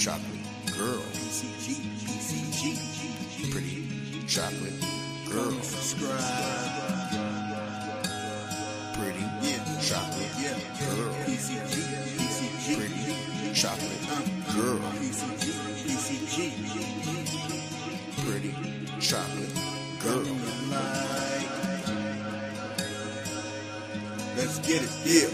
chocolate girl. PCG, pretty chocolate girl. Subscribe. Pretty chocolate girl. PCG, pretty chocolate girl. PCG, pretty chocolate girl. Let's get it, yeah.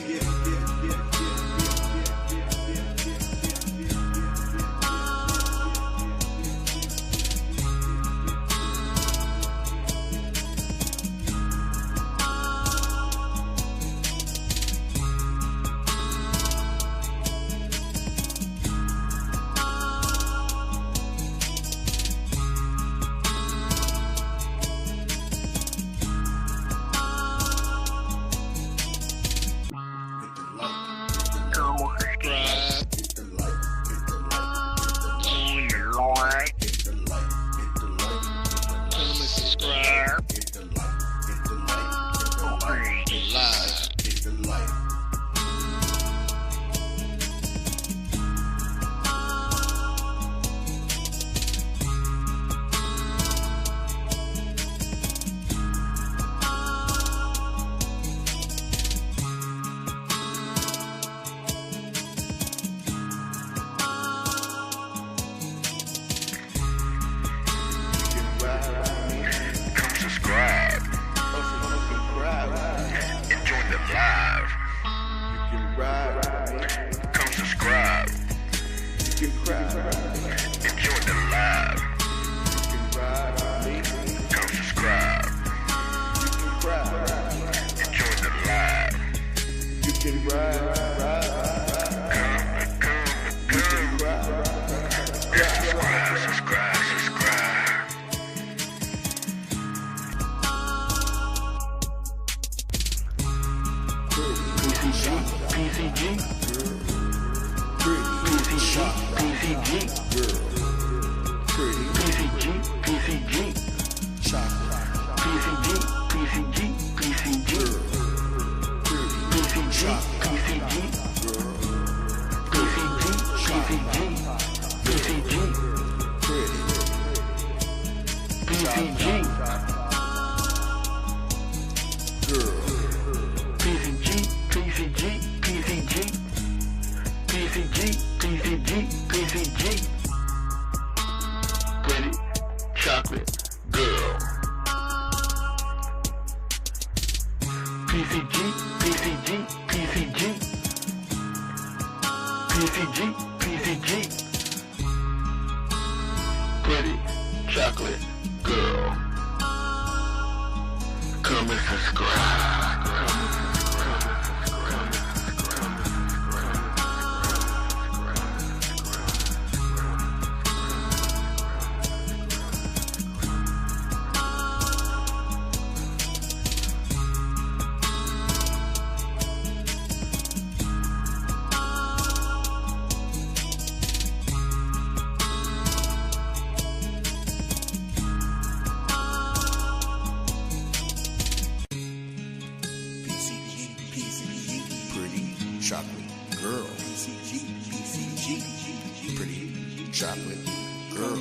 Chocolate girl. PCG, pretty chocolate girl.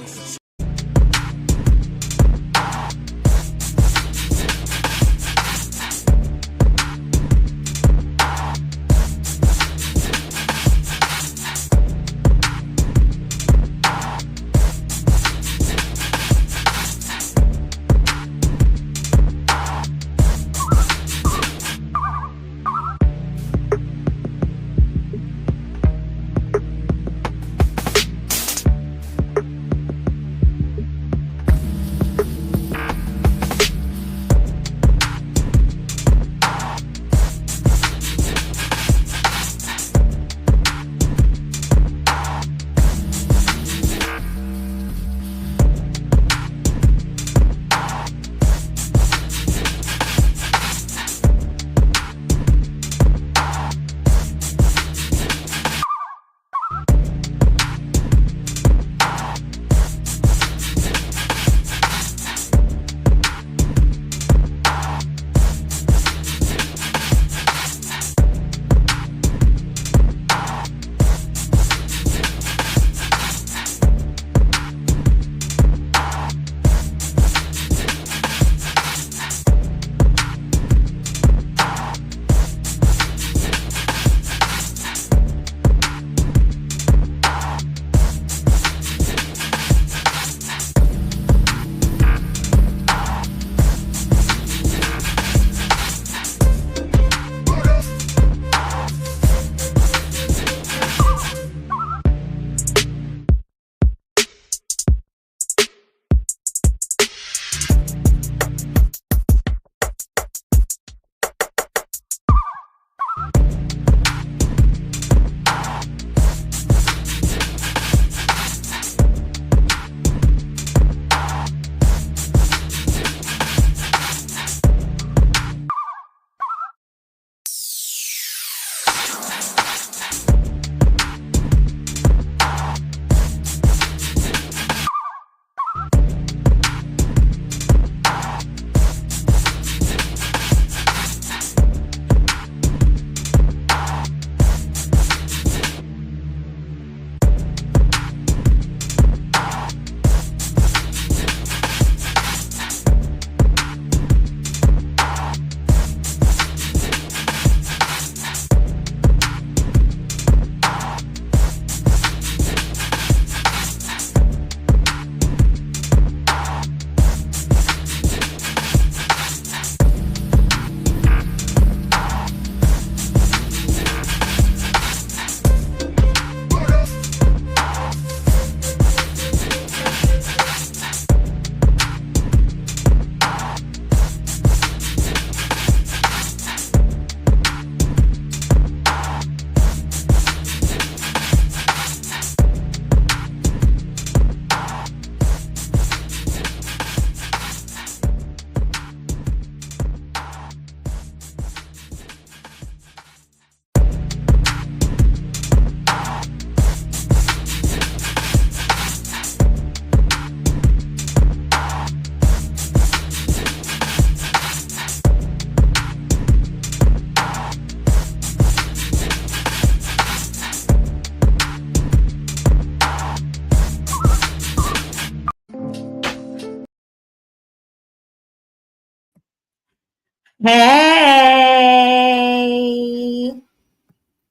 Hey,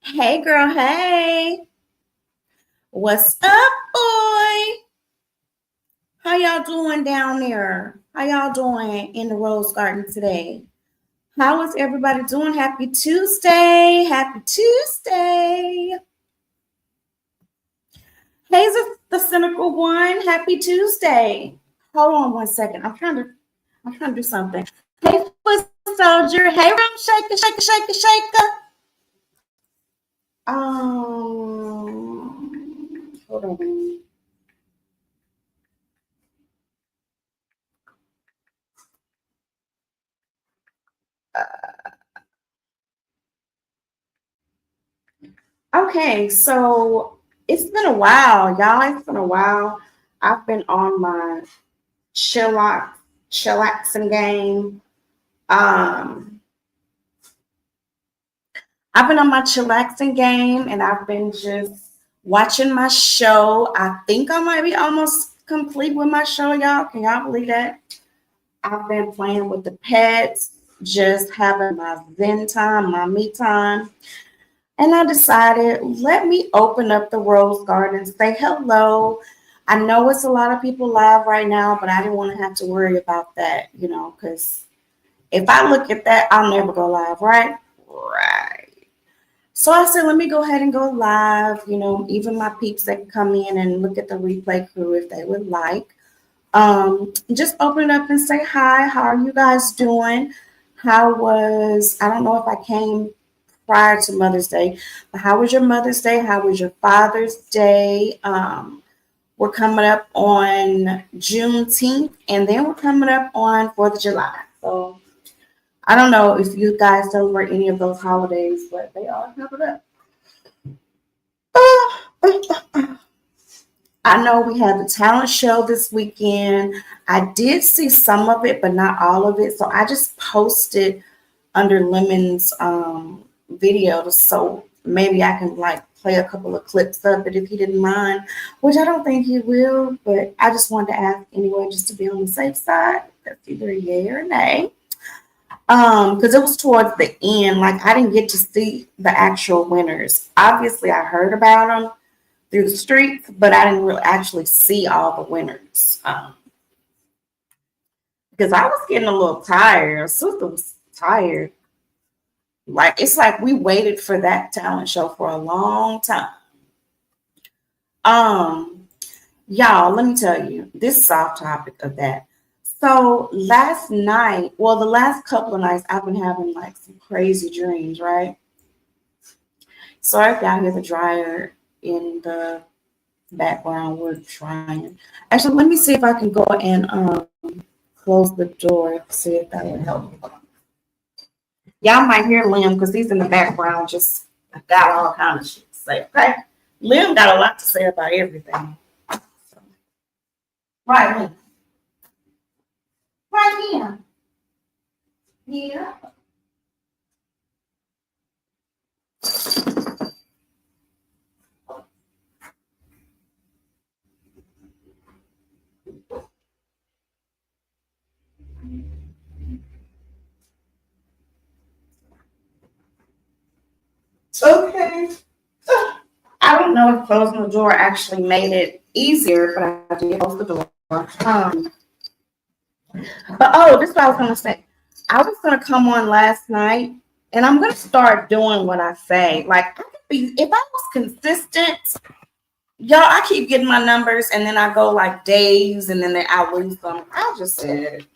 hey, girl, hey, what's up, boy? How y'all doing down there? How y'all doing in the Rose Garden today? How is everybody doing? Happy Tuesday! Happy Tuesday! Hey, the cynical one. Happy Tuesday! Hold on one second. I'm trying to do something. Hey, foot soldier. Hey, rum shaker, shaker, shaker, shaker. Hold on. Okay, so it's been a while, y'all. It's been a while. I've been on my chillaxing game. Um, I've been on my chillaxing game, and I've been just watching my show. I think I might be almost complete with my show, y'all. Can y'all believe that? I've been playing with the pets, just having my zen time, my me time. And I decided, let me open up the Rose Garden, say hello. I know it's a lot of people live right now, but I didn't want to have to worry about that, because if I look at that, I'll never go live, right? Right. So I said, let me go ahead and go live. Even my peeps that can come in and look at the replay crew if they would like. Just open it up and say hi. How are you guys doing? I don't know if I came prior to Mother's Day, but how was your Mother's Day? How was your Father's Day? We're coming up on Juneteenth, and then we're coming up on 4th of July. So I don't know if you guys celebrate any of those holidays, but they are coming up. I know we had the talent show this weekend. I did see some of it, but not all of it. So I just posted under Lemon's video, so maybe I can like play a couple of clips of it if he didn't mind, which I don't think he will, but I just wanted to ask anyway, just to be on the safe side. That's either a yay or a nay. Because it was towards the end, like I didn't get to see the actual winners. Obviously, I heard about them through the streets, but I didn't really actually see all the winners. Because I was getting a little tired. Sister was tired. Like it's like we waited for that talent show for a long time. Um, y'all, let me tell you, this is off topic of that. So last night, well, the last couple of nights, I've been having like some crazy dreams, right? Sorry if y'all hear the dryer in the background. We're trying. Actually, let me see if I can go and close the door, see if that will help. Y'all might hear Liam because he's in the background, just got all kind of shit to say. Okay, Liam got a lot to say about everything. So, right, Liam. Right here. Yeah. Okay. I don't know if closing the door actually made it easier, but I did close the door. But this is what I was gonna say. I was gonna come on last night, and I'm gonna start doing what I say. Like I could be, if I was consistent, y'all. I keep getting my numbers, and then I go like days, and then I lose them. I just said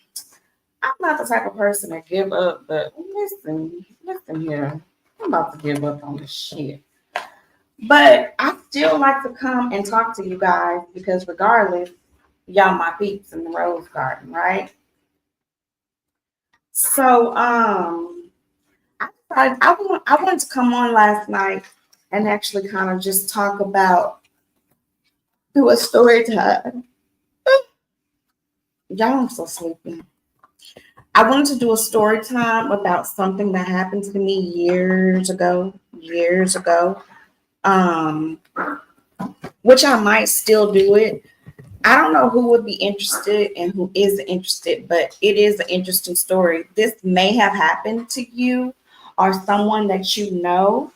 I'm not the type of person to give up. But listen here. I'm about to give up on this shit. But I still like to come and talk to you guys because regardless, y'all my peeps in the Rose Garden, right? So I wanted to come on last night and actually kind of just talk about do a story time. Y'all, I'm so sleepy. I wanted to do a story time about something that happened to me years ago. Years ago. Um, which I might still do it. I don't know who would be interested and who isn't interested, but it is an interesting story. This may have happened to you or someone that you know.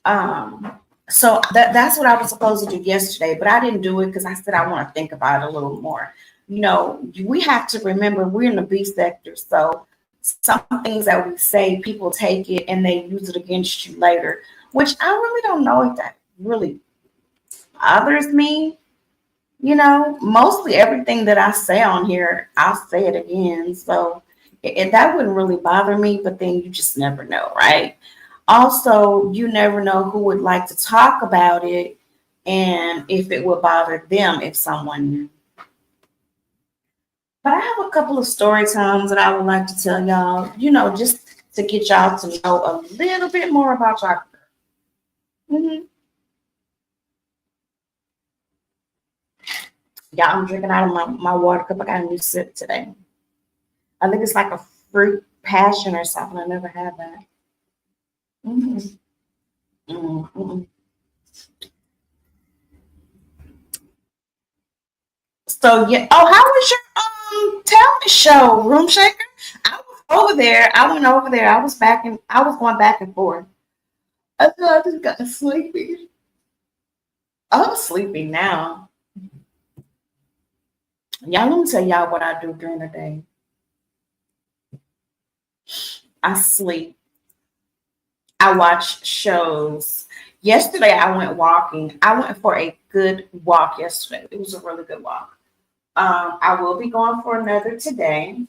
Um, so that's what I was supposed to do yesterday, but I didn't do it because I said I want to think about it a little more. You know, we have to remember we're in the B sector, so some things that we say, people take it and they use it against you later, which I really don't know if that really bothers me. You know, mostly everything that I say on here, I'll say it again. So that wouldn't really bother me, but then you just never know, right? Also, you never know who would like to talk about it and if it would bother them if someone knew. But I have a couple of story times that I would like to tell y'all, you know, just to get y'all to know a little bit more about y'all. Mhm. Yeah, I'm drinking out of my water cup. I got a new sip today. I think it's like a fruit passion or something. I never had that. Mhm. Mm. So yeah. Oh, how was your talent show, Room Shaker? I was over there. I went over there. I was back and I was going back and forth. I thought I just got sleepy. I'm sleepy now. Y'all, let me tell y'all what I do during the day. I sleep. I watch shows. Yesterday I went walking. I went for a good walk yesterday. It was a really good walk. I will be going for another today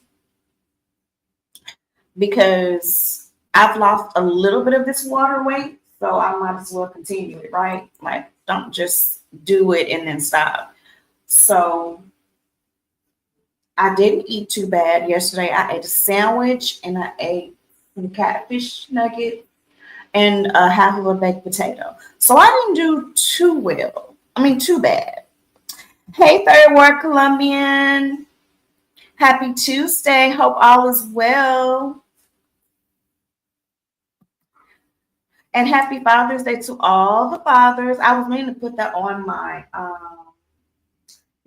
because I've lost a little bit of this water weight, so I might as well continue it, right? Like, don't just do it and then stop. So I didn't eat too bad yesterday. I ate a sandwich and I ate some catfish nugget and a half of a baked potato. So I didn't do too well. I mean, too bad. Hey, Third World Colombian. Happy Tuesday. Hope all is well. And happy Father's Day to all the fathers. I was meaning to put that on my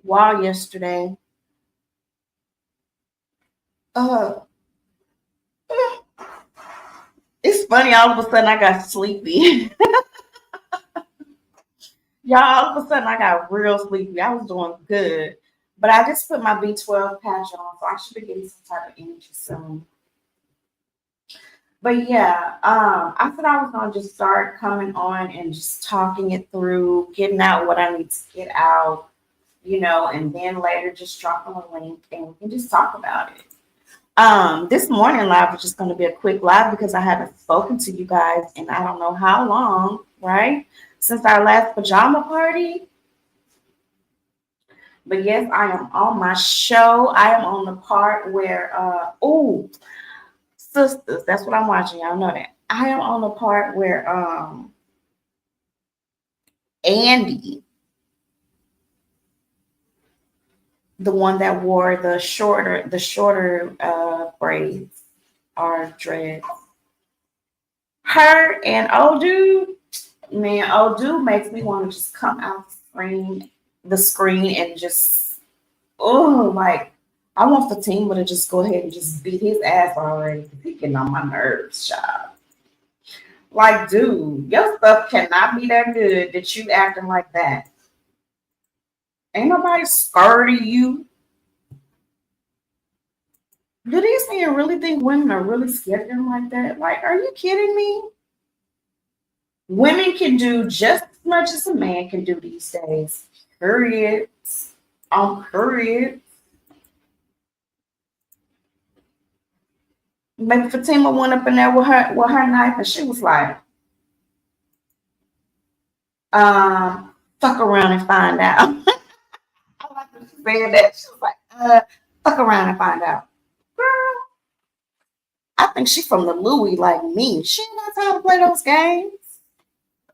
wall yesterday. Uh, it's funny, all of a sudden I got sleepy. Y'all, all of a sudden I got real sleepy. I was doing good. But I just put my B12 patch on, so I should be getting some type of energy soon. But yeah, I said I was gonna just start coming on and just talking it through, getting out what I need to get out, you know, and then later just dropping a link and we can just talk about it. This morning live was just going to be a quick live because I haven't spoken to you guys in I don't know how long, right? Since our last pajama party. But yes, I am on my show. I am on the part where oh, sisters, that's what I'm watching. Y'all know that. I am on the part where Andy, the one that wore the shorter braids or dreads. Her and old dude, man, old dude makes me want to just come out the screen and just like I want Fatima to just go ahead and just beat his ass already. He getting on my nerves, child. Like, dude, your stuff cannot be that good that you acting like that. Ain't nobody scared of you. Do these men really think women are really scared of them like that? Like, are you kidding me? Women can do just as much as a man can do these days. Period. Period. Maybe Fatima went up in there with her knife and she was like, fuck around and find out. I like when she said that. She was like, fuck around and find out. Girl, I think she from the Louis like me. She ain't got time to play those games.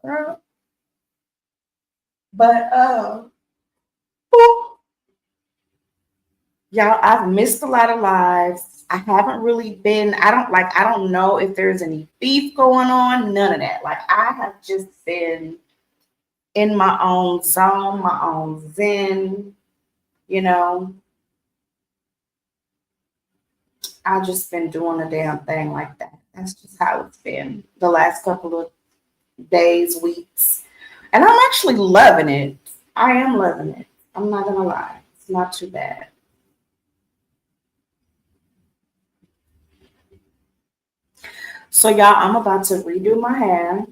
Girl. But y'all, I've missed a lot of lives. I haven't really been, I don't know if there's any beef going on, none of that. Like I have just been in my own zone, my own zen, you know. I just been doing a damn thing like that. That's just how it's been the last couple of days, weeks. And I'm actually loving it. I am loving it. I'm not gonna lie. It's not too bad. So y'all, I'm about to redo my hair.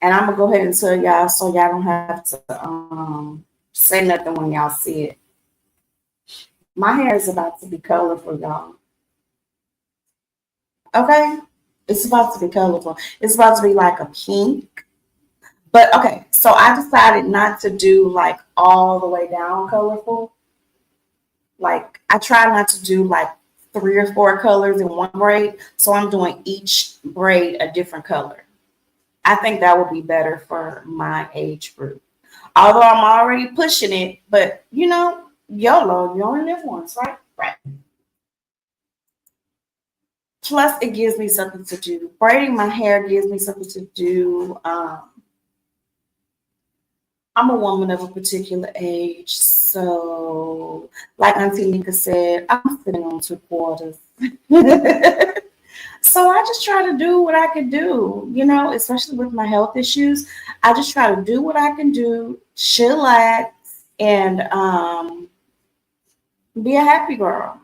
And I'm gonna go ahead and tell y'all so y'all don't have to say nothing when y'all see it. My hair is about to be colorful, y'all. Okay? It's about to be colorful. It's about to be like a pink. But okay, so I decided not to do like all the way down colorful. Like I try not to do like 3 or 4 colors in one braid. So I'm doing each braid a different color. I think that would be better for my age group. Although I'm already pushing it, but you know, YOLO, you only live once, right? Right. Plus, it gives me something to do. Braiding my hair gives me something to do. I'm a woman of a particular age, so like Auntie Nika said, I'm sitting on 2 quarters. So I just try to do what I can do, you know, especially with my health issues. I just try to do what I can do, chillax, and be a happy girl.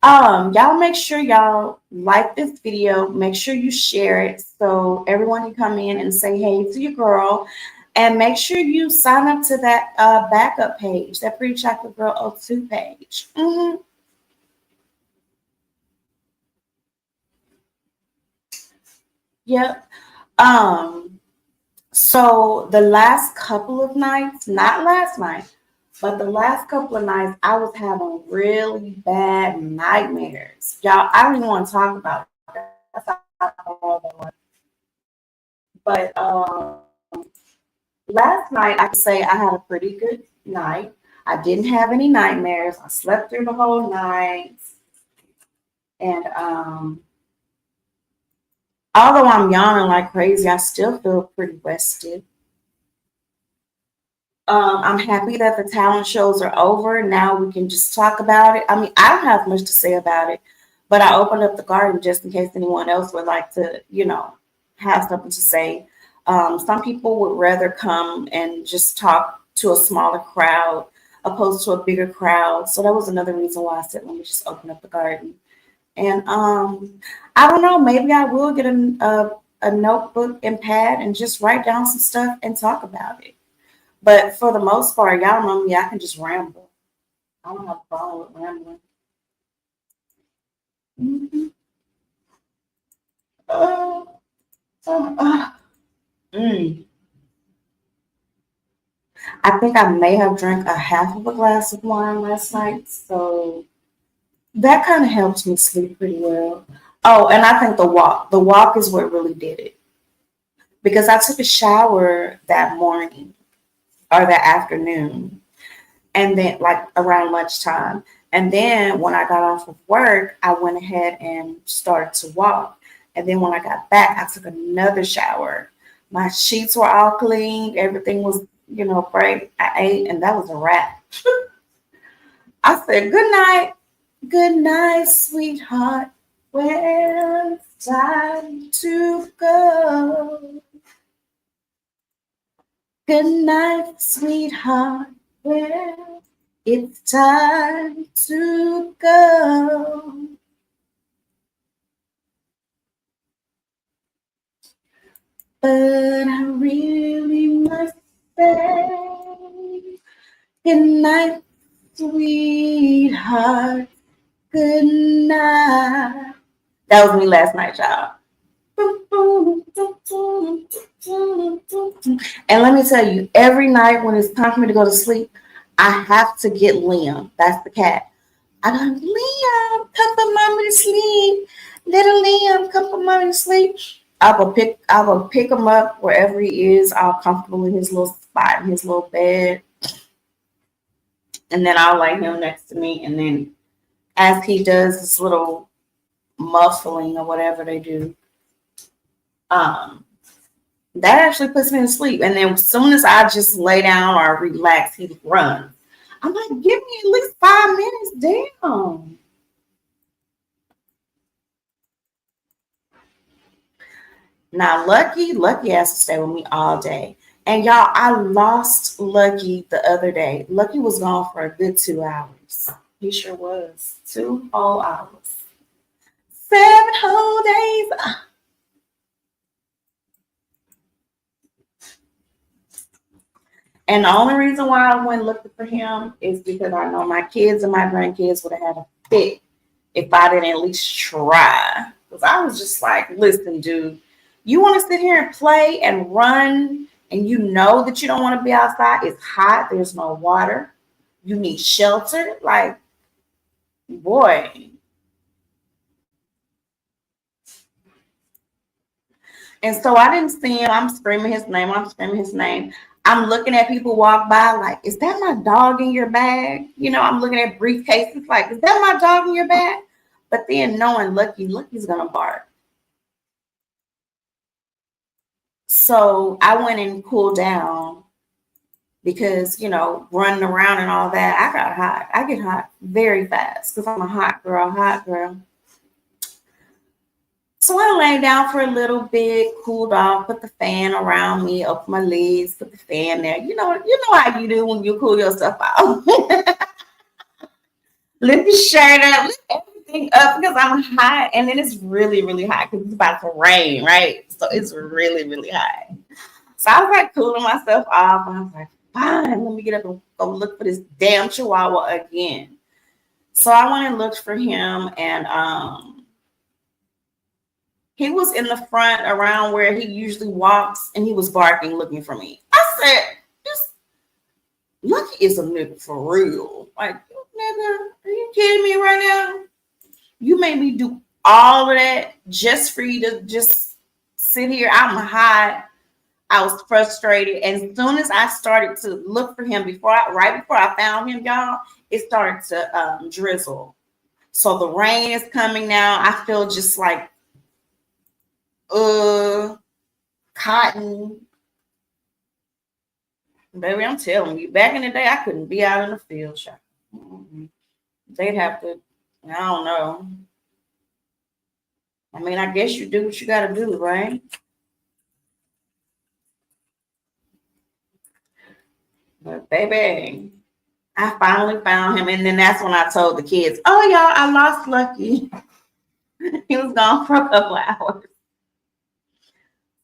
Y'all make sure y'all like this video. Make sure you share it so everyone can come in and say hey to your girl. And make sure you sign up to that backup page, that Pretty Chocolate Girl 02 page. Yep. So the last couple of nights, not last night, but the last couple of nights, I was having really bad nightmares. Y'all, I don't even want to talk about that. That's how horrible. But last night, I can say I had a pretty good night. I didn't have any nightmares. I slept through the whole night. And although I'm yawning like crazy, I still feel pretty rested. I'm happy that the talent shows are over. Now we can just talk about it. I mean, I don't have much to say about it, but I opened up the garden just in case anyone else would like to, you know, have something to say. Some people would rather come and just talk to a smaller crowd opposed to a bigger crowd. So that was another reason why I said, let me just open up the garden. And I don't know, maybe I will get a notebook and pad and just write down some stuff and talk about it. But for the most part, y'all know me, I can just ramble. I don't have a problem with rambling. Mhm. Uh, uh, uh. Mm. I think I may have drank a half of a glass of wine last night, so that kind of helps me sleep pretty well. Oh, and I think the walk. The walk is what really did it because I took a shower that morning or that afternoon, and then like around lunchtime. And then when I got off of work, I went ahead and started to walk. And then when I got back, I took another shower. My sheets were all clean. Everything was, you know, great. I ate, and that was a wrap. I said, good night. Good night, sweetheart. Well, it's time to go. Good night, sweetheart. Well, it's time to go. But I really must say, good night, sweetheart. Good night. That was me last night, y'all. And let me tell you, every night when it's time for me to go to sleep, I have to get Liam. That's the cat. I go, Liam, come put mommy to sleep. Little Liam, come put mommy to sleep. I will pick him up wherever he is, all comfortable in his little spot in his little bed. And then I'll lay him next to me. And then as he does this little muffling or whatever they do, um, That actually puts me to sleep. And then as soon as I just lay down or relax, he runs. I'm like, give me at least 5 minutes. Damn. Now, Lucky has to stay with me all day. And y'all, I lost Lucky the other day. Lucky was gone for a good 2 hours. He sure was. 2 whole hours. 7 whole days. And the only reason why I went looking for him is because I know my kids and my grandkids would have had a fit if I didn't at least try. Because I was just like, listen, dude, you want to sit here and play and run, and you know that you don't want to be outside. It's hot. There's no water. You need shelter. Like, boy. And so I didn't see him. I'm screaming his name. I'm screaming his name. I'm looking at people walk by like, is that my dog in your bag? You know, I'm looking at briefcases like, is that my dog in your bag? But then knowing Lucky's going to bark. So I went and cooled down because, you know, running around and all that, I got hot. I get hot very fast because I'm a hot girl. So I lay down for a little bit, cooled off, put the fan around me, open my legs, put the fan there. You know how you do when you cool yourself out. Lift your shirt up, lift everything up because I'm hot, and then it's really, really hot because it's about to rain, right? So it's really, really hot. So I was like cooling myself off. I was like, fine, let me get up and go look for this damn chihuahua again. So I went and looked for him, and he was in the front around where he usually walks, and he was barking, looking for me. I said, this Lucky is a nigga for real. Like, nigga, are you kidding me right now? You made me do all of that just for you to just sit here. I'm hot. I was frustrated. And as soon as I started to look for him right before I found him, y'all, it started to drizzle. So the rain is coming now. I feel just like cotton. Baby, I'm telling you, back in the day, I couldn't be out in the field shop. They'd have to, I don't know. I mean, I guess you do what you got to do, right? But baby, I finally found him. And then that's when I told the kids, oh, y'all, I lost Lucky. He was gone for a couple of hours.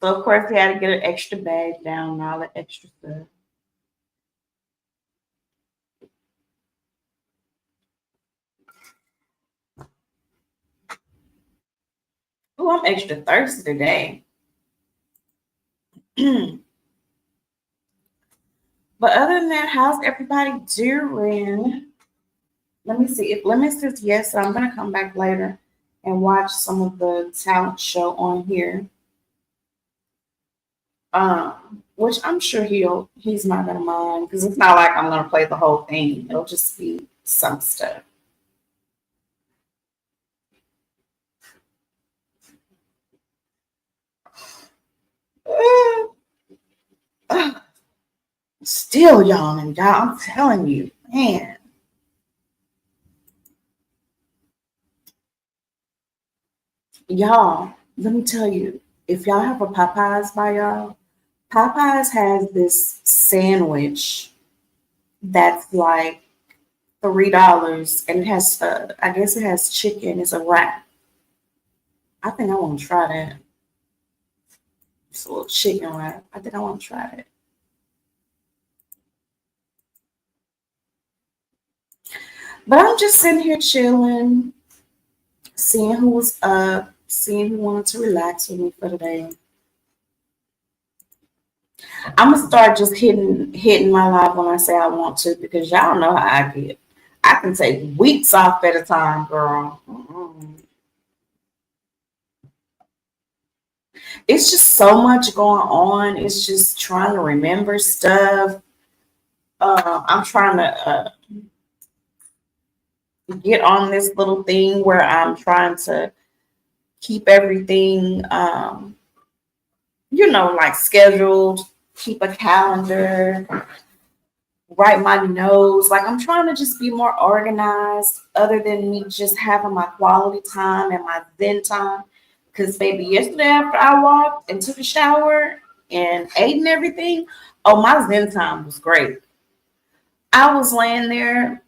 So, of course, he had to get an extra bag down and all the extra stuff. Oh, I'm extra thirsty today. But other than that, how's everybody doing? Let me see. If Lemon says yes, so I'm going to come back later and watch some of the talent show on here. Which I'm sure he's not gonna mind because it's not like I'm gonna play the whole thing. It'll just be some stuff. Still yawning, y'all. I'm telling you, man. Y'all, let me tell you, if y'all have a Popeyes by y'all, Popeyes has this sandwich that's like $3 and it has I guess it has chicken. It's a wrap. I think I want to try that. It's a little chicken wrap. I think I want to try it. But I'm just sitting here chilling, seeing who was up, seeing who wanted to relax with me for the day. I'm gonna start just hitting my live when I say I want to because y'all know how I get. I can take weeks off at a time, girl. It's just so much going on. It's just trying to remember stuff. I'm trying to get on this little thing where I'm trying to keep everything, like scheduled, keep a calendar, write my notes. Like I'm trying to just be more organized other than me just having my quality time and my zen time. Because baby, yesterday after I walked and took a shower and ate and everything, oh my zen time was great. I was laying there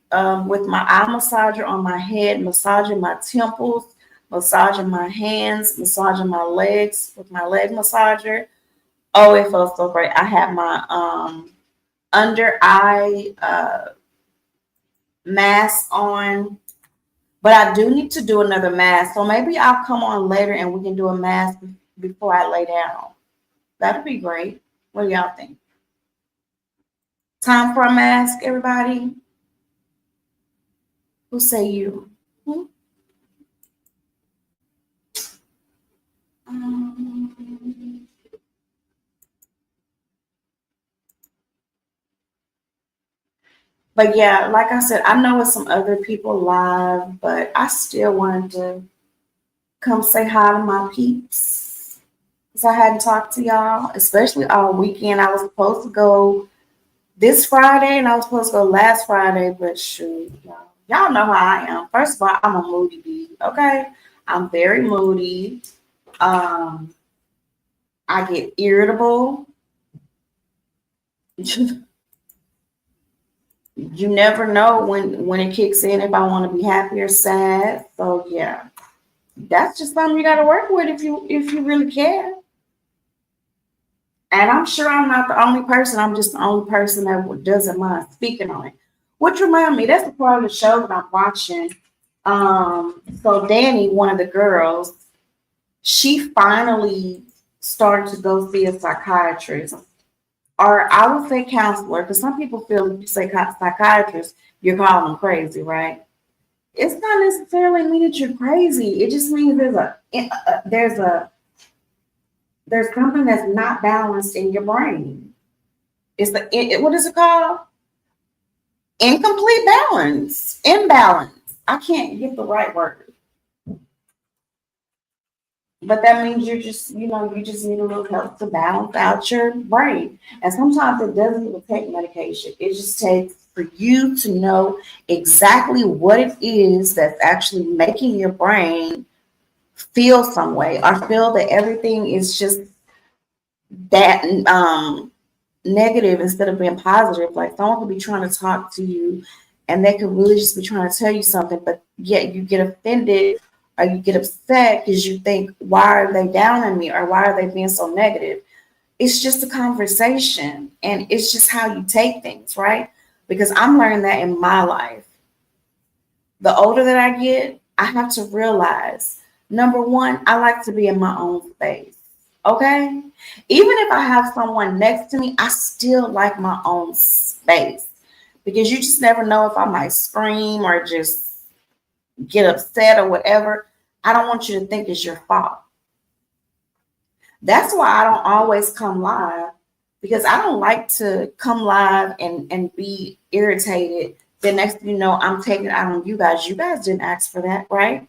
with my eye massager on my head, massaging my temples, massaging my hands, massaging my legs with my leg massager. Oh, it felt so great. I had my under eye mask on, but I do need to do another mask. So maybe I'll come on later and we can do a mask before I lay down. That'd be great. What do y'all think? Time for a mask, everybody? Who say you? Hmm? Um, but yeah, like I said, I know it's some other people live, but I still wanted to come say hi to my peeps. Because I hadn't talked to y'all, especially all weekend. I was supposed to go this Friday and I was supposed to go last Friday, but shoot, y'all know how I am. First of all, I'm a moody bee, okay? I'm very moody. Um, I get irritable. You never know when it kicks in if I want to be happy or sad. So yeah, that's just something you got to work with if you really care. And I'm sure I'm not the only person. I'm just the only person that doesn't mind speaking on it. Which remind me, that's the part of the show that I'm watching. So Danny, one of the girls, she finally started to go see a psychiatrist, or I would say counselor, because some people feel if you say psychiatrist, you're calling them crazy, right? It's not necessarily mean that you're crazy. It just means there's something that's not balanced in your brain. It's what is it called? Incomplete balance, imbalance. I can't get the right word, but that means you just need a little help to balance out your brain. And sometimes it doesn't even take medication. It just takes for you to know exactly what it is that's actually making your brain feel some way or feel that everything is just that negative instead of being positive. Like someone could be trying to talk to you and they could really just be trying to tell you something, but yet you get offended or you get upset because you think, why are they down on me or why are they being so negative? It's just a conversation and it's just how you take things, right? Because I'm learning that in my life. The older that I get, I have to realize number one, I like to be in my own space. Okay? Even if I have someone next to me, I still like my own space because you just never know if I might scream or just get upset or whatever. I don't want you to think it's your fault. That's why I don't always come live because I don't like to come live and be irritated. The next thing you know, I'm taking it out on you guys. You guys didn't ask for that, right?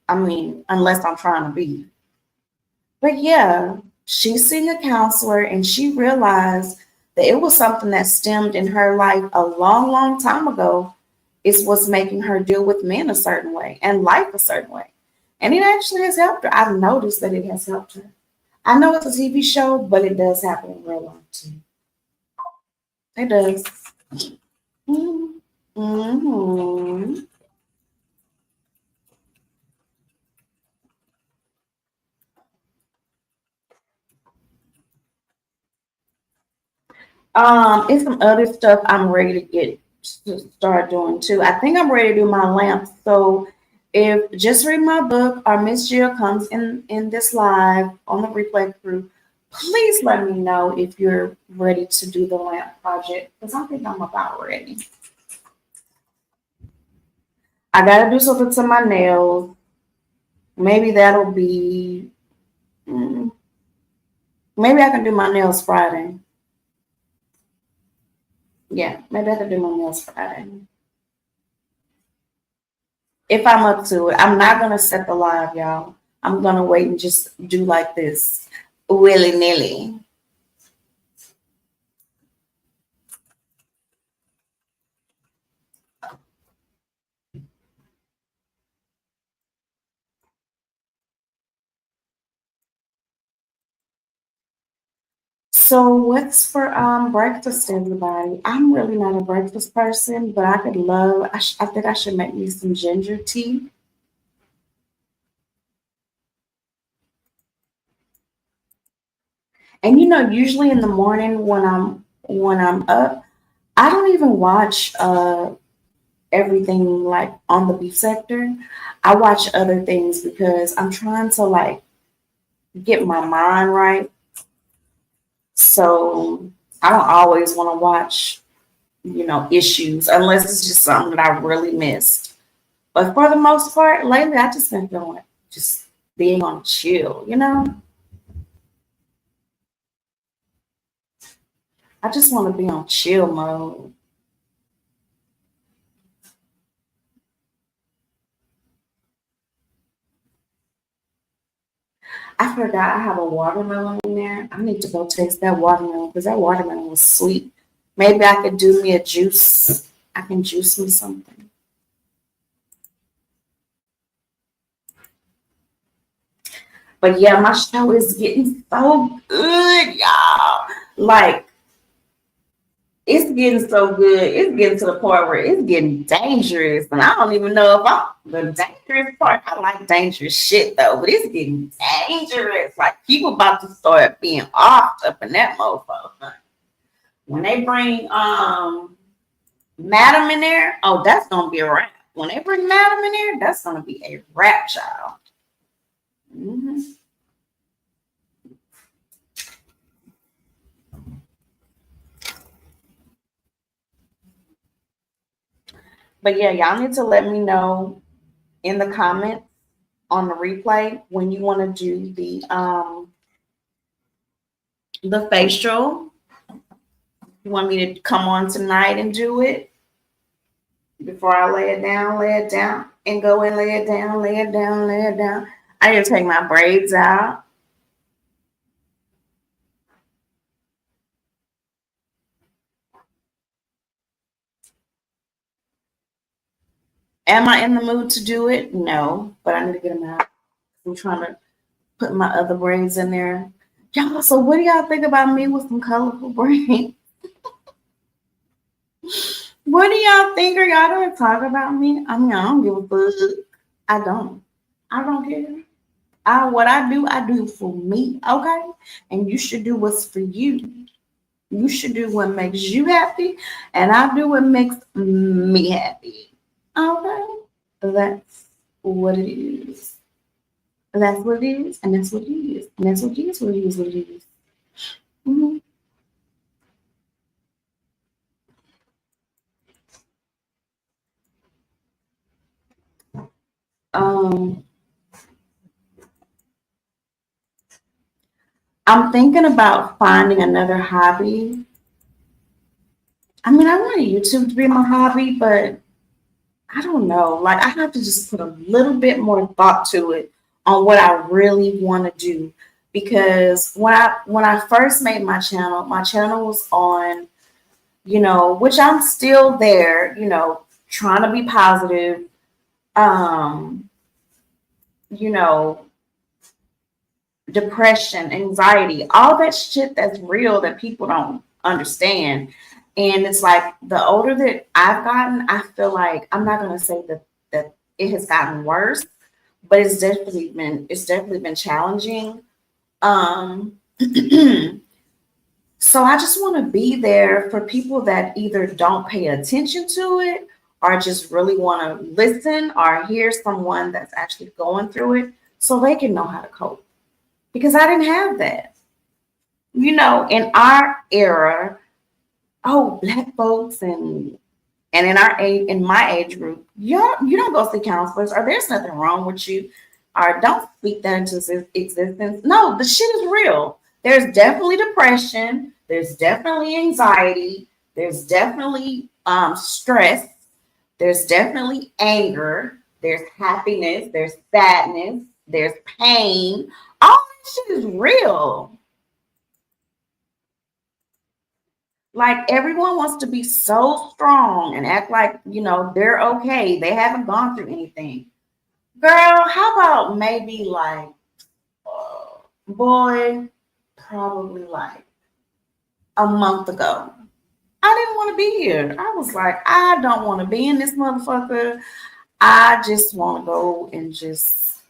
I mean, unless I'm trying to be. But yeah, she's seeing a counselor and she realized that it was something that stemmed in her life a long, long time ago. Is what's making her deal with men a certain way and life a certain way. And it actually has helped her. I've noticed that it has helped her. I know it's a TV show, but it does happen in real life too. It does. Mm-hmm. It's some other stuff I'm ready to get to start doing too. I think I'm ready to do my lamps. So if just read my book or Miss Jill comes in this live on the replay crew, please let me know if you're ready to do the lamp project because I think I'm about ready. I gotta do something to my nails. Maybe that'll be. mm, Maybe I can do my nails Friday. Yeah, maybe I can do my nails Friday. If I'm up to it. I'm not gonna set the live, y'all. I'm gonna wait and just do like this. willy nilly. So what's for breakfast, everybody? I'm really not a breakfast person, but I could love. I think I should make me some ginger tea. And usually in the morning when I'm up, I don't even watch everything like on the beef sector. I watch other things because I'm trying to like get my mind right. So I don't always want to watch, issues unless it's just something that I really missed. But for the most part, lately I just been feeling like just being on chill. I just want to be on chill mode. I forgot I have a watermelon in there. I need to go taste that watermelon because that watermelon was sweet. Maybe I could do me a juice. I can juice me something. But yeah, my show is getting so good, y'all. Like, it's getting so good. It's getting to the point where it's getting dangerous. And I don't even know if I'm the dangerous part. I like dangerous shit though, but it's getting dangerous. Like people about to start being off up in that mofo. When they bring Madam in there, oh, that's gonna be a wrap. When they bring Madam in there, that's gonna be a wrap, child. hmm But yeah, y'all need to let me know in the comments on the replay when you want to do the facial. You want me to come on tonight and do it before I lay it down, and go and lay it down, lay it down, lay it down. I need to take my braids out. Am I in the mood to do it? No, but I need to get them out. I'm trying to put my other braids in there. Y'all, so what do y'all think about me with some colorful braids? What do y'all think? Are y'all gonna talk about me? I mean, I don't give a fuck. I don't. I don't care. What I do for me, okay? And you should do what's for you. You should do what makes you happy, and I do what makes me happy. Okay? That's what it is. That's what it is, and that's what it is, and that's what it is, what it is, what it is. hmm Um, I'm thinking about finding another hobby. I mean, I want YouTube to be my hobby, but I don't know. Like, I have to just put a little bit more thought to it on what I really want to do. Because when I first made my channel was on, which I'm still there, trying to be positive. Um, you know, depression, anxiety, all that shit that's real that people don't understand. And it's like the older that I've gotten, I feel like I'm not gonna say that it has gotten worse, but it's definitely been challenging. Um so I just want to be there for people that either don't pay attention to it or just really want to listen or hear someone that's actually going through it so they can know how to cope. Because I didn't have that. In our era, oh, black folks and in my age group, you don't go see counselors or there's nothing wrong with you or don't speak that into existence. No, the shit is real. There's definitely depression, there's definitely anxiety, there's definitely stress, there's definitely anger, there's happiness, there's sadness, there's pain. All that shit is real. Like everyone wants to be so strong and act like, they're okay. They haven't gone through anything. Girl, how about maybe like, boy, probably like a month ago. I didn't want to be here. I was like, I don't want to be in this motherfucker. I just want to go and just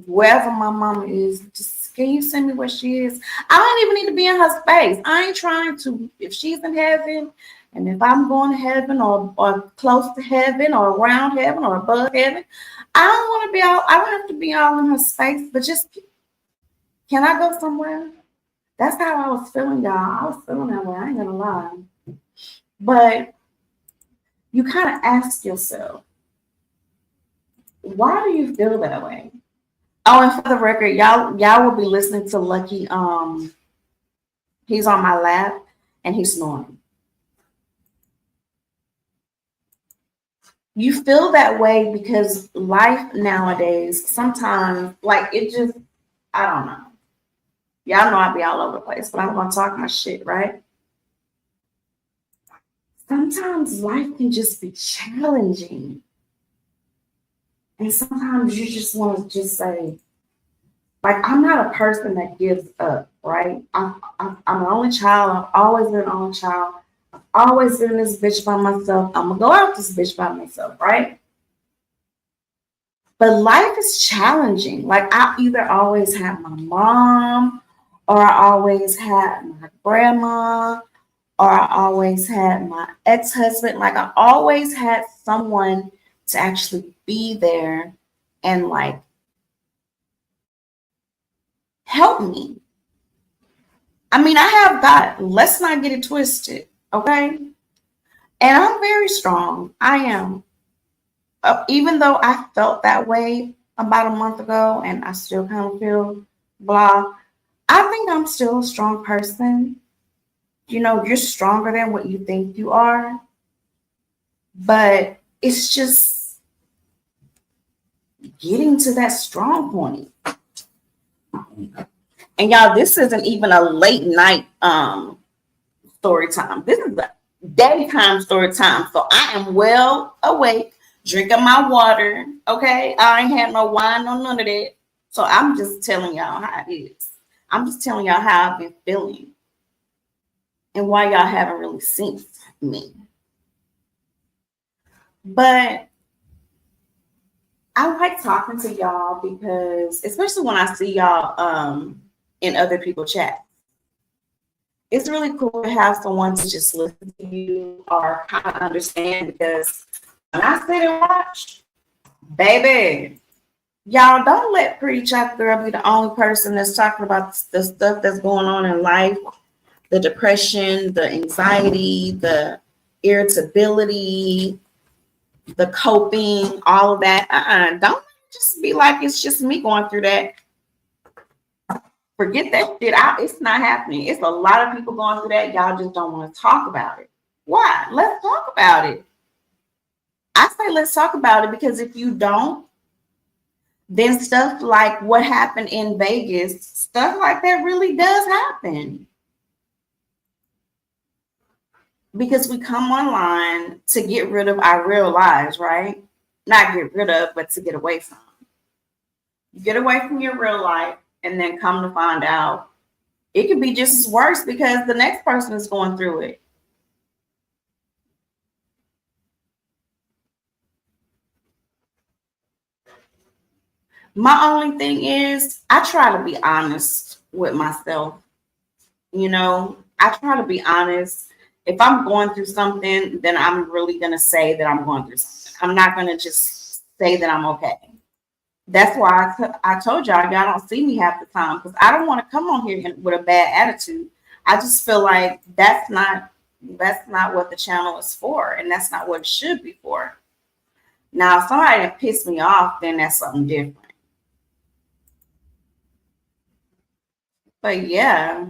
wherever my mama is, just can you send me where she is? I don't even need to be in her space. I ain't trying to, if she's in heaven and if I'm going to heaven or close to heaven or around heaven or above heaven, I don't want to be all, I don't have to be all in her space, but just, can I go somewhere? That's how I was feeling, y'all. I was feeling that way. I ain't gonna lie. But you kind of ask yourself, why do you feel that way? Oh, and for the record, y'all will be listening to Lucky. He's on my lap and he's snoring. You feel that way because life nowadays, sometimes, like it just, I don't know. Y'all know I be all over the place, but I'm gonna talk my shit, right? Sometimes life can just be challenging. And sometimes you just want to just say, like, I'm not a person that gives up, right? I'm an only child. I've always been an only child. I've always been this bitch by myself. I'm going to go out this bitch by myself, right? But life is challenging. Like, I either always had my mom, or I always had my grandma, or I always had my ex-husband. Like, I always had someone to actually be there and like help me. I mean, I have God. Let's not get it twisted, okay? And I'm very strong. I am. Even though I felt that way about a month ago and I still kind of feel blah, I think I'm still a strong person. You're stronger than what you think you are. But it's just getting to that strong point. And y'all, this isn't even a late night story time. This is a daytime story time. So I am well awake, drinking my water. Okay. I ain't had no wine or none of that. So I'm just telling y'all how it is. I'm just telling y'all how I've been feeling and why y'all haven't really seen me. But I like talking to y'all because, especially when I see y'all in other people's chat, it's really cool to have someone to just listen to you or kind of understand. Because when I sit and watch, baby, y'all don't let Pretty Chocolate Girl be the only person that's talking about the stuff that's going on in life, the depression, the anxiety, the irritability, the coping, all of that. Don't just be like it's just me going through that. Forget that shit out. It's not happening. It's a lot of people going through that. Y'all just don't want to talk about it. Why? Let's talk about it. I say let's talk about it because if you don't, then stuff like what happened in Vegas, stuff like that really does happen. Because we come online to get rid of our real lives, right? Not get rid of, but to get away from. You get away from your real life and then come to find out it could be just as worse because the next person is going through it. My only thing is I try to be honest with myself. I try to be honest. If I'm going through something, then I'm really going to say that I'm going through something. I'm not going to just say that I'm okay. That's why I told y'all don't see me half the time because I don't want to come on here with a bad attitude. I just feel like that's not what the channel is for, and that's not what it should be for. Now, if somebody pissed me off, then that's something different. But yeah.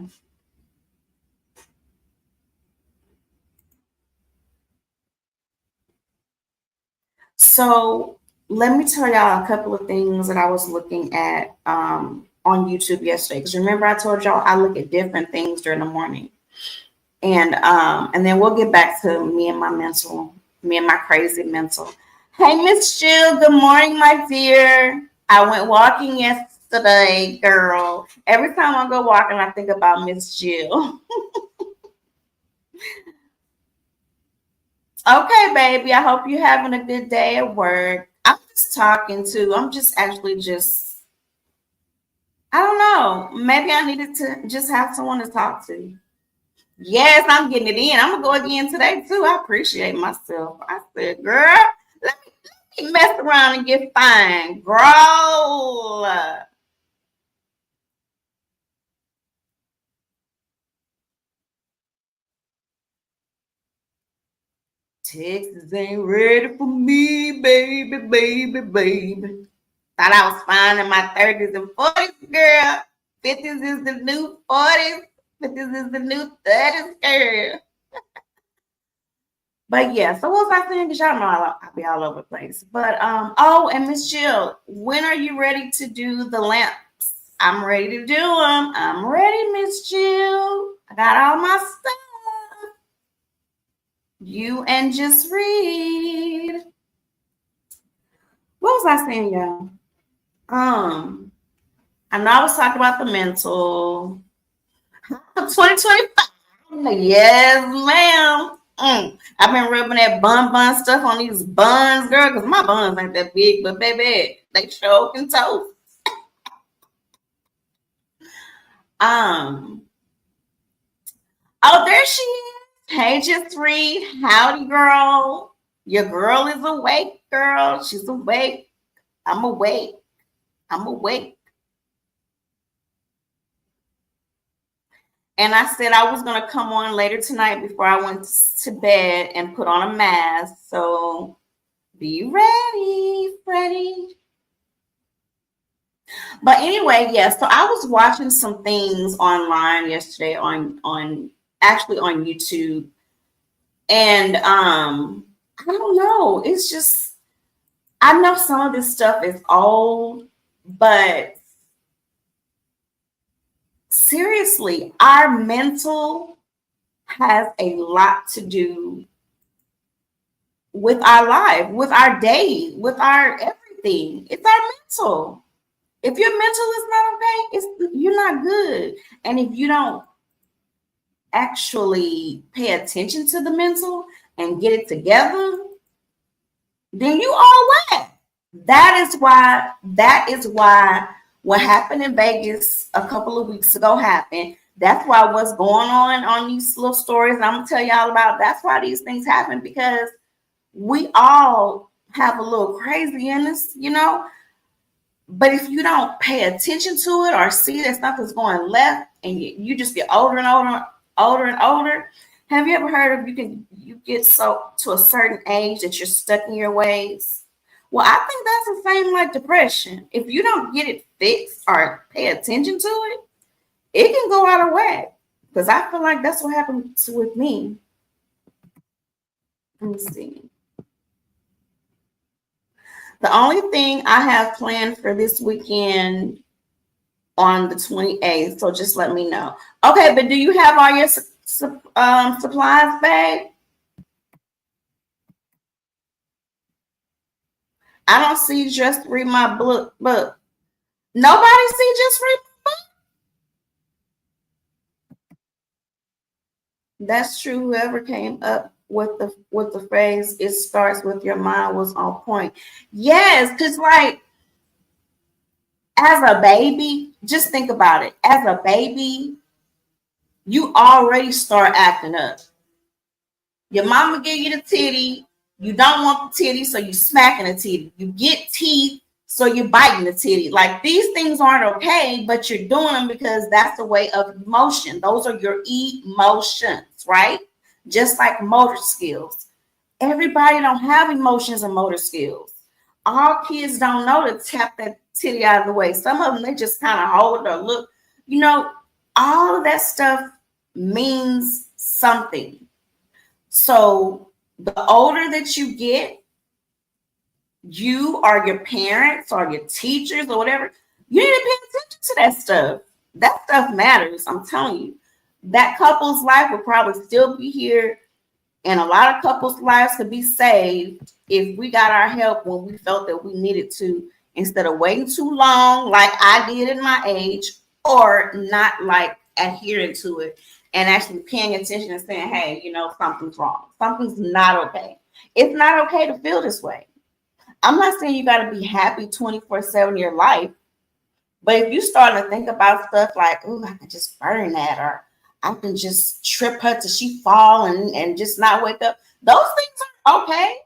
So let me tell y'all a couple of things that I was looking at on YouTube yesterday. Because remember I told y'all I look at different things during the morning. And then we'll get back to me and my crazy mental. Hey, Miss Jill, good morning, my dear. I went walking yesterday, girl. Every time I go walking, I think about Miss Jill. Okay, baby. I hope you're having a good day at work. I'm just actually just, I don't know. Maybe I needed to just have someone to talk to. Yes, I'm getting it in. I'm gonna go again today too. I appreciate myself. I said, girl, let me mess around and get fine, girl. Texas ain't ready for me, baby, baby, baby. Thought I was fine in my 30s and 40s, girl. 50s is the new 40s. 50s is the new 30s, girl. But yeah, so what was I saying? Because y'all know I'll be all over the place. But oh, and Miss Jill, when are you ready to do the lamps? I'm ready to do them. I'm ready, Miss Jill. I got all my stuff. You and just read. What was I saying, y'all? I know I was talking about the mental. 2025. Yes, ma'am. I've been rubbing that bun stuff on these buns, girl, because my buns ain't that big, but baby, they sure can toast. Um, oh, there she is. Hey, just read. Howdy, girl. Your girl is awake, girl. She's awake. I'm awake. I'm awake. And I said I was going to come on later tonight before I went to bed and put on a mask. So be ready, Freddie. But anyway, yeah, so I was watching some things online yesterday on actually on YouTube. And I don't know. It's just I know some of this stuff is old, but seriously, our mental has a lot to do with our life, with our day, with our everything. It's our mental. If your mental is not okay, you're not good. And if you don't actually pay attention to the mental and get it together, then you are whack. That is why what happened in Vegas a couple of weeks ago happened. That's why what's going on these little stories I'm gonna tell y'all about. That's why these things happen because we all have a little crazy in us, you know. But if you don't pay attention to it or see that something's going left, and you just get older and older and older. Have you ever heard of you get so to a certain age that you're stuck in your ways? Well, I think that's the same like depression. If you don't get it fixed or pay attention to it, it can go out of whack. Because I feel like that's what happened with me. Let me see. The only thing I have planned for this weekend on the 28th, so just let me know. Okay, but do you have all your supplies, babe? I don't see just read my book. Nobody see just read my book. That's true. Whoever came up with the phrase "it starts with your mind" was on point. Yes, because like as a baby, just think about it. As a baby, you already start acting up. Your mama give you the titty. You don't want the titty, so you smacking the titty. You get teeth, so you're biting the titty. Like these things aren't okay, but you're doing them because that's the way of emotion. Those are your emotions, right? Just like motor skills. Everybody don't have emotions and motor skills. All kids don't know to tap that titty out of the way. Some of them they just kind of hold or look. You know, all of that stuff means something. So the older that you get, you or your parents or your teachers or whatever, you need to pay attention to that stuff. That stuff matters. I'm telling you. that couple's life would probably still be here, and a lot of couples' lives could be saved if we got our help when we felt that we needed to, instead of waiting too long, like I did in my age, or not like adhering to it and actually paying attention and saying, hey, something's wrong. Something's not okay. It's not okay to feel this way. I'm not saying you got to be happy 24/7 in your life, but if you start to think about stuff like, oh, I can just burn that, or I can just trip her till she fall and just not wake up, those things are okay.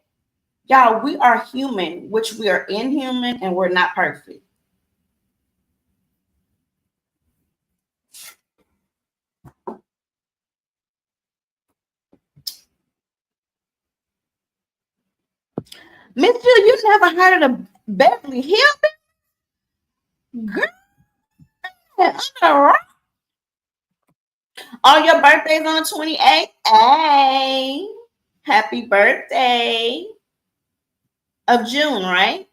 Y'all, we are human, which we are inhuman, and we're not perfect. Miss Jill, you never heard of the Beverly Hills? Girl, all your birthdays on the 28th? Hey, happy birthday of June, right?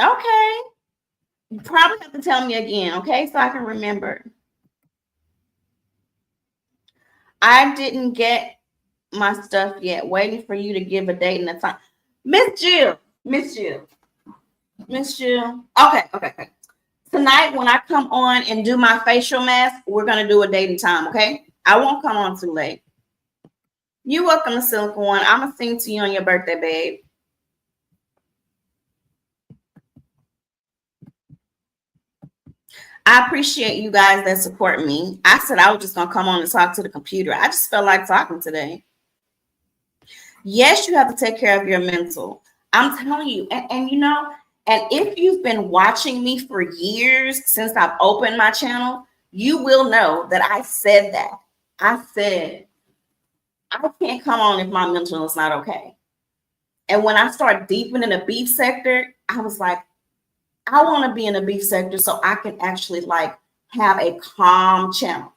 Okay. You probably have to tell me again, okay? So I can remember. I didn't get my stuff yet. Waiting for you to give a date and a time. Miss Jill. Miss Jill. Miss Jill. Okay. Tonight, when I come on and do my facial mask, we're going to do a date and time, okay? I won't come on too late. You're welcome to Silk One. I'm going to sing to you on your birthday, babe. I appreciate you guys that support me. I said I was just going to come on and talk to the computer. I just felt like talking today. Yes, you have to take care of your mental. I'm telling you. And if you've been watching me for years since I've opened my channel, you will know that I said that. I said, I can't come on if my mental is not okay. And when I started deepening the beef sector, I was like, I want to be in the beef sector so I can actually have a calm channel.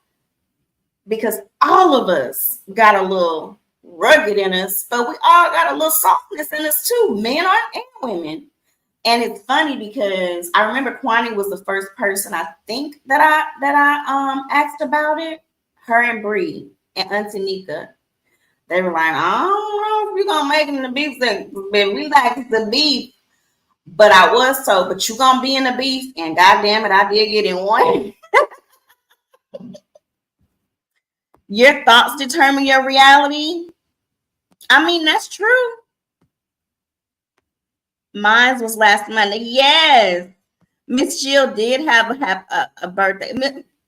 Because all of us got a little rugged in us, but we all got a little softness in us too, men and women. And it's funny because I remember Kwani was the first person I think that I asked about it. Her and Bree and Auntie Nika. They were like, I don't know if you're gonna make it in the beef sector, but we like the beef. But I was told, but you gonna be in the beef, and goddamn it, I did get in one. Your thoughts determine your reality. I mean, that's true. Mine was last Monday. Yes. Miss Jill did have a birthday.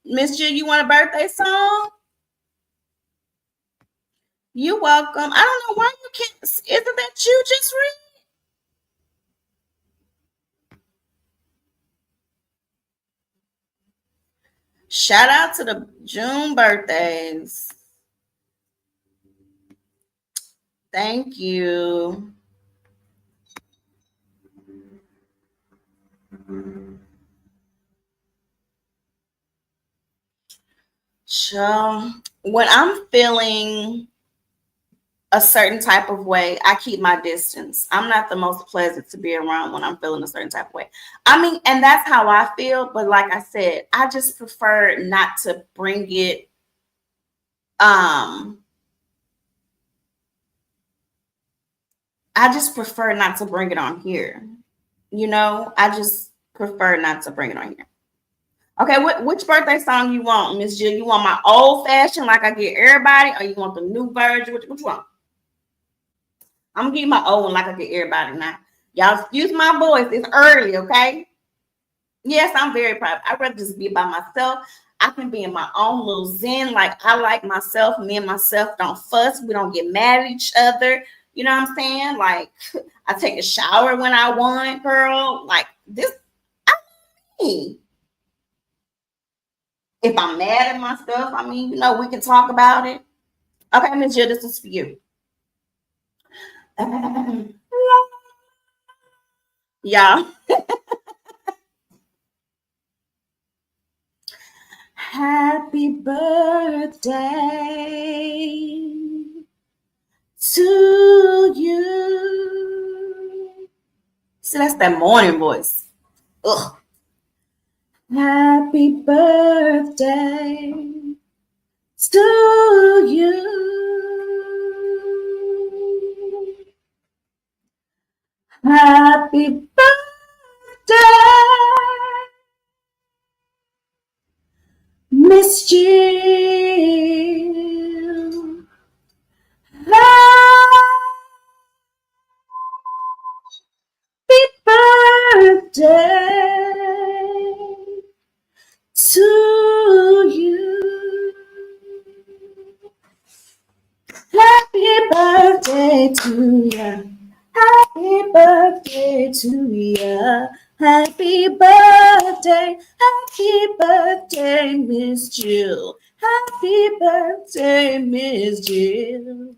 Miss Jill, you want a birthday song? You're welcome. I don't know why you can't. Isn't that you just read? Shout out to the June birthdays. Thank you. So when I'm feeling a certain type of way, I keep my distance. I'm not the most pleasant to be around when I'm feeling a certain type of way. I mean, and that's how I feel. But like I said, I just prefer not to bring it. I just prefer not to bring it on here. I just prefer not to bring it on here. Okay, which birthday song you want, Miss Jill? You want my old fashioned, like I get everybody, or you want the new version? Which one? I'm gonna give you my old one, like I get everybody now. Y'all excuse my voice. It's early, okay? Yes, I'm very proud. I'd rather just be by myself. I can be in my own little zen. Like I like myself. Me and myself don't fuss. We don't get mad at each other. You know what I'm saying? Like I take a shower when I want, girl. Like this, I mean, if I'm mad at my stuff, I mean, we can talk about it. Okay, Miss Jill, this is for you. Y'all. Happy birthday to you. See, that's that morning voice. Ugh. Happy birthday to you. Happy birthday, Miss Jill. Happy birthday to you. Happy birthday to ya. Happy birthday to ya. Happy birthday, Miss Jill. Happy birthday, Miss Jill.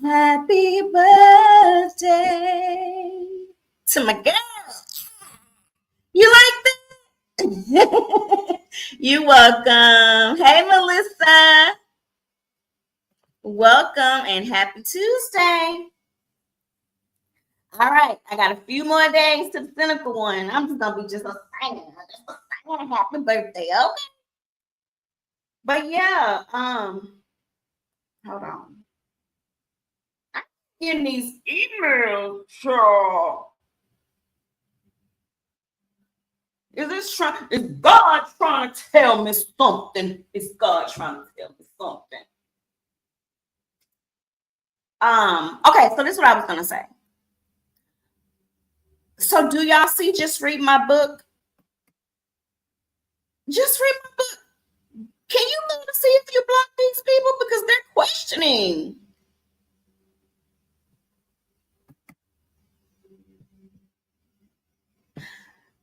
Happy birthday to my girl. You like that? You welcome. Hey, Melissa. Welcome and happy Tuesday. All right, I got a few more days to the cynical one. I'm just gonna be just a singing happy birthday, okay? But yeah, hold on. I'm getting these emails, so is God trying to tell me something? Is God trying to tell me something? Okay, so this is what I was gonna say. So do y'all see Just Read My Book? Just read my book. Can you look to see if you block these people? Because they're questioning.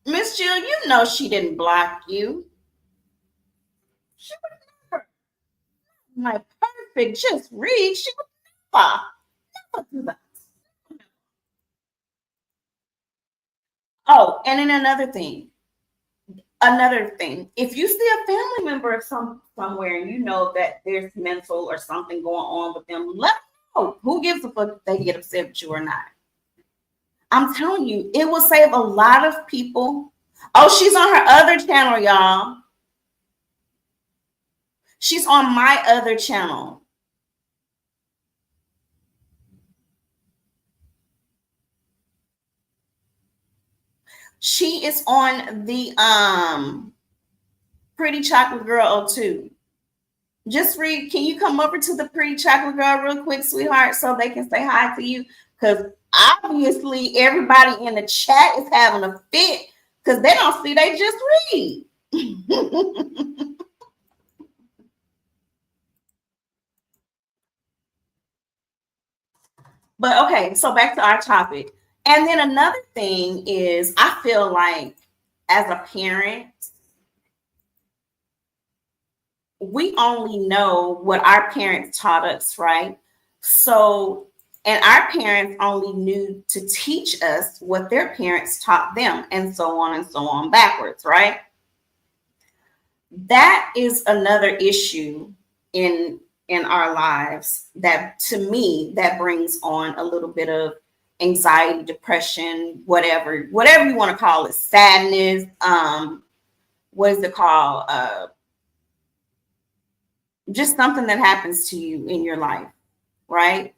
Miss Jill, you know she didn't block you. She would never. My perfect, just read. She would never do that. Oh, and then another thing. If you see a family member of somewhere and you know that there's mental or something going on with them, let them know. Who gives a fuck if they get upset with you or not? I'm telling you, it will save a lot of people. Oh, she's on her other channel, y'all. She's on my other channel. She is on the Pretty Chocolate Girl 02. Just read, can you come over to the Pretty Chocolate Girl real quick, sweetheart, so they can say hi to you? Because obviously everybody in the chat is having a fit because they don't see, they just read. But okay, so back to our topic. And then another thing is, I feel like as a parent, we only know what our parents taught us, right? So, and our parents only knew to teach us what their parents taught them, and so on backwards, right? That is another issue in our lives that, to me, that brings on a little bit of anxiety, depression, whatever you want to call it, sadness, what is it called, just something that happens to you in your life, right?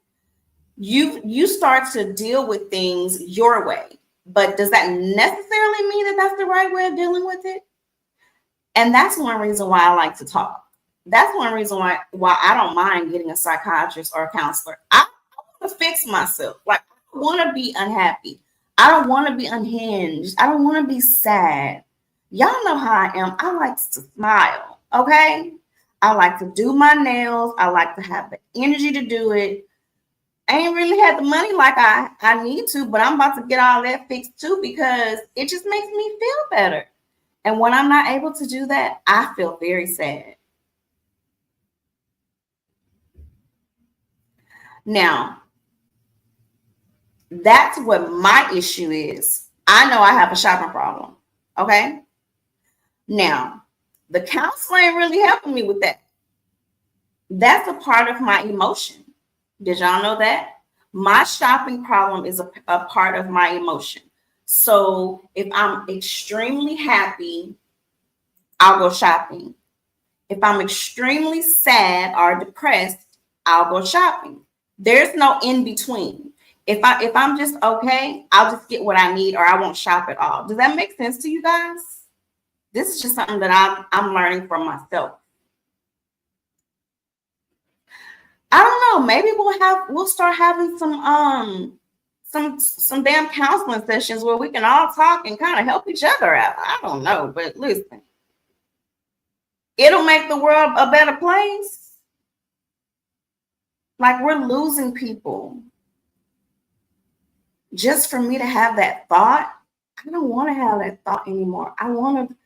You start to deal with things your way, but does that necessarily mean that that's the right way of dealing with it? And that's one reason why I like to talk. That's one reason why I don't mind getting a psychiatrist or a counselor. I want to fix myself. Like, I want to be unhappy. I don't want to be unhinged. I don't want to be sad. Y'all know how I am. I like to smile. Okay. I like to do my nails. I like to have the energy to do it. I ain't really had the money like I need to, but I'm about to get all that fixed too because it just makes me feel better. And when I'm not able to do that, I feel very sad. Now, that's what my issue is. I know I have a shopping problem. Okay. Now, the counselor ain't really helping me with that. That's a part of my emotion. Did y'all know that? My shopping problem is a part of my emotion. So if I'm extremely happy I'll go shopping. If I'm extremely sad or depressed, I'll go shopping. There's no in between. If I'm just okay, I'll just get what I need or I won't shop at all. Does that make sense to you guys? This is just something that I'm learning from myself. I don't know. Maybe we'll start having some damn counseling sessions where we can all talk and kind of help each other out. I don't know, but listen, it'll make the world a better place. Like we're losing people just for me to have that thought. I don't want to have that thought anymore. I want to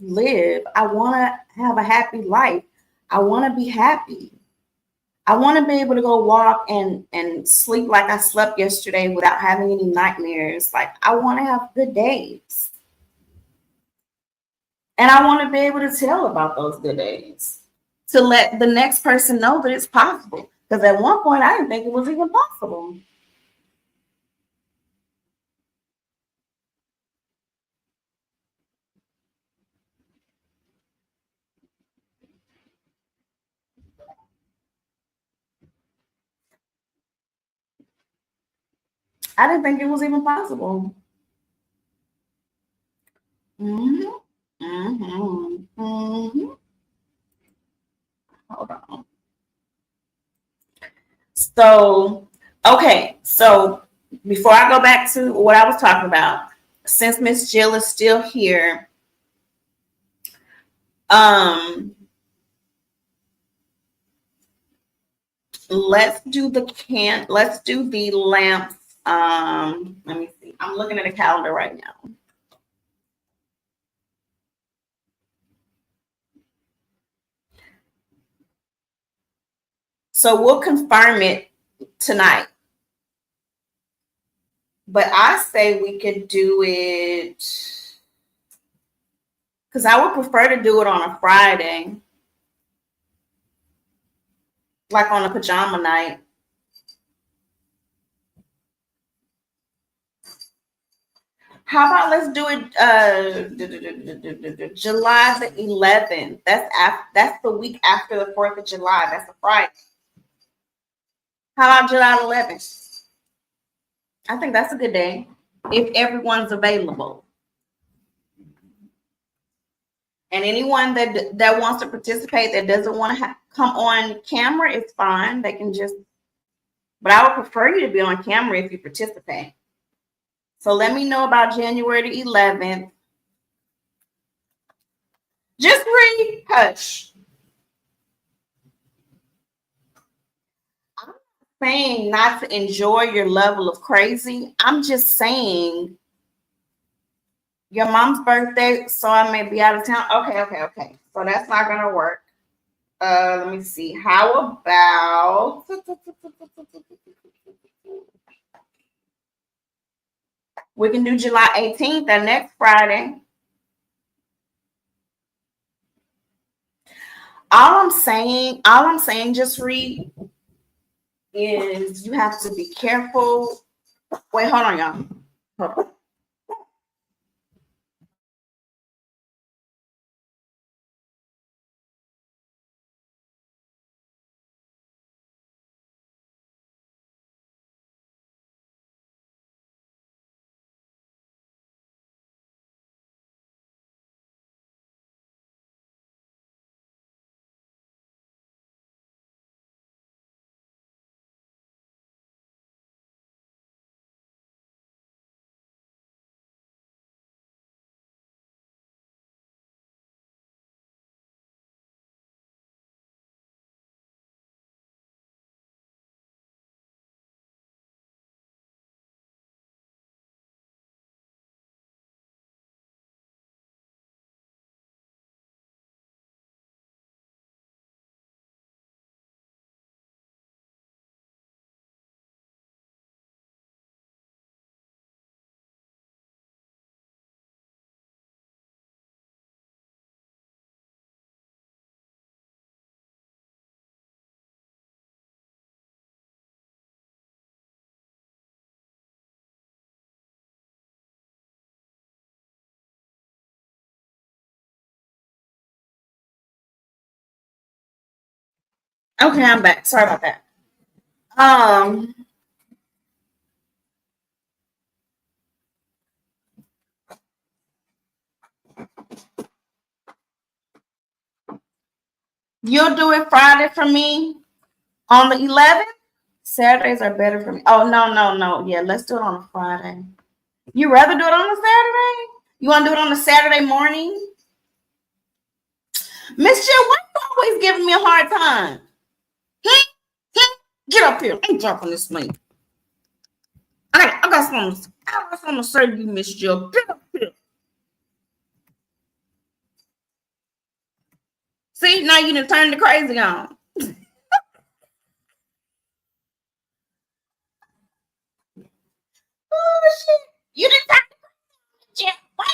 live. I want to have a happy life. I want to be happy. I want to be able to go walk and sleep like I slept yesterday without having any nightmares. Like I want to have good days. And I want to be able to tell about those good days to let the next person know that it's possible. Because at one point I didn't think it was even possible. I didn't think it was even possible. Hmm. Hmm. Hold on. So, okay. So before I go back to what I was talking about, since Miss Jill is still here, um, let's do the lamps. Let me see. I'm looking at a calendar right now. So we'll confirm it tonight. But I say we could do it because I would prefer to do it on a Friday, like on a pajama night. How about let's do it July the 11th. That's the week after the 4th of July. That's a Friday. How about July 11th? I think that's a good day if everyone's available. And anyone that wants to participate that doesn't want to come on camera, it's fine. They can just. But I would prefer you to be on camera if you participate. So let me know about January the 11th. Just read, hush. I'm saying not to enjoy your level of crazy. I'm just saying your mom's birthday, so I may be out of town. Okay. So that's not gonna work. Let me see. How about we can do July 18th, that next Friday. All I'm saying, just read is you have to be careful. Wait, hold on, y'all. Hold on. Okay, I'm back. Sorry about that. Um, you'll do it Friday for me on the 11th. Saturdays are better for me. Oh no, no, no. Yeah, let's do it on a Friday. You rather do it on a Saturday? You want to do it on a Saturday morning? Miss Jill, why you always giving me a hard time? Get up here. I'm dropping this link. I got something to say to you, Miss Jill. Get up here. See, now you done turned the crazy on. Oh shit. You done turned the crazy on, Jill. Why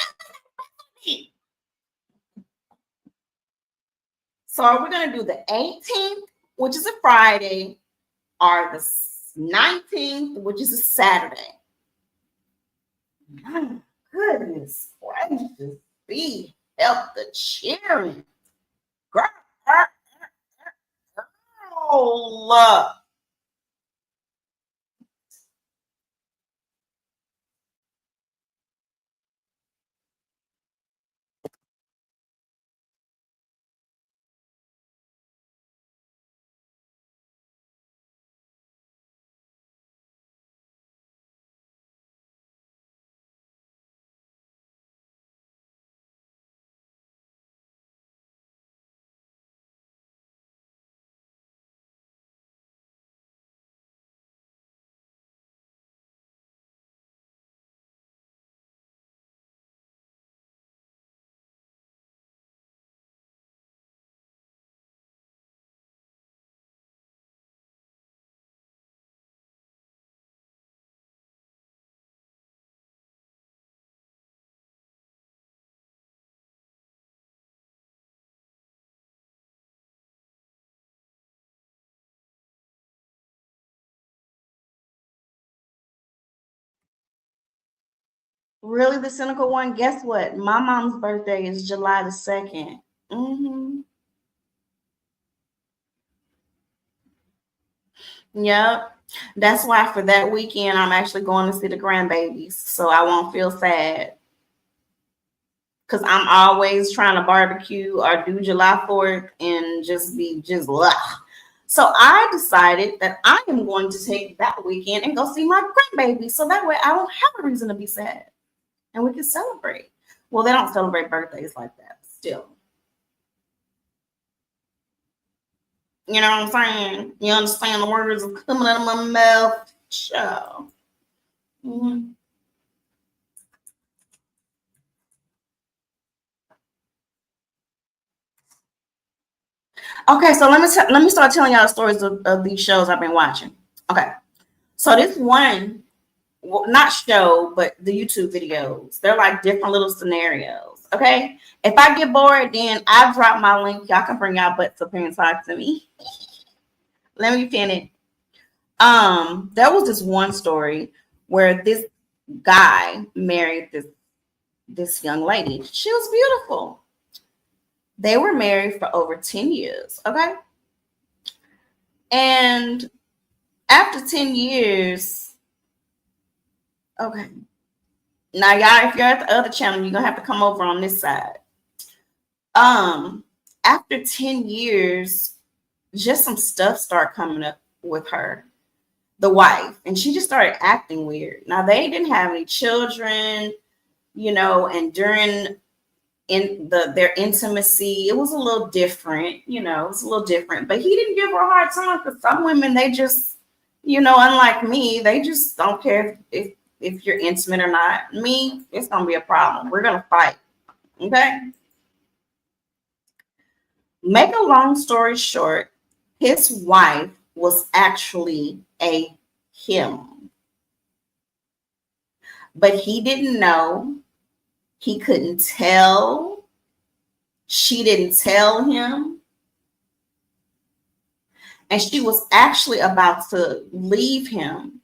you So we're gonna do the 18th, which is a Friday, or the 19th, which is a Saturday. My goodness gracious, be help the cheering. Girl, really, the cynical one? Guess what? My mom's birthday is July the 2nd. Mm-hmm. Yep. That's why for that weekend I'm actually going to see the grandbabies, so I won't feel sad. Because I'm always trying to barbecue or do July 4th and just be just ugh. So I decided that I am going to take that weekend and go see my grandbaby. So that way I don't have a reason to be sad. And we can celebrate. Well, they don't celebrate birthdays like that still. You know what I'm saying? You understand the words coming out of my mouth? Sure. Mm-hmm. Okay, so let me start telling y'all the stories of these shows I've been watching. Okay, so this one, well, not show, but the YouTube videos. They're like different little scenarios. Okay, if I get bored, then I drop my link. Y'all can bring y'all butts up here and talk to me. Let me finish. There was this one story where this guy married this young lady. She was beautiful. They were married for over 10 years. Okay, and after 10 years, okay. Now, y'all, if you're at the other channel, you're gonna have to come over on this side. Um, After 10 years, just some stuff started coming up with her, the wife, and she just started acting weird. Now they didn't have any children, and during their intimacy, it was a little different, it was a little different. But he didn't give her a hard time because some women, they just, unlike me, they just don't care if you're intimate or not. Me, it's gonna be a problem. We're gonna fight. Okay. Make a long story short, his wife was actually a him, but he didn't know. He couldn't tell. She didn't tell him. And she was actually about to leave him.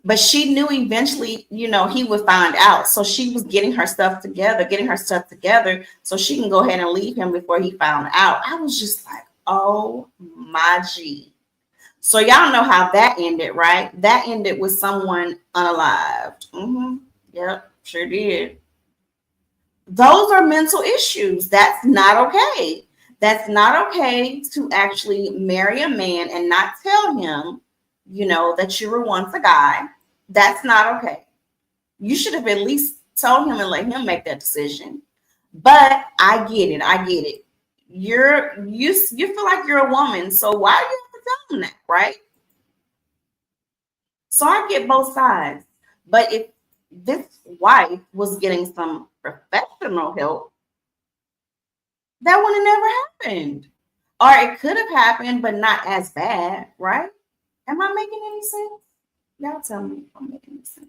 But she knew eventually, he would find out. So she was getting her stuff together so she can go ahead and leave him before he found out. I was just like, oh my G. So y'all know how that ended, right? That ended with someone unalived. Yep, sure did. Those are mental issues. That's not okay. That's not okay to actually marry a man and not tell him, that you were once a guy. That's not okay. You should have at least told him and let him make that decision. But I get it. I get it. You feel like you're a woman, so why do you have to tell him that, right? So I get both sides. But if this wife was getting some professional help, that would have never happened. Or it could have happened, but not as bad, right? Am I making any sense? Y'all tell me if I'm making any sense.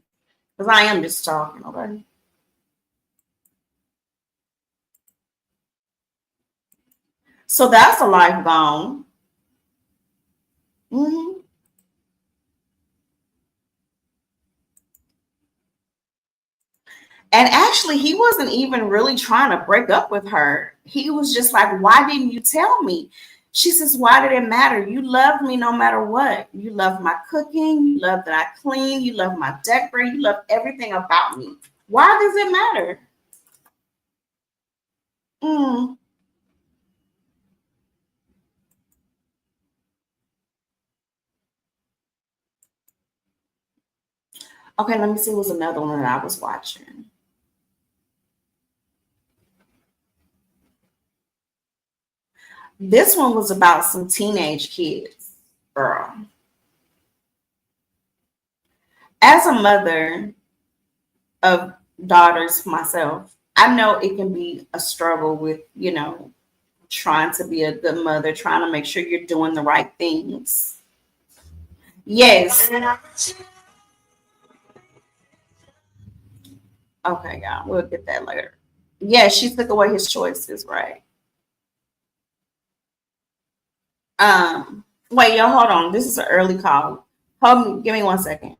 Because I am just talking, okay? So that's a life gone. Mm-hmm. And actually, he wasn't even really trying to break up with her. He was just like, why didn't you tell me? She says, why did it matter? You loved me no matter what. You love my cooking. You love that I clean. You love my decorating. You love everything about me. Why does it matter? Mm. Okay, let me see. What's another one that I was watching? This one was about some teenage kids, girl. As a mother of daughters myself, I know it can be a struggle with, trying to be a good mother, trying to make sure you're doing the right things. Yes. Okay, yeah, we'll get that later. Yeah, she took away his choices, right? Wait, yo, hold on. This is an early call. Hold me, give me 1 second.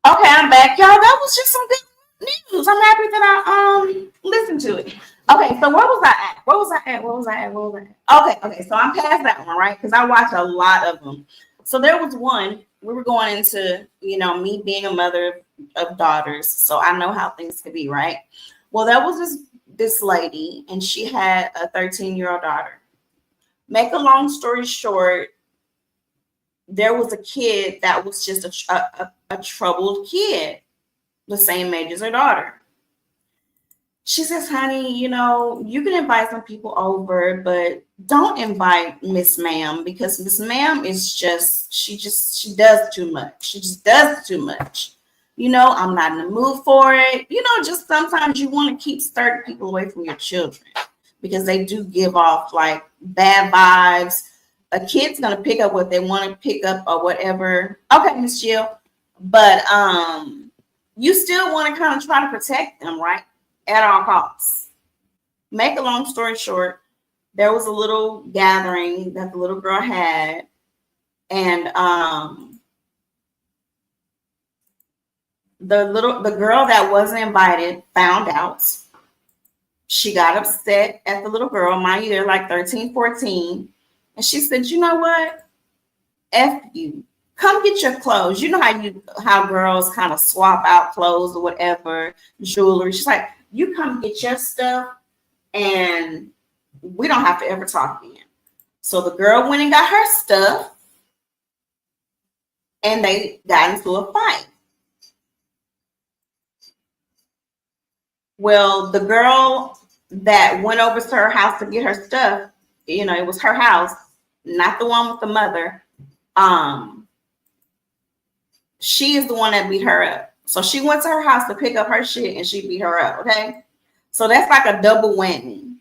Okay, I'm back, y'all. That was just some good news. I'm happy that I listened to it. Okay, so where was I at? Where was I at? Where was I at? Where was I at? Okay, so I'm past that one, right? Because I watched a lot of them. So there was one. We were going into, me being a mother of daughters, so I know how things could be, right? Well, there was this lady, and she had a 13-year-old daughter. Make a long story short, there was a kid that was just a troubled kid, the same age as her daughter. She says, honey, you can invite some people over, but don't invite Miss Ma'am because Miss Ma'am is she does too much. She just does too much. I'm not in the mood for it. Just sometimes you want to keep certain people away from your children because they do give off like bad vibes. A kid's gonna pick up what they want to pick up or whatever. Okay, Miss Jill, but you still want to kind of try to protect them, right? At all costs. Make a long story short, there was a little gathering that the little girl had, and the girl that wasn't invited found out. She got upset at the little girl, mind you, they're like 13, 14. And she said, you know what? F you. come get your clothes. You know how girls kind of swap out clothes or whatever, jewelry. She's like, you come get your stuff and we don't have to ever talk again. So the girl went and got her stuff and they got into a fight. Well, the girl that went over to her house to get her stuff, it was her house, not the one with the mother. She is the one that beat her up. So she went to her house to pick up her shit and she beat her up. Okay. So that's like a double whammy.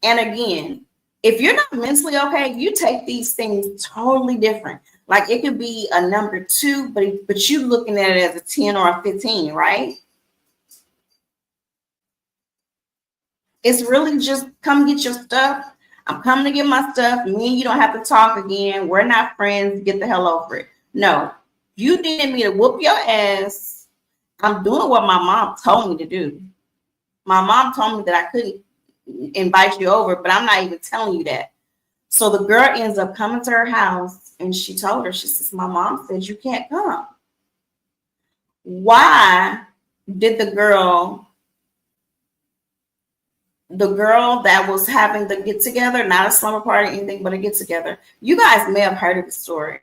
And again, if you're not mentally okay, you take these things totally different. Like it could be a number 2, but you looking at it as a 10 or a 15, right? It's really just come get your stuff. I'm coming to get my stuff. Me and you don't have to talk again. We're not friends. Get the hell over it. No, you needed me to whoop your ass. I'm doing what my mom told me to do. My mom told me that I couldn't invite you over, but I'm not even telling you that. So the girl ends up coming to her house and she told her, she says, my mom said you can't come. Why did the girl that was having the get together, not a slumber party or anything, but a get together, you guys may have heard of the story.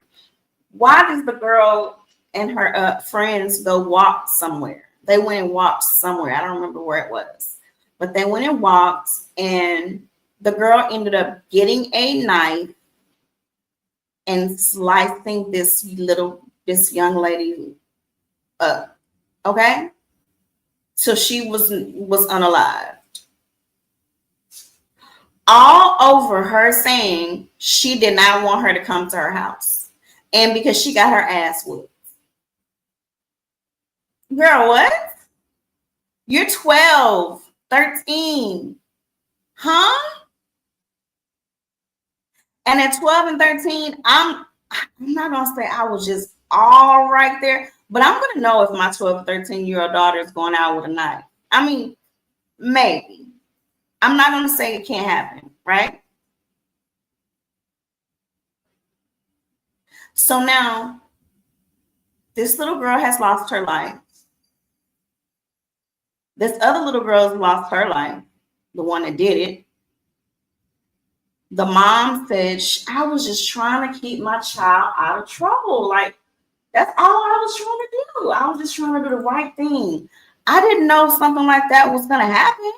Why does the girl and her friends go walk somewhere? They went and walked somewhere. I don't remember where it was, but they went and walked, and the girl ended up getting a knife and slicing this young lady up. Okay, so she was unalive. All over her saying she did not want her to come to her house, and because she got her ass whooped. Girl, what? You're 12, 13. Huh? And at 12 and 13, I'm not gonna say I was just all right there, but I'm gonna know if my 12 or 13-year-old daughter is going out with a knife. I mean, maybe. I'm not gonna say it can't happen, right? So now this little girl has lost her life. This other little girl has lost her life, the one that did it. The mom said, I was just trying to keep my child out of trouble. Like, that's all I was trying to do. I was just trying to do the right thing. I didn't know something like that was going to happen.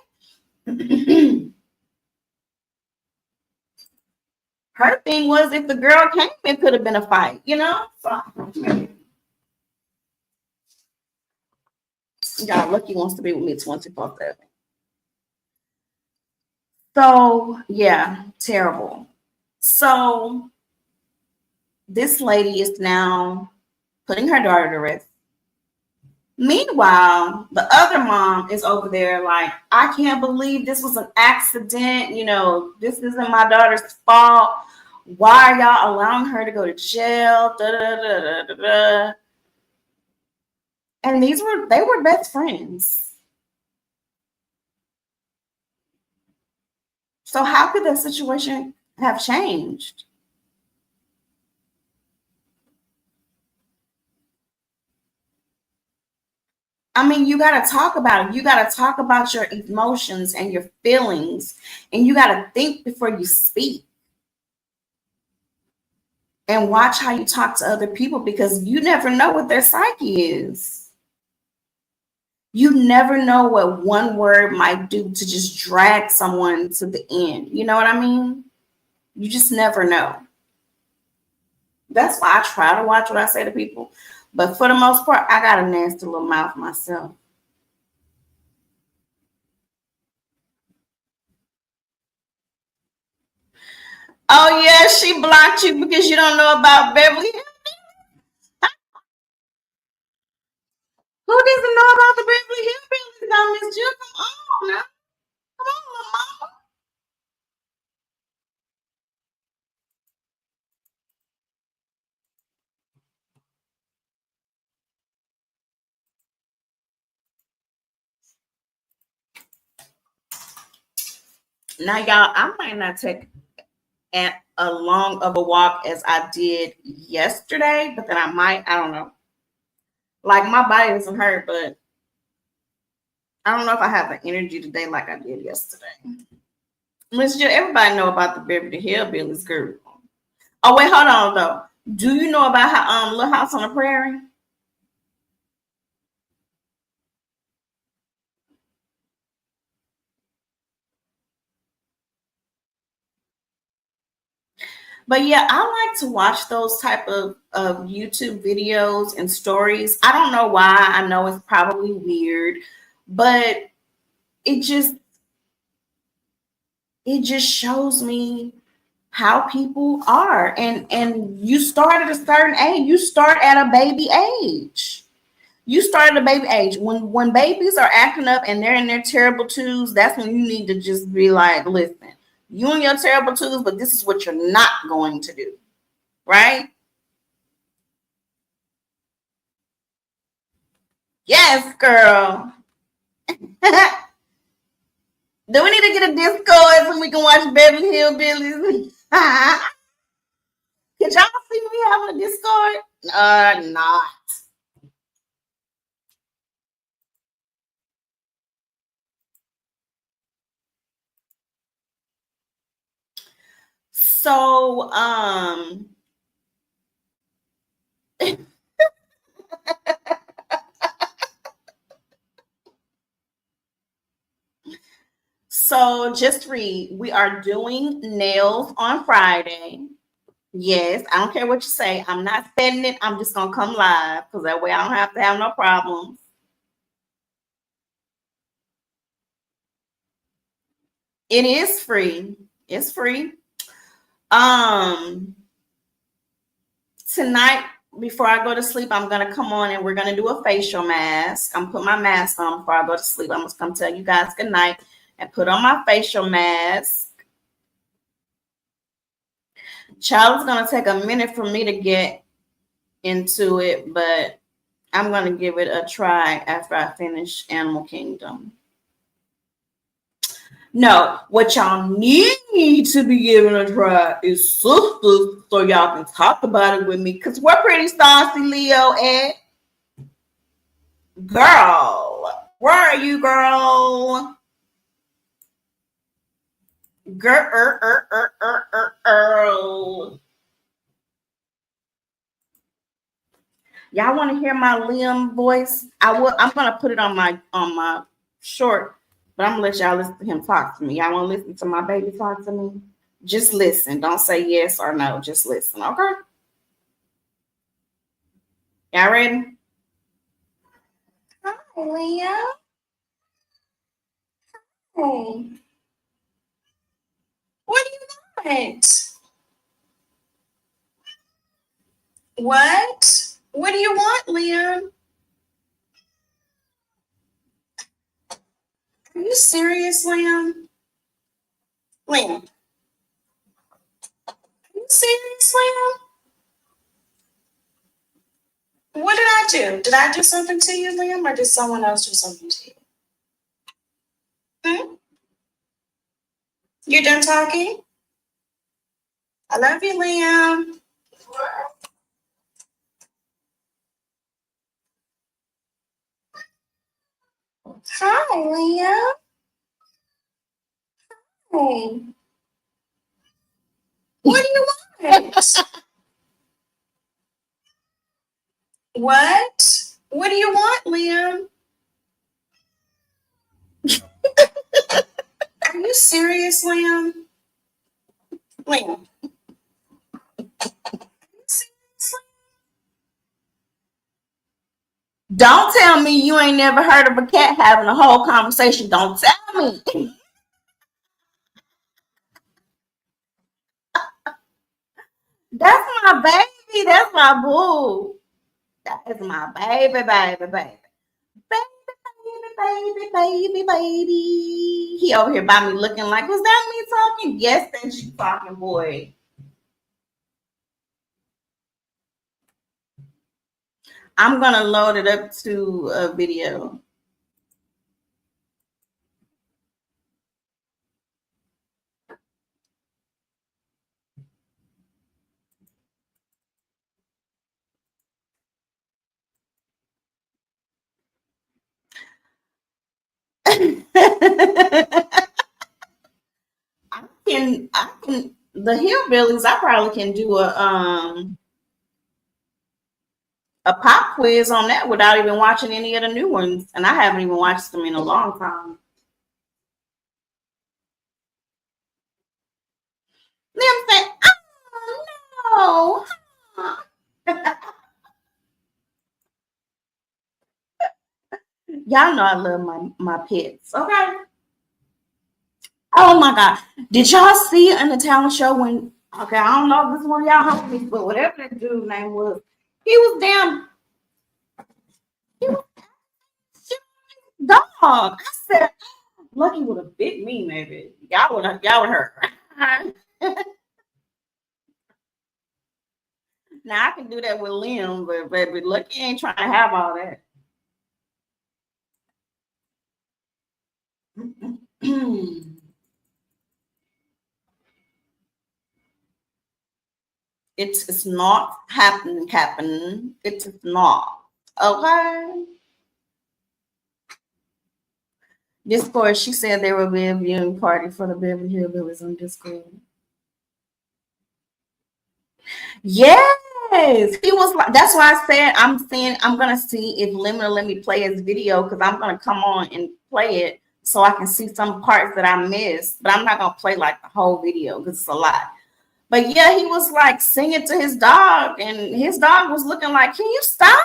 Her thing was if the girl came, it could have been a fight, So, y'all, Lucky wants to be with me 24/7. So, yeah, terrible. So, this lady is now putting her daughter to rest. Meanwhile, the other mom is over there like, I can't believe this was an accident. This isn't my daughter's fault. Why are y'all allowing her to go to jail? Da, da, da, da, da, da. And they were best friends. So how could the situation have changed? I mean, you got to talk about it. You got to talk about your emotions and your feelings, and you got to think before you speak. And watch how you talk to other people because you never know what their psyche is. You never know what one word might do to just drag someone to the end. You know what I mean? You just never know. That's why I try to watch what I say to people. But for the most part, I got a nasty little mouth myself. Oh, yeah, she blocked you because you don't know about Beverly Hills. Who doesn't know about the Beverly Hillbillies now, Miss Jill? Come on now. Come on, mama. Now, y'all, I might not take and a long of a walk as I did yesterday, but then I don't know. Like my body doesn't hurt, but I don't know if I have the energy today like I did yesterday. Miss Jill, everybody know about the Beverly Hillbillies, girl. Oh wait, hold on though. Do you know about how Little House on the Prairie? But yeah, I like to watch those type of YouTube videos and stories. I don't know why. I know it's probably weird, but it just it just shows me how people are. And you start at a certain age. You start at a baby age. You start at a baby age. When babies are acting up and they're in their terrible twos, that's when you need to just be like, listen, you and your terrible twos, but this is what you're not going to do. Right? Yes, girl. Do we need to get a Discord so we can watch Beverly Hillbillies? Could y'all see me having a Discord? Not. So, so just read. We are doing nails on Friday. Yes, I don't care what you say. I'm not spending it. I'm just gonna come live because that way I don't have to have no problems. It is free. It's free. Um, Tonight before I go to sleep, I'm gonna come on and we're gonna do a facial mask. I'm put my mask on before I go to sleep. I'm just gonna tell you guys good night and put on my facial mask. Child, is gonna take a minute for me to get into it, but I'm gonna give it a try after I finish Animal Kingdom. No, what y'all need to be giving a try is sisters, so y'all can talk about it with me. Cause we're pretty saucy, Leo and girl. Where are you, girl? Girl. Y'all want to hear my Liam voice? I'm gonna put it on my short, but I'm gonna let y'all listen to him talk to me. Y'all want to listen to my baby talk to me? Just listen. Don't say yes or no. Just listen. Okay? Y'all ready? Hi, Liam. Hey. What do you want? What? What do you want, Liam? Are you serious, Liam? Liam, are you serious, Liam? What did I do? Did I do something to you, Liam, or did someone else do something to you? Hmm? You done talking? I love you, Liam. Hi, Liam. Hey. What do you want? What? What do you want, Liam? Are you serious, Liam? Liam. Seriously? Don't tell me you ain't never heard of a cat having a whole conversation. Don't tell me. That's my baby. That's my boo. That is my baby, baby, baby. Baby, baby, baby, baby. He over here by me looking like, was that me talking? Yes, that's you talking, boy. I'm gonna load it up to a video. the Hillbillies, I probably can do a pop quiz on that without even watching any of the new ones, and I haven't even watched them in a long time. Them say, "Oh no." Y'all know I love my pets. Okay. Oh my God. Did y'all see in the talent show when, okay, I don't know if this is one of y'all homies, but whatever that dude's name was, he was damn, he was dog. I said, Lucky would have bit me, maybe. Y'all would hurt. Now I can do that with Liam, but Lucky ain't trying to have all that. It's not happening. It's not. Okay. Discord, she said there will be a viewing party for the Beverly Hillbillies on Discord. Yes, he was like. That's why I said I'm saying I'm gonna see if Lemon will let me play his video because I'm gonna come on and play it so I can see some parts that I missed. But I'm not gonna play like the whole video because it's a lot. But yeah, he was like singing to his dog, and his dog was looking like, "Can you stop?"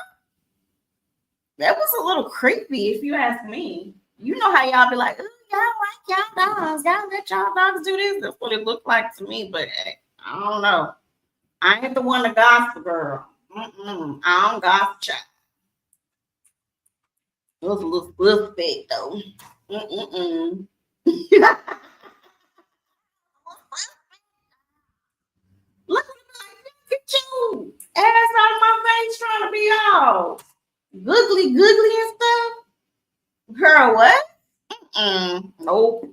That was a little creepy, if you ask me. You know how y'all be like, "Ooh, y'all like y'all dogs, y'all let y'all dogs do this." That's what it looked like to me, but hey, I don't know. I ain't the one to gossip, girl. I don't gossip, child. It was a little suspect, though. Mm-mm-mm. Look at you. Ass out of my face trying to be all googly and stuff. Girl, what? Nope.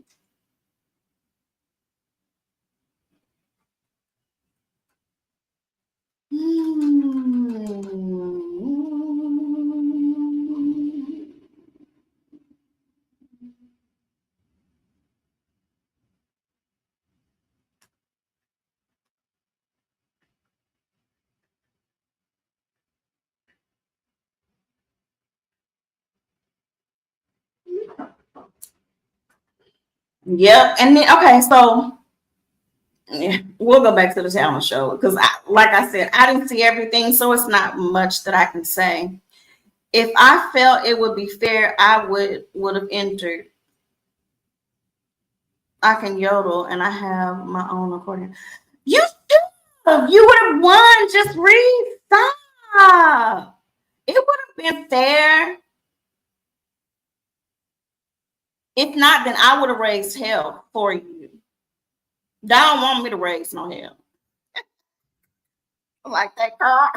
Yep. And then okay, so yeah, we'll go back to the talent show because like I said, I didn't see everything, so it's not much that I can say. If I felt it would be fair, I would have entered. I can yodel and I have my own accordion. You should have. You would have won. Just read. Stop. It would have been fair. If not, then I would have raised hell for you. They don't want me to raise no hell. Like that girl.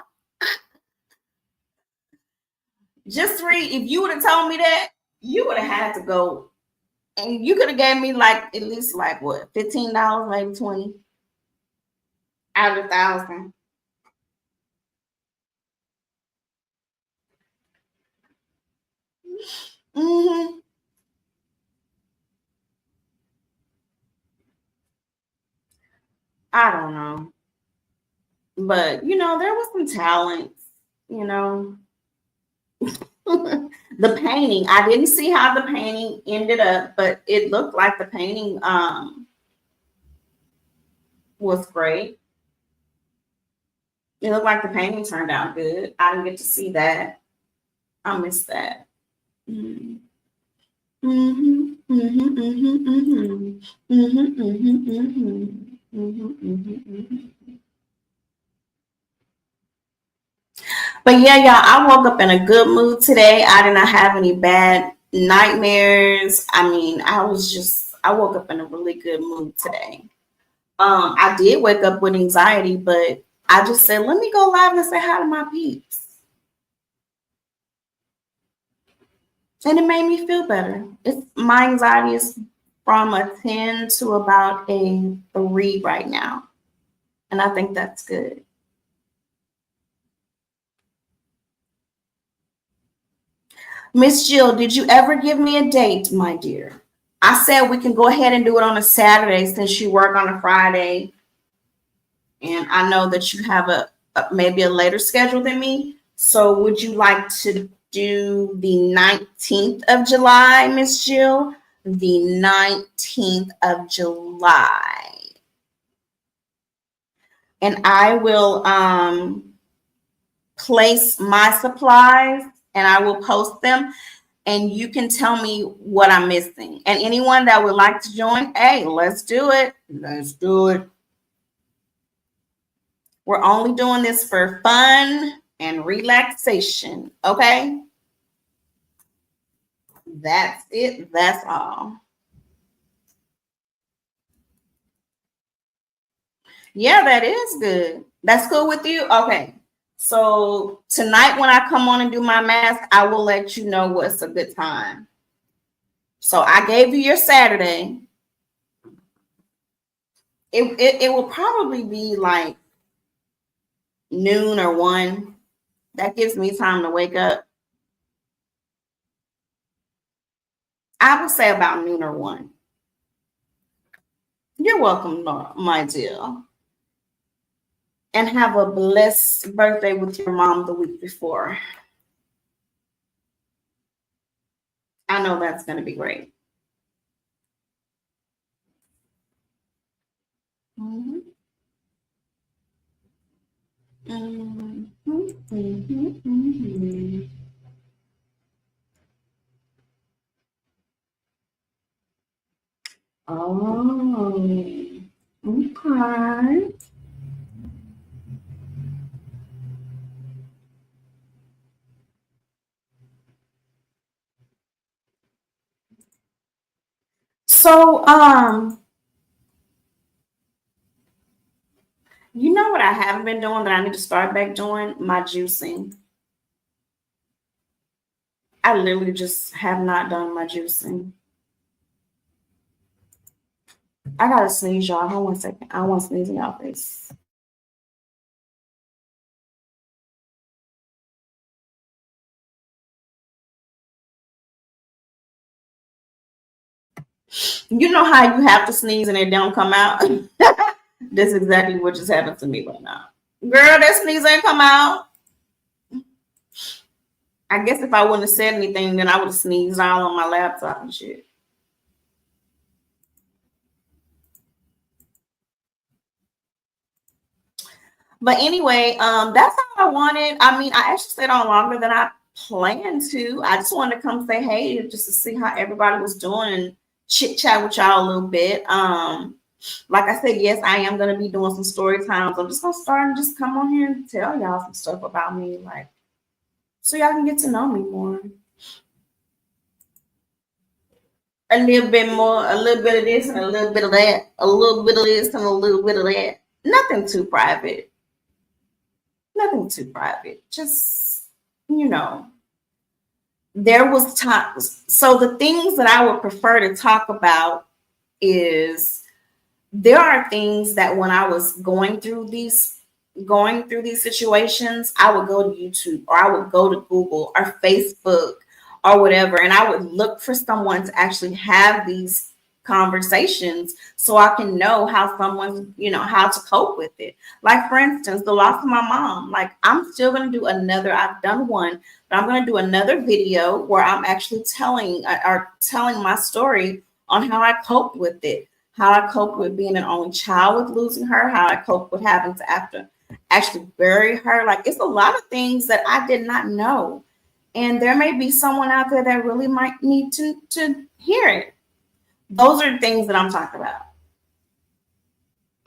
Just read. If you would have told me that, you would have had to go. And you could have gave me like at least like what, $15, maybe 20 out of 1,000. Mm-hmm. I don't know. But there was some talent, you know. The painting, I didn't see how the painting ended up, but it looked like the painting was great. It looked like the painting turned out good. I didn't get to see that. I missed that. Mm-hmm. Mm-hmm. Mm-hmm. Mm-hmm. Mm-hmm. Mm-hmm. Mm-hmm. Mm-hmm. Mm-hmm. But yeah, y'all, I woke up in a good mood today. I did not have any bad nightmares. I mean, I woke up in a really good mood today. I did wake up with anxiety, but I just said, let me go live and say hi to my peeps. And it made me feel better. My anxiety is from a 10 to about a 3 right now. And I think that's good. Miss Jill, did you ever give me a date, my dear? I said we can go ahead and do it on a Saturday since you work on a Friday, and I know that you have maybe a later schedule than me. So would you like to do the 19th of July, Miss Jill? The 19th of July. And I will place my supplies and I will post them, and you can tell me what I'm missing. And anyone that would like to join, hey, let's do it. Let's do it. We're only doing this for fun and relaxation, okay? That's it. That's all. Yeah, that is good. That's cool with you? Okay. So tonight when I come on and do my mask, I will let you know what's a good time. So I gave you your Saturday. It will probably be like noon or 1. That gives me time to wake up. I would say about noon or 1. You're welcome, my dear. And have a blessed birthday with your mom the week before. I know that's going to be great. Mm-hmm. Mm-hmm. Mm-hmm. Mm-hmm. Oh, okay. So, you know what I haven't been doing that I need to start back doing? My juicing. I literally just have not done my juicing. I gotta sneeze, y'all. Hold on 1 second. I want to sneeze in y'all face. You know how you have to sneeze and it don't come out? That's exactly what just happened to me right now. Girl, that sneeze ain't come out. I guess if I wouldn't have said anything, then I would have sneezed all on my laptop and shit. But anyway, that's all I wanted. I mean, I actually stayed on longer than I planned to. I just wanted to come say hey, just to see how everybody was doing and chit chat with y'all a little bit. Like I said, yes, I am gonna be doing some story times. I'm just gonna start and just come on here and tell y'all some stuff about me, like so y'all can get to know me more. A little bit more, a little bit of this and a little bit of that, a little bit of this and a little bit of that. Nothing too private. Nothing too private. Just, you know, there was times. So the things that I would prefer to talk about is there are things that when I was going through these situations, I would go to YouTube or I would go to Google or Facebook or whatever, and I would look for someone to actually have these conversations so I can know how someone, how to cope with it. Like, for instance, the loss of my mom. Like, I'm still going to do I've done one, but I'm going to do another video where I'm actually telling my story on how I coped with it, how I coped with being an only child with losing her, how I coped with having to after actually bury her. Like, it's a lot of things that I did not know. And there may be someone out there that really might need to hear it. Those are the things that I'm talking about.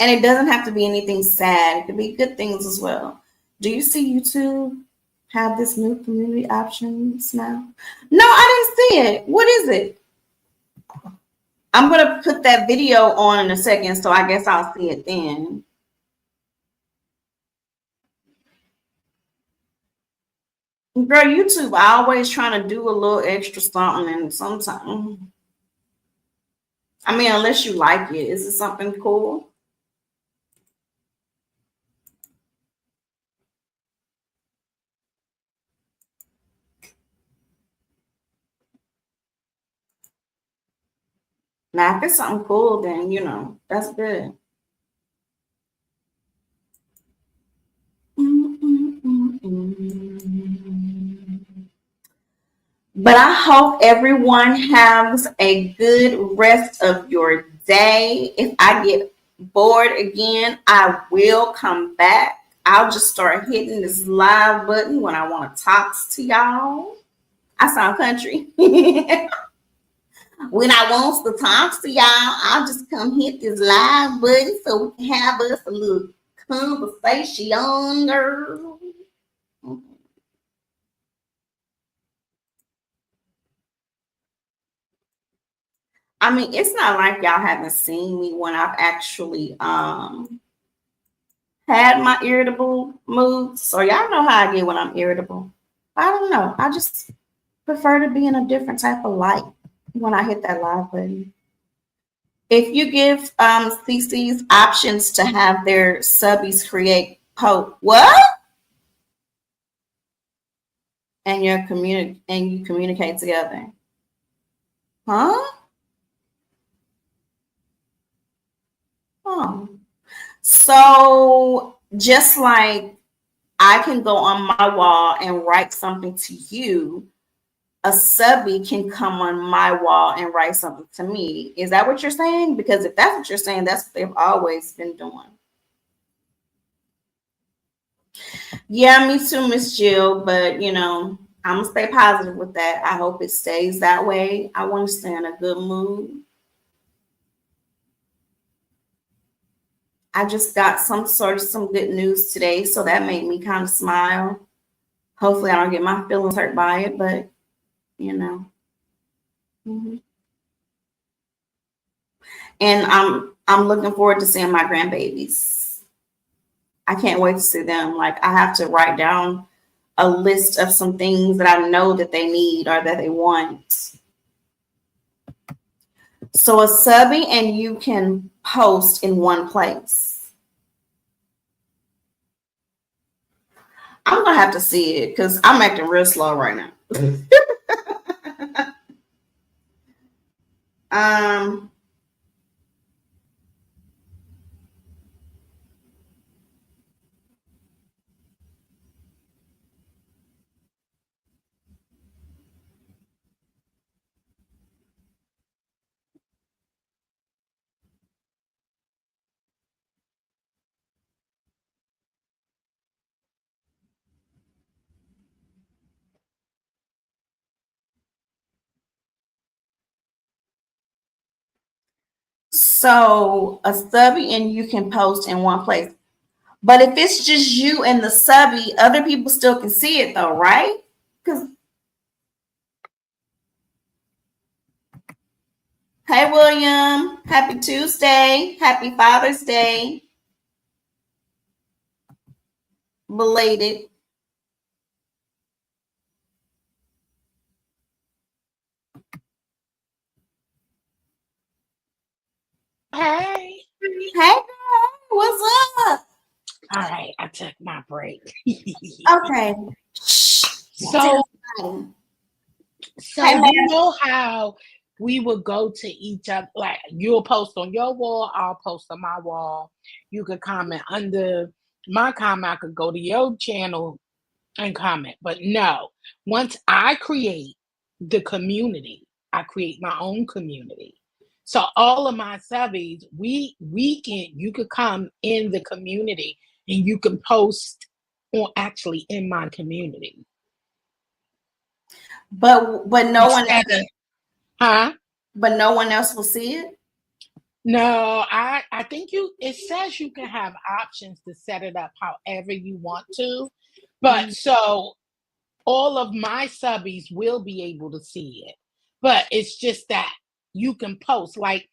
And it doesn't have to be anything sad. It could be good things as well. Do you see YouTube have this new community options now? No, I didn't see it. What is it? I'm going to put that video on in a second, so I guess I'll see it then. Girl, YouTube always trying to do a little extra something, and sometimes, I mean, unless you like it, is it something cool? Now, if it's something cool, then that's good. But I hope everyone has a good rest of your day. If I get bored again, I will come back. I'll just start hitting this live button when I want to talk to y'all. I sound country. When I want to talk to y'all, I'll just come hit this live button so we can have us a little conversation, girl. I mean, it's not like y'all haven't seen me when I've actually had my irritable moods. So y'all know how I get when I'm irritable. I don't know. I just prefer to be in a different type of light when I hit that live button. If you give CC's options to have their subbies create what? And you communicate together. Huh? Oh. So just like I can go on my wall and write something to you, a subby can come on my wall and write something to me. Is that what you're saying? Because if that's what you're saying, that's what they've always been doing. Yeah, me too, Miss Jill. But I'm gonna stay positive with that. I hope it stays that way. I want to stay in a good mood. I just got some good news today, so that made me kind of smile. Hopefully, I don't get my feelings hurt by it, but you know. Mhm. And I'm looking forward to seeing my grandbabies. I can't wait to see them. Like I have to write down a list of some things that I know that they need or that they want. So a subby and you can post in one place. I'm gonna have to see it because I'm acting real slow right now. um so a subby and you can post in one place. But if it's just you and the subby, other people still can see it though, right? Because hey William, happy Tuesday, happy Father's Day, belated. Hey. Hey girl, what's up? All right, I took my break. Okay. So, Hey, you know how we would go to each other, like you'll post on your wall, I'll post on my wall. You could comment under my comment, I could go to your channel and comment. But no, once I create the community, I create my own community. So all of my subbies, you could come in the community and you can post on actually in my community. but no one Instead of, huh? but no one else will see it. No, I think it says you can have options to set it up however you want to. But so all of my subbies will be able to see it. But it's just that you can post like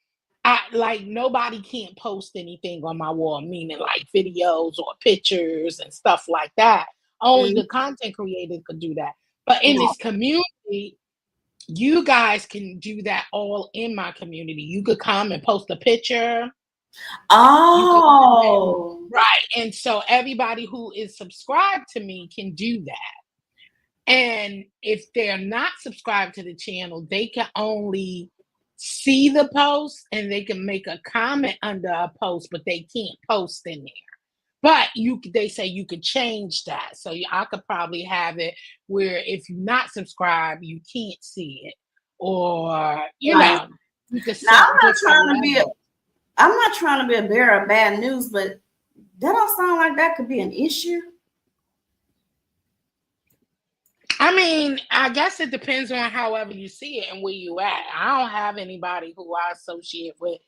nobody can't post anything on my wall, meaning like videos or pictures and stuff like that. Only the content creators could do that. But in this community, you guys can do that all in my community. You could come and post a picture. Oh, Right. And so everybody who is subscribed to me can do that. And if they're not subscribed to the channel, they can only see the post and they can make a comment under a post, but they can't post in there. But they say you could change that. So I could probably have it where if you're not subscribed, you can't see it. Or, you know, you could set now, different I'm not trying to be a bearer of bad news, but that don't sound like that could be an issue. I mean, I guess it depends on however you see it and where you at. I don't have anybody who I associate with.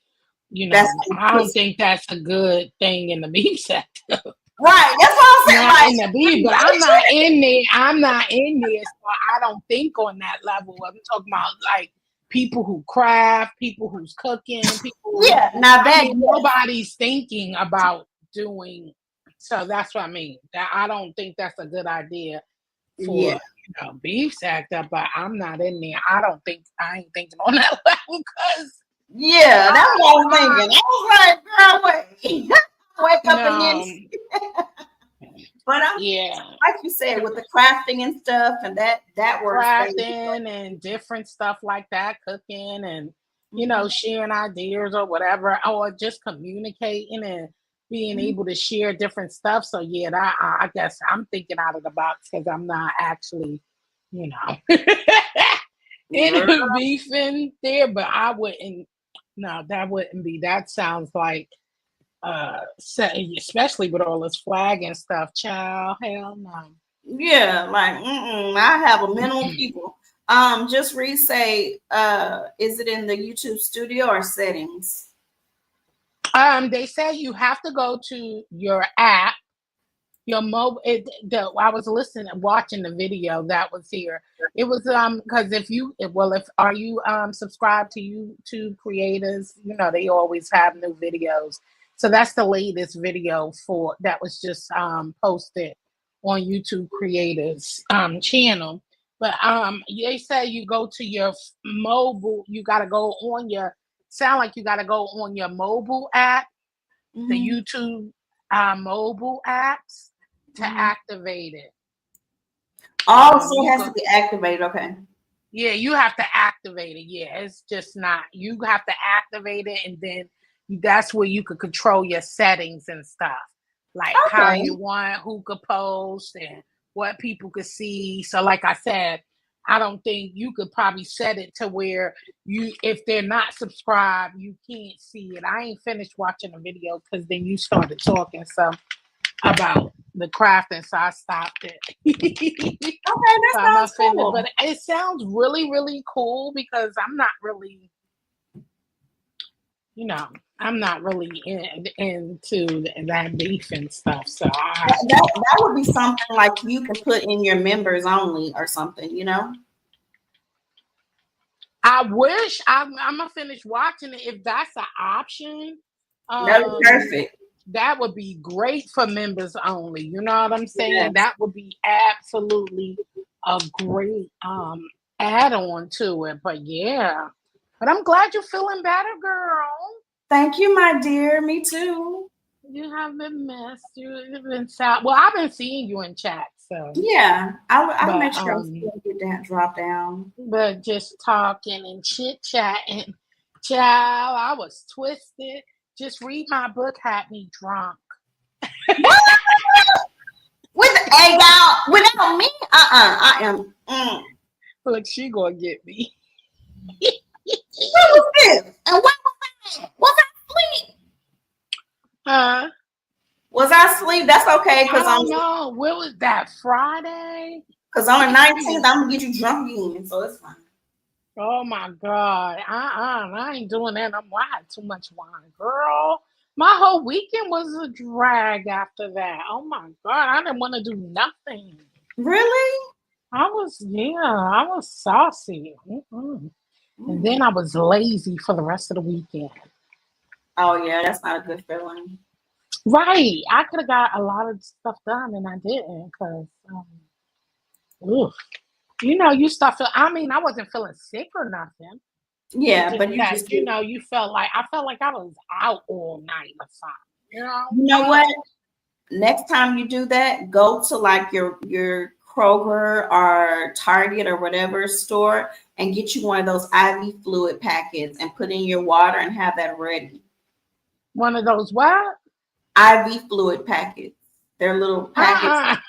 You know, I don't think that's a good thing in the beef sector. Right, that's what I'm saying. Not in the beef, but I'm not in there. I'm not in there, so I don't think on that level. I'm talking about like people who craft, people who's cooking, people. Yeah, now that nobody's thinking about doing. So that's what I mean. That I don't think that's a good idea for beef sector, but I'm not in there. I ain't thinking on that level because. Yeah, that's what I was thinking. I was like, girl, wake up and but like you said, with the crafting and stuff, and that works. Crafting and different stuff like that, cooking and sharing ideas or whatever, or just communicating and being able to share different stuff. So I guess I'm thinking out of the box because I'm not actually, in a beefing there, but I wouldn't. No, that wouldn't be. That sounds like, especially with all this flag and stuff, child. Hell no. Yeah, like I have a minimum people. Just say, is it in the YouTube studio or settings? They say you have to go to your app, your mobile. I was watching the video that was here. It was because if are you subscribed to YouTube creators, they always have new videos. So that's the latest video that was just posted on YouTube creators channel. But they say you go to your mobile. You got to go on your. Sound like you got to go on your mobile app, the YouTube mobile apps to activate it. Oh, so it has to be activated. Okay. Yeah, you have to activate it. Yeah, it's just not. You have to activate it, and then that's where you could control your settings and stuff, like how you want, who could post, and what people could see. So, like I said, I don't think you could probably set it to where if they're not subscribed, you can't see it. I ain't finished watching the video because then you started talking about the crafting, so I stopped it. Okay, that sounds cool. But it sounds really, really cool because I'm not really, I'm not really into that beef and stuff. So that would be something like you can put in your members only or something, I wish I'm gonna finish watching it. If that's an option, that would be perfect. That would be great for members only. You know what I'm saying? Yes. That would be absolutely a great add-on to it. But but I'm glad you're feeling better, girl. Thank you, my dear. Me too. You have been missed. You've been sad. Well, I've been seeing you in chat, so I'll make sure I get that drop down. But just talking and chit chatting, child, I was twisted. Just read my book had me drunk. With egg out without me? I am. Look, she gonna get me. What was this? And what was that? Was I asleep? Was I asleep? That's okay. Because I don't know. What was that? Friday? Because on the 19th, I'm gonna get you drunk again, so it's fine. Oh my God. I ain't doing that. I had too much wine, girl. My whole weekend was a drag after that. Oh my God. I didn't want to do nothing. Really? I was saucy. And then I was lazy for the rest of the weekend. Oh yeah, that's not a good feeling. Right. I could have got a lot of stuff done and I didn't because you start feeling, I wasn't feeling sick or nothing. Yeah, but you felt like I was out all night or something. You know what? Next time you do that, go to like your Kroger or Target or whatever store and get you one of those IV fluid packets and put in your water and have that ready. One of those what? IV fluid packets. They're little packets.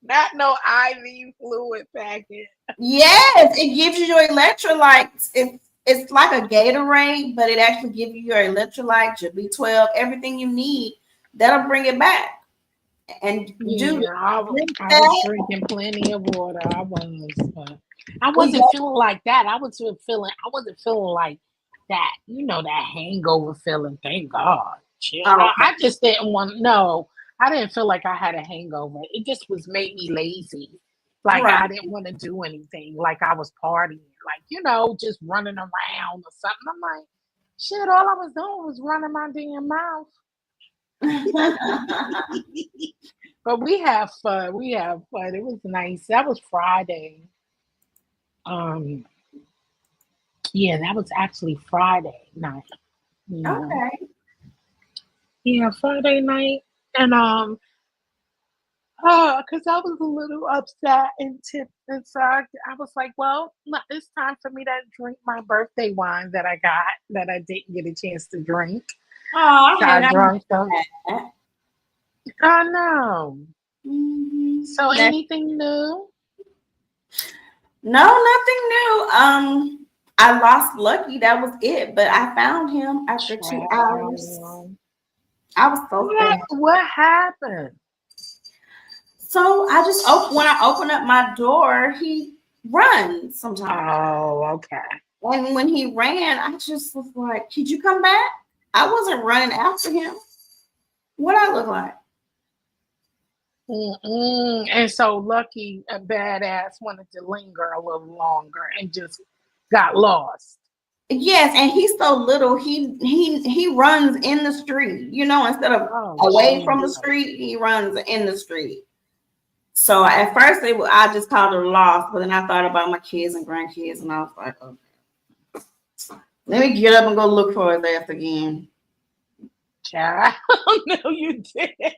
Not no IV fluid packet. Yes, it gives you your electrolytes. It's like a Gatorade, but it actually gives you your electrolytes, your B12, everything you need. That'll bring it back. And Yeah, I was drinking plenty of water. But I wasn't feeling like that. I wasn't feeling like that, that hangover feeling. Thank God. I just didn't I didn't feel like I had a hangover. It just made me lazy. Like I didn't want to do anything. Like I was partying, like, just running around or something. I'm like, shit, all I was doing was running my damn mouth. But we have fun. It was nice. That was Friday. Yeah, that was actually Friday night. Okay. Yeah, Friday night. And because I was a little upset and tipped, and so I was like, well, it's time for me to drink my birthday wine that I got that I didn't get a chance to drink. Oh, I drank them. I know. Mm-hmm. So anything new? No, nothing new. I lost Lucky. That was it. But I found him after 2 hours. I was so sad. What happened? So I just when I open up my door, he runs sometimes. Oh, okay. And when he ran, I just was like, "Could you come back?" I wasn't running after him. What I look like? And so Lucky, a badass, wanted to linger a little longer and just got lost. Yes, and he's so little. He runs in the street. Instead of away from the street, he runs in the street. So at first, I just called her lost, but then I thought about my kids and grandkids, and I was like, okay, let me get up and go look for his ass again. Child, no, you didn't.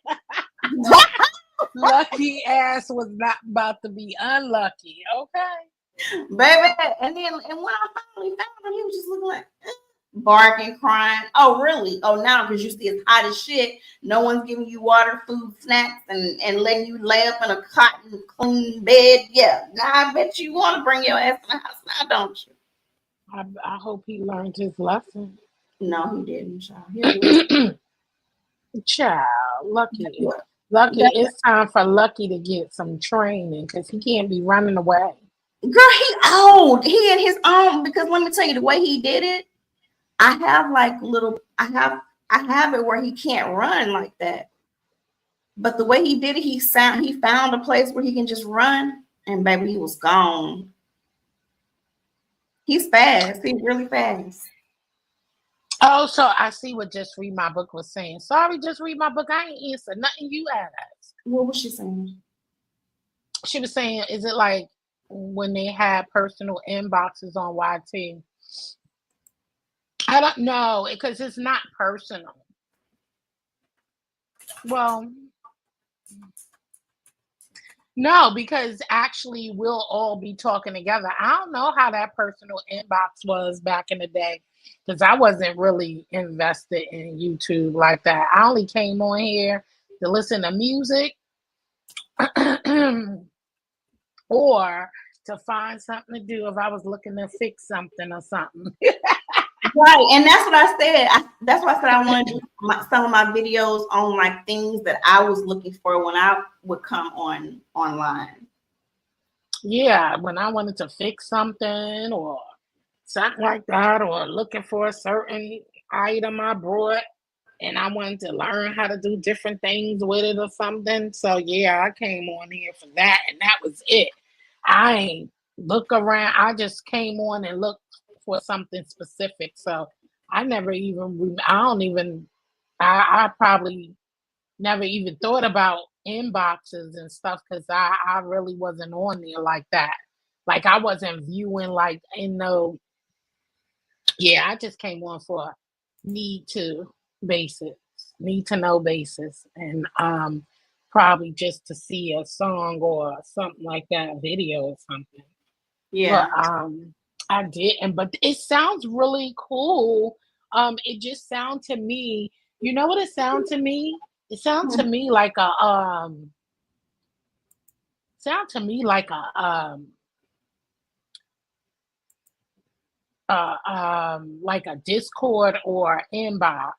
Lucky ass was not about to be unlucky, okay? Baby, and when I finally found him, he was just looking like barking, crying. Oh, really? Oh, now because you see it's hot as shit. No one's giving you water, food, snacks, and letting you lay up in a cotton clean bed. Yeah, now I bet you want to bring your ass to the house now, don't you? I hope he learned his lesson. No, he didn't, child. Child, Lucky, it's time for Lucky to get some training because he can't be running away. Girl, he old. He in his own, because let me tell you, the way he did it, I have it where he can't run like that. But the way he did it, he found a place where he can just run, and baby, he was gone. He's fast. He's really fast. Oh, so I see what Just Read My Book was saying. Sorry, Just Read My Book. I ain't answer nothing you asked. What was she saying? She was saying, is it like when they had personal inboxes on YT? I don't know, because it's not personal. Well, no, because actually we'll all be talking together. I don't know how that personal inbox was back in the day, because I wasn't really invested in YouTube like that. I only came on here to listen to music or to find something to do if I was looking to fix something or something. Right, and that's what I said. That's why I said I want to do some of my videos on like things that I was looking for when I would come online. Yeah, when I wanted to fix something or something like that, or looking for a certain item I brought and I wanted to learn how to do different things with it or something. So yeah, I came on here for that, and that was it. I ain't look around. I just came on and looked for something specific. So I never even, I probably never even thought about inboxes and stuff, because I really wasn't on there like that. Like I wasn't viewing like I just came on for need to know basis. And probably just to see a song or something like that, a video or something. But Yeah. I didn't. But it sounds really cool. It just sounds to me, you know what it sounds to me? It sounds to me like a sound to me like a Discord or inbox,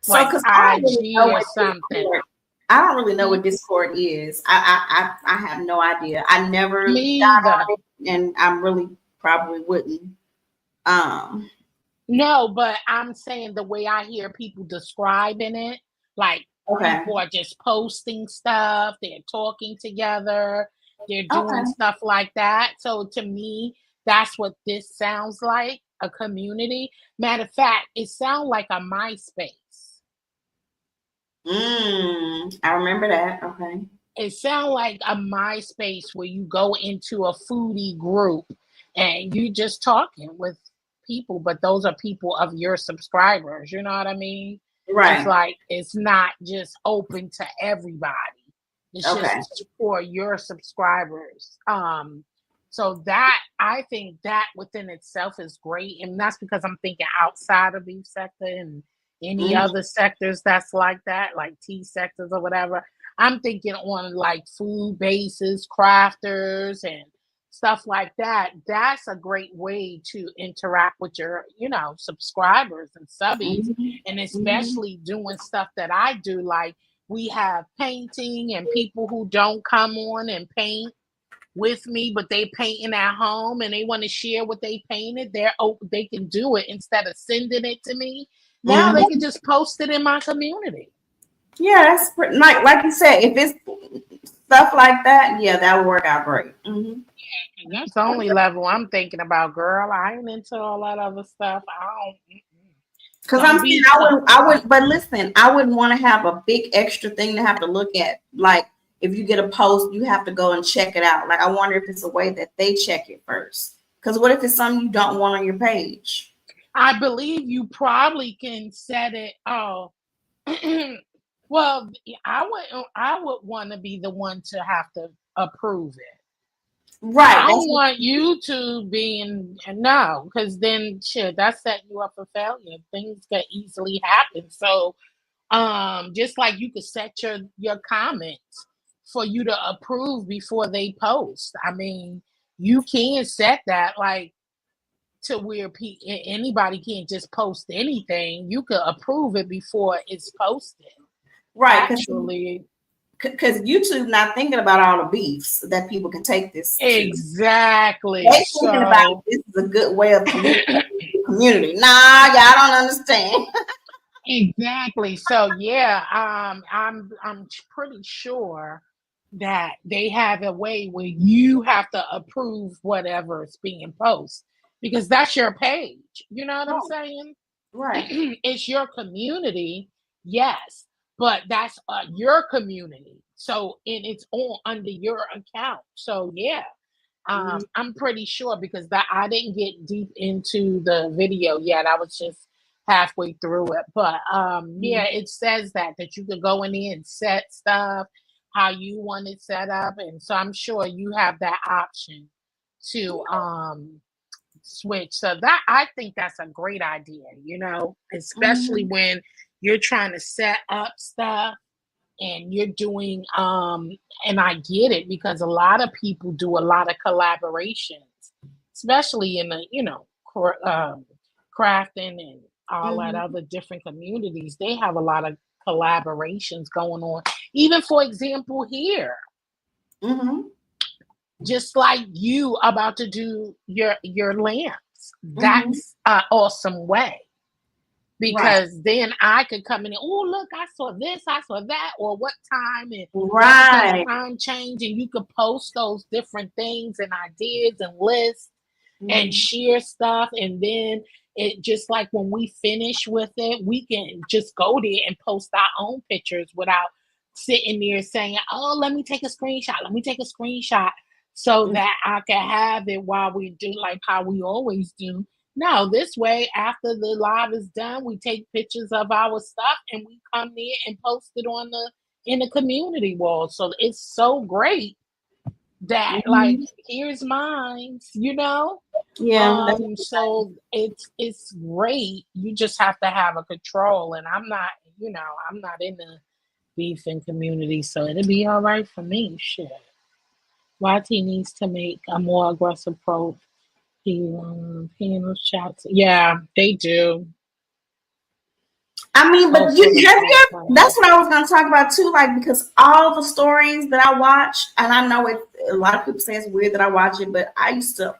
So, like because IG or something. I don't really know Hmm? what Discord is. I have no idea. I never Me got either. on it, and I'm really probably wouldn't. Um. No, but I'm saying the way I hear people describing it, like Okay. people are just posting stuff, they're talking together, they're Okay. doing stuff like that. So to me, that's what this sounds like, a community. Matter of fact, it sounds like a MySpace. I remember that. Okay. It sounds like a MySpace where you go into a foodie group and you just talking with people, but those are people of your subscribers. You know what I mean? It's Right. like it's not just open to everybody. It's Okay. just for your subscribers. So that I think that within itself is great, and that's because I'm thinking outside of beef sector and any Mhm. other sectors that's like that, like tea sectors or whatever. I'm thinking on like food bases, crafters, and stuff like that. That's a great way to interact with your, subscribers and subbies, Mhm. and Mhm. especially doing stuff that I do. Like we have painting and people who don't come on and paint with me, but they painting at home and they want to share what they painted. They can do it instead of sending it to me. Now they can Mhm. just post it in my community. Yeah, that's pretty, like you said. If it's stuff like that, yeah, that would work out great. That's the only level I'm thinking about, girl. I ain't into all that other stuff. I Because I'm don't saying be so. I would, but listen, I wouldn't want to have a big extra thing to have to look at. Like if you get a post, you have to go and check it out. Like I wonder if it's a way that they check it first. Because what if it's something you don't want on your page? I believe you probably can set it. Oh, well, I would want to be the one to have to approve it. Right. I That's don't want YouTube being no, because then shit, that's setting you up for failure. Things can easily happen. So, just like you could set your comments for you to approve before they post. I mean, you can set that like to where anybody can't just post anything. You could approve it before it's posted. right. Actually, Because YouTube not thinking about all the beefs that people can take this to. exactly. They thinking about So. this is a good way of communicating with the community. Nah, y'all don't understand. Exactly. So yeah, I'm pretty sure that they have a way where you have to approve whatever is being posted because that's your page. You know what I'm Right. saying? Right. It's your community, yes, but that's your community. So and it's all under your account. So yeah, Mhm. I'm pretty sure because that I didn't get deep into the video yet. I was just halfway through it. But yeah, it says that you could go in there and set stuff how you want it set up. And so I'm sure you have that option to switch. So that I think that's a great idea, especially Mhm. when you're trying to set up stuff and you're doing and I get it because a lot of people do a lot of collaborations, especially in the crafting and all that Mhm. other different communities. They have a lot of collaborations going on, even for example here, Mhm. just like you about to do your lamps. Mhm. That's an awesome way Right. because then I could come in and oh look, I saw this, I saw that, or what time and everything Right. time change, and you could post those different things and ideas and lists and Mhm. share stuff, and then it just like when we finish with it, we can just go there and post our own pictures without sitting there saying, "Oh, let me take a screenshot. Let me take a screenshot." So Mhm. that I can have it while we do like how we always do no, this way, after the live is done, we take pictures of our stuff and we come there and post it on the in the community wall. So it's so great that like Mhm. here's mine, you know. Yeah, that's So it's great. You just have to have a control, and I'm not, I'm not in the beefing community, so it'll be all right for me. Shit. YT needs to make a more aggressive approach. Panels, chats. Yeah, they do. I mean, but Hopefully, that's what I was going to talk about too. Like, because all the stories that I watch, and I know a lot of people say it's weird that I watch it, but I used to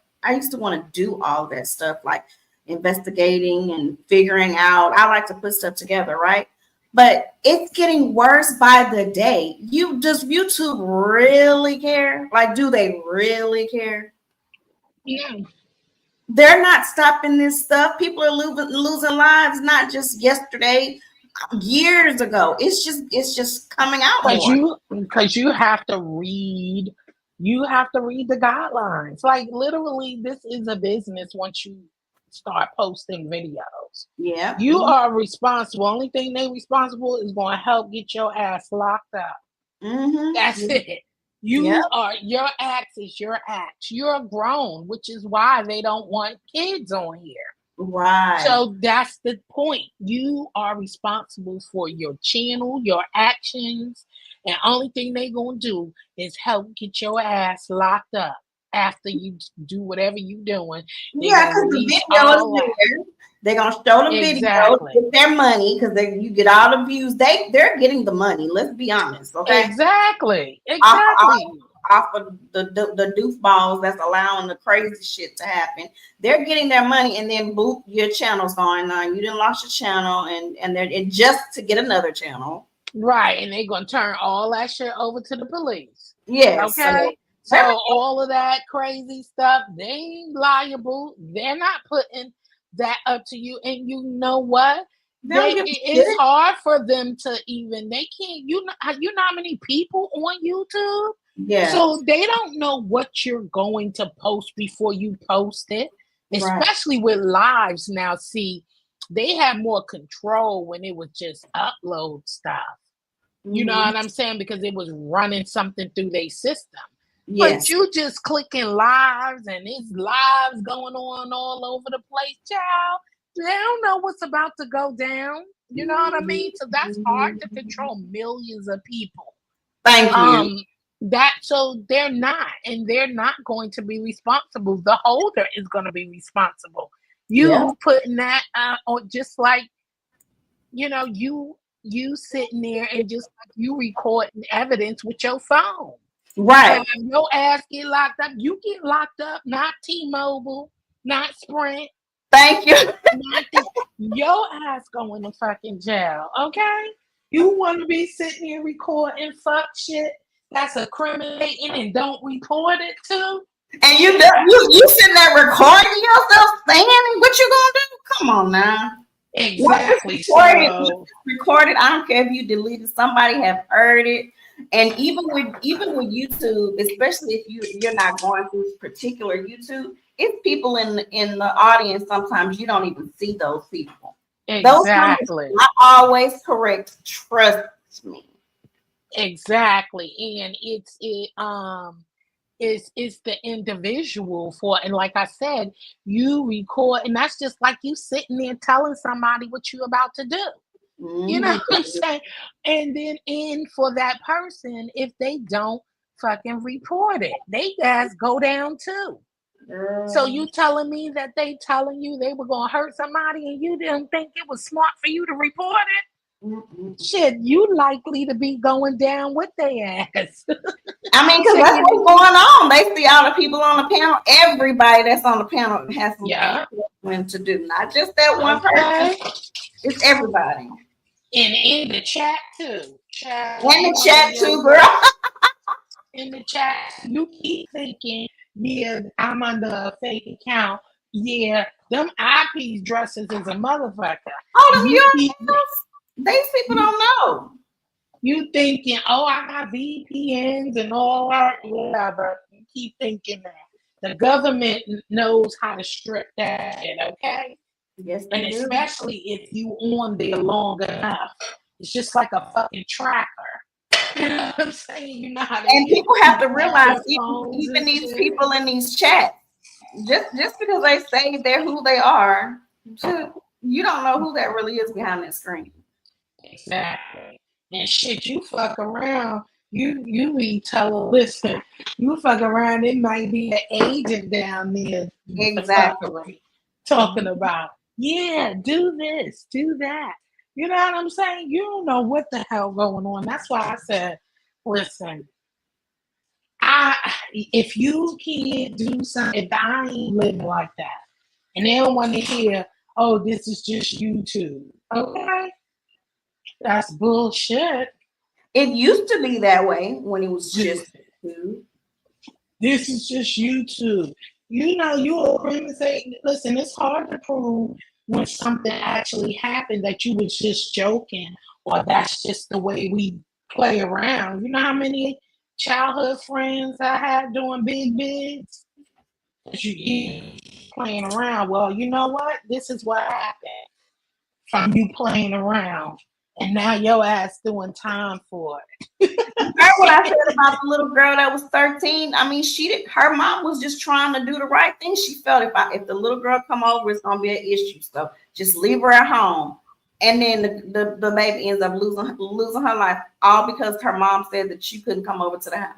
want to do all that stuff, like investigating and figuring out. I like to put stuff together, right? But it's getting worse by the day. Does YouTube really care? Like, do they really care? yeah. They're not stopping this stuff. People are losing lives, not just yesterday, years ago. It's just coming out more. Because you have to read, the guidelines. Like literally, this is a business once you start posting videos. Yeah. You are responsible. Only thing they responsible is going to help get your ass locked up. That's Mm-hmm. it. Yeah. Your act is your act. You're grown, which is why they don't want kids on here. Right. So that's the point. You are responsible for your channel, your actions, and only thing they gonna do is help get your ass locked up after you do whatever you doing. They Yeah, gonna because the release video is all that. there. They're gonna show the video, Exactly. get their money because you get all the views. They're getting the money. Let's be honest, okay? Exactly. Off of the doofballs that's allowing the crazy shit to happen. They're getting their money, and then boop, your channel's going on. You didn't lost your channel, and they're just to get another channel. Right, and they're gonna turn all that shit over to the police. Yes. Okay. So all of that crazy stuff, they ain't liable. They're not putting that up to you. And you know what? It's hard for them to even. They can't. You know how many people on YouTube. Yeah. So they don't know what you're going to post before you post it, especially with lives now. See, they had more control when it was just upload stuff. You know what I'm saying? Because it was running something through their system. Yes. But you just clicking lives and it's lives going on all over the place, child. They don't know what's about to go down. You know what I mean? So that's hard to control millions of people. Thank you. So they're not going to be responsible. The holder is going to be responsible. You putting that on, just like, you sitting there and just like you recording evidence with your phone. Right. So your ass get locked up. You get locked up, not T-Mobile, not Sprint. Thank you. Your ass going to fucking jail, okay? You want to be sitting here recording fuck shit that's incriminating and don't report it too? And you sitting there recording yourself saying what you gonna do? Come on now. Exactly. Recorded. I don't care if you deleted. Somebody have heard it. And even with YouTube, especially if you're not going through particular YouTube, it's people in the audience. Sometimes you don't even see those people. Exactly. Those are not always correct. Trust me. Exactly. And it's the individual and like I said, you record, and that's just like you sitting there telling somebody what you're about to do. You know what I'm saying? And then for that person, if they don't fucking report it, they guys go down too. So you telling me that they telling you they were gonna hurt somebody and you didn't think it was smart for you to report it? Shit, you likely to be going down with their ass. I mean, because that's what's going on. They see all the people on the panel. Everybody that's on the panel has something to do, not just that one person. It's everybody. And in the chat too. Girl. In the chat, you keep thinking, yeah, I'm under a fake account. Yeah, them eyepiece dresses is a motherfucker. These people don't know. You thinking, I got VPNs and all that, whatever. You keep thinking that. The government knows how to strip that, okay? Yes, and especially if you on there long enough. It's just like a fucking tracker. You know what I'm saying? You know how And they people have to have realize, their phones even and these shit. people in these chats, just because they say they're who they are, you don't know who that really is behind that screen. Exactly. And shit, you fuck around. You be telling, listen, you fuck around, it might be an agent down there the Exactly. fuckery talking about, yeah, do this, do that. You know what I'm saying? You don't know what the hell going on. That's why I said, listen, if you can't do something, if I ain't living like that, and they don't want to hear, oh, this is just YouTube. Okay, that's bullshit. It used to be that way when it was just This food. is just YouTube. You know, you agree and say, listen, it's hard to prove when something actually happened that you was just joking or that's just the way we play around. You know how many childhood friends I had doing big bigs? You playing around. Well, you know what? This is what happened from you playing around. And now your ass doing time for Heard what I said about the little girl that was 13. I mean, she did. Her mom was just trying to do the right thing. She felt if the little girl come over, it's gonna be an issue. So just leave her at home. And then the baby ends up losing her life all because her mom said that she couldn't come over to the house.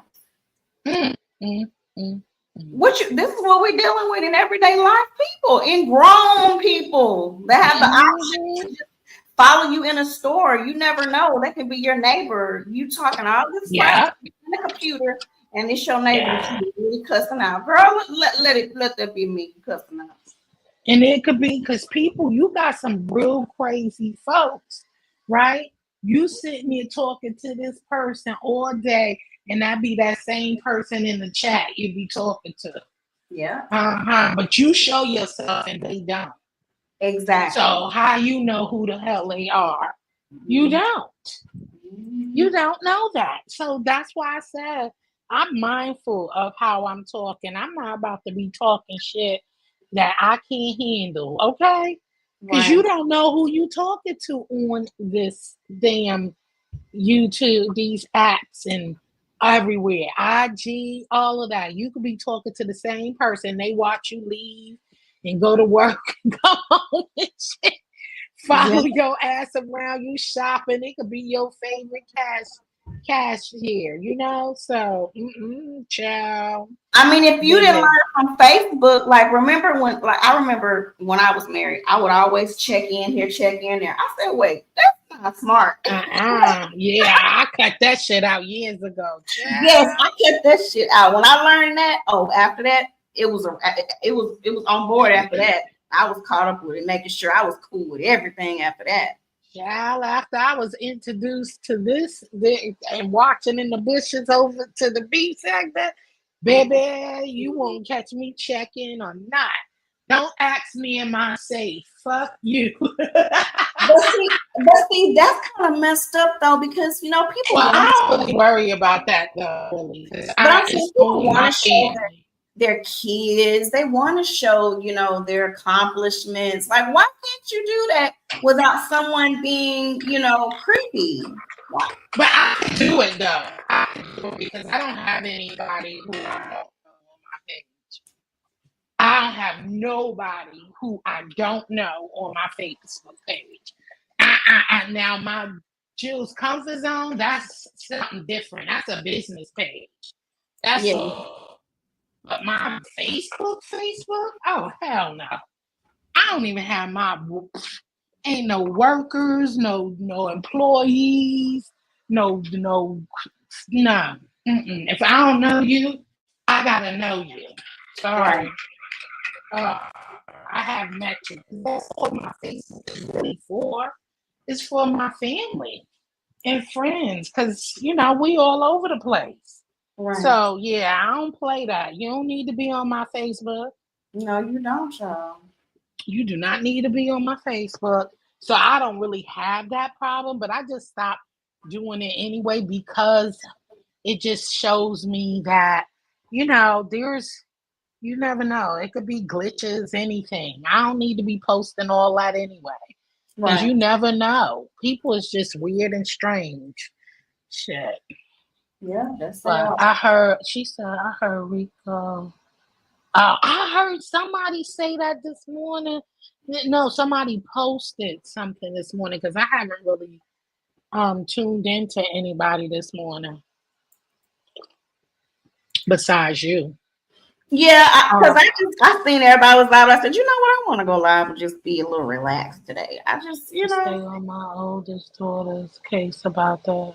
it. Mm, mm, mm. This is what we're dealing with in everyday life, people, in grown people that have the option Mhm. to just follow you in a store. You never know. That could be your neighbor. You talking all this slang Yeah, in the computer, and it's your neighbor that yeah. you really cussing out. Girl, let that be me cussing out. And it could be because people, you got some real crazy folks, right? You sitting here talking to this person all day, and that be that same person in the chat you be talking to. Yeah, But you show yourself and they don't. exactly. So how you know who the hell they are? You Mhm. don't. You Mhm. don't know that. So that's why I said I'm mindful of how I'm talking. I'm not about to be talking shit that I can't handle, okay? Because you Right. don't know who you talking to on this damn YouTube, these apps and everywhere. IG, all of that. You could be talking to the same person. They watch you leave and go to work and come home and shit. Yeah. Follow your ass around, you shopping. It could be your favorite cashier, you know? So, child. I mean, if you didn't Baby. learn from Facebook, I remember when I was married, I would always check in here, check in there. I said, wait, that's not smart. Yeah, I cut that shit out years ago. Yes, Child. I cut that shit out. When I learned that, after that, it was on board after that. I was caught up with it, making sure I was cool with everything after that. Child, after I was introduced to and watching in the bushes over to the beach segment, baby, you won't catch me checking or not. Don't ask me in my safe. Fuck you. But see, that's kind of messed up though, because people Well, want I to. don't really worry about that though, really. 'Cause But I'm saying it's people only want my to show family. their kids. They want to show, their accomplishments. Like, why can't you do that without someone being, creepy? Why? But I can do it though. I can do it because I don't have anybody who I don't know on my page. I don't have nobody who I don't know on my Facebook page. Now my Jill's comfort zone, that's something different. That's a business page. That's Yeah, but my Facebook? Oh hell no. I don't even have my ain't no workers, no employees, no. If I don't know you, I gotta know you. right, Sorry. Uh, I have met you. That's what my Facebook is really for. It's for my family and friends, because we all over the place. right. So yeah, I don't play that. You don't need to be on my Facebook. No, you don't, y'all. You do not need to be on my Facebook. So I don't really have that problem, but I just stopped doing it anyway because it just shows me that, there's, you never know. It could be glitches, anything. I don't need to be posting all that anyway because Right. you never know. People is just weird and strange. Shit. Yeah, that's But I heard she said I heard Rico. I heard somebody say that this morning. No, somebody posted something this morning because I haven't really tuned into anybody this morning besides you. Yeah, because Um, I seen everybody was live. I said, you know what, I want to go live and just be a little relaxed today. I just, to stay on my oldest daughter's case about that.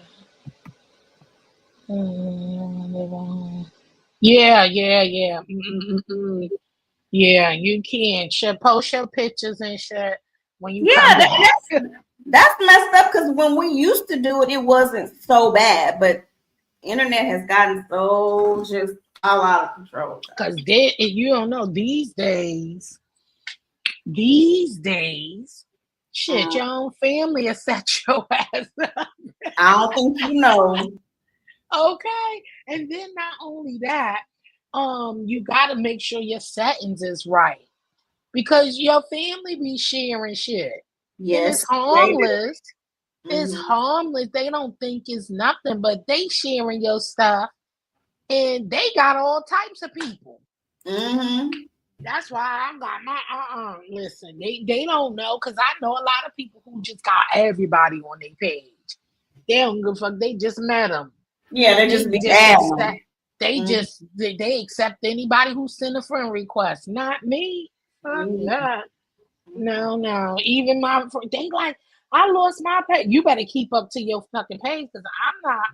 Yeah, yeah, yeah. Yeah, you can. Should post your pictures and shit when you yeah, come back. that's messed up because when we used to do it, it wasn't so bad, but internet has gotten so just all out of control. Because you don't know these days, shit, your own family will set your ass up. I don't think you know. Okay. And then not only that, you gotta make sure your settings is right. Because your family be sharing shit. And it's Yes, they do. harmless. It's Mhm. harmless. They don't think it's nothing, but they sharing your stuff and they got all types of people. Mhm. That's why I got my listen, they don't know because I know a lot of people who just got everybody on their page. They don't give a fuck, they just met them. Yeah, they And they just be just adding. accept they accept anybody who send a friend request. Not me. Fuck Mhm. that. No. Even they like, I lost my page. You better keep up to your fucking page because I'm not.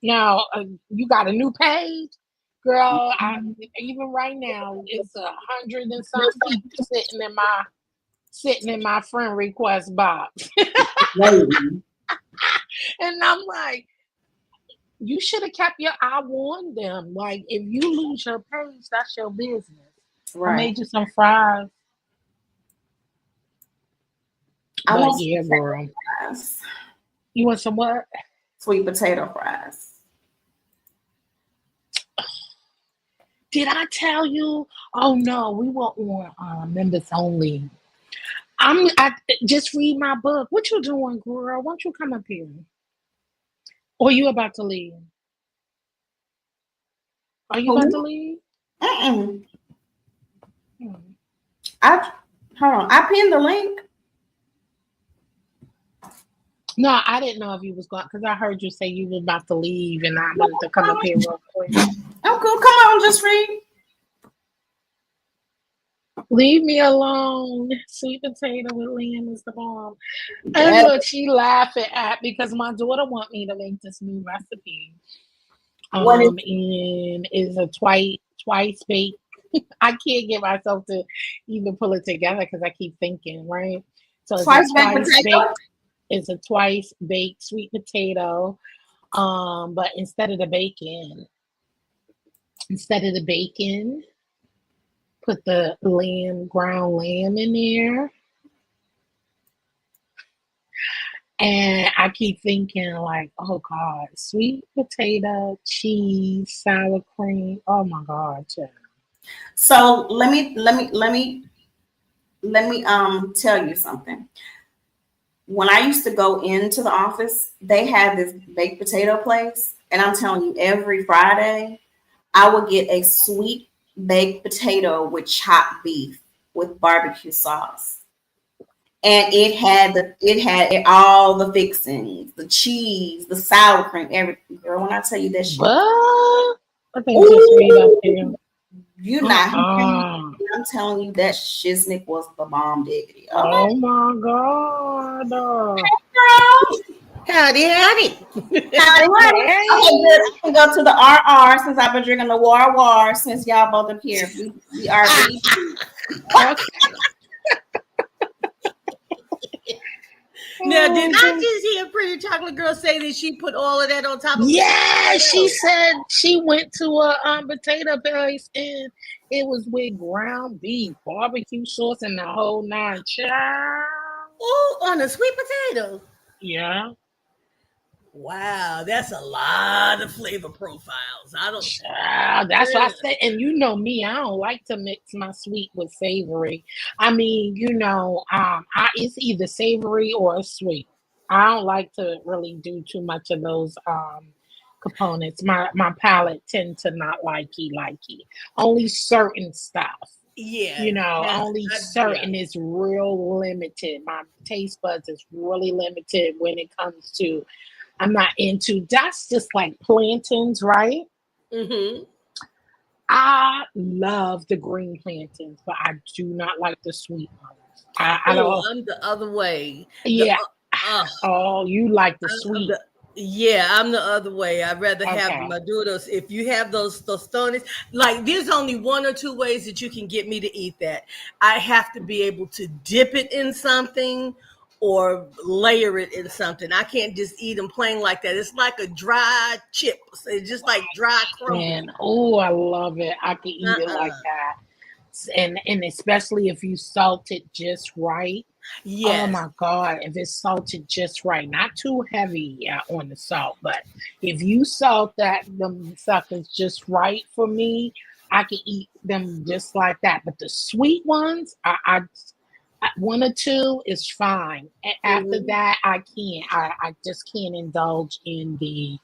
Now you got a new page, girl. Even right now, it's 100 and something people sitting in my friend request box, Waiting. and I'm like, you should have kept your eye on them. Like, if you lose your page, that's your business. I Right. made you some fries, I but want yeah, girl, fries. you want some what? Sweet potato fries. Did I tell you? Oh no, we were on members only. I just read my book. What you doing, girl? Why don't you come up here? Or you about to leave? Are you about to Who? leave? Mm-mm. Hmm. I hold on. I pinned the link. No, I didn't know if you was going because I heard you say you were about to leave, and I No, wanted to come up here real quick. I'm cool. Come on, just read. Leave me alone. Sweet potato with lamb is the bomb. And Yes. look, she laughing at because my daughter want me to make this new recipe. What is And is a twice baked. I can't get myself to even pull it together because I keep thinking, right? So it's a twice baked twice baked, potato? it's a twice baked sweet potato. But instead of the bacon, put the ground lamb in there. And I keep thinking like, oh God, sweet potato, cheese, sour cream. Oh my God, child. So let me tell you something. When I used to go into the office, they had this baked potato place, and I'm telling you, every Friday I would get a sweet baked potato with chopped beef with barbecue sauce. And it had all the fixings, the cheese, the sour cream, everything. Girl, when I tell you that shit, What? I think just read up ooh, here. you not hearing me. Uh-uh. I'm telling you that shiznick was the bomb diggity. Okay, Oh my God. girl. Howdy, howdy. Howdy, howdy. Okay, good. Hey. I can go to the RR since I've been drinking the war since y'all both up here. We are Okay. Now, did I Okay. just hear Pretty Chocolate Girl say that she put all of that on top of Yeah, she potato? said she went to a potato place and it was with ground beef, barbecue sauce, and the whole nine. Child. Oh, on a sweet potato. Yeah. Wow, that's a lot of flavor profiles. I don't. Child, that's what I said. And you know me, I don't like to mix my sweet with savory. I mean, it's either savory or sweet. I don't like to really do too much of those components. My palate tend to not likey. Only certain stuff. Yeah, Only yeah. certain is real limited. My taste buds is really limited when it comes to. I'm not into. That's just like plantains, right? Mm-hmm. I love the green plantains, but I do not like the sweet ones. I Oh, don't. I'm the other way. The Yeah. uh, Oh, you like the I'm sweet? the yeah, I'm the other way. I'd rather have Okay. my doodles. If you have those stonies, like there's only one or two ways that you can get me to eat that. I have to be able to dip it in something or layer it in something. I can't just eat them plain like that. It's like a dry chip. It's just like dry crumble. And oh, I love it. I can eat it like Uh-uh. that. And especially if you salt it just right. Oh Yes. my God, if it's salted just right, not too heavy on the salt, but if you salt them suckers just right for me, I can eat them just like that. But the sweet ones, one or two is fine. After Mhm. that, I can't. I just can't indulge in the.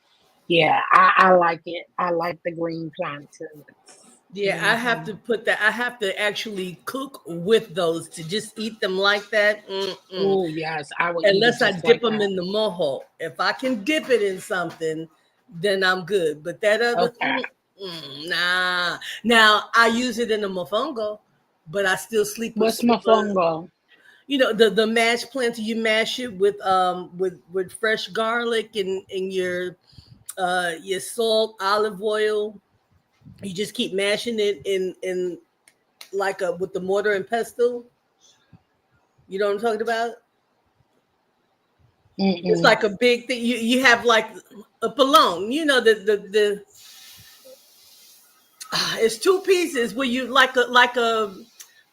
Yeah, I like it. I like the green plantains. Yeah, I have Hmm. to put that. I have to actually cook with those to just eat them like that. Mm-mm. Oh yes, I would eat it Unless I just dip like them that. in the mojo. If I can dip it in something, then I'm good. But that other, Okay. nah. Now I use it in a mofongo, but I still sleep with What's some. mofongo? The mashed plantain. You mash it with fresh garlic and your salt, olive oil. You just keep mashing it in like a with the mortar and pestle. You know what I'm talking about? It's Mm-mm. like a big thing. You have like a palone. You know the it's two pieces where you like a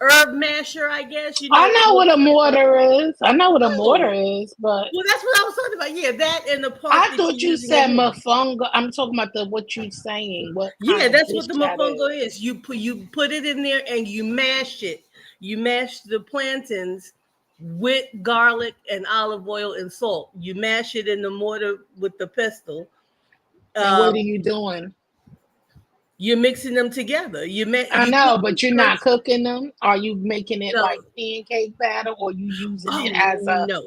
herb masher, I guess. You I know. know what a mortar is. I know what a mortar Oh, is, but well, that's what I was talking about. Yeah, that and the part I that thought you're you using your said hand. mofongo. I'm talking about the what you saying. What kind Yeah, of that's dish what the that mofongo is? is. You put it in there and you mash it. You mash the plantains with garlic and olive oil and salt. You mash it in the mortar with the pestle. And what are Um, you doing? you're mixing them together. I You cook know, them but you're not first. cooking them. Are you making it No, like pancake batter, or you using it oh as a, no,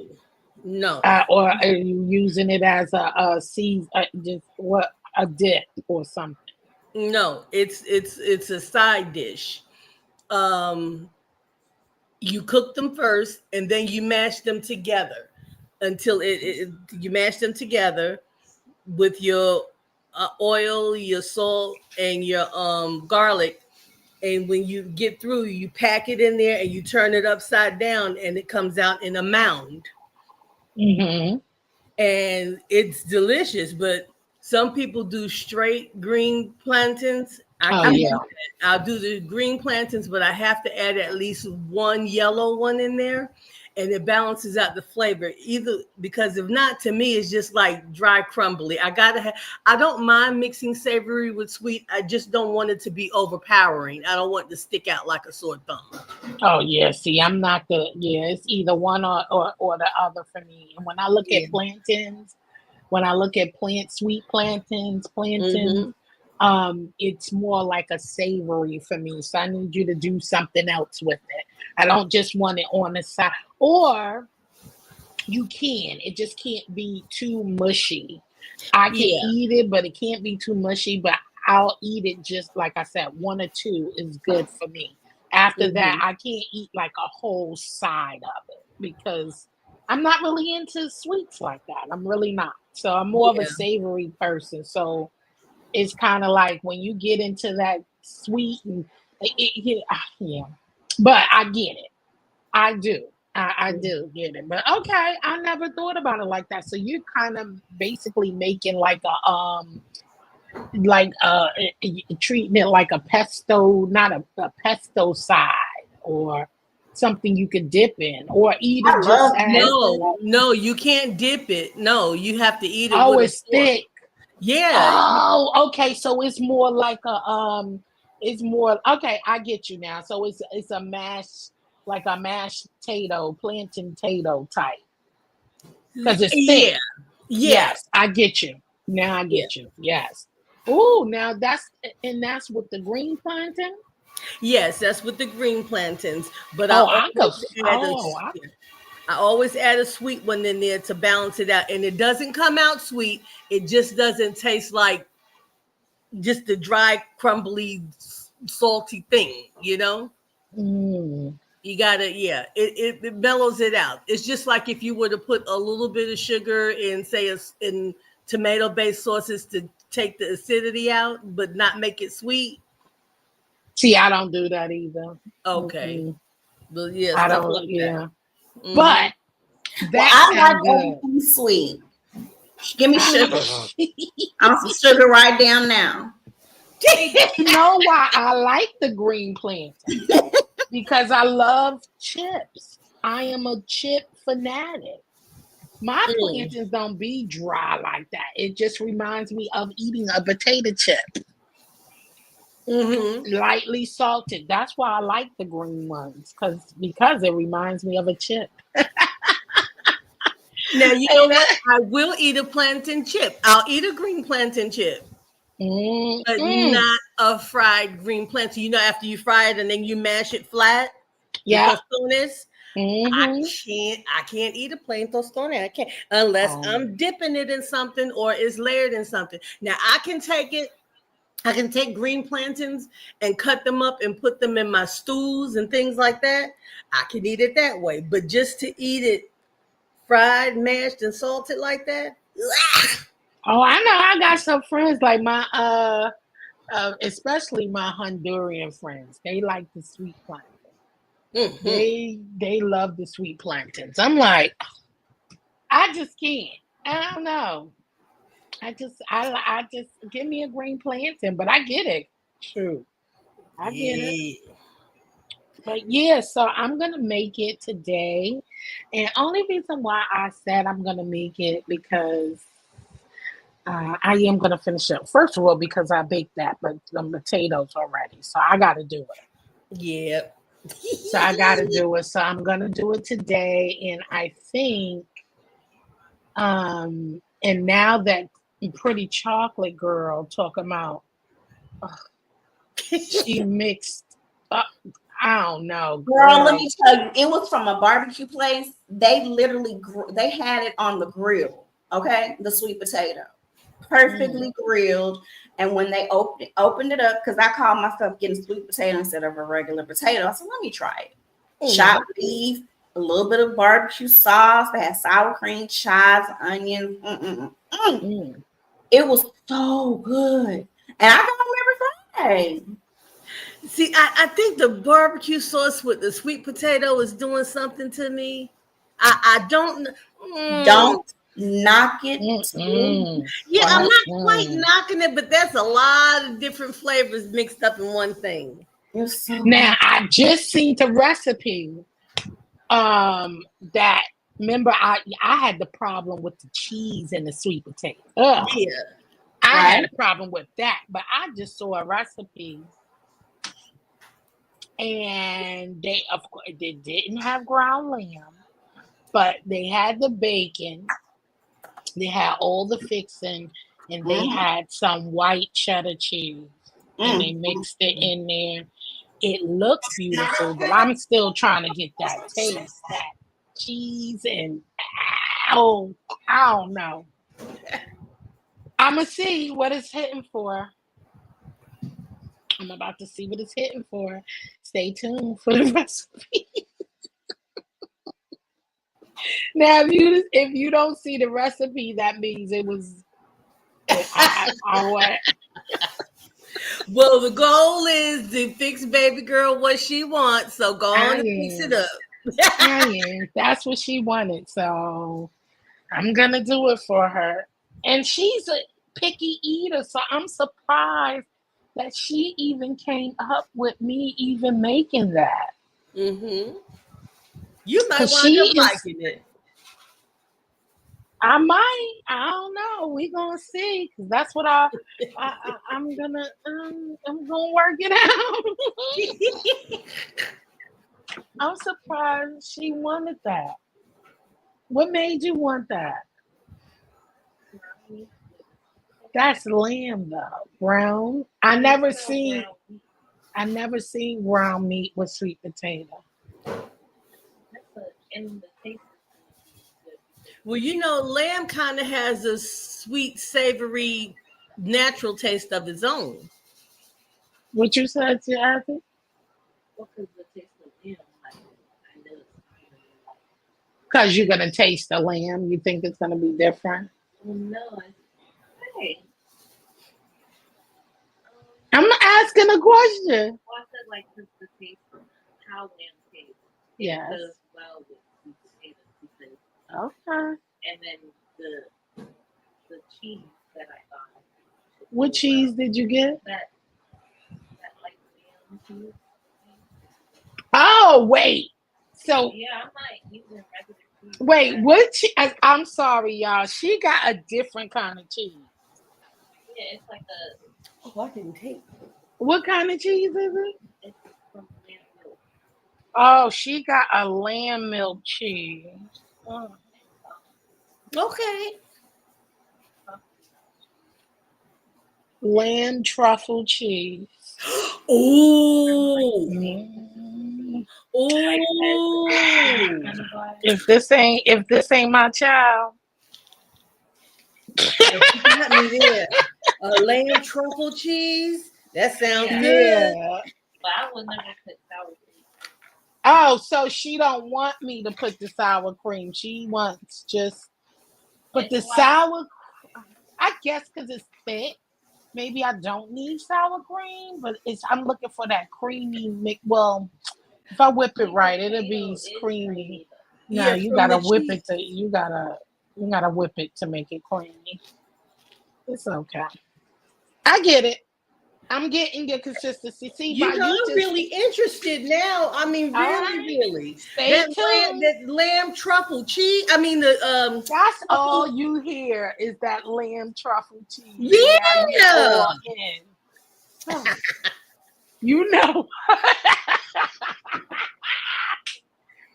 no, or are you using it as a season, just what a dip or something? no. It's a side dish. Um, you cook them first, and then you mash them together until you mash them together with your oil, your salt, and your garlic. And when you get through, you pack it in there and you turn it upside down, and it comes out in a mound. Hmm. And it's delicious. But some people do straight green plantains. I Oh can't yeah. do that. I'll do the green plantains, but I have to add at least one yellow one in there, and it balances out the flavor. Either because if not, to me, it's just like dry crumbly. I don't mind mixing savory with sweet. I just don't want it to be overpowering. I don't want it to stick out like a sore thumb. Oh yeah. See, I'm not the yeah. It's either one or the other for me. And when I look Yeah. at plantains, when I look at sweet plantains, Mm-hmm. it's more like a savory for me. So I need you to do something else with it. I don't just want it on the side. Or you can. It just can't be too mushy. I can Yeah. eat it, but it can't be too mushy. But I'll eat it just like I said, one or two is good for me. After that, Mm-hmm. I can't eat like a whole side of it because I'm not really into sweets like that. I'm really not. So I'm more of a Yeah. savory person. So it's kind of like when you get into that sweet and yeah. But I get it. I do. I do get it. But okay, I never thought about it like that. So you're kind of basically making like a treating it like a pesto, not a pesto side or something you could dip in or eat I it just love as No, pesto. no, you can't dip it. No, you have to eat it oh with a it's fork. thick. Yeah. Oh, okay. So it's more like it's more okay, I get you now. So it's a mash like a mashed potato, plantain potato type. Because it's thick. Yeah. Yeah. Yes, I get you. Now I Yeah. get you. Yes. Oh, now that's with the green plantain. Yes, that's with the green plantains. But Oh, I could. add a Oh, I, I always add a sweet one in there to balance it out. And it doesn't come out sweet. It just doesn't taste like just the dry, crumbly, salty thing, you know? mm, You gotta, yeah, it mellows it out. It's just like if you were to put a little bit of sugar in, say, in tomato-based sauces to take the acidity out, but not make it sweet. see, I don't do that either. Okay, Mm-mm. but yeah, I stuff don't. like that. Yeah, Mhm. but Well, that I like sounds good. everything sweet. Give me sugar. I, I want some sugar right down now. you know why I like the green plantain? Because I love chips. I am a chip fanatic. My Mm. plantains don't be dry like that. It just reminds me of eating a potato chip, Mhm. lightly salted. That's why I like the green ones, because it reminds me of a chip. Now you know what? I will eat a plantain chip. I'll eat a green plantain chip, but Mm-mm. not a fried green plantain. You know, after you fry it and then you mash it flat, the Yeah. tostones. Mm-hmm. I can't eat a plain tostone. I can't unless Um, I'm dipping it in something or it's layered in something. Now I can take it. I can take green plantains and cut them up and put them in my stews and things like that. I can eat it that way. But just to eat it fried, mashed, and salted like that, oh, I know. I got some friends like my especially my Honduran friends. They like the sweet plantain. mhm. They love the sweet plantains. I'm like, I just can't. I don't know. I just give me a green plantain, but I get it. True. I get it. Yeah. But yeah, so I'm gonna make it today. And only reason why I said I'm gonna make it because I am gonna finish it. First of all, because I baked that, but the potatoes already, so I got to do it. Yep. So I got to do it. So I'm gonna do it today, and I think, and now that Pretty Chocolate Girl talking about she mixed up, I don't know, Girl, let girl. me tell you, it was from a barbecue place. They literally they had it on the grill. Okay, the sweet potato, Mm, perfectly grilled. And when they opened it up, because I called myself getting sweet potato instead of a regular potato, I said, "Let me try it." Mhm. Chopped beef, a little bit of barbecue sauce. They had sour cream, chives, onions. Mm. mm. It was so good, and I don't remember Friday. See, I think the barbecue sauce with the sweet potato is doing something to me. I don't. Mm, Don't knock it too Mm-mm. yeah, I'm much. not quite Mm-mm. knocking it, but that's a lot of different flavors mixed up in one thing. It's so Now good. I just seen the recipe. That remember I had the problem with the cheese and the sweet potato. Ugh, Yeah. I Right? had a problem with that, but I just saw a recipe and they of course they didn't have ground lamb, but they had the bacon, they had all the fixing, and they Mm, had some white cheddar cheese, and they mixed it Mm. in there. It looked beautiful, but I'm still trying to get that taste, that cheese, and oh, I don't know. I'm gonna see what it's hitting for. I'm about to see what it's hitting for. Stay tuned for the recipe. Now, if you don't see the recipe, that means it was I what Well, the goal is to fix baby girl what she wants, so go I on and fix it am. up. I am. That's what she wanted, so I'm gonna do it for her. And she's a picky eater, so I'm surprised that she even came up with me even making that. Hmm. You might Cause wind up she is liking it. I might. I don't know. We gonna see. Cause that's what I'm gonna I'm gonna work it out. I'm surprised she wanted that. What made you want that? That's lamb though. Brown. I never seen ground meat with sweet potato. Well, lamb kind of has a sweet, savory, natural taste of its own. What you said, Jazzy? Because you're gonna taste the lamb. You think it's gonna be different? I'm asking a question. Yes. Okay. What cheese did you get? Oh, wait. So wait, what? I'm sorry, y'all. She got a different kind of cheese. Oh, I didn't take. What kind of cheese is it? Oh, she got a lamb milk cheese. Oh. Okay. Lamb truffle cheese. Ooh. Mm. Ooh. If this ain't my child, You got me there. Lamb truffle cheese. That sounds good. yeah. Oh, so she don't want me to put the sour cream. She wants just but the sour. I guess because it's thick. Maybe I don't need sour cream, but I'm looking for that creamy mix. Well, if I whip it right, it'll be creamy. No, Yeah, you from gotta the whip cheese. it to you gotta whip it to make it creamy. It's okay. I get it. I'm getting your consistency. See, by you I'm just really interested now. I mean, all really, right. really. Stay tuned. That lamb truffle cheese. I mean, the That's all you hear is that lamb truffle cheese. Now you yeah. all in. You know.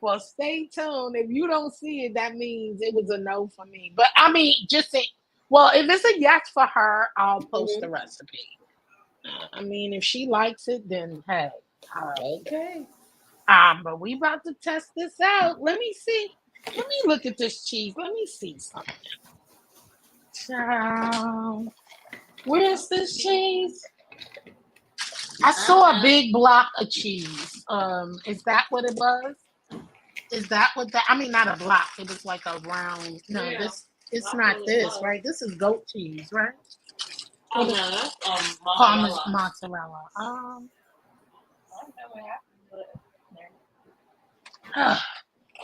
Well, stay tuned. If you don't see it, that means it was a no for me. But I mean, just say, well, if it's a yes for her, I'll post the recipe. I mean, if she likes it, then hey. Okay. But we about to test this out. Let me see. Let me look at this cheese. Let me see something. Child. Where's this cheese? I saw a big block of cheese. Is that what it was? Is that what that? I mean, not a block. It was like a round. No, this. It's not this, right? This is goat cheese, right? Oh no, that's Parmesan mozzarella. mozzarella. I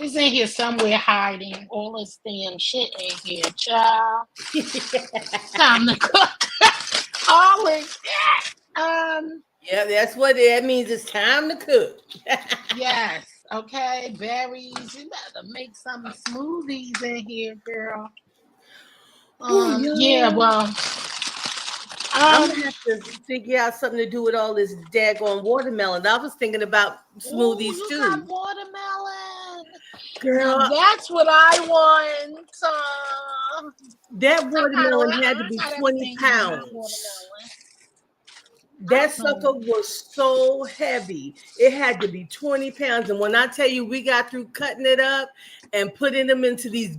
It's in here somewhere hiding. All this damn shit in here, child. Time to cook. All this. Yeah, that's what that means. It's time to cook. Yes. Okay. Berries. You better make some smoothies in here, girl. Yeah. Well. I'm gonna have to figure out something to do with all this daggone watermelon. I was thinking about smoothies you too. got watermelon. Girl, Now that's what I want. that watermelon had to I be got 20 everything but not pounds. watermelon. That sucker was so heavy. It had to be 20 pounds. And when I tell you, we got through cutting it up and putting them into these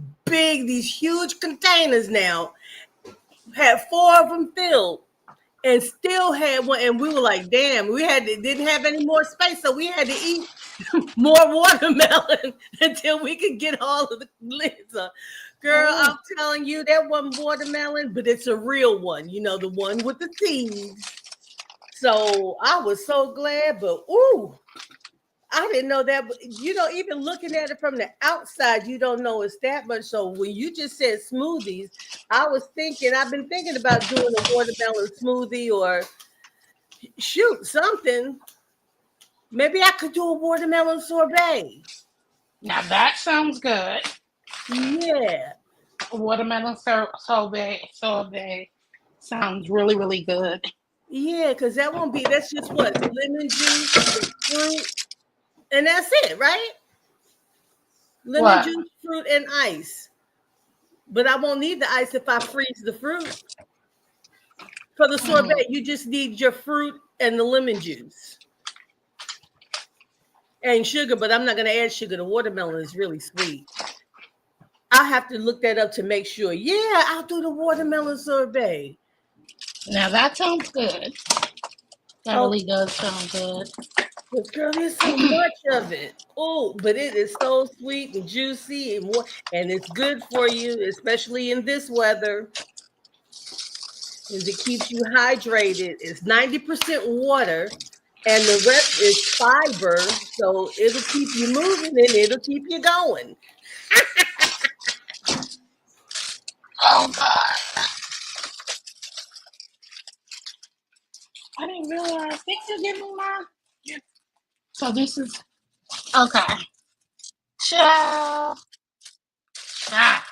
huge containers now, had 4 of them filled and still had one. And we were like, damn, didn't have any more space. So we had to eat more watermelon until we could get all of the lids up. Girl, I'm telling you, that wasn't watermelon, but it's a real one. The one with the seeds. So I was so glad, but I didn't know that. But even looking at it from the outside, you don't know it's that much. So when you just said smoothies, I've been thinking about doing a watermelon smoothie or shoot something. Maybe I could do a watermelon sorbet. Now that sounds good. Yeah. Watermelon sorbet sounds really, really good. Yeah, because that's just what? Lemon juice, fruit, and that's it, right? Lemon juice, fruit, and ice. But I won't need the ice if I freeze the fruit. For the sorbet, you just need your fruit and the lemon juice and sugar, but I'm not going to add sugar. The watermelon is really sweet. I have to look that up to make sure. Yeah, I'll do the watermelon sorbet. Now that sounds good. That Oh. really does sound good. But girl, there's so much of it. Oh, but it is so sweet and juicy and it's good for you, especially in this weather. Because it keeps you hydrated. It's 90% water, and the rest is fiber. So it'll keep you moving and it'll keep you going. Oh God. I didn't realize. I think you give me my. So this is okay. Child. Ah,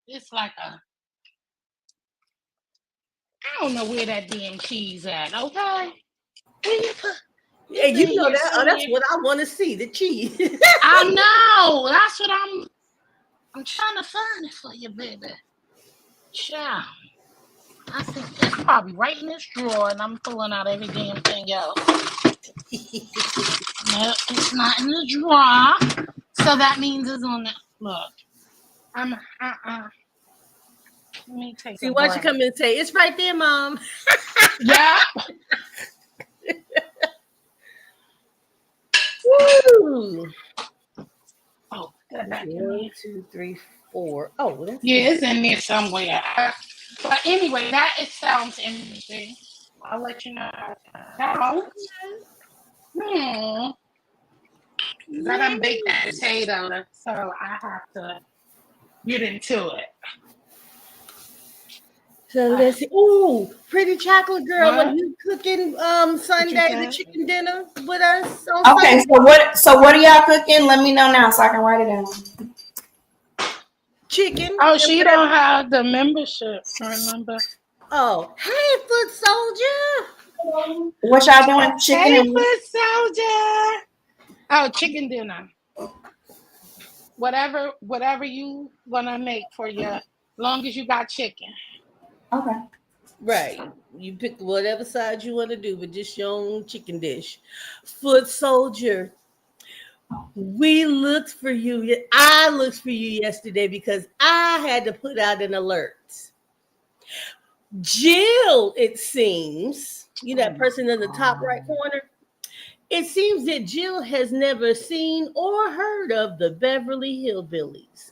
it's like a. I don't know where that damn cheese at. Okay. Where you put? Yeah, you know that. Oh, that's somewhere. what I want to see, the cheese. I know. That's what I'm trying to find it for you, baby. Child. I think it's probably right in this drawer, and I'm pulling out every damn thing else. No, it's not in the drawer. So that means it's on the look. I'm Let me take See, a why break. you come in and say, it's right there, Mom. Yeah. Woo! Oh, good. 1, 2, 3, 4. Oh, that's Yeah, it's in there somewhere. But anyway, it sounds interesting. I'll let you know. I done baked that potato, so I have to get into it. So let's see. Ooh, pretty chocolate girl, What? are you cooking Sunday the said? chicken dinner with us on Okay, Sunday? so what are y'all cooking? Let me know now so I can write it down. Chicken. Oh, and she whatever. don't have the membership. Remember? Oh, hey, foot soldier. What y'all doing? Chicken Hey, and foot soldier. Oh, chicken dinner. Whatever you wanna make for your, long as you got chicken. okay. Right. You pick whatever side you want to do, but just your own chicken dish. Foot soldier. We looked for you. I looked for you yesterday because I had to put out an alert. Jill, it seems, that person in the top right corner. It seems that Jill has never seen or heard of the Beverly Hillbillies.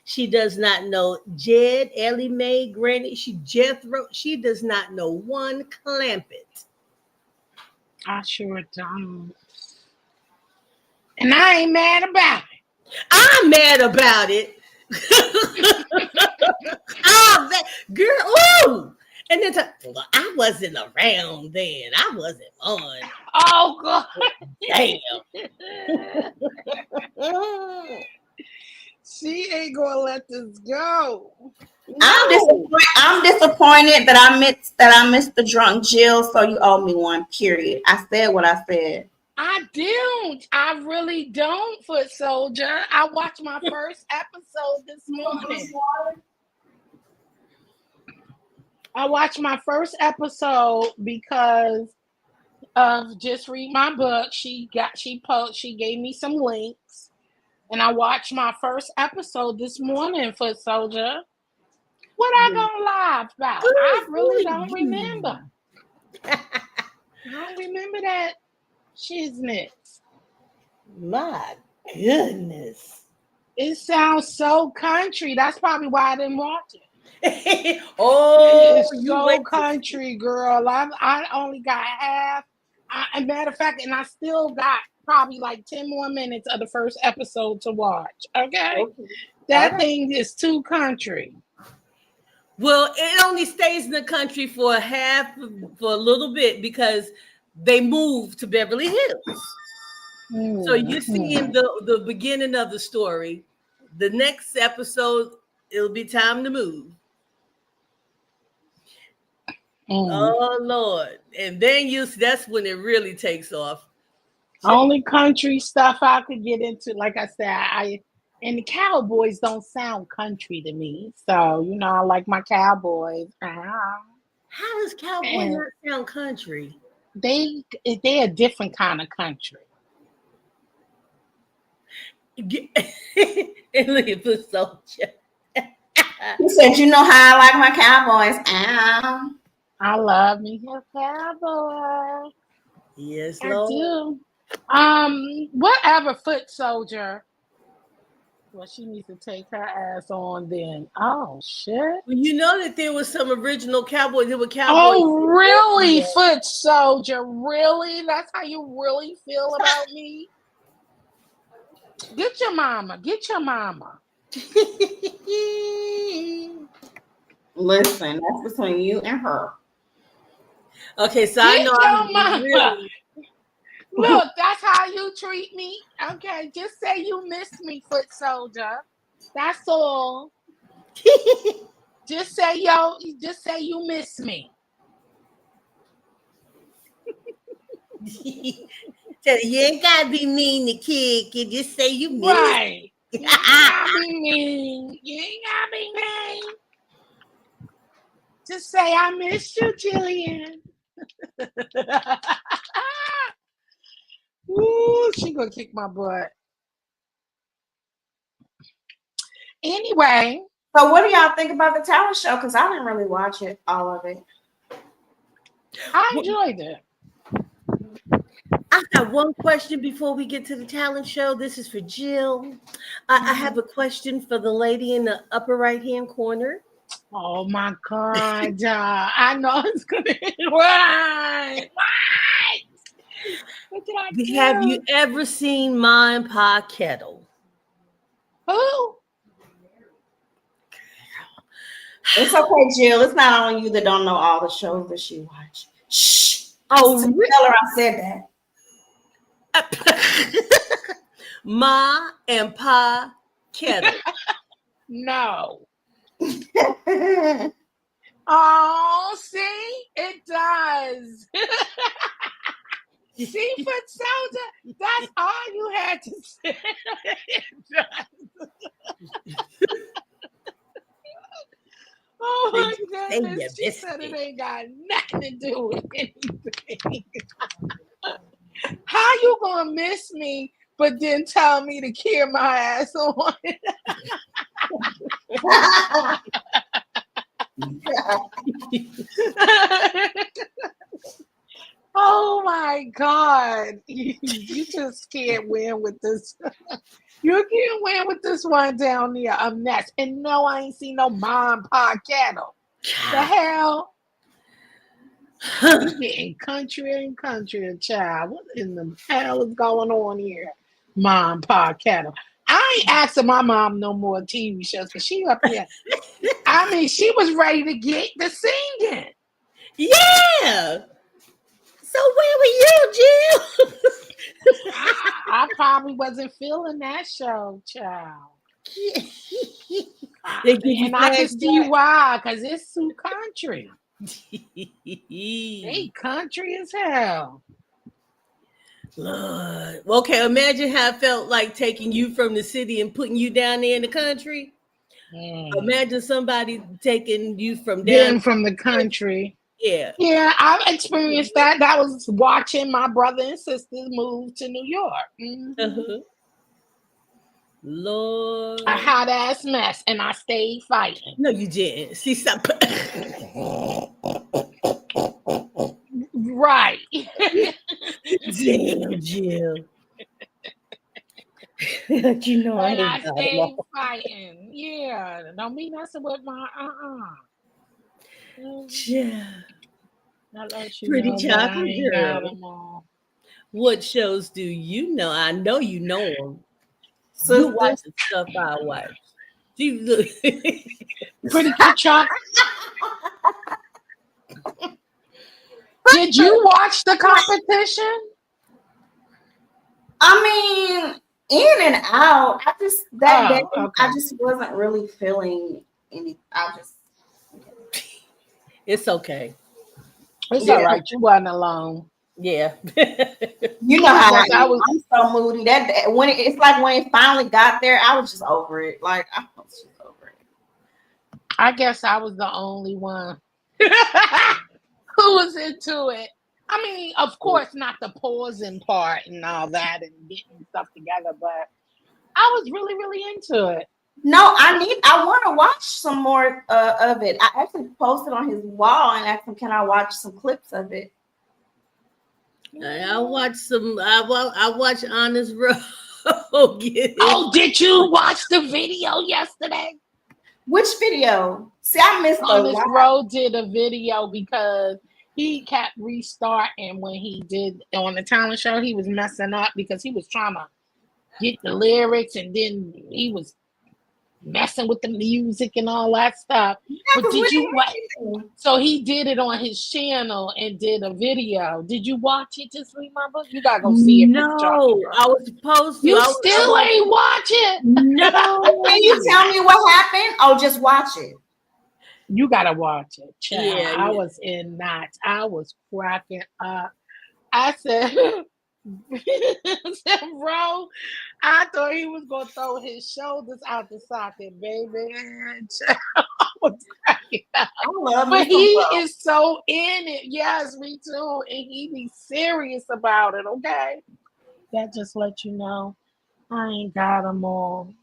She does not know Jed, Ellie Mae, Granny, Jethro. She does not know one Clampett. I sure don't. And I ain't mad about it. I'm mad about it. Girl, ooh. And then well, I wasn't around then. I wasn't on. Oh God. Damn. She ain't gonna let this go. I'm disappointed that I missed the drunk Jill, so you owe me one, period. I said what I said. I don't. I really don't, foot soldier. I watched my first episode this morning. I watched my first episode because of Just Read My Book. She gave me some links, and I watched my first episode this morning, foot soldier. What I gonna lie about? I really don't remember. I don't remember that shiznit. My goodness. It sounds so country. That's probably why I didn't watch it. Oh, It's so country, girl. I only got half. Matter of fact, and I still got probably like 10 more minutes of the first episode to watch. Okay? That thing is too country. Well, it only stays in the country for a little bit because they moved to Beverly Hills. So you're seeing the beginning of the story. The next episode, it'll be time to move. Oh Lord. And then that's when it really takes off. Only country stuff I could get into, like I said, and the Cowboys don't sound country to me. So, I like my Cowboys. How does cowboy And not sound country? they a different kind of country. And look at the soldier. He said, "You know how I like my cowboys." Ow. I love me a cowboy. Yes, I Lord. do. Whatever, foot soldier. Well, she needs to take her ass on then. Oh shit. Well, you know that there was some original cowboys. There were cowboys. Oh really, foot soldier? Really? That's how you really feel about me? Get your mama. Get your mama. Listen, that's between you and her. Okay, so I Get know your I'm mama. really. Look, that's how you treat me. Okay, just say you miss me, foot soldier. That's all. Just say you miss me. So you ain't gotta be mean to kid. You just say you miss. Right. You ain't gotta be mean. You ain't gotta be mean. Just say I miss you, Jillian. Ooh, she gonna kick my butt. Anyway, So, what do y'all think about the talent show? Because I didn't really watch it, all of it. I enjoyed it. I got one question before we get to the talent show. This is for Jill. I have a question for the lady in the upper right-hand corner. Oh my God. I know it's gonna right. What did I do? Have you ever seen Ma and Pa Kettle? Who? It's okay, Jill. It's not only you that don't know all the shows that she watched. Shh. Oh, Tell her I said that. Ma and Pa Kettle. No. Oh, see, it does. See, foot soldier, that's all you had to say. It does. Oh my goodness. She said it ain't got nothing to do with anything. How you gonna miss me, but then tell me to carry my ass on? Oh my God. You just can't win with this. You can't win with this one down there. A mess. And no, I ain't seen no mom Pa Kettle. The hell? You getting country, child. What in the hell is going on here? Mom Pa Kettle. I ain't asking my mom no more TV shows because she up here. I mean, she was ready to get the singing. Yeah. So where were you, Jill? I probably wasn't feeling that show, child. And I can see why, because it's too country. They country as hell. Lord. Okay, imagine how it felt like taking you from the city and putting you down there in the country. Imagine somebody taking you from the country. Yeah. Yeah, I've experienced that. That was watching my brother and sisters move to New York. Uh-huh. Lord. A hot ass mess, and I stayed fighting. No, you didn't. See, stop. Right. Damn, Jill. You know But I stayed fighting. Yeah. Don't be messing with my Yeah. You Pretty know chocolate girl. What shows do you know? I know you know them. So you watch the stuff I watch. You look pretty chocolate. Did you watch the competition? I mean, in and out. I just day okay. I just wasn't really feeling any. It's okay. It's all right. You wasn't alone. Yeah. You know how I'm so moody. That when it's like when it finally got there, I was just over it. Like I was just over it. I guess I was the only one. was into it. I mean, of course, not the pausing part and all that and getting stuff together, but I was really, really into it. No, I want to watch some more of it. I actually posted on his wall and asked him, can I watch some clips of it? I watched some. I watched Honest Road. Oh, did you watch the video yesterday? Which video? See, I missed a Honest lot. Road did a video because he kept restarting when he did on the talent show. He was messing up because he was trying to get the lyrics and then he was messing with the music and all that stuff. Yeah, But 'cause did we you didn't watch? hear you. So he did it on his channel and did a video. Did you watch it? Just remember, you gotta go see it. No, I was supposed to. You I still ain't watch it. No. Can you tell me what happened? Oh, just watch it. You gotta watch it. Child. Yeah, I yeah. was in knots. I was cracking up. I said, I said, bro, I thought he was gonna throw his shoulders out the socket, baby. Child, I was cracking up. I love But me some he Bro. is so in it. Yes, me too. And he be serious about it, okay? That just let you know I ain't got them all.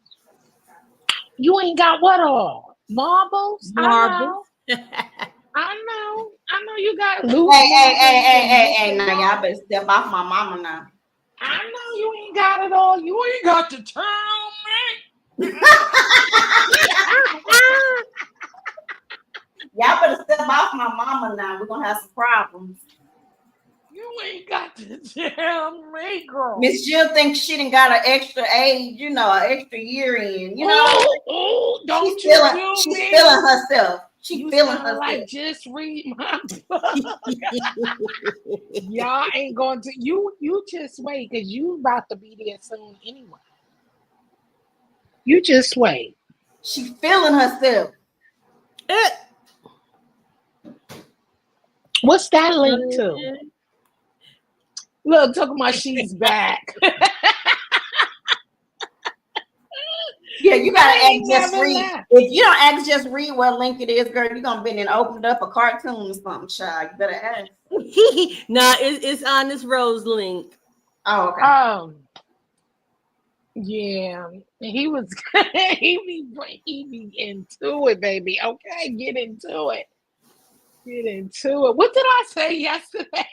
You ain't got what all? Marbles? Marbles. I know you got loose. Hey, now y'all better step off my mama now. I know you ain't got it all. You ain't got to turn on me. Y'all better step off my mama now. We're gonna have some problems. You ain't got to tell me, girl. Miss Jill thinks she done got an extra age, an extra year in. Don't she's you do she's me. feeling herself. She's You feeling sound herself. like just read my book. Y'all ain't going to you just wait because you about to be there soon anyway. You just wait. She's feeling herself. What's that link to? Look, talking about she's back. Yeah, you gotta I ain't ask Just never Read. left. If you don't ask Just Read what link it is, girl, you're gonna be and opened up a cartoon or something, child. You better ask. Nah, it's Honest Road's link. Oh, okay. Yeah, he was he be into it, baby. Okay, get into it. Get into it. What did I say yesterday?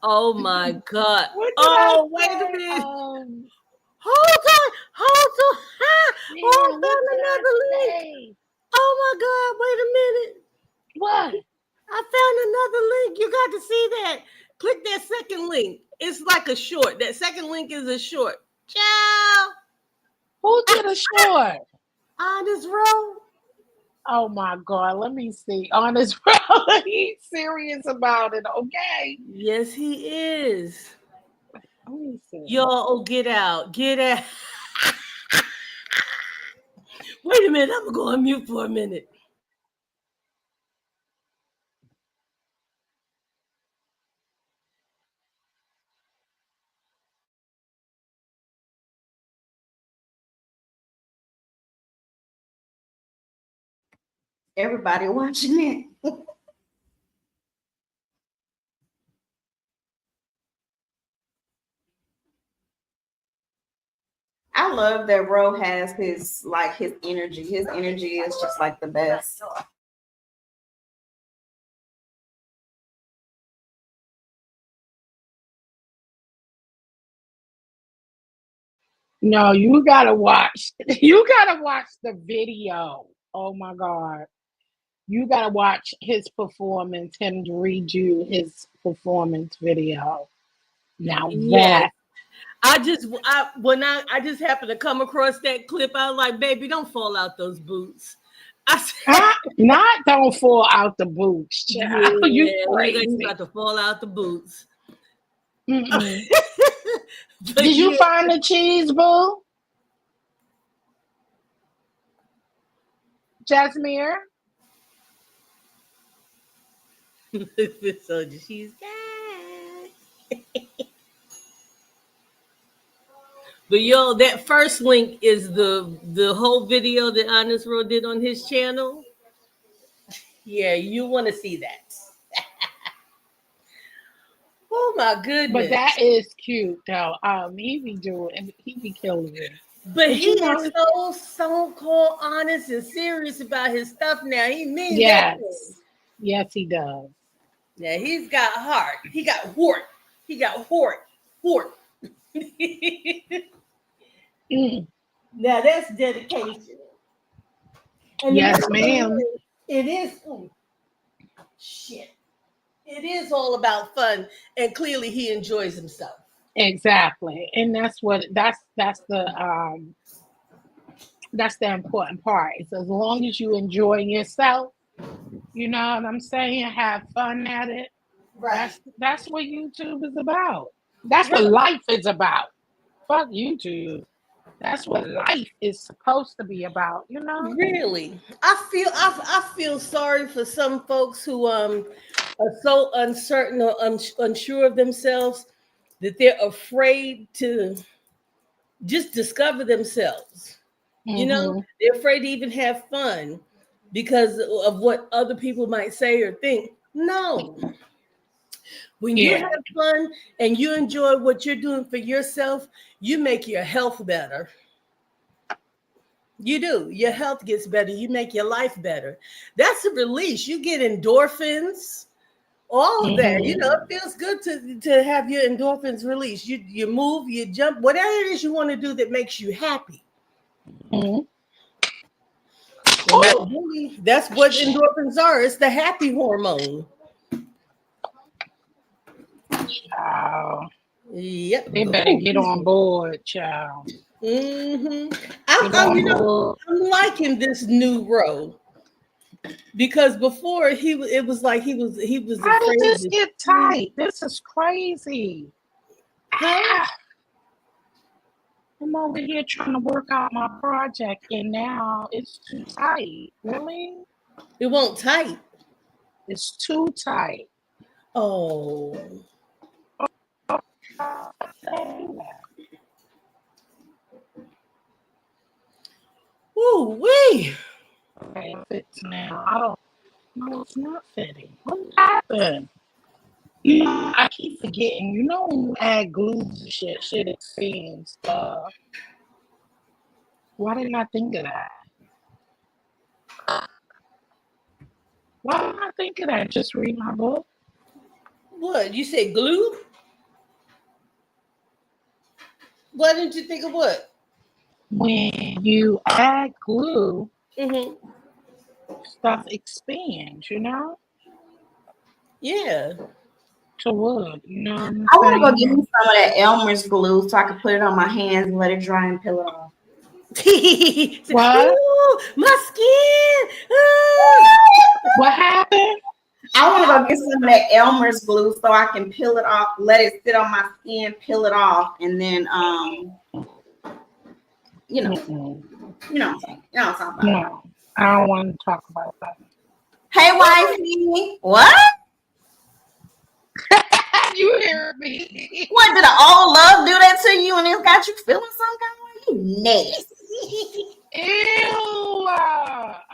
Oh my God. What did Oh, I wait say? a minute. Hold Hold on. yeah, Oh, I what found did I another link. say? Oh my God. Wait a minute. What? I found another link. You got to see that. Click that second link. It's like a short. That second link is a short. Ciao. Who did a short? Honest Road. Oh my God, let me see. Honest brother, he's serious about it, okay? Yes, he is. Let me see. Yo, get out. Get out. Wait a minute. I'm going to go on mute for a minute. Everybody watching it. I love that Ro has his energy. His energy is just like the best. No, you gotta watch. You gotta watch the video. Oh my God. You gotta watch his performance, him to read you his performance video. Now Yes. that I just happened to come across that clip, I was like, baby, don't fall out those boots. I said, not don't fall out the boots, child. You you crazy. got to fall out the boots. Mm-mm. But Did you yeah. find the cheese, boo? Jasmine? So she's back. But yo, that first link is the whole video that Honest Road did on his channel. Yeah, you want to see that. Oh my But goodness. that is cute though. He be killing it. But But he you is know, so called honest and serious about his stuff now. He means everything. yes, yes, he does. Yeah, he's got heart. He got wart. He got hort. Hort. Mm, Now that's dedication. And the yes, main thing ma'am. is, it is shit. It is all about fun, and clearly he enjoys himself. Exactly, and that's the important part. It's as long as you enjoying yourself, you know what I'm saying, have fun at it. Right. That's what YouTube is about. That's what Right. life is about. Fuck YouTube. That's what life is supposed to be about, you know? Really, I feel sorry for some folks who are so uncertain or unsure of themselves that they're afraid to just discover themselves. You know, Hmm. they're afraid to even have fun because of what other people might say or think. No, when you Yeah. have fun and you enjoy what you're doing for yourself, you make your health better. You do. Your health gets better. You make your life better. That's a release. You get endorphins, all of that. You know, Hmm. it feels good to have your endorphins release. You move, you jump, whatever it is you want to do that makes you happy. Hmm. And that's what endorphins are. It's the happy hormone. Child. Yep. They better Oh, get excuse on me. board, child. Mm-hmm. Get on You know, board. I'm liking this new row because before it was like he was How did afraid this to get speak. tight? This is crazy. Huh? Ah, I'm over here trying to work out my project and now it's too tight. Really? It won't tight. It's too tight. Oh. Woo wee. Okay, it fits now. I don't know, it's not fitting. What happened? You know, I keep forgetting. You know when you add glue to shit expands stuff. Why didn't I think of that? Why didn't I think of that? Just read my book. What? You said glue? Why didn't you think of what? When you add glue, Mm-hmm. stuff expands, you know, Yeah. to wood. You know what I'm I want to go get me saying? some of that Elmer's glue so I can put it on my hands and let it dry and peel it off. What? Ooh, my skin. Ah. What happened? I want to go get some of that Elmer's glue so I can peel it off, let it sit on my skin, peel it off, and then you know, Mm-mm. you know what I'm saying. You know what I'm talking about. No, I don't want to talk about that. Hey wifey. What? You hear me? What did an old love do that to you and it's got you feeling some kind of way? You nasty. Ew!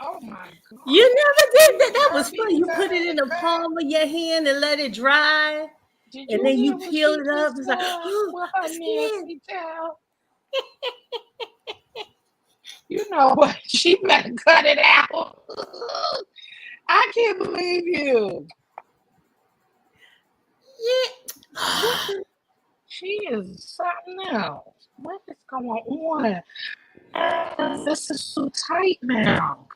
Oh my You god! never did that. That was Heard me fun. You put it say in the that? palm of your hand and let it dry, Did and you then hear you what peel she it up. just It's like, said oh, with my her skin. nasty tail? You know what? She better cut it out. I can't believe you. This Yeah. is she is something else. What is going on? This is so tight now.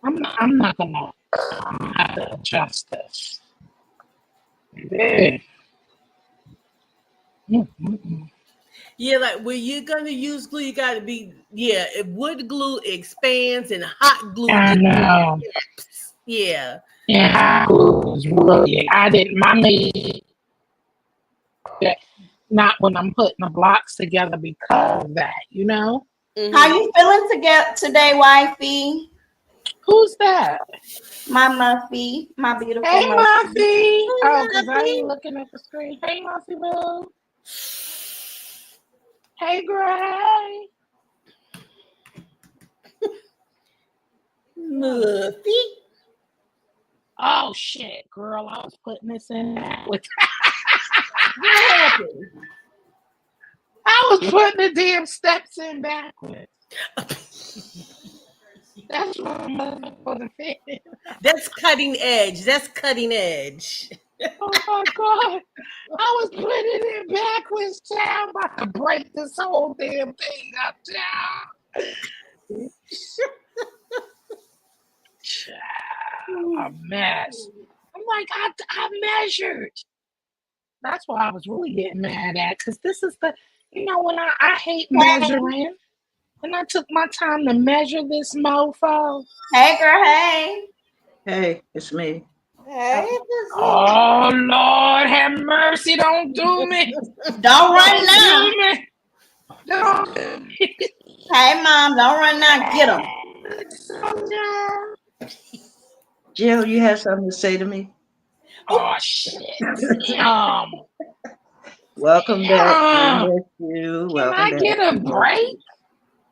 I'm gonna have to adjust this. Yeah. Mm-mm-mm. Yeah, like when you're gonna use glue, you gotta be if wood glue expands and hot glue I just know. yeah. And hot glue was really, I didn't, my made that not when I'm putting the blocks together because of that, you know? How Mm-hmm. you feeling today, wifey? Who's that? My Muffy, my beautiful Hey, Muffy. Muffy. Oh, because I Hey, ain't looking at the screen. Hey, Muffy Boo. Hey, Gray. Muffy. Oh shit, girl, I was putting this in backwards. What happened? I was putting the damn steps in backwards. That's what I'm looking for the fit. That's cutting edge. That's cutting edge. Oh my god. I was putting it in backwards, child. I'm about to break this whole damn thing up, child. Child, a mess. I'm like, I measured. That's why I was really getting mad at, because this is the, when I hate measuring. And I took my time to measure this mofo. Hey, girl. Hey. Hey, it's me. Hey. Oh Lord, have mercy! Don't do me. Don't run now. do me. Don't do me. Hey, Mom. Don't run now. Get him. Jill, you have something to say to me? Oh shit. Welcome back. We miss you. Can Welcome I back. get a break?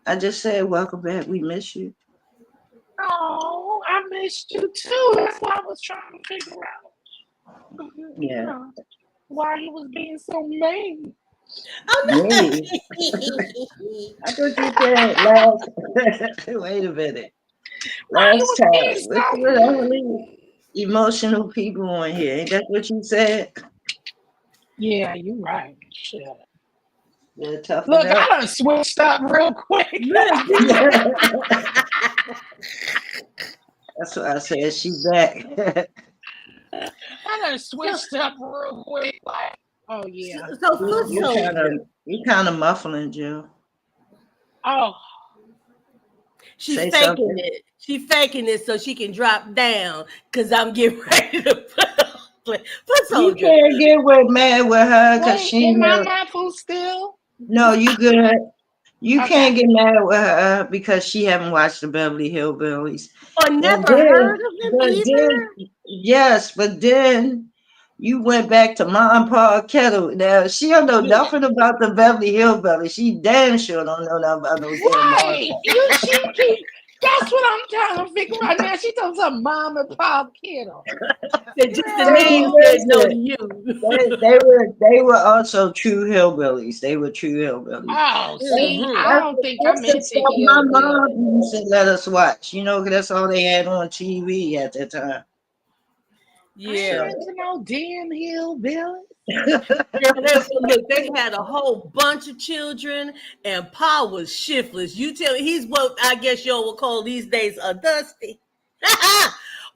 I just said welcome back. We miss you. Oh, I missed you too. That's why I was trying to figure out. Yeah. Why he was being so mean. Me? I thought you said last. Wait a minute. Last time. Listen to all these emotional people on here. Ain't that what you said? Yeah, you're right. Shit. Yeah, toughen Look, up. I done switched up real quick. That's what I said. She back. I done switched up real quick. Like, oh yeah. So foot soldier. You kind of muffling, Jill. Oh, She's Say faking something. it. She's faking it so she can drop down because I'm getting ready to foot You soldier. can't get mad with her because wait, she am I knows. muffled still? No, you good. You Okay. can't get mad with her because she haven't watched the Beverly Hillbillies. Or And never then- heard of him but either. then- yes, but then you went back to Mom Paul Kettle. Now she don't know nothing about the Beverly Hillbillies. She damn sure don't know nothing about those damn Right. That's what I'm trying to figure out now. She told some Mom and Pop Kittle. Just the name said no to you. They were also true hillbillies. They were true hillbillies. Oh, see, Mhm. I don't think I'm That's the into stuff my mom hillbilly. used to let us watch. 'Cause that's all they had on TV at that time. I ain't Yeah. into no damn hillbilly. Look, they had a whole bunch of children, and Pa was shiftless. You tell me, he's what I guess y'all would call these days a dusty.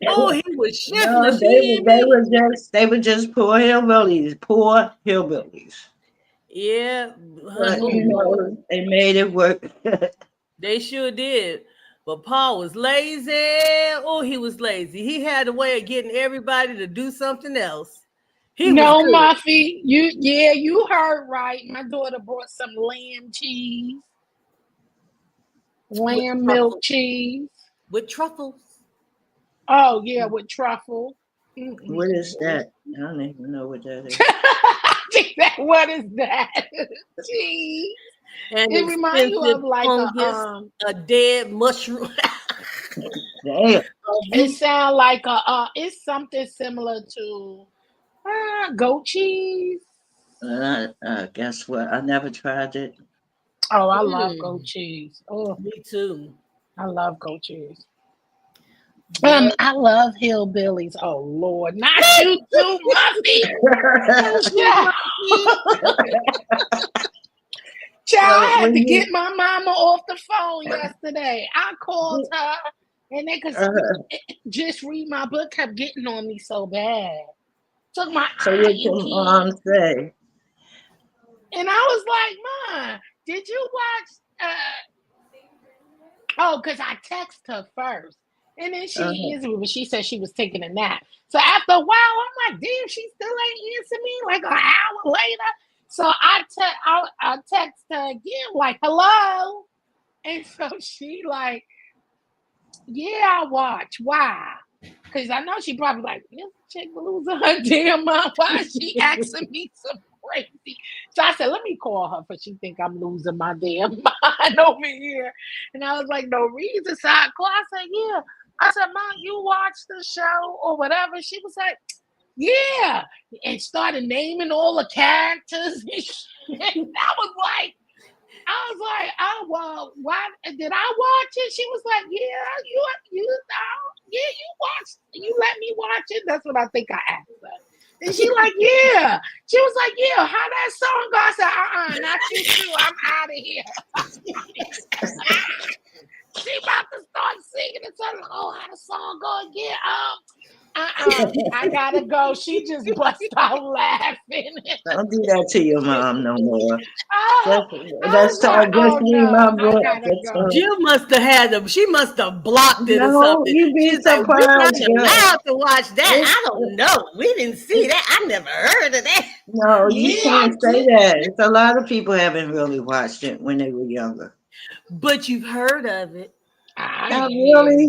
Oh, he was shiftless. They were just poor hillbillies. Poor hillbillies. Yeah, But, they made it work. they sure did. But Pa was lazy. Oh, he was lazy. He had a way of getting everybody to do something else. He No, was good. Muffy, you heard right. My daughter brought some lamb cheese, lamb milk cheese. With truffles. Oh yeah, with truffle. What is that? I don't even know what that is. What is that? Cheese. And It reminds you of expensive like fungus, a dead mushroom. Damn. it sound like it's something similar to goat cheese. Guess what? I never tried it. Oh, I love goat cheese. Oh, Me too. I love goat cheese. I love hillbillies. Oh Lord, not you too, Muffy. Yeah. Child, I had to get my mama off the phone yesterday. I called her, and they could just read my book. Kept getting on me so bad. Took my So what your mom say? and I was like, "Mom, did you watch?" Oh, because I text her first, and then she answered me, but she said she was taking a nap. So after a while, I'm like, "Damn, she still ain't answering me." Like an hour later. So I text her again, like, hello. And so she like, yeah, I watch. Why? Because I know she probably like, this chick losing her damn mind. Why is she asking me some crazy? So I said, let me call her, for she think I'm losing my damn mind over here. And I was like, no reason. So I called. I said, yeah, I said, Mom, you watched the show or whatever? She was like, yeah. And started naming all the characters. And I was like, oh, well, why did I watch it? She was like, yeah, you watched, you let me watch it. That's what I think I asked her. And she like, yeah. She was like, yeah, how that song go? I said, not you too. I'm out of here. She about to start singing and telling, oh, how the song go again? I gotta go. She just bust out laughing. Don't do that to your mom no more. I That's was like, just me, no, my I boy. gotta go. Jill must have had them. She must have blocked it or No, something. you be She's like, we're surprised, not girl. allowed to watch that. I don't know. We didn't see that. I never heard of that. No, you Yeah, can't I say did. that. It's a lot of people haven't really watched it when they were younger. But you've heard of it. Not really.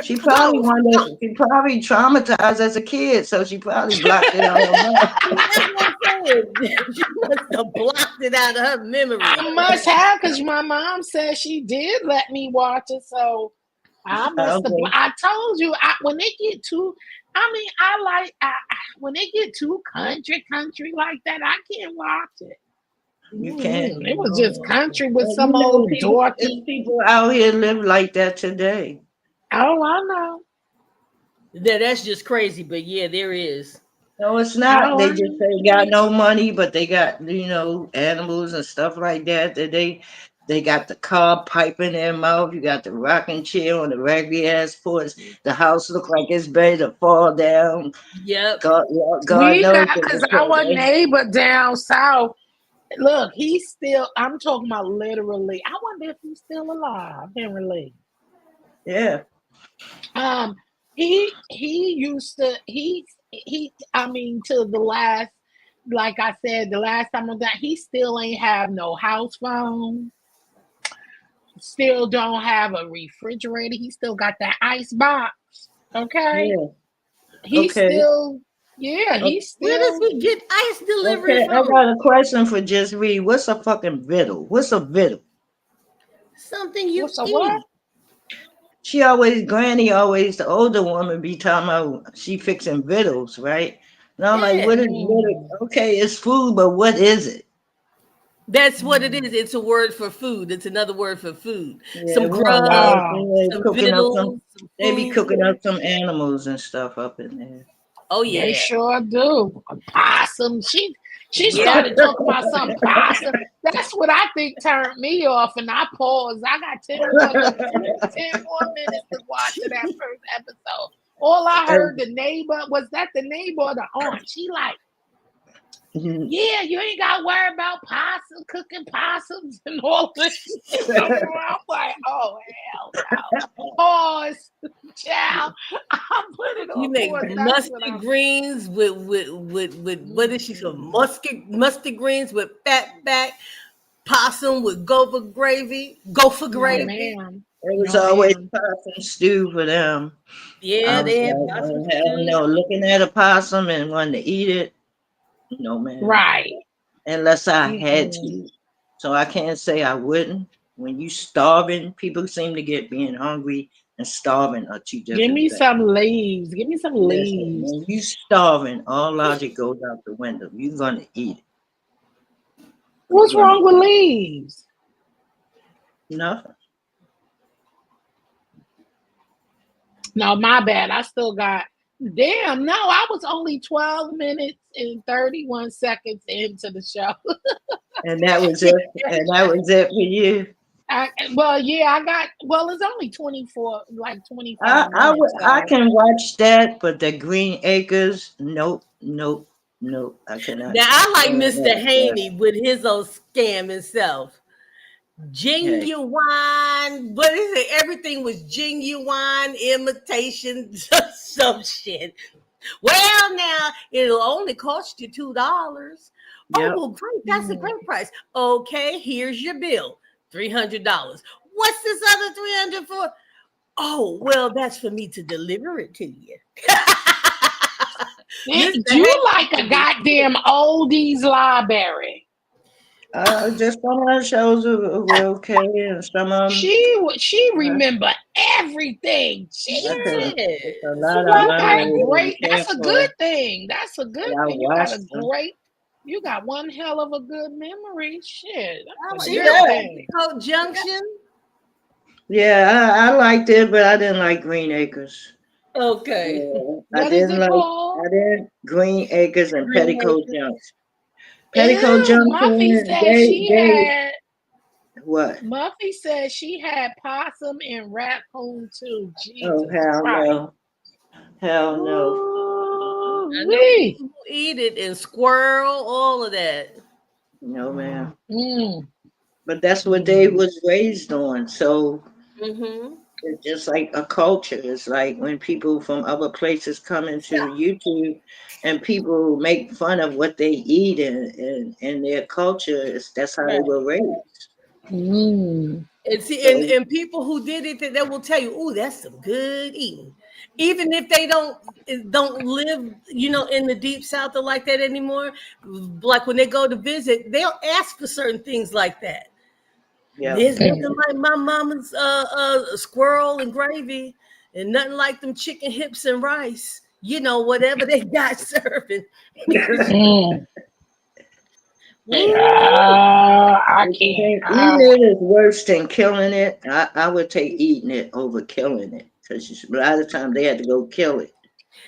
She probably No. she probably traumatized as a kid, so she probably blocked it out of her mind. That's what I'm saying. She must have blocked it out of her memory. I must have, because my mom said she did let me watch it. So I must have. Okay. I told you, when they get too, when they get too country like that, I can't watch it. You can't. It was just country with Well, some you know, old people, dorky. people out here live like that today. Oh, I know. That's just crazy, but yeah, there is. No, it's not. Oh, They I just know. ain't got no money, but they got, animals and stuff like that. That they got the car pipe in their mouth. You got the rocking chair on the raggedy ass porch. The house look like it's ready to fall down. Yep. God We knows. got, because our neighbor down south, look, he's still, I'm talking about literally, I wonder if he's still alive and related. Yeah. He used to, to the last, like I said, the last time I was down, he still ain't have no house phone, still don't have a refrigerator, he still got that ice box, okay? Yeah. He's Okay. still, he's still. Where does he get ice delivery Okay, I from? got a question for Just Read. What's a fucking viddle? What's a viddle? Something you What's a eat. what? Granny always, the older woman be talking about she fixing vittles, right? And I'm like, Yeah. what is viddle? Okay, it's food, but what is it? That's what it is. It's a word for food. It's another word for food. Yeah, Some we don't grub, know. some Cooking up vittles, some they be food. cooking up some animals and stuff up in there. Oh yeah. They sure do. A possum. She Yeah. started talking about some possum. That's what I think turned me off, and I paused. I got 10 more minutes to watch that first episode. All I heard the neighbor, was that the neighbor or the aunt? She like, yeah, you ain't got to worry about cooking possums and all this. I'm like, oh, hell no. Pause, child. I put it on. You make mustard greens with what is she called? Mustard greens with fat back, possum with gopher gravy. Man. It was always possum stew for them. Yeah, they had possum stew. No, looking at a possum and wanting to eat it. No, man. Right. Unless I had to. So I can't say I wouldn't. When you starving, people seem to get being hungry and starving are two different Give me things. some leaves. Give me some leaves. When you starving, all logic goes out the window. You're gonna eat it. What's wrong with leaves? Nothing. No, my bad. I still got. Damn, no, I was only 12 minutes and 31 seconds into the show. And that was it. And that was it for you. It's only 24, like 25 minutes. I can watch that, but the Green Acres, nope. I cannot. Now I like Mr. Haney with his old scam himself. Genuine, what is it? Everything was genuine, imitation, some shit. Well, now it'll only cost you $2. Oh, well, great. That's a great price. Okay, here's your bill, $300. What's this other $300 for? Oh, well, that's for me to deliver it to you. You like a goddamn oldies library. Just some of the shows were okay, and some of them, She remember everything. that's Jesus. a You lot of got them I that didn't really great. care That's a for, good thing. That's a good but I thing. You got a watched them. great. You got one hell of a good memory. Shit, that's a She good does. thing. Coat Junction. Yeah, I liked it, but I didn't like Green Acres. Okay. Yeah, What is it called? I didn't Green Acres and Green Petticoat Acres. Junction. Petticoat Ew, Muffy Junction, said she they had. what? Muffy said she had possum and raccoon too. Oh Jesus hell Christ. no, hell no. I know Ooh-wee. people who eat it and squirrel, all of that. No man. Mm. But that's what they was raised on. So Mm-hmm. it's just like a culture. It's like when people from other places come into YouTube and people make fun of what they eat and their culture. That's how they Right. were raised. Mm. And see, So and people who did it, they will tell you, "Oh, that's some good eating," even if they don't live, in the deep south or like that anymore. Like when they go to visit, they'll ask for certain things like that. yeah. There's nothing like my mama's squirrel and gravy, and nothing like them chicken hips and rice. Whatever they got serving. Mm. Woo! I But you can't. think eating it is worse than killing it. I would take eating it over killing it because a lot of times they had to go kill it,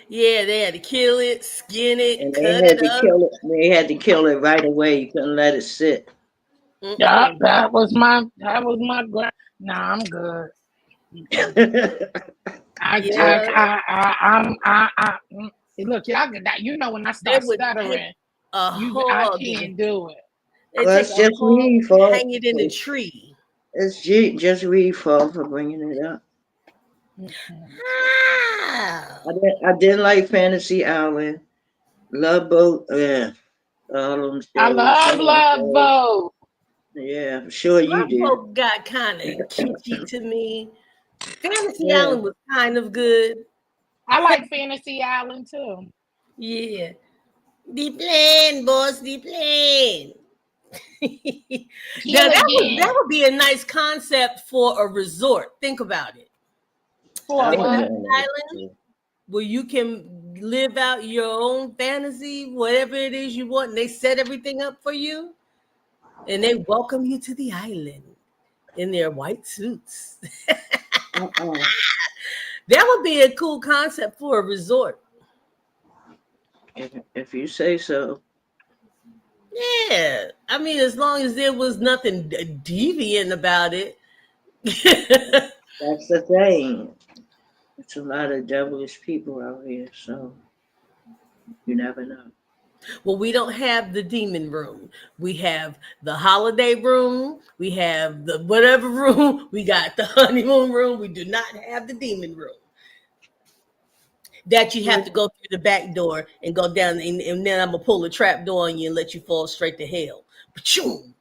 Yeah, they had to kill it, skin it, and they cut had it to up. kill it. They had to kill it right away. You couldn't let it sit. Yeah, Mm-mm. that was my Nah, I'm good. Yeah, Look, y'all get that. You know, when I they start would take stuttering, a I hog and can't do it. they Well, take it's a just hog me, and fault. hang it in a tree. It's just me fault for bringing it up. Mm-mm. How? I didn't like Fantasy Island, Love Boat, yeah, all them I shows. love Some of them Love shows. Boat. Yeah, I'm sure you Love did. Boat got kind of kitschy to me. Fantasy Yeah, Island was kind of good. I like Fantasy Island too. Yeah. The plane, boss, the plane. Now Kill that again would be a nice concept for a resort. Think about it. for I would what? Fantasy doing Island, it. where you can live out your own fantasy, whatever it is you want, and they set everything up for you, and they welcome you to the island in their white suits. Uh-uh. That would be a cool concept for a resort. If you say so. Yeah, I mean, as long as there was nothing deviant about it. That's the thing. It's a lot of devilish people out here, so you never know. Well, we don't have the demon room. We have the holiday room. We have the whatever room. We got the honeymoon room. We do not have the demon room. That you have to go through the back door and go down, and then I'm gonna pull a trap door on you and let you fall straight to hell. Pachoom.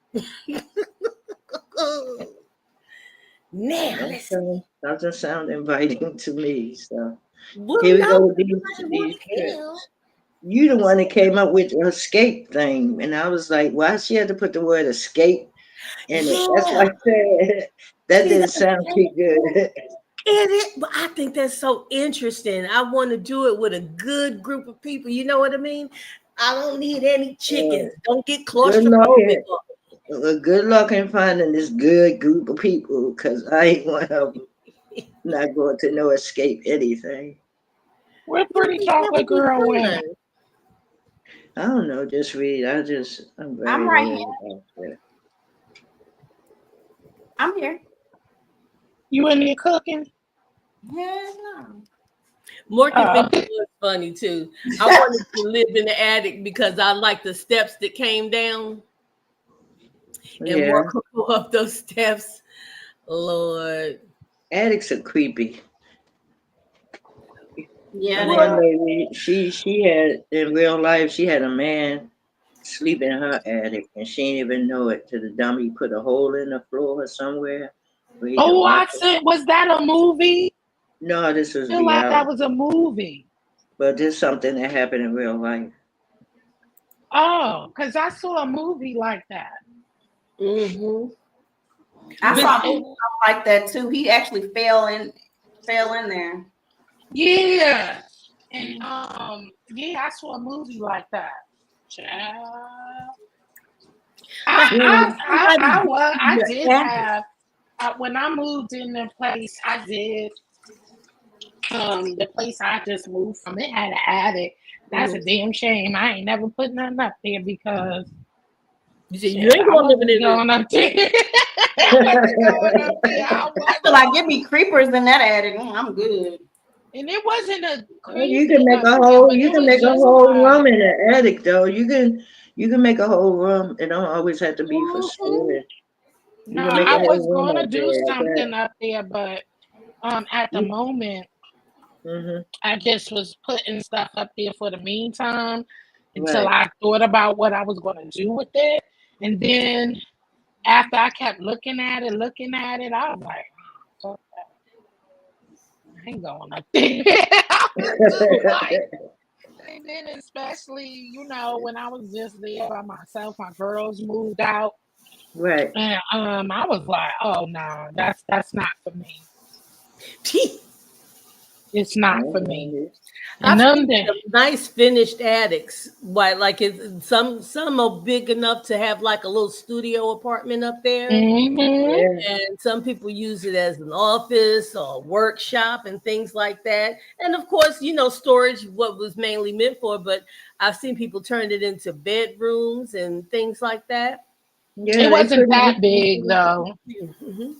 Now let's see. Doesn't sound inviting to me. So Well, here we go no, with everybody these want hell. trips. You the one that came up with the escape thing, and I was like, why she had to put the word escape in it? That's Yeah. like that See, didn't that's sound too good. but I think that's so interesting. I want to do it with a good group of people. You know what I mean? I don't need any chickens. Don't get Good luck claustrophobic. good luck in finding this good group of people, because I ain't one of them. Not going to no escape anything. Where Pretty That Chocolate would be Girl fun. went? I don't know, just read. I'm I'm very right worried here. about that. I'm here. You in there cooking? Yeah, no. Morgan Uh, thinks it was funny too. I wanted to live in the attic because I like the steps that came down, and Yeah, Morgan would go up those steps. Lord. addicts are creepy. Yeah, they One are. lady, she had in real life, she had a man sleep in her attic, and she didn't even know it. To the dummy put a hole in the floor or somewhere where he could oh, watch I it. said, was that a movie? No, this I was feel like that reality, was a movie. but this is something that happened in real life. Oh, because I saw a movie like that. Mm-hmm. I But- saw something like that too. He actually fell in there. Yeah. And yeah, I saw a movie like that. Child. I did have when I moved in the place I did the place I just moved from, it had an attic. That's a damn shame. I ain't never put nothing up there because You said you shit, ain't I going wasn't living in going up there. I wasn't going up there. I I feel like give me creepers in that attic. I'm good. And it wasn't a Well, you crazy can make a up there, whole but you it can was make a just whole like, room in the attic though. You can make a whole room. It don't always have to be for storage. no, You can make a I whole was room gonna up do there like something that. up there, but at the moment Mm-hmm. I just was putting stuff up there for the meantime until Right. I thought about what I was gonna do with it. And then after I kept looking at it, I was like, "Fuck that. I ain't going up there." I was just like, and then especially, when I was just there by myself, my girls moved out. Right. And I was like, oh no, that's not for me. It's not for me. And I've none seen that some nice finished attics. Why, like some are big enough to have like a little studio apartment up there, mm-hmm. Yeah. and some people use it as an office or workshop and things like that. And of course, storage what was mainly meant for. But I've seen people turn it into bedrooms and things like that. Yeah, It they wasn't pretty that big though. Mhm.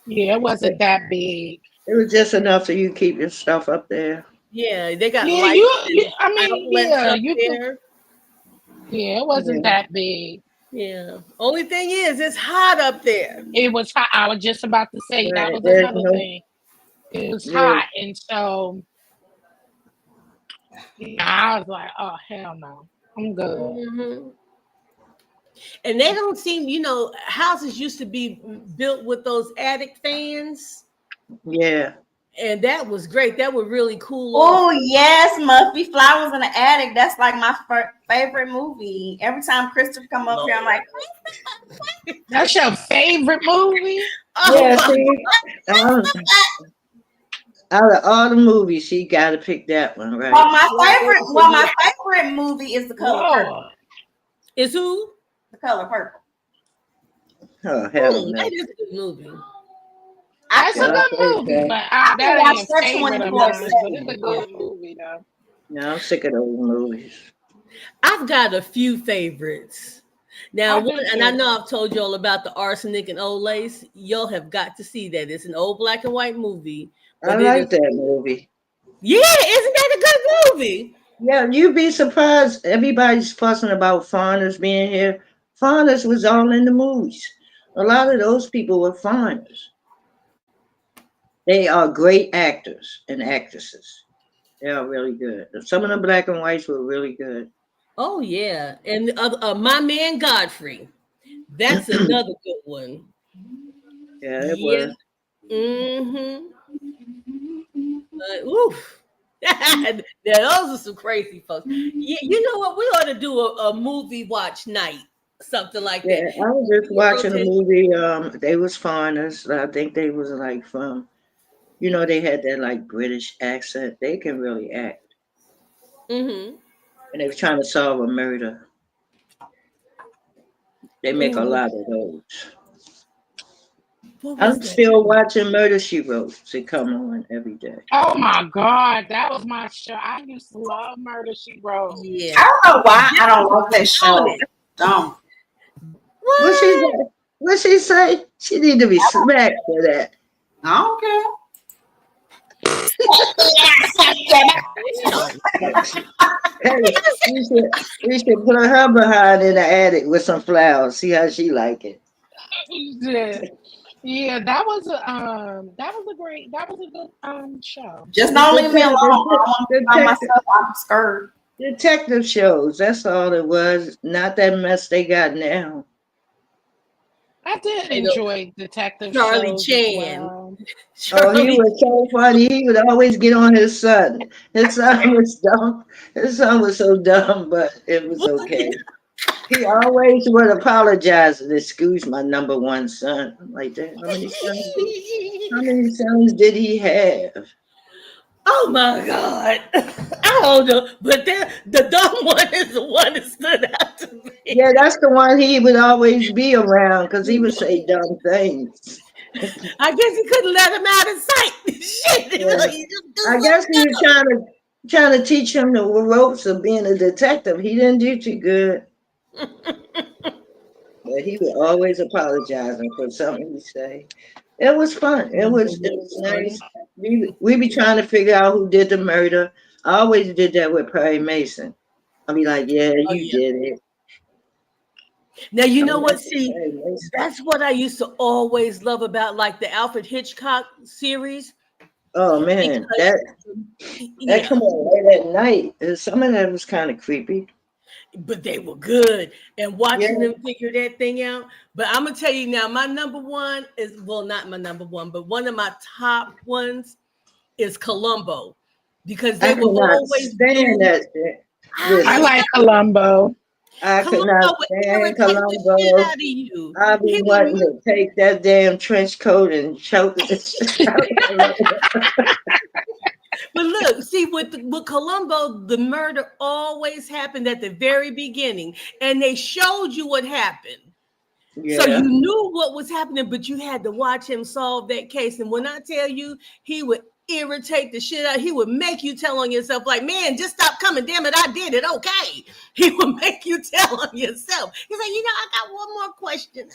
Yeah, it wasn't that big. it was just enough so you keep your stuff up there. Yeah, they got Yeah, lights and I mean, outlets yeah, up you could. there. Yeah, it wasn't Yeah. that big. Yeah. Only thing is, it's hot up there. It was hot. I was just about to say that Right. was There's another no thing. It was yeah. hot, and so I was like, oh hell no, I'm good. Mm-hmm. And they don't seem, houses used to be built with those attic fans, Yeah. and that was great. That would really cool Oh off. yes, must be flowers in the attic. That's like my favorite movie. Every time Christopher come up here, I'm like, That's your favorite movie? Yeah, Oh, see, um, out of all the movies, she got to pick that one, right? my favorite movie is The Color Purple. Lord. is who? The Color Purple. Oh, hell no. That is a good movie. That's a Yeah, good okay, movie, okay. but I can that watch ain't that favorite of 24/7. mine. But it's a good movie though. No, I'm sick of those movies. I've got a few favorites. Now, I do and I too. know I've told y'all about the Arsenic and Old Lace. Y'all have got to see that. It's an old black and white movie. I But it like is, that movie. yeah, isn't that a good movie? Yeah, you'd be surprised. Everybody's fussing about foreigners being here. Foreigners was all in the movies. A lot of those people were foreigners. They are great actors and actresses. They are really good. Some of the black and whites were really good. Oh yeah, and My Man Godfrey. That's another good one. Yeah, it Yeah. was. Mm-hmm. Oof. Now, those are some crazy folks. Yeah, you know what? We ought to do a movie watch night, something like Yeah, that. I was just watching a movie. They was foreigners. I think they was like from, they had that like British accent. They can really act, Mm-hmm. and they was trying to solve a murder. They make a lot of those. What was I'm that? still watching Murder She Wrote. It come on every day. Oh my God, that was my show. I used to love Murder She Wrote. Yeah. I don't know why I don't love that show. Don't. What she say? What she say? She need to be smacked for that. I don't care. Hey, we should put her behind in the attic with some flowers. See how she like it. Yeah, that was a good show. Just don't leave me alone. I want to find Detective, myself on skirt. detective shows. That's all it was. Not that mess they got now. I did enjoy detective Charlie shows Chan. as well. Oh, he was so funny. He would always get on his son. His son was dumb. His son was so dumb, but it was okay. He always would apologize and excuse my number one son. I'm like, that. How many sons did he have? Oh my God. I don't know. But the dumb one is the one that stood out to me. Yeah, that's the one he would always be around because he would say dumb things. I guess he couldn't let him out of sight. Shit. Yeah. He just do I guess he was trying to teach him the ropes of being a detective. He didn't do too good. But he would always apologizing for something he say. It was fun. It was nice. We be trying to figure out who did the murder. I always did that with Perry Mason. I'll be like, yeah, you did it. Now you know what? See, that's what I used to always love about like the Alfred Hitchcock series. Oh man, that come on late at night. Some of that was kind of creepy. But they were good, and watching them figure that thing out. But I'm gonna tell you now, my number one is, well, not my number one, but one of my top ones is Columbo, because they were always stand that shit. I like Columbo. I could not stand Columbo. I'd be wanting to take that damn trench coat and choke it. But look, see, with Columbo, the murder always happened at the very beginning, and they showed you what happened. Yeah. So you knew what was happening, but you had to watch him solve that case. And when I tell you, he would irritate the shit out. He would make you tell on yourself, like, man, just stop coming. Damn it, I did it. Okay. He would make you tell on yourself. He's like, I got one more question.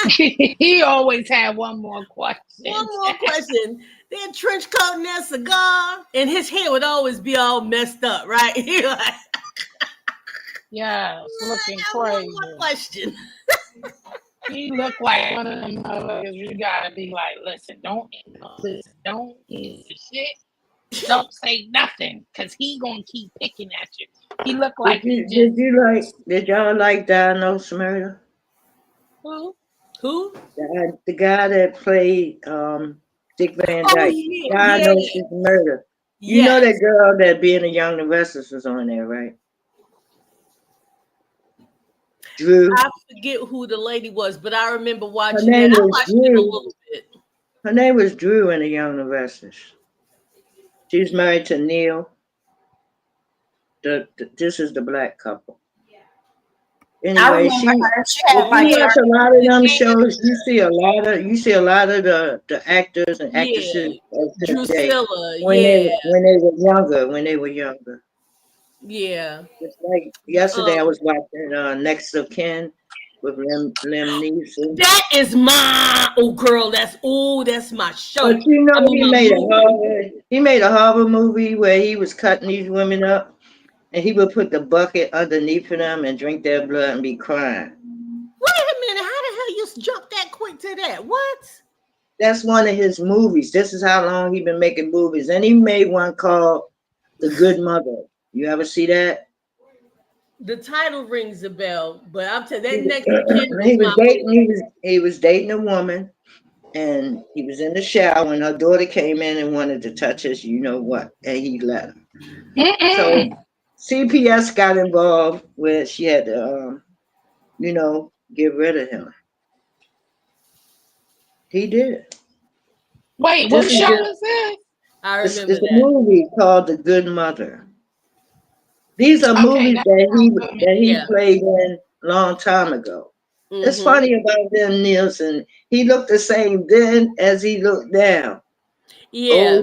He always had one more question. One more question. That trench coat and that cigar, and his hair would always be all messed up, right? Like, yeah, looking crazy. One more question. He looked like one of them motherfuckers. You gotta be like, listen, don't eat the shit. Don't say nothing, cause he gonna keep picking at you. He looked like did y'all like Diagnosed Murder? Who? The guy that played Dick Van Dyke. Diagnosed Murder. You know that girl that Being a Young and Restless was on there, right? Drew. I forget who the lady was, but I remember watching it. I watched it a little bit. Her name was Drew in The Young and Restless. She was married to Neil. This is the black couple. Anyway, she watch a lot of them shows. You see a lot of the actors and actresses Drusilla, when they were younger. Yeah. It's like yesterday I was watching Next of Kin with Liam Neeson. That is my that's my show. But you know, he made a horror movie where he was cutting these women up and he would put the bucket underneath of them and drink their blood and be crying. Wait a minute, how the hell you jump that quick to that? What? That's one of his movies. This is how long he's been making movies. And he made one called The Good Mother. You ever see that? The title rings a bell, but I'm telling you, that next he was dating a woman, and he was in the shower when her daughter came in and wanted to touch his, you know what, and he left. So CPS got involved where she had to, get rid of him. He did. Wait, what show is this? I remember it's a movie called The Good Mother. These are movies that he played in a long time ago. Mm-hmm. It's funny about Liam Neeson. He looked the same then as he looked now. Yeah.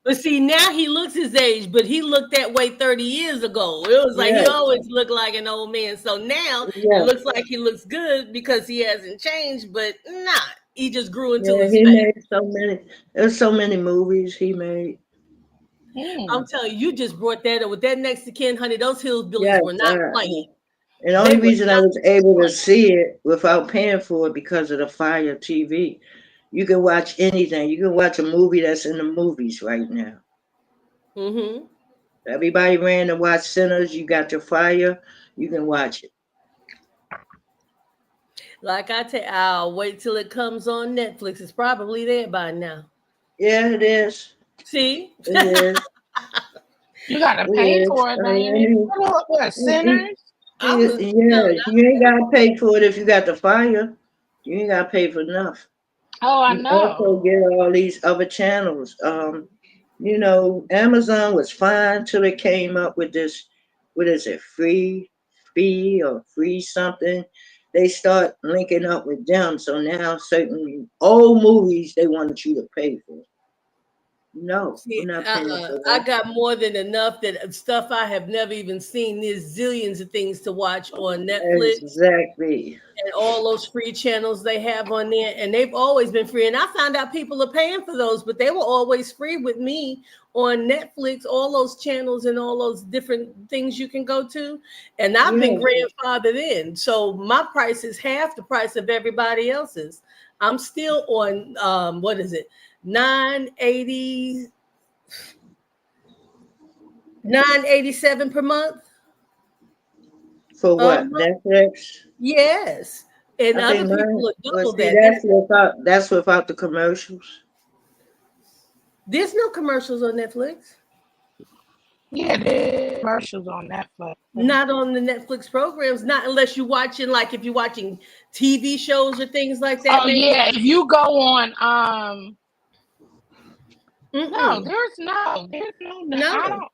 But see, now he looks his age, but he looked that way 30 years ago. It was like he always looked like an old man. So now it looks like he looks good because he hasn't changed, but not. He just grew into his face. Made there's so many movies he made. I'm telling you, you just brought that up with that Next to Kin, honey. Those hillbillies were not playing. And the only reason I was able to see it without paying for it because of the Fire TV. You can watch anything. You can watch a movie that's in the movies right now. Mm-hmm. Everybody ran to watch Sinners. You got your Fire. You can watch it. Like I tell you, I'll wait till it comes on Netflix. It's probably there by now. Yeah, it is. See? It is. You gotta pay for it, man. Sinners. I Yeah, was you ain't gotta pay for it if you got the fire. You ain't gotta pay for enough. Oh, I You know. also get all these other channels. Amazon was fine till it came up with this, what is it, free fee or free something. They start linking up with them. So now certain old movies they wanted you to pay for. No, See, I'm not paying for I that. got more than enough that stuff I have never even seen. There's zillions of things to watch on Netflix Exactly. and all those free channels they have on there, and they've always been free. And I found out people are paying for those, but they were always free with me on Netflix. All those channels and all those different things you can go to, and I've been Yeah. grandfathered in, so my price is half the price of everybody else's. I'm still on what is it, 980 987 per month. For Uh-huh. what? Netflix? Yes. And I other think people mine. are Well, double see, that. that's without the commercials. There's no commercials on Netflix. Yeah, there's commercials on Netflix. Not on the Netflix programs, not unless you're watching, like if you're watching TV shows or things like that, Oh maybe. yeah, if you go on no, Mm-mm. there's no I No, don't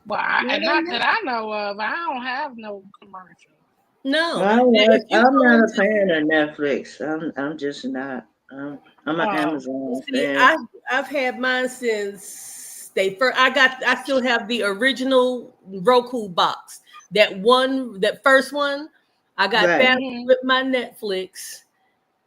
well not on not Netflix. that I know of. I don't have no commercials. No. I'm Now, not, if you I'm go not a into, fan of Netflix. I'm just not. I'm an Oh. Amazon see, fan. I've had mine since they first. I still have the original Roku box. That first one, I got Right. that Mhm. with my Netflix,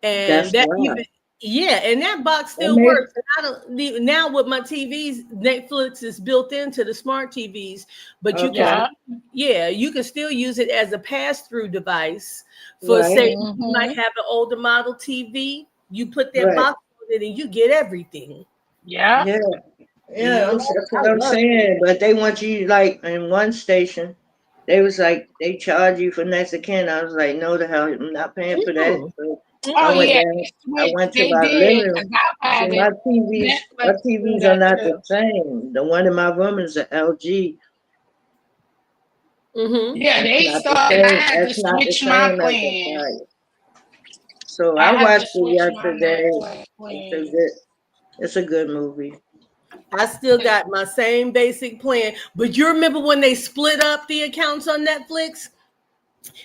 and That's that why. even yeah, and that box That still makes works. And I don't now with my TVs, Netflix is built into the smart TVs, but you can okay. Yeah. you can still use it as a pass-through device for, Right. say, you might Mhm. have an older model TV. You put that Right. box on it and you get everything. Yeah. Yeah. Yeah. Yeah, That's I what I'm love it. saying. But they want you like in one station. They was like they charge you for next account. I was like, no, the hell, I'm not paying for that. Mm-mm. So I Oh went yeah, Mm-mm. down. they I switched. went to They my living did room. because I've See, had my it. TVs, my Netflix do TVs are that not the too. same. The one in my room is an LG. Mm-hmm. Yeah, That's they not the started. I same. had to That's not the switch my same as the plan. fire. So I I had to watched it switch my yesterday. Netflix It's a plan. good. It's a good movie. I still got my same basic plan. But you remember when they split up the accounts on Netflix?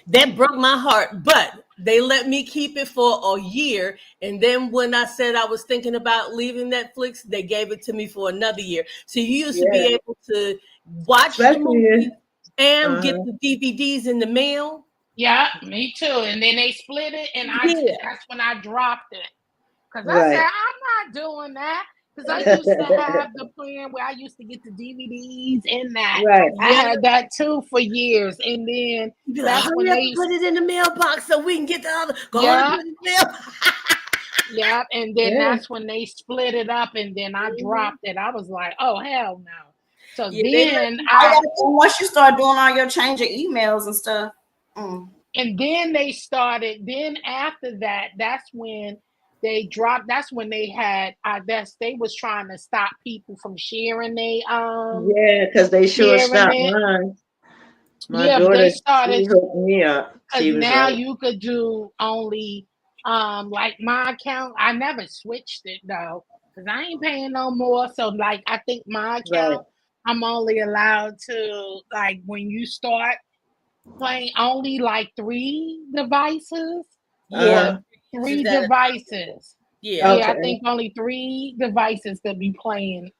That broke my heart. But they let me keep it for a year. And then when I said I was thinking about leaving Netflix, they gave it to me for another year. So you used to be Yeah, able to watch the especially. movie and get Uh-huh. the DVDs in the mail. Yeah, me too. And then they split it, and Yeah. that's when I dropped it because I said Right. I'm not doing that because I used to have the plan where I used to get the DVDs in that. Right. I Yeah. had that too for years, and then You'd be like, that's when hurry up and put it in the mailbox so we can get the other. Go on and yeah, put it in the mailbox. yeah, and then Yeah. that's when they split it up, and then I dropped it. I was like, oh hell no. So Yeah, they let then me Oh, I yeah, and once you start doing all your change of emails and stuff. and then they started then after that that's when they dropped that's when they had I guess they was trying to stop people from Yeah, because they sure sharing stopped it. mine. My Yeah, but they daughter, started she hooked me up. because She was now like, you could do only like my account. I never switched it though because I ain't paying no more. So like I think my right. account I'm only allowed to like when you start playing only like three devices Yeah, or Uh-huh. is three that devices. yeah, Yeah, I Okay. think only three devices could be playing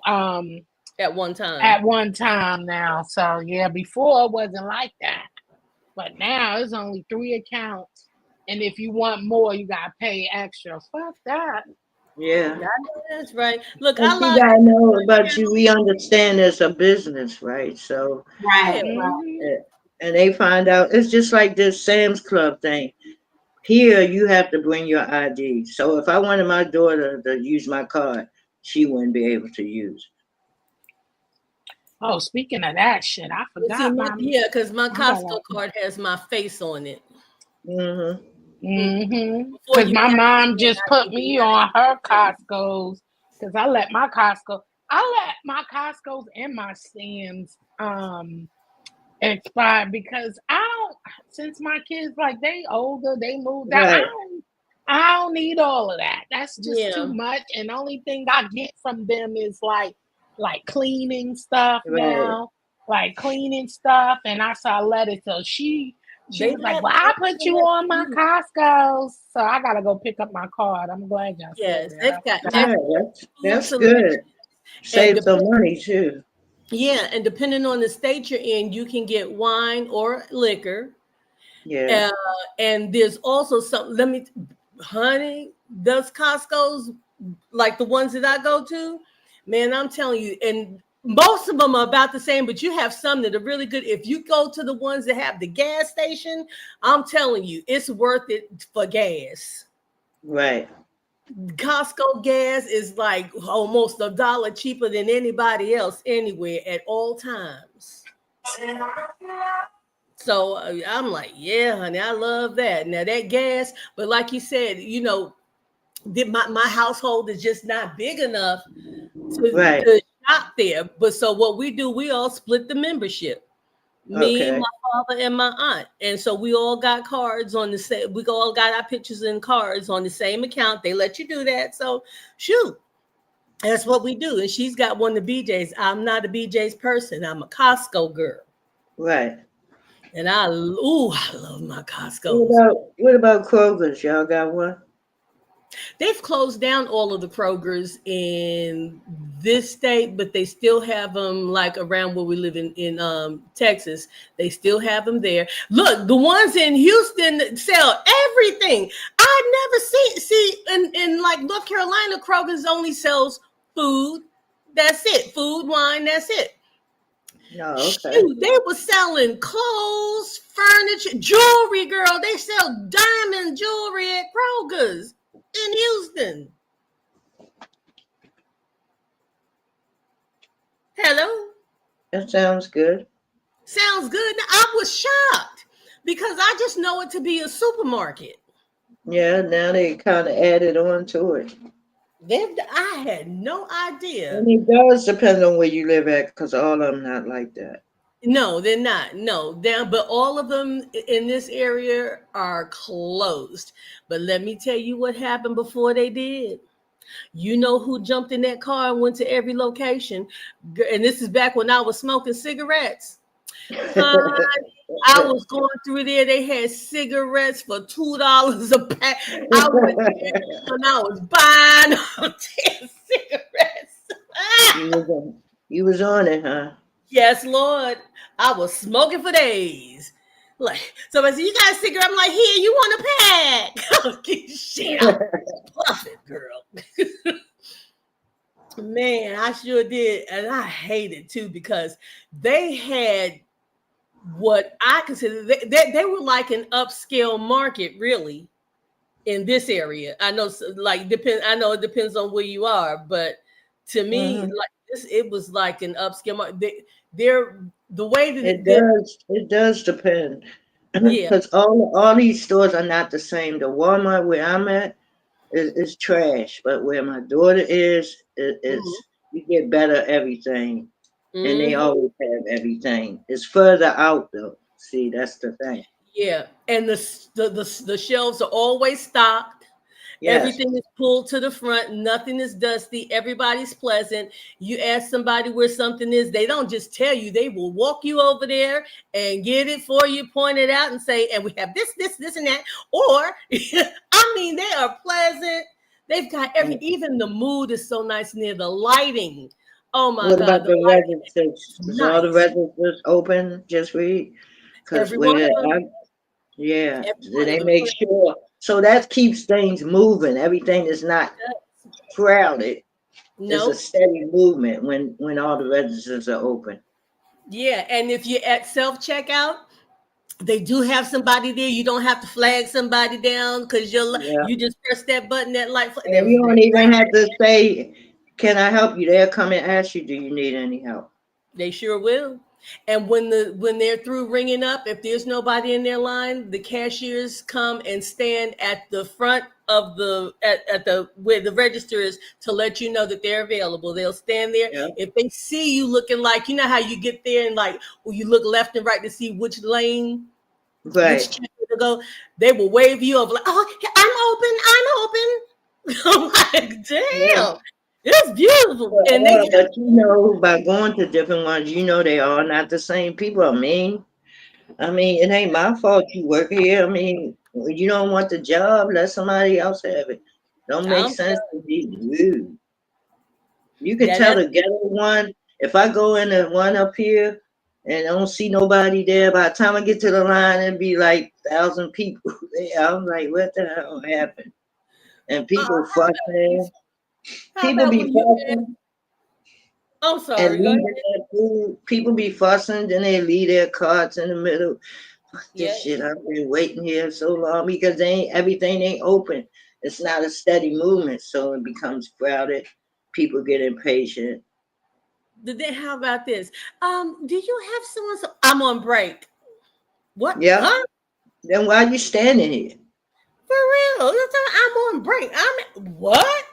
um at one time. at one time now. So yeah, before it wasn't like that. But now it's only three accounts. And if you want more, you gotta pay extra. Fuck that. Yeah. That's right. Look, And I she log gotta into know my about you. channel. We understand it's a business, right? So, Yeah, Right, right. Hmm. eh, and they find out it's just like this Sam's Club thing. Here, you have to bring your ID. So if I wanted my daughter to use my card, she wouldn't be able to use. Oh, speaking of that shit, I see, forgot my because my I gotta Costco card has my face on it. Mm-hmm. Before Because you my max mom it, just I put need to me max on her it. Costco's because I let my Costco's and my Sam's expired because I don't. Since my kids like they older, they moved out. Right. I don't need all of that. That's just too Yeah. much. And the only thing I get from them is like cleaning stuff Right. now, like cleaning stuff. And I let it. So she They was like, let "Well, I put you on my Costco's, so I gotta go pick up my card." I'm glad y'all Yes, said they've that. got Yeah, food that's selection. good. And Save some money too. yeah, and depending on the state you're in, you can get wine or liquor. Yeah. And there's also some, honey, those Costco's, like the ones that I go to, man, I'm telling you, and most of them are about the same, but you have some that are really good. If you go to the ones that have the gas station, I'm telling you, it's worth it for gas. Right. Costco gas is like almost $1 cheaper than anybody else anywhere at all times. So I'm like, yeah, honey, I love that. Now that gas, but like you said, my household is just not big enough Right. to shop there. But so what we do, we all split the membership. Me, Okay. my father, and my aunt. And so we all got cards on the same, we all got our pictures and cards on the same account. They let you do that. So shoot. That's what we do. And she's got one of the BJ's. I'm not a BJ's person. I'm a Costco girl. Right. And I love my Costco. What about Kroger's? Y'all got one? They've closed down all of the Krogers in this state, but they still have them like around where we live in Texas. They still have them there. Look, the ones in Houston sell everything. I never see in like North Carolina, Kroger's only sells food. That's it. Food, wine, that's it. No, okay. Shoot, they were selling clothes, furniture, jewelry, girl. They sell diamond jewelry at Kroger's in Houston. Hello? That sounds good. Sounds good. I was shocked because I just know it to be a supermarket. Yeah, now they kind of added on to it. I had no idea. And it does depend on where you live at, because all of them not like that. No, they're not. No, but all of them in this area are closed. But let me tell you what happened before they did. You know who jumped in that car and went to every location? And this is back when I was smoking cigarettes. I was going through there. They had cigarettes for $2 a pack. I went there and I was buying 10 cigarettes. You was on it, huh? Yes, Lord. I was smoking for days. Like, so I said, "You got a cigarette?" I'm like, "Here, you want a pack?" Shit, I puff it, girl. Man, I sure did, and I hate it too because they had what I consider they were like an upscale market, really, in this area. I know, like, I know it depends on where you are, but to me, like this, it was like an upscale market. The way that it does depend. Yeah, Because all these stores are not the same. The Walmart where I'm at is trash, but where my daughter is, you get better everything, and they always have everything. It's further out though. See, that's the thing. Yeah, and the shelves are always stocked. Yes. Everything is pulled to the front. Nothing is dusty. Everybody's pleasant. You ask somebody where something is, they don't just tell you. They will walk you over there and get it for you, point it out, and say, "And we have this, and that." Or, I mean, they are pleasant. They've got even the mood is so nice near the lighting. Oh my God! What about the registers? Is all the registers open just for you? Because they make sure. So that keeps things moving. Everything is not crowded. It's a steady movement when all the registers are open. Yeah, and if you're at self-checkout, they do have somebody there. You don't have to flag somebody down because you just press that button, that light. And you don't even have to say, "Can I help you?" They'll come and ask you, "Do you need any help?" They sure will. And when they're through ringing up, if there's nobody in their line, the cashiers come and stand at the front of at the where the register is to let you know that they're available. They'll stand there. Yeah. If they see you looking like, you know how you get there and like you look left and right to see which lane, Right. which checker to go, they will wave you over like, oh, I'm open. I'm like, damn. Yeah. It's beautiful. And they But you know, by going to different ones, you know they are not the same people. I mean, it ain't my fault you work here. I mean, you don't want the job, let somebody else have it. Don't make sense to be rude. You can tell the ghetto one. If I go in the one up here and I don't see nobody there, by the time I get to the line, it'd be like 1,000 people there. I'm like, what the hell happened? And people fussing. People be fussing. I'm sorry. And leaving their food. People be fussing, then they leave their carts in the middle. Fuck this shit. I've been waiting here so long because everything ain't open. It's not a steady movement, so it becomes crowded. People get impatient. How about this? Do you have someone? I'm on break. What? Yeah. Huh? Then why you standing here? For real? I'm on break. What?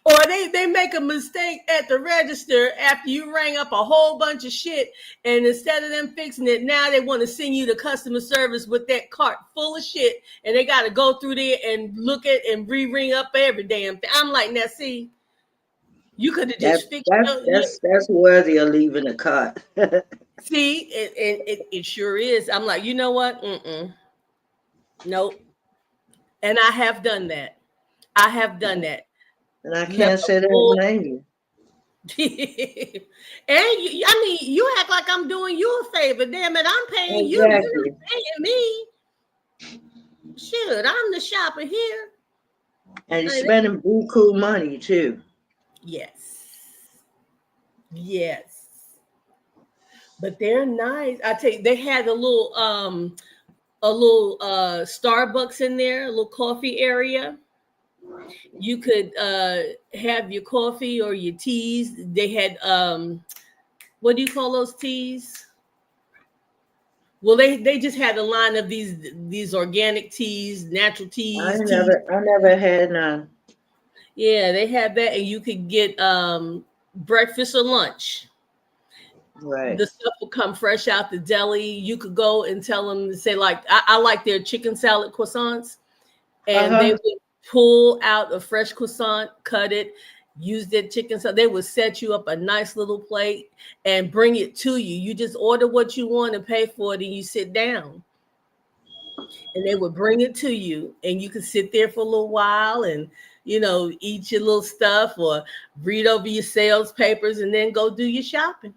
Or they make a mistake at the register after you rang up a whole bunch of shit, and instead of them fixing it, now they want to send you to customer service with that cart full of shit, and they got to go through there and look at and re-ring up every damn thing. I'm like, now see, you could have just fixed it. That's worthy of leaving the cart. See, it sure is. I'm like, you know what? Nope. And I have done that. And I can't say that I blame you. And you act like I'm doing you a favor. Damn it, I'm paying you. Exactly. You're not paying me. Shit, I'm the shopper here. And you're spending buku money too. Yes. But they're nice. I tell you, they had a little Starbucks in there, a little coffee area. You could have your coffee or your teas. They had what do you call those teas? Well, they just had a line of these organic teas, natural teas. I never had none. Yeah, they had that, and you could get breakfast or lunch. Right. The stuff will come fresh out the deli. You could go and tell them to say, like, I like their chicken salad croissants, and they would pull out a fresh croissant, cut it, use their chicken salad. They would set you up a nice little plate and bring it to you. You just order what you want and pay for it, and you sit down. And they would bring it to you, and you could sit there for a little while and, eat your little stuff or read over your sales papers and then go do your shopping.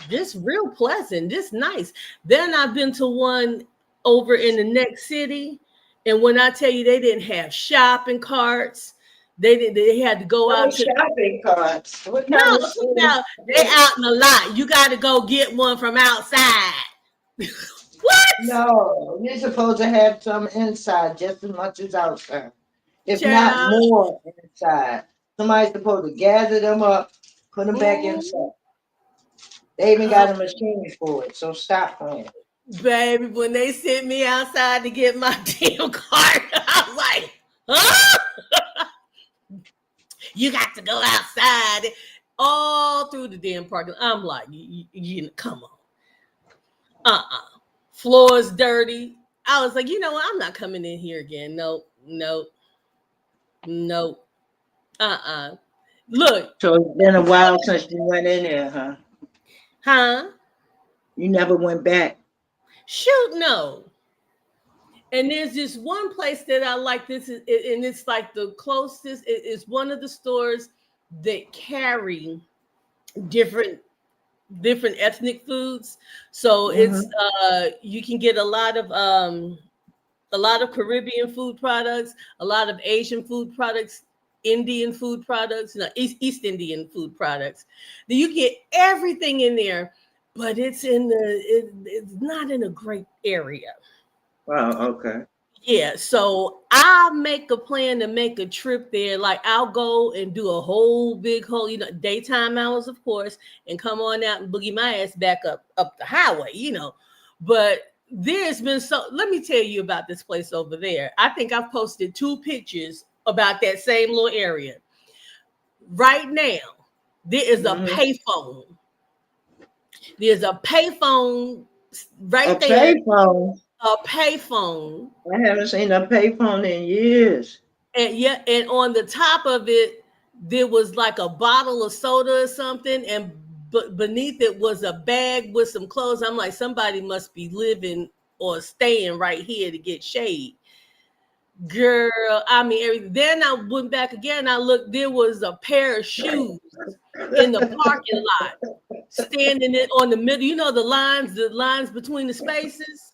Just real pleasant, just nice. Then I've been to one over in the next city, and when I tell you they didn't have shopping carts, they had to go out to shopping carts. No, they out in the lot. You got to go get one from outside. What? No, you're supposed to have some inside just as much as outside. If not more inside. Somebody's supposed to gather them up, put them back inside. They even got a machine for it, so stop playing. Baby, when they sent me outside to get my damn cart, I was like, huh? You got to go outside all through the damn parking lot. I'm like, you come on. Floor's dirty. I was like, you know what? I'm not coming in here again. Nope. Look. So it's been a while since you went in there, huh? Huh? You never went back? Shoot, no. And there's this one place that I like. And it's like the closest. It's one of the stores that carry different ethnic foods. So it's you can get a lot of Caribbean food products, a lot of Asian food products, Indian food products, East Indian food products. You get everything in there, but it's not in a great area. Wow, okay. Yeah, so I'll make a plan to make a trip there. Like I'll go and do a whole big daytime hours, of course, and come on out and boogie my ass back up the highway. But there's been let me tell you about this place over there. I think I've posted 2 pictures about that same little area. Right now, there is a payphone. There's a payphone right there. Payphone. A payphone. I haven't seen a payphone in years. And on the top of it, there was like a bottle of soda or something, and beneath it was a bag with some clothes. I'm like, somebody must be living or staying right here to get shade. Girl, I mean, everything. Then I went back again. I looked, there was a pair of shoes in the parking lot, standing it on the middle. The lines between the spaces.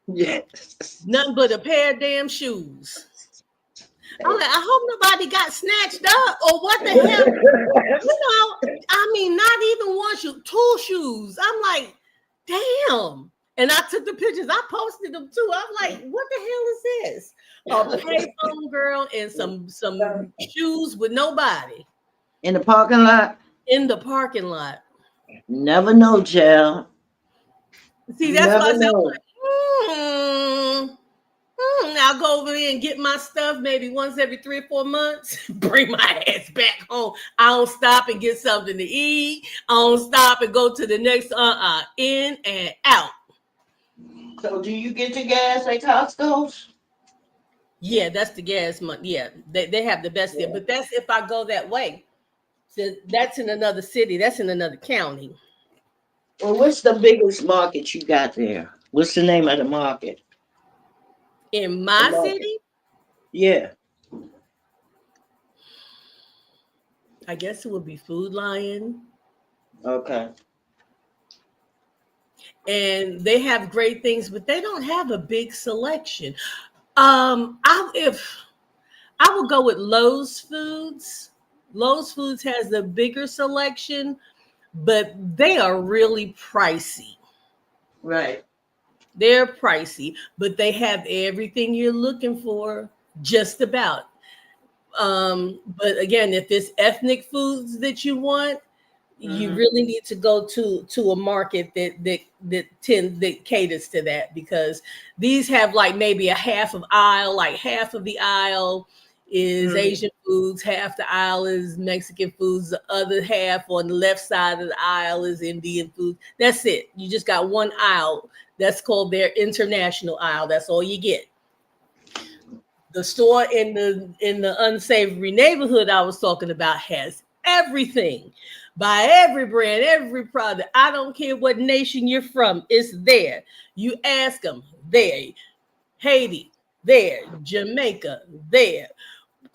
Yes. Nothing but a pair of damn shoes. I'm like, I hope nobody got snatched up or what the hell. I mean, not even one shoe, 2 shoes. I'm like, damn. And I took the pictures. I posted them too. I'm like, what the hell is this? A payphone, girl, and some shoes with nobody. In the parking lot? In the parking lot. Never know, child. See, that's why I said, I'm like, I'll go over there and get my stuff maybe once every 3 or 4 months. Bring my ass back home. I don't stop and get something to eat. I don't stop and go to the next in and out. So do you get your gas at Costco's? Yeah, that's the gas money. Yeah, they have the best there. But that's if I go that way. So that's in another city. That's in another county. Well, what's the biggest market you got there? What's the name of the market? In my city? Yeah. I guess it would be Food Lion. Okay. And they have great things, but they don't have a big selection. I would go with Lowe's Foods. Lowe's Foods has a bigger selection, but they are really pricey. Right. They're pricey, but they have everything you're looking for, just about. But again, if it's ethnic foods that you want, you really need to go to a market that caters to that, because these have like maybe a half of aisle, like half of the aisle is Asian foods, half the aisle is Mexican foods, the other half on the left side of the aisle is Indian food. That's it. You just got one aisle. That's called their international aisle. That's all you get. The store in the unsavory neighborhood I was talking about has everything. By every brand, every product. I don't care what nation you're from, it's there. You ask them, there. Haiti, there. Jamaica, there.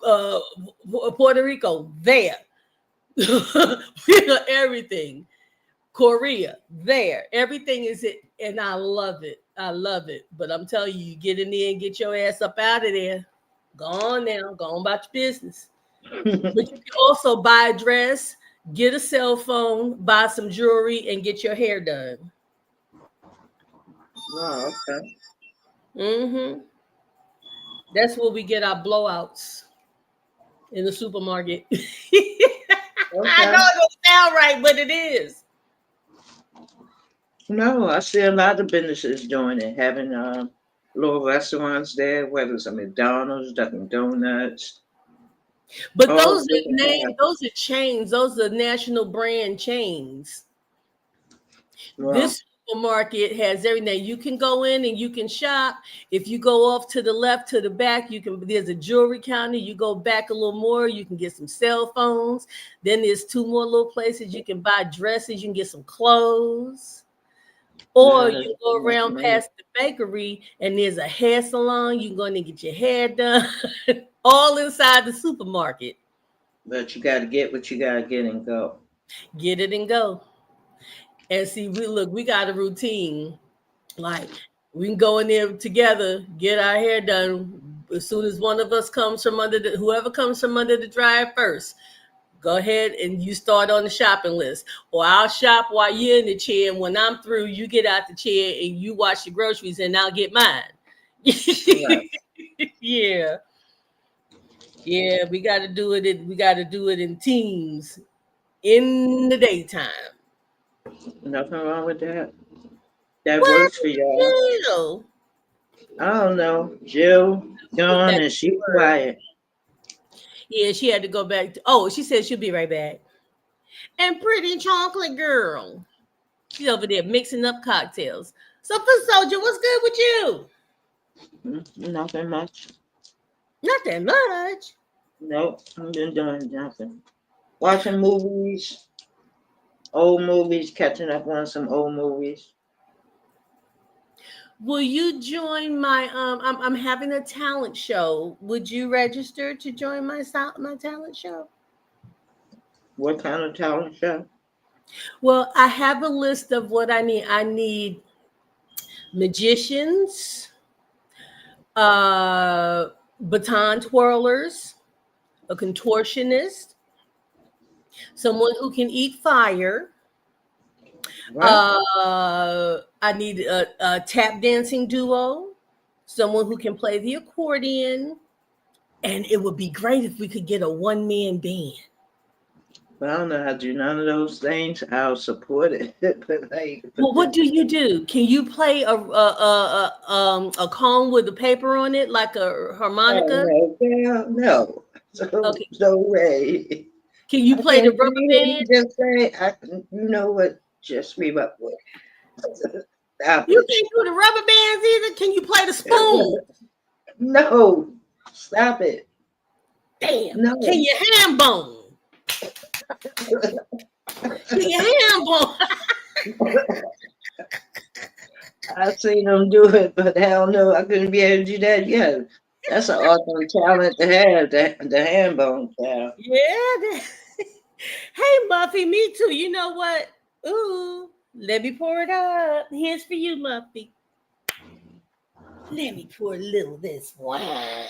Puerto Rico, there. Everything. Korea, there. Everything is it, and I love it. I love it. But I'm telling you, you get in there and get your ass up out of there. Go on now. Go on about your business. But you can also buy a dress, get a cell phone, buy some jewelry, and get your hair done. Oh, okay. That's where we get our blowouts, in the supermarket. Okay. I know it don't sound right, but it is. No, I see a lot of businesses doing it, having little restaurants there, whether it's a McDonald's, Dunkin' Donuts. But those are chains. Those are national brand chains. Wow. This supermarket has everything. You can go in and you can shop. If you go off to the left, to the back, there's a jewelry counter. You go back a little more, you can get some cell phones. Then there's 2 more little places you can buy dresses. You can get some clothes. Or you go around past the bakery and there's a hair salon. You can go in and get your hair done. All inside the supermarket. But you got to get what you got to get and go. Get it and go. And see, we got a routine. Like, we can go in there together, get our hair done. As soon as one of us comes from whoever comes from under the dryer first, go ahead and you start on the shopping list. Or I'll shop while you're in the chair. And when I'm through, you get out the chair and you wash your groceries and I'll get mine. Right. Yeah. Yeah, we got to do it. We got to do it in teams in the daytime. Nothing wrong with that. That What? works for y'all. Jill? I don't know. Jill gone Back and to she work. quiet. Yeah, she had to go back. She said she'll be right back. And pretty chocolate girl, she's over there mixing up cocktails. So, for Soldier, what's good with you? Nothing much. Not that much. Nope. I've been doing nothing. Watching movies, old movies, catching up on some old movies. Will you join my I'm having a talent show. Would you register to join my talent show? What kind of talent show? Well, I have a list of what I need. I need magicians, baton twirlers, a contortionist, someone who can eat fire. Right? I need a tap dancing duo, someone who can play the accordion, and it would be great if we could get a one-man band. But I don't know how to do none of those things. I'll support it. But like, Well, what do you do? Can you play a cone with a paper on it, like a harmonica? oh, no, girl, no. So, Okay. no way. Can you I play the can't rubber do what band? you just say. You know what? Just leave up with. Stop You it. can't do the rubber bands either. Can you play the spoon? No, stop it. Damn. No. Can you ham bone? Can you ham bone? I've seen them do it, but hell no, I couldn't be able to do that yet. That's an awesome talent to have, the hand bone talent. Yeah. Hey, Muffy, me too. You know what? Ooh, let me pour it up. Here's for you, Muffy. Let me pour a little of this wine.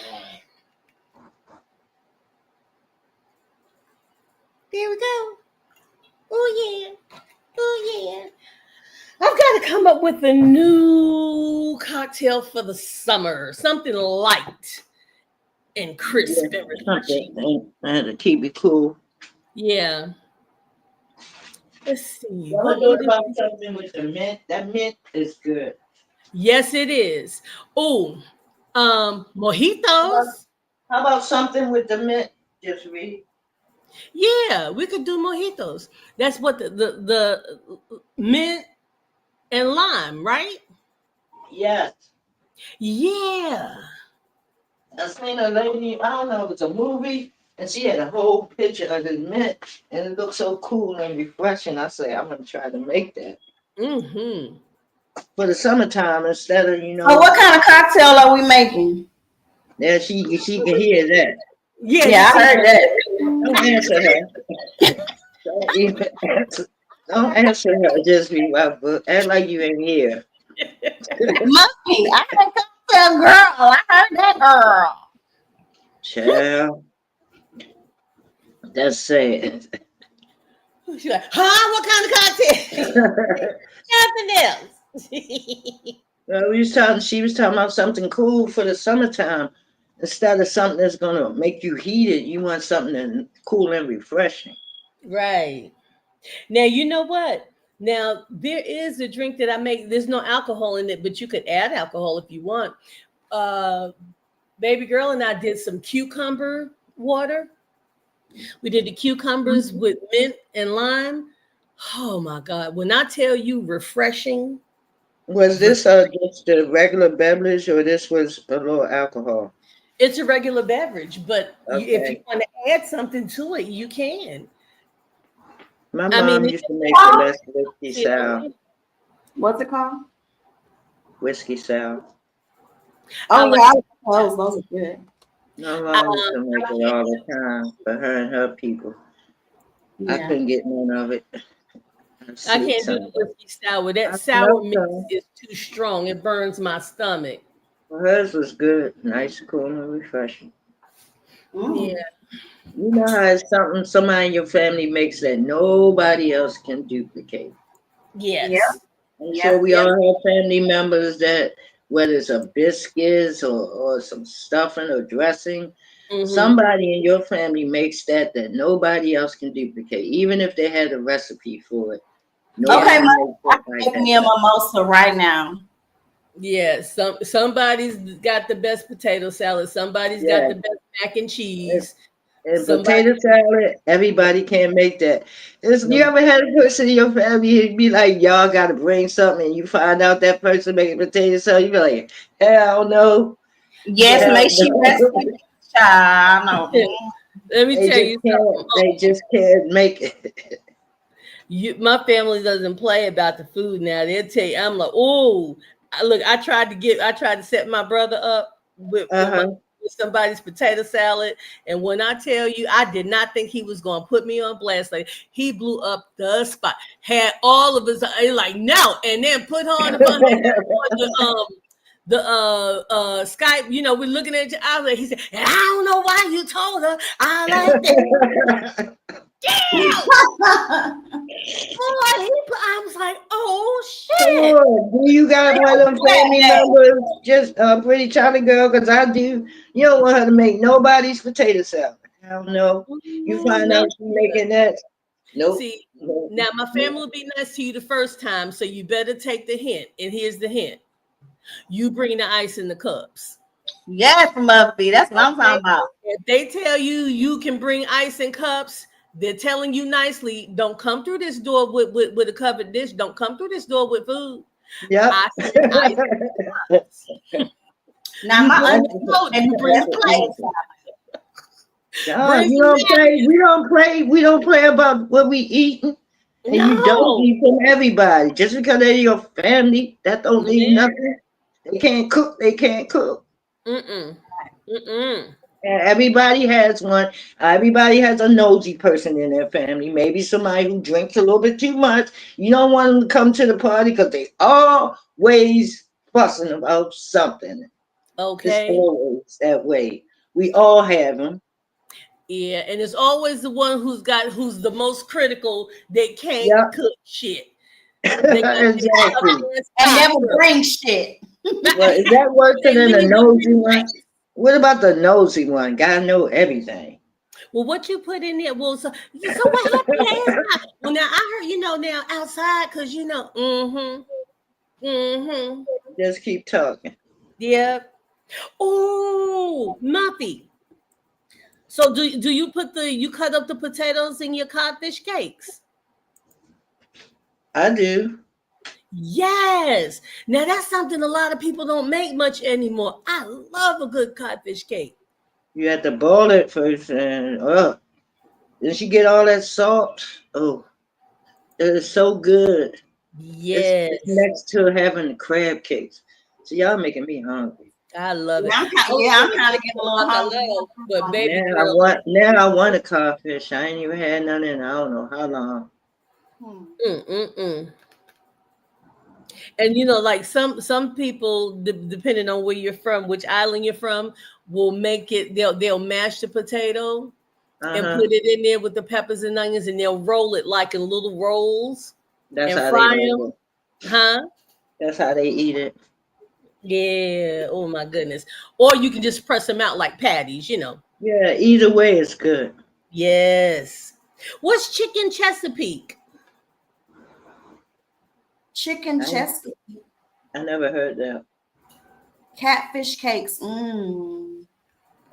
There we go. Oh yeah. Oh yeah. I've got to come up with a new cocktail for the summer. Something light and crisp and refreshing. Something and to keep it cool. Yeah. Let's see. What about something with the mint? That mint is good. Yes, it is. Oh, mojitos. How about something with the mint? Just read. Yeah, we could do mojitos. That's what the mint and lime, right? Yes. Yeah. I seen a lady, I don't know, it was a movie, and she had a whole picture of the mint, and it looked so cool and refreshing. I say, I'm gonna try to make that Mm-hmm. for the summertime instead of, So what kind of cocktail are we making? Yeah, she can hear that. Yeah, Yeah, I heard that. Don't answer her. Don't even answer. Don't answer her. Just be act like you ain't here. Muffy, I heard cocktail girl. I heard that girl. Child. That's sad. She's like, huh? What kind of cocktail? Nothing else. Well, she was talking about something cool for the summertime. Instead of something that's gonna make you heated, you want something cool and refreshing. Right. Now, you know what? Now, there is a drink that I make. There's no alcohol in it, but you could add alcohol if you want. Baby girl and I did some cucumber water. We did the cucumbers with mint and lime. Oh my God. When I tell you refreshing. Was this just a regular beverage or this was a little alcohol? It's a regular beverage, but if Okay. you want to add something to it, you can. My I mean, mom used to make the best whiskey sour. What's it called? Whiskey sour. Oh, like- yeah, I like those are good. My mom used to make it all the time for her and her people. I Yeah. couldn't get none of it. I can't do the whiskey sour. That I sour know mix so. is too strong. It burns my stomach. Hers was good, nice, cool, and refreshing. Mm. Yeah. You know how it's something somebody in your family makes that nobody else can duplicate. Yes. Yeah. I'm Yeah, sure we yeah. all have family members that whether it's a biscuits or some stuffing or dressing. Mhm. Somebody in your family makes that nobody else can duplicate, even if they had a recipe for it. Okay, Nobody Mom, makes I it can like make that. me a mimosa right now. Yeah, somebody's got the best potato salad. Somebody's got Yeah, the best mac and cheese. and Somebody, potato salad, everybody can't make that. You no, ever had a person in your family who'd be like, y'all got to bring something, and you find out that person making potato salad, you be like, hell no, Yes, hell make sure no. recipe. Child, I know. let me They tell just you can't. something. They just can't make it. My family doesn't play about the food now. They'll tell you, I'm like, oh, look, I tried to set my brother up Uh-huh. with somebody's potato salad. And when I tell you, I did not think he was going to put me on blast. Like, he blew up the spot, had all of us like, no, and then put on the Skype, we're looking at each other. He said, and I don't know why you told her I like that. Damn! Boy, I was like, oh shit. Do you got one of them family members just pretty Charlie girl? Because I do. You don't want her to make nobody's potato salad. Hell no. You find out she making that. Nope. See, Nope. now my Nope. family will be nice to you the first time, so you better take the hint. And here's the hint: you bring the ice in the cups. Yes, Muffy. That's what I'm talking about. If they tell you you can bring ice in cups, they're telling you nicely. Don't come through this door with a covered dish. Don't come through this door with food. Yep. I said ice in cups. Now You my bring auntie the coat, you bring that's the plain plate. No, Bring you some don't play. napkins. We don't play. We don't play about what we eating. And you don't No. eat from everybody. Just because they're your family, that don't mean Yeah. nothing. They can't cook. They can't cook. Mm-mm. Mm-mm. And everybody has one. Everybody has a nosy person in their family. Maybe somebody who drinks a little bit too much. You don't want them to come to the party because they always fussing about something. It's Okay. always that way. We all have them. Yeah, and it's always the one who's the most critical. They can't Yep. cook shit. They got Exactly. and never bring shit. Well, is that worse They than the leave with nosy one? regrets. What about the nosy one? Gotta know everything. Well, what you put in there? Well, so what happened last night? Well, now I heard now outside because mm-hmm. Just keep talking. Yeah. Oh, Muffy. So do you you cut up the potatoes in your codfish cakes? I do. Yes. Now that's something a lot of people don't make much anymore. I love a good codfish cake. You have to boil it first, and then she get all that salt. Oh, it is so good. Yes. It's next to having the crab cakes. So y'all making me hungry. I love it. I'm kind of getting a little hungry. But baby Now girl, I want a codfish. I ain't even had none in I don't know how long. And like some people, depending on where you're from, which island you're from, will make it. They'll mash the potato and put it in there with the peppers and onions, and they'll roll it like in little rolls. That's and how fry they them. Huh? That's how they eat it. Yeah. Oh my goodness. Or you can just press them out like patties. Yeah. Either way, it's good. Yes. What's chicken Chesapeake? Chicken chest, I never heard that. catfish cakes. I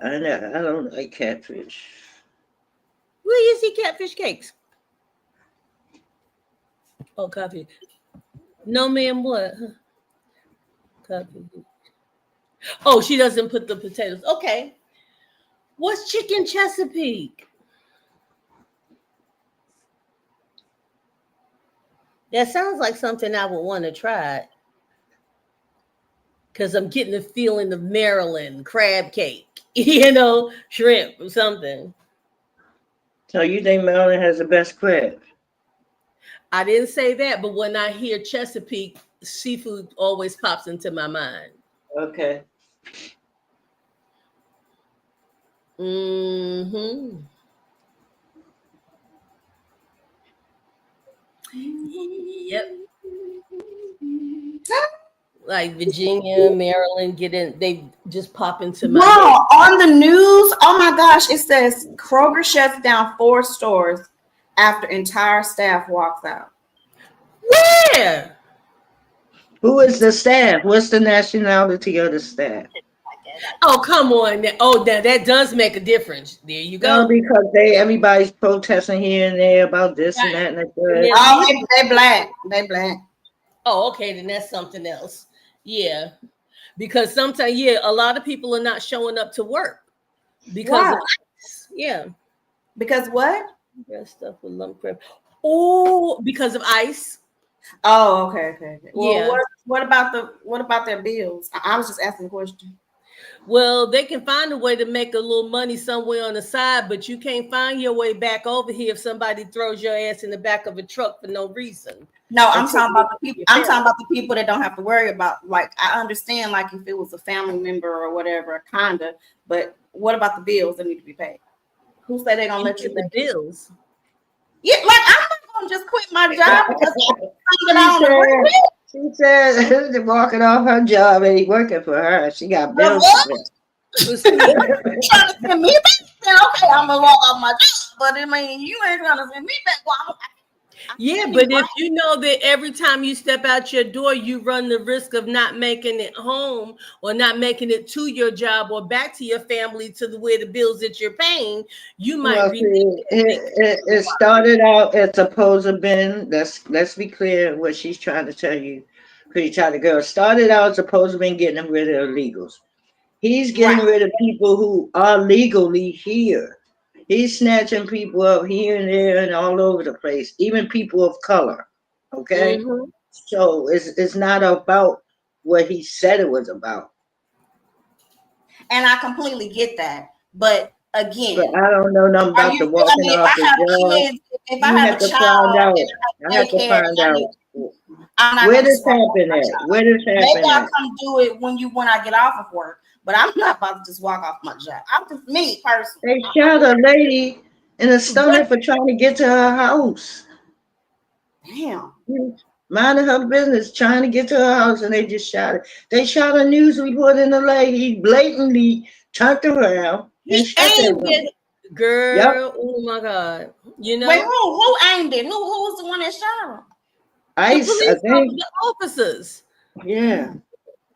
don't like catfish. Where you see catfish cakes? Oh, coffee. No, ma'am. What? Coffee. Oh, she doesn't put the potatoes. Okay. What's chicken Chesapeake? That sounds like something I would want to try. Because I'm getting the feeling of Maryland crab cake, shrimp or something. So you think Maryland has the best crab? I didn't say that, but when I hear Chesapeake, seafood always pops into my mind. Okay. Mm-hmm. Yep. like Virginia, Maryland, they just pop into my Wow, on the news, oh my gosh, it says Kroger shuts down 4 stores after entire staff walks out. Where? Who is the staff? What's the nationality of the staff? Oh, come on. Oh, that does make a difference. There you go. No, because everybody's protesting here and there about this and that and the third. Yeah. Oh, they black. They black. Oh, okay, then that's something else. Yeah. Because sometimes, a lot of people are not showing up to work because of ice. Yeah. Because what? That stuff with lump crab. Oh, because of ice. Oh, okay. Well, Yeah. what about their bills? I was just asking a question. Well, they can find a way to make a little money somewhere on the side, but you can't find your way back over here if somebody throws your ass in the back of a truck for no reason. No, I'm talking about the people. I'm talking about the people that don't have to worry about. Like, I understand, like if it was a family member or whatever, kinda. But what about the bills that need to be paid? Who say they're gonna let you the pay? bills? Yeah, like I'm not gonna just quit my job because I don't agree with. She said walking off her job ain't working for her. She got bills. Trying to send me back? Then okay, I'm gonna walk off my job. But I mean, you ain't trying to send me back. Well, Yeah, but if you know that every time you step out your door, you run the risk of not making it home or not making it to your job or back to your family to where the bills that you're paying, you might it started out as supposed to been. Let's be clear what she's trying to tell you. Pretty Charlie Girl started out supposed to been getting rid of illegals. He's getting rid of people who are legally here. He's snatching people up here and there and all over the place, even people of color. Okay, so it's not about what he said it was about. and I completely get that, but again, but I don't know nothing about the walking off the job. If I have a child, I have to find out. Where this happen at? Where this happen maybe I'll at? come do it when I get off of work. But I'm not about to just walk off my job. I'm just me personally. They shot a lady in the stomach for trying to get to her house. Damn. Minding her business, trying to get to her house, and they just shot her. They shot a news report in the lady, blatantly turned around and shot her. Girl, yep. Oh my God. You know? Wait, who aimed it? Who was the one that shot her? ICE, the police, the officers. Yeah.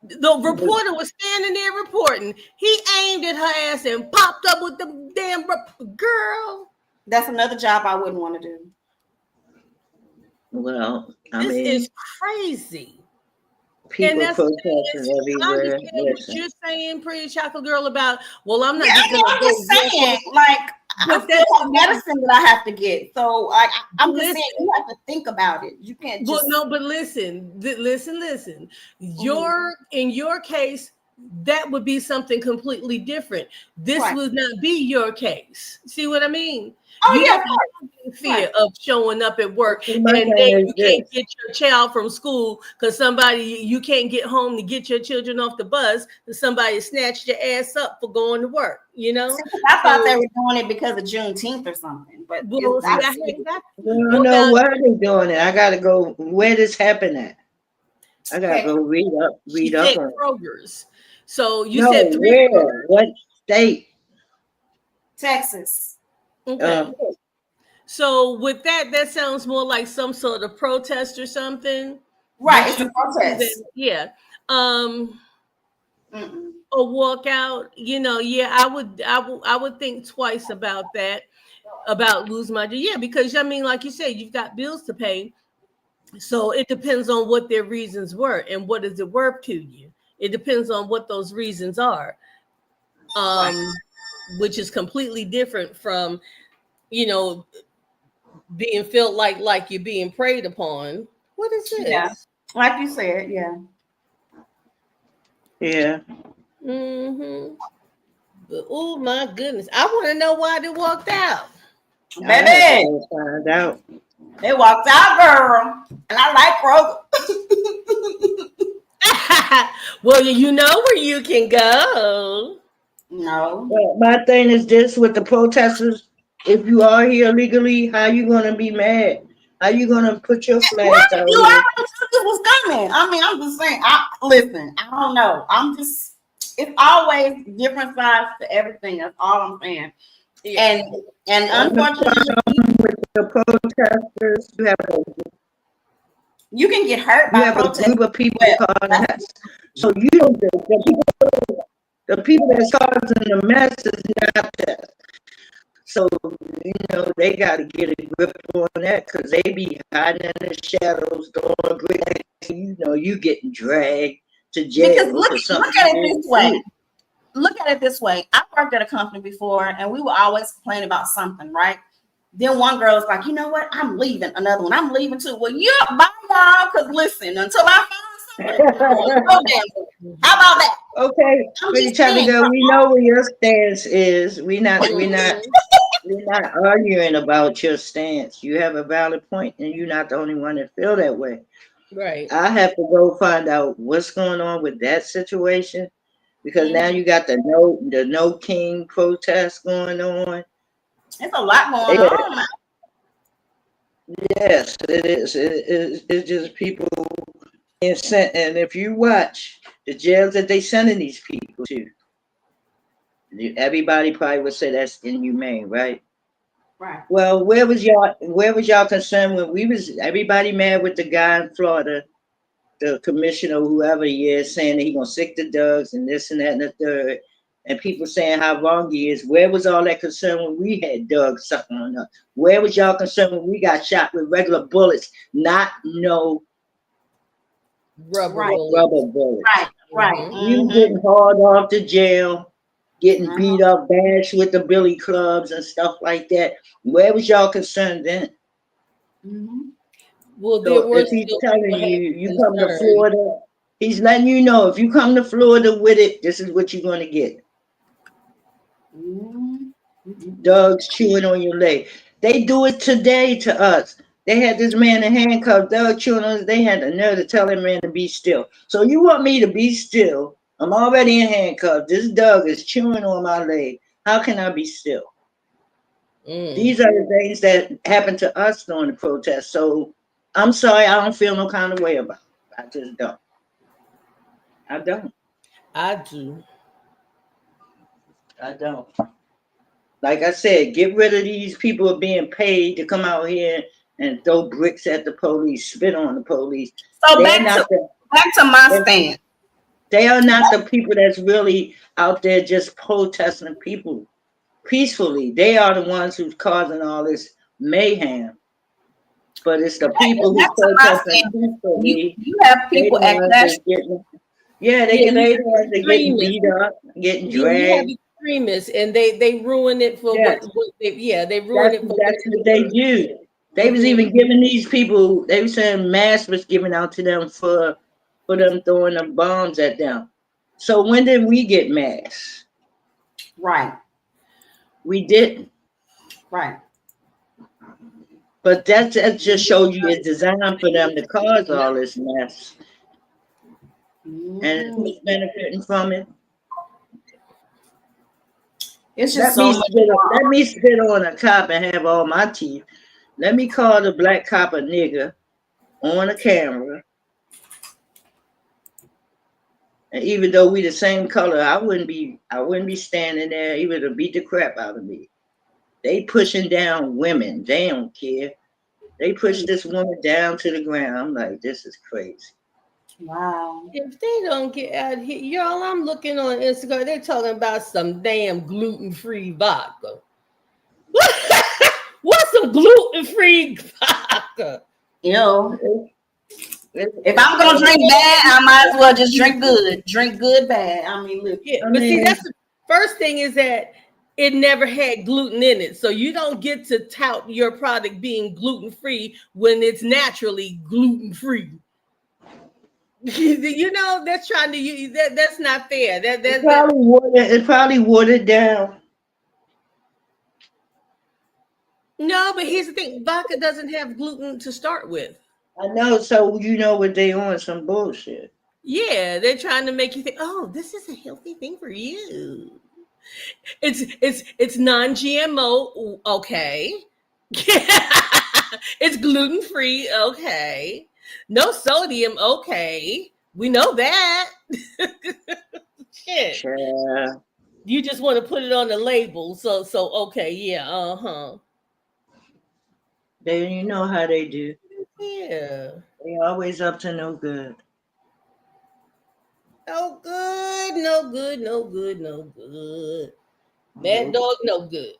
The reporter was standing there reporting. He aimed at her ass and popped up with the damn girl. That's another job I wouldn't want to do. Well, this is crazy. People protesting everywhere. What you're saying, Pretty Chocolate Girl, about, well, I'm not just saying, like, I feel like medicine that I have to get. So I'm just saying you have to think about it. You can't just but listen. In your case, that would be something completely different. This would not be your case. See what I mean? Oh, you have fear of showing up at work and then you can't get your child from school because you can't get home to get your children off the bus and somebody snatched your ass up for going to work, you know? I thought they were doing it because of Juneteenth or something, but no, why are they doing it? I gotta go where this happened at. I gotta go read up on Kroger's. So you said where? What state? Texas. Okay. So with that sounds more like some sort of protest or something. Right, it's a protest. Yeah. A walkout, I would think twice about that, about losing my job. Yeah, because I mean, like you said, you've got bills to pay. So it depends on what their reasons were and what is it worth to you. It depends on what those reasons are. Which is completely different from, being felt like you're being preyed upon. What is this? Yeah, like you said, yeah. Yeah. But, oh my goodness, I want to know why they walked out. Baby, find out. They walked out, girl, and I like Kroger. Well, you know where you can go. No. Well, my thing is this with the protesters. If you are here legally, how you gonna be mad? How you gonna put your flag Right, out you here? already knew this was coming. I mean, I'm just saying. Listen, I don't know. It's always different sides to everything. That's all I'm saying. Yeah. And unfortunately, The protesters, you can get hurt you by have a protest. group of people Well, causing mess. So you don't, the people that's causing the mess is not that. So, they got to get a grip on that because they be hiding in the shadows, doing great. You getting dragged to jail. Because look at it you this way. Look at it this way. I worked at a company before, and we would always complain about something, right? Then one girl was like, you know what? I'm leaving. Another one, I'm leaving too. Well, yeah, bye, y'all. Because listen, until I find something, how about that? Okay, I'm pretty just Chubby saying. Girl, we know where your stance is. We're not arguing about your stance. You have a valid point, and you're not the only one that feel that way. Right. I have to go find out what's going on with that situation because now you got the no king protest going on. It's a lot going on. Yes, it is. It's just people being sent, and if you watch the jails that they sending these people to, everybody probably would say that's inhumane, right? Right. Well, where was y'all concerned when everybody mad with the guy in Florida, the commissioner, whoever he is, saying that he gonna sick the dogs and this and that and the third, and people saying how wrong he is. Where was all that concern when we had dogs sucking on us? Where was y'all concerned when we got shot with regular bullets, not no Rubber bullets? Right. We were getting hauled off to jail, getting beat up, bashed with the billy clubs and stuff like that. Where was y'all concerned then? Well, So if he's telling you come to Florida, he's letting you know if you come to Florida with it, this is what you're going to get. Dogs chewing on your leg. They do it today to us. They had this man in handcuffs, dog chewing on us. They had the nerve to tell that man to be still. So you want me to be still? I'm already in handcuffs. This dog is chewing on my leg. How can I be still? These are the things that happened to us during the protest. So I'm sorry, I don't feel no kind of way about it. I just don't. I don't. I do. I don't. Like I said, get rid of these people being paid to come out here and throw bricks at the police, spit on the police. So back to my stand. They are not the people that's really out there just protesting people peacefully. They are the ones who's causing all this mayhem. But it's the people who protest peacefully. You have people at that. They getting beat up, getting dragged. You have extremists, and they ruin it for what they ruin it for. That's what they do. They was even giving these people. They were saying masks was given out to them for them throwing the bombs at them. So when did we get masks? Right. We didn't. Right. But that just shows you it's designed for them to cause all this mess. And who's benefiting from it? It's just let me spit on a cop and have all my teeth. Let me call the black cop a nigger on a camera. And even though we the same color, I wouldn't be standing there even to beat the crap out of me. They pushing down women. They don't care. They push this woman down to the ground. I'm like, this is crazy. Wow. If they don't get out here, y'all, I'm looking on Instagram. They're talking about some damn gluten-free vodka. What's some gluten-free vodka? If I'm gonna drink bad, I might as well just drink good. Drink good bad. I mean, look. But see, that's the first thing is that it never had gluten in it. So you don't get to tout your product being gluten-free when it's naturally gluten-free. That's trying to use that. That's not fair. It's probably watered down. No, but here's the thing: vodka doesn't have gluten to start with. I know, so you know what they on, some bullshit. Yeah, they're trying to make you think, oh, this is a healthy thing for you. It's non-GMO, okay. It's gluten free. Okay. No sodium. Okay. We know that. Shit. Sure. You just want to put it on the label. So okay, yeah, uh-huh. They, you know how they do. Yeah. They always up to no good. No good, no good, no good, no good. Mad Nope. dog, no good.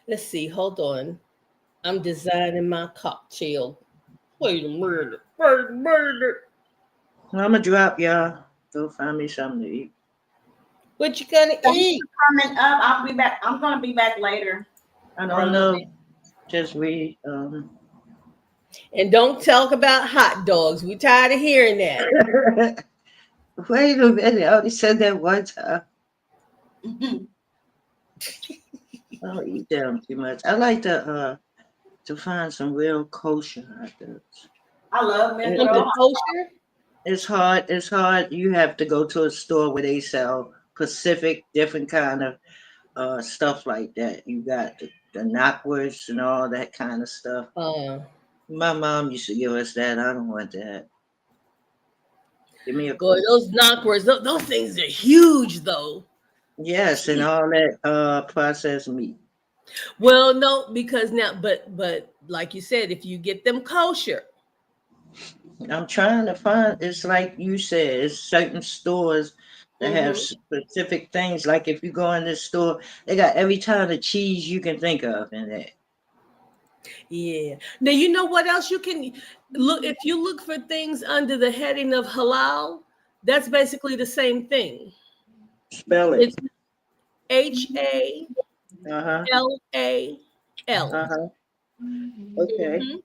Let's see, hold on. I'm designing my cocktail. Wait a minute. Wait a minute. Well, I'm gonna drop y'all. Go find me something to eat. What you gonna Thanks eat? for coming up. I'll be back. I'm gonna be back later. I For a don't little know. bit. Just read. And don't talk about hot dogs. We tired of hearing that. Wait a minute. I already said that one time. Mhm. I don't eat them too much. I like to find some real kosher hot dogs. I love mint It- grilled. Something kosher? it's hard. It's hard. You have to go to a store where they sell Pacific, different kind of stuff like that. You got the knockwursts and all that kind of stuff. Uh, My mom used to give us that. I don't want that. Give me a boy, kosher. those knockwords, those things are huge though. Yes, and all that processed meat. Well, no, because now, but like you said, if you get them kosher, I'm trying to find. It's like you said. It's certain stores that have mhm, specific things. Like if you go in this store, they got every kind of cheese you can think of in there. yeah. Now you know what else you can look if you look for things under the heading of halal. That's basically the same thing. Spell it. It's HALAL. Uh huh. Uh huh. Okay. Mhm.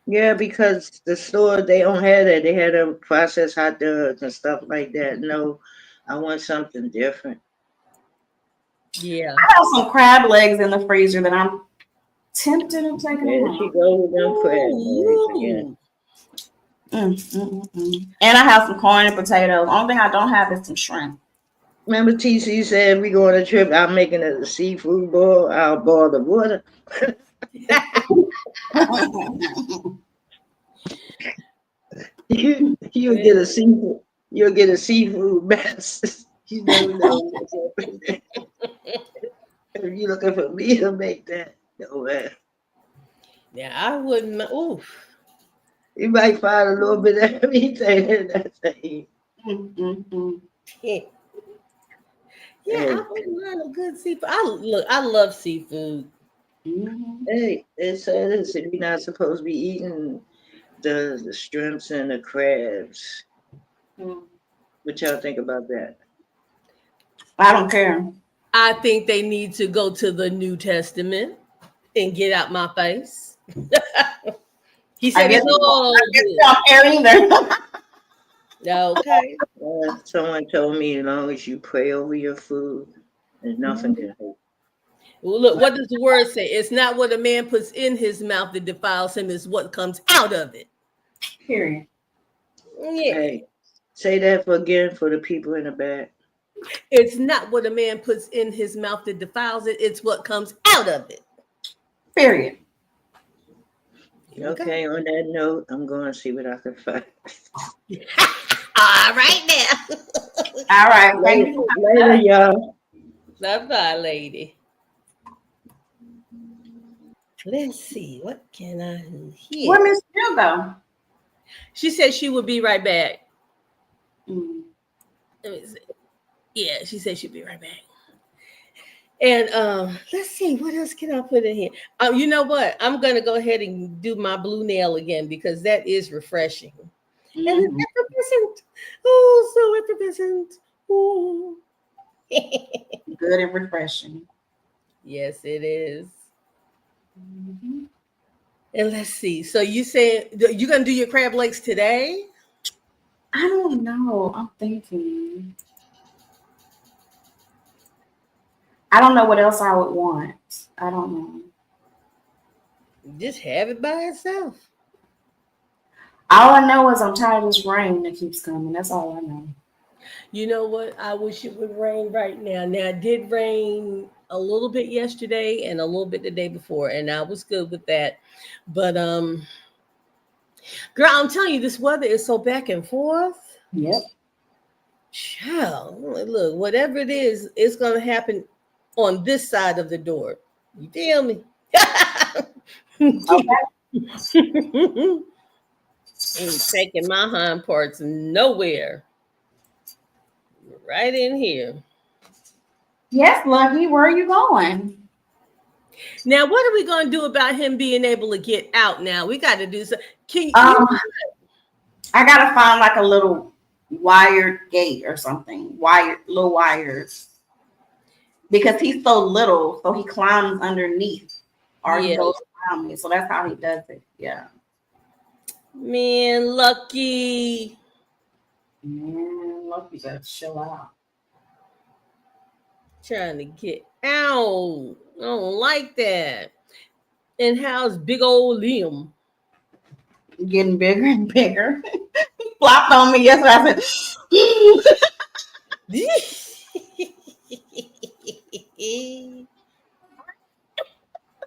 Yeah, because the store they don't have that. They had them processed hot dogs and stuff like that. No, I want something different. Yeah. I have some crab legs in the freezer that I'm tempted of taking them There she home. goes with them crab legs again. Ooh. And I have some corn and potatoes. Only thing I don't have is some shrimp. Remember TC said we go on a trip. I'm making a seafood boil. I'll boil the water. You'll get a seafood. You'll get a seafood mess. You never know what's happening. If you're looking for me to make that, no man. Yeah, I wouldn't. Ooh. You might find a little bit of everything in that thing. Yeah, Hey, I wouldn't mind a good seafood. I love seafood. hey, it says if you're not supposed to be eating the shrimps and the crabs. What y'all think about that? I don't care. I think they need to go to the New Testament and get out my face. He I said guess it's all I don't care either. good. Okay. Someone told me as long as you pray over your food, there's nothing can hurt. Well, look, what does the word say? It's not what a man puts in his mouth that defiles him, it's what comes out of it. Period. Yeah. Hey, say that again for the people in the back. It's not what a man puts in his mouth that defiles it, it's what comes out of it. Period. Okay, on that note, I'm going to see what I can find. All right now. All right. Thank you. Later, y'all. Bye-bye, lady. Let's see. What can I do here? Where Miss Jill go? She said she would be right back. Mm. Let me see. Yeah, she said she'd be right back. And let's see, what else can I put in here? You know what? I'm gonna go ahead and do my blue nail again because that is refreshing. And it's effervescent. Oh, so effervescent. Ooh. Good and refreshing. Yes, it is. And let's see. So you say you're gonna do your crab legs today? I don't know. I'm thinking. I don't know what else I would want. I don't know. Just have it by itself. All I know is I'm tired of this rain that keeps coming. That's all I know. You know what? I wish it would rain right now. Now it did rain a little bit yesterday and a little bit the day before, and I was good with that. But girl, I'm telling you, this weather is so back and forth. Yep. Child, look, whatever it is, it's gonna happen on this side of the door. You feel me? Ain't taking my hind parts nowhere. Right in here. Yes, Lucky. Where are you going? Now, what are we gonna do about him being able to get out? Now we got to do something. Can you? I gotta find like a little wired gate or something. Little wires. Because he's so little, so he climbs underneath or he Yeah. goes around me. So that's how he does it. Yeah. Man, Lucky. Man, Lucky better chill out. Trying to get out. I don't like that. And how's big old Liam? Getting bigger and bigger. He flopped on me yesterday. I said,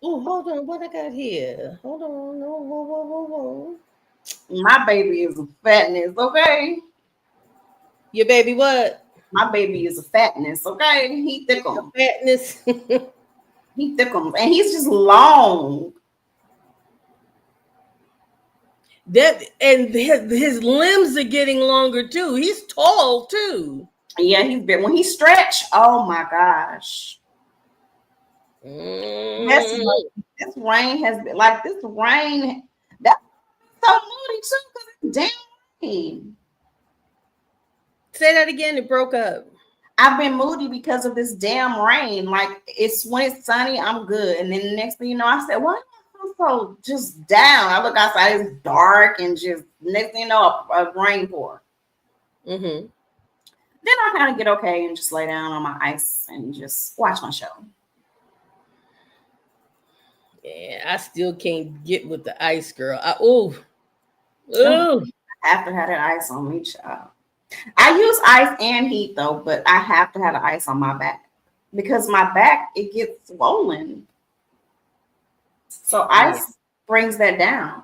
Oh, hold on. What I got here? Hold on. No, whoa. my baby is a fatness, okay? Your baby what? My baby is a fatness, okay? He thickums. Fatness. He thickums. And he's just long. That and his limbs are getting longer too. He's tall too. Yeah, he's big. When he stretch, oh my gosh. This rain has been like this rain. That's so moody too, because it's damn rain. Say that again. It broke up. I've been moody because of this damn rain. Like it's when it's sunny, I'm good. And then the next thing you know, I said, what? I'm so just down. I look outside, it's dark and just next thing you know, a rain pour. Mm-hmm. Then I kind of get okay and just lay down on my ice and just watch my show. Yeah, I still can't get with the ice, girl. I have to have that ice on me, child. I use ice and heat though, but I have to have the ice on my back because my back it gets swollen. So ice brings that down.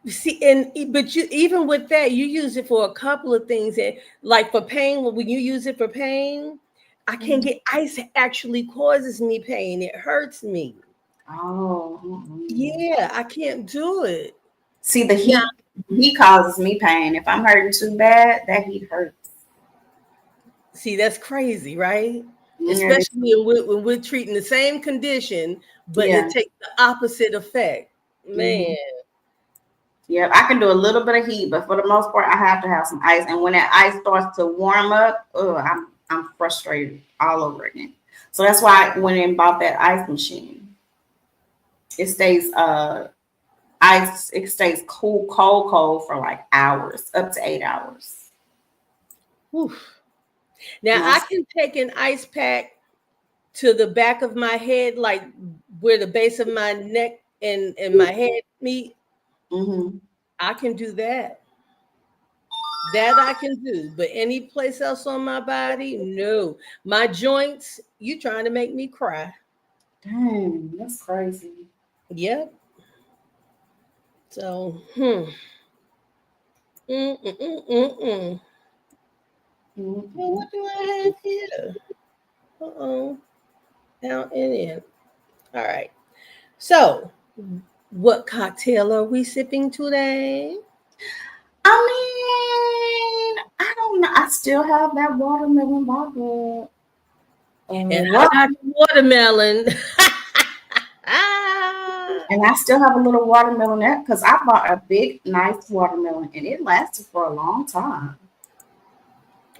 See, but you even with that, you use it for a couple of things. Like for pain, when you use it for pain, I can't get ice. Actually causes me pain. It hurts me. Oh, yeah, I can't do it. See, the heat causes me pain. If I'm hurting too bad, that heat hurts. See, that's crazy, right? Yeah. Especially when we're treating the same condition, but it takes the opposite effect. Man. Yeah, I can do a little bit of heat, but for the most part, I have to have some ice. And when that ice starts to warm up, I'm frustrated all over again. So that's why I went and bought that ice machine. It stays it stays cold for like hours, up to 8 hours. Oof. Now I can take an ice pack to the back of my head, like where the base of my neck and my head meet. Mm-hmm. I can do that. That I can do, but any place else on my body, no. My joints, you trying to make me cry. Dang, that's crazy. Yep. So, What do I have here? Out and in. All right. So, what cocktail are we sipping today? I mean, I don't know. I still have that watermelon bottle. And I got watermelon. And I still have a little watermelon there because I bought a big, nice watermelon and it lasted for a long time.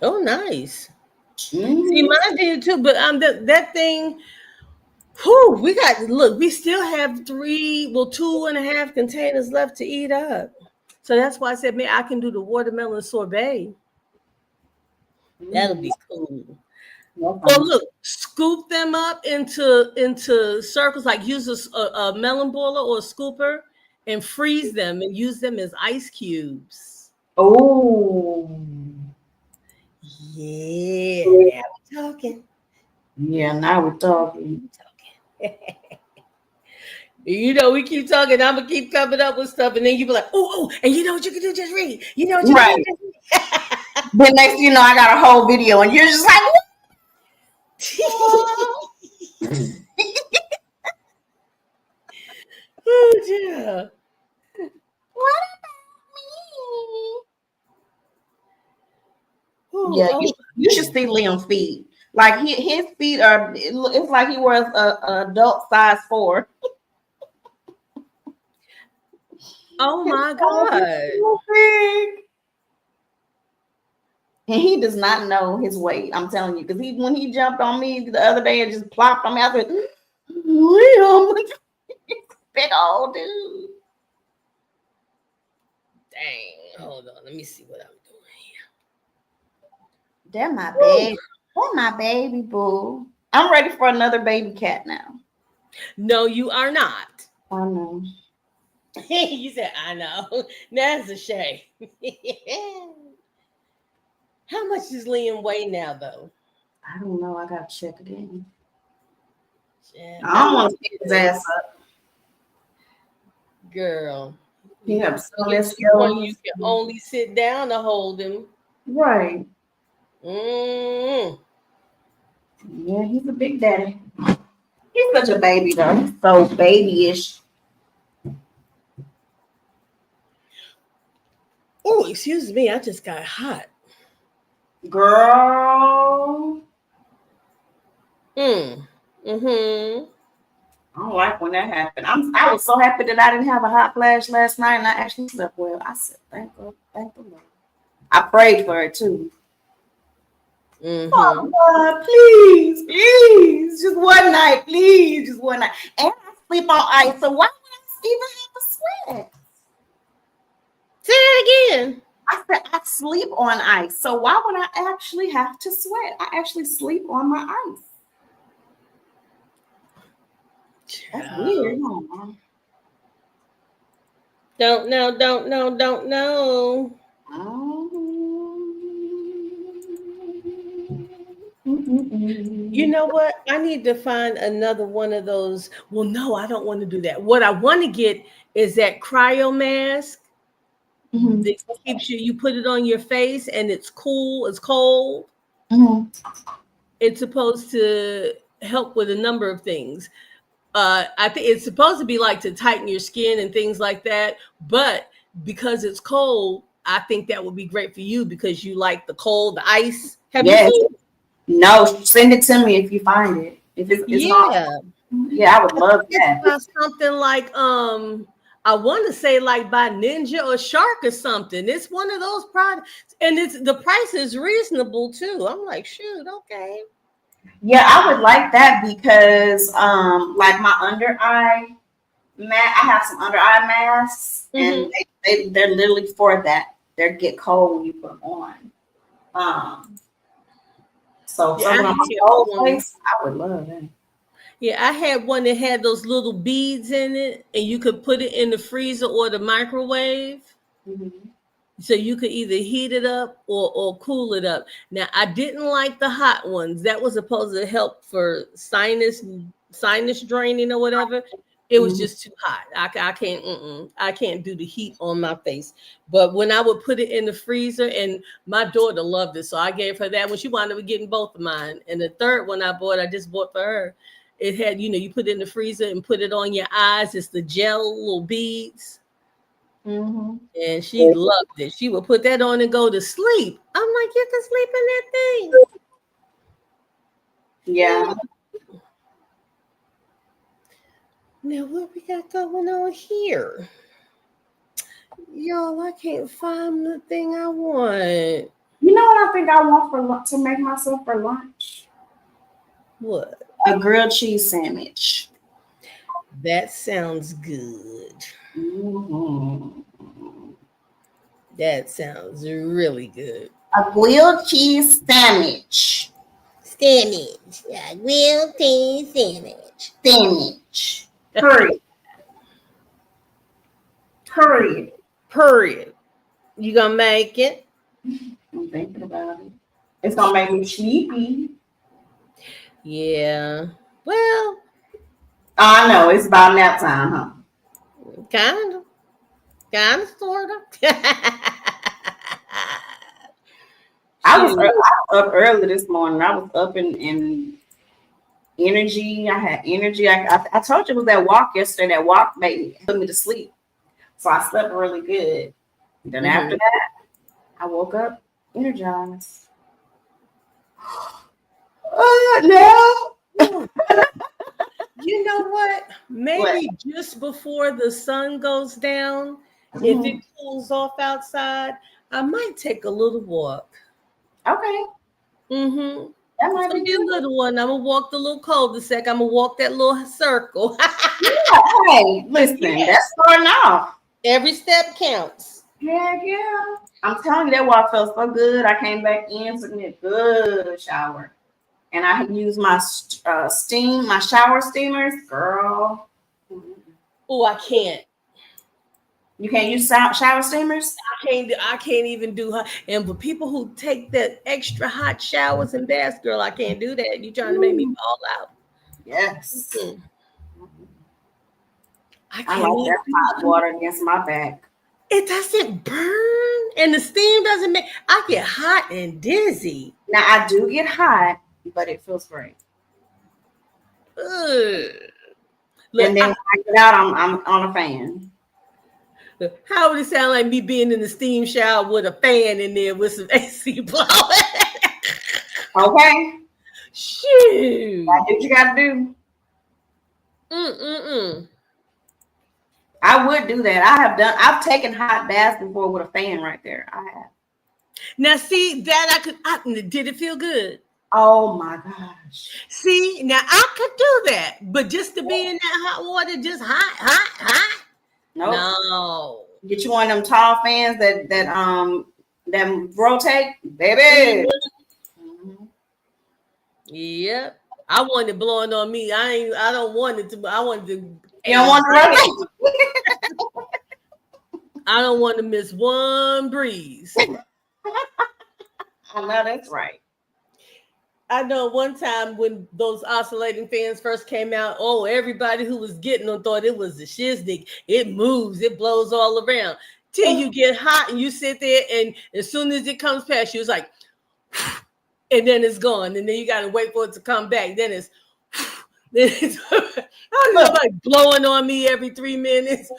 Oh, nice. Mm-hmm. See, mine did too, but that thing, we still have 2.5 containers left to eat up. So that's why I said, man, I can do the watermelon sorbet. That'll be cool. Or look, scoop them up into circles, like use a melon boiler or a scooper and freeze them and use them as ice cubes. Oh, Yeah, now we're talking. Yeah, now we're talking. You know, we keep talking. I'm gonna keep coming up with stuff, and then you be like, "Oh, and you know what you can do? Just read. You know what you can Right. do? Just read." Then next thing you know, I got a whole video, and you're just like, Oh, yeah. what about me? Oh, Yeah, oh. you should see Liam's feet. Like his feet are. It's like he wears a adult size 4. Oh my God. So big. And he does not know his weight. I'm telling you, because when he jumped on me the other day and just plopped on me, I said, Liam, big old dude. Dang. Hold on. Let me see what I'm doing here. They're my baby. They're my baby boo. I'm ready for another baby cat now. No, you are not. I know. You said, I know. That's a shame. How much does Liam weigh now, though? I don't know. I gotta check again. Yeah, I don't want to pick his ass up. girl. He have so less When skills. you can only sit down to hold him. Right. Mm. Yeah, he's a big daddy. He's such a baby though. He's so babyish. Oh, excuse me. I just got hot. Girl. Mm-hmm. I don't like when that happened. I was so happy that I didn't have a hot flash last night and I actually slept well. I said, thank the Lord. I prayed for it too. Mm-hmm. Oh God, please, just one night, please, just one night. And I sleep on ice, so why would I even have to sweat? Say that again. I said I sleep on ice, so why would I actually have to sweat? I actually sleep on my ice. That's weird, huh? Don't know. You know what? I need to find another one of those. Well, no, I don't want to do that. What I want to get is that cryo mask Mhm. that keeps you put it on your face and it's cool, it's cold. Mhm. It's supposed to help with a number of things. I think it's supposed to be like to tighten your skin and things like that. But because it's cold, I think that would be great for you because you like the cold, the ice. Have you Yes. seen it? No, send it to me if you find it. If it's Yeah. yeah, I would love It's that. about something like I want to say like by Ninja or Shark or something. It's one of those products, and it's the price is reasonable too. I'm like, shoot, okay. Yeah, I would like that because like my under eye I have some under eye masks Mm-hmm. and they're literally for that. They get cold when you put them on. So Yeah, something I on my had whole one. face, I would love that. Yeah, I had one that had those little beads in it, and you could put it in the freezer or the microwave. Mm-hmm. So you could either heat it up or cool it up. Now I didn't like the hot ones. That was supposed to help for sinus draining or whatever. It was Mm-hmm. just too hot. I can't. I can't do the heat on my face. But when I would put it in the freezer, and my daughter loved it, so I gave her that one. She wound up getting both of mine. And the third one I just bought for her. It had, you put it in the freezer and put it on your eyes. It's the gel little beads. Mm-hmm. And she loved it. She would put that on and go to sleep. I'm like, you can sleep in that thing. Yeah. Now, what we got going on here? Y'all, I can't find the thing I want. You know what I think I want for to make myself for lunch? What? A grilled cheese sandwich. That sounds good. Mm-hmm. That sounds really good. A grilled cheese sandwich. Sandwich. Yeah, grilled cheese sandwich. Sandwich. Period. Period. Period. You gonna make it? I'm thinking about it. It's gonna make me sleepy. Yeah. Well, I know it's about nap time, huh? kind of, sort of. I was up early this morning. I was up in energy. I had energy. I told you it was that walk yesterday. That walk put me to sleep. So I slept really good. And then after that, I woke up energized. No. You know what? Maybe just before the sun goes down, if it cools off outside, I might take a little walk. Okay. Mm-hmm. That might be A little one. I'm gonna walk the little cul-de-sac. I'm gonna walk that little circle. Hey, listen, that's starting off. Every step counts. Yeah. I'm telling you, that walk felt so good. I came back in, took me a good shower. And I used my my shower steamers, girl. Oh, I can't. You can't use shower steamers? I can't even do hot. And for people who take that extra hot showers and baths, girl, I can't do that. You trying to make me fall out? Yes. Mm-hmm. I like that hot water against my back. It doesn't burn, and the steam doesn't make. I get hot and dizzy. Now I do get hot, but it feels great. Look, and then when I get out, I'm on a fan. How would it sound like me being in the steam shower with a fan in there with some AC blowing? Okay. Shoot. That's what you got to do. I would do that. I've taken hot baths before with a fan right there. I have. Now, see that did it feel good? Oh my gosh. See, now I could do that, but just to be in that hot water, just hot. Nope. No. Get you one of them tall fans that rotate, baby. Mm-hmm. Yep. I want it blowing on me. I don't want it to. I want to. You don't want to rotate. I don't want to miss one breeze. I know that's right. I know one time when those oscillating fans first came out, everybody who was getting them thought it was a shiznick. It moves, it blows all around. Till you get hot and you sit there, and as soon as it comes past you, it's like, and then it's gone. And then you got to wait for it to come back. Then it's I don't know, like blowing on me every 3 minutes.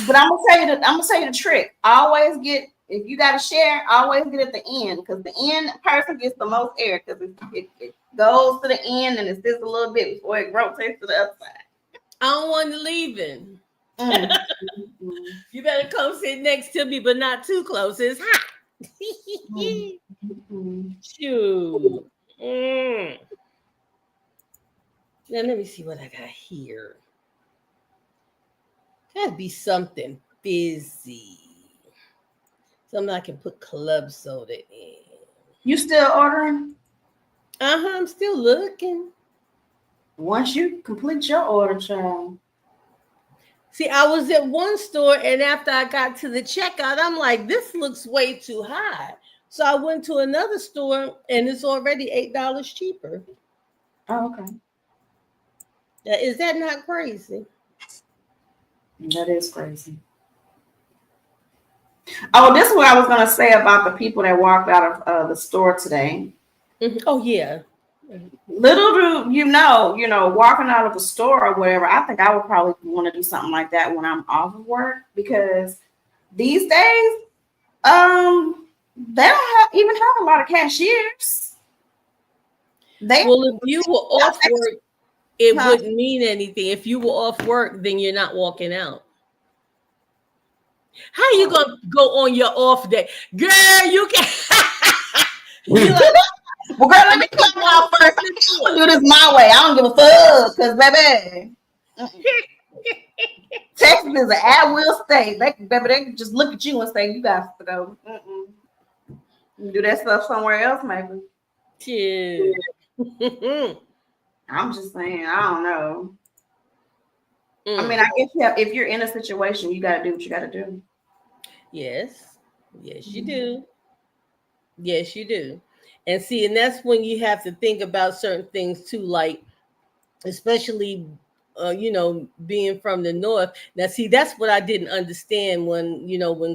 But I'm gonna tell you the trick. Always get, if you got to share, always get at the end, because the end person gets the most air, because it goes to the end and it sits a little bit before it rotates to the other side. I don't want to leave it. You better come sit next to me, but not too close. It's hot. Shoot. Now let me see what I got here. Gotta be something busy. Something I can put club soda in. You still ordering? I'm still looking. Once you complete your order, child. See, I was at one store, and after I got to the checkout, I'm like, this looks way too high. So I went to another store, and it's already $8 cheaper. Oh, okay. Is that not crazy? That is crazy. Oh, this is what I was going to say about the people that walked out of the store today. Mm-hmm. Oh, yeah. Little do you know, walking out of the store or whatever, I think I would probably want to do something like that when I'm off of work, because these days, they don't even have a lot of cashiers. Well, if you were off work, it wouldn't mean anything. If you were off work, then you're not walking out. How are you gonna go on your off day, girl? You can. Well, girl, let me come out first. I'm gonna do this my way. I don't give a fuck, because baby, Texas is an at-will state. They can just look at you and say you got to go. You do that stuff somewhere else, maybe. Yeah. I'm just saying, I don't know. I mean, I guess if you're in a situation, you got to do what you got to do. Yes, you do. Yes, you do. And see, and that's when you have to think about certain things too, like especially being from the north. Now see, that's what I didn't understand when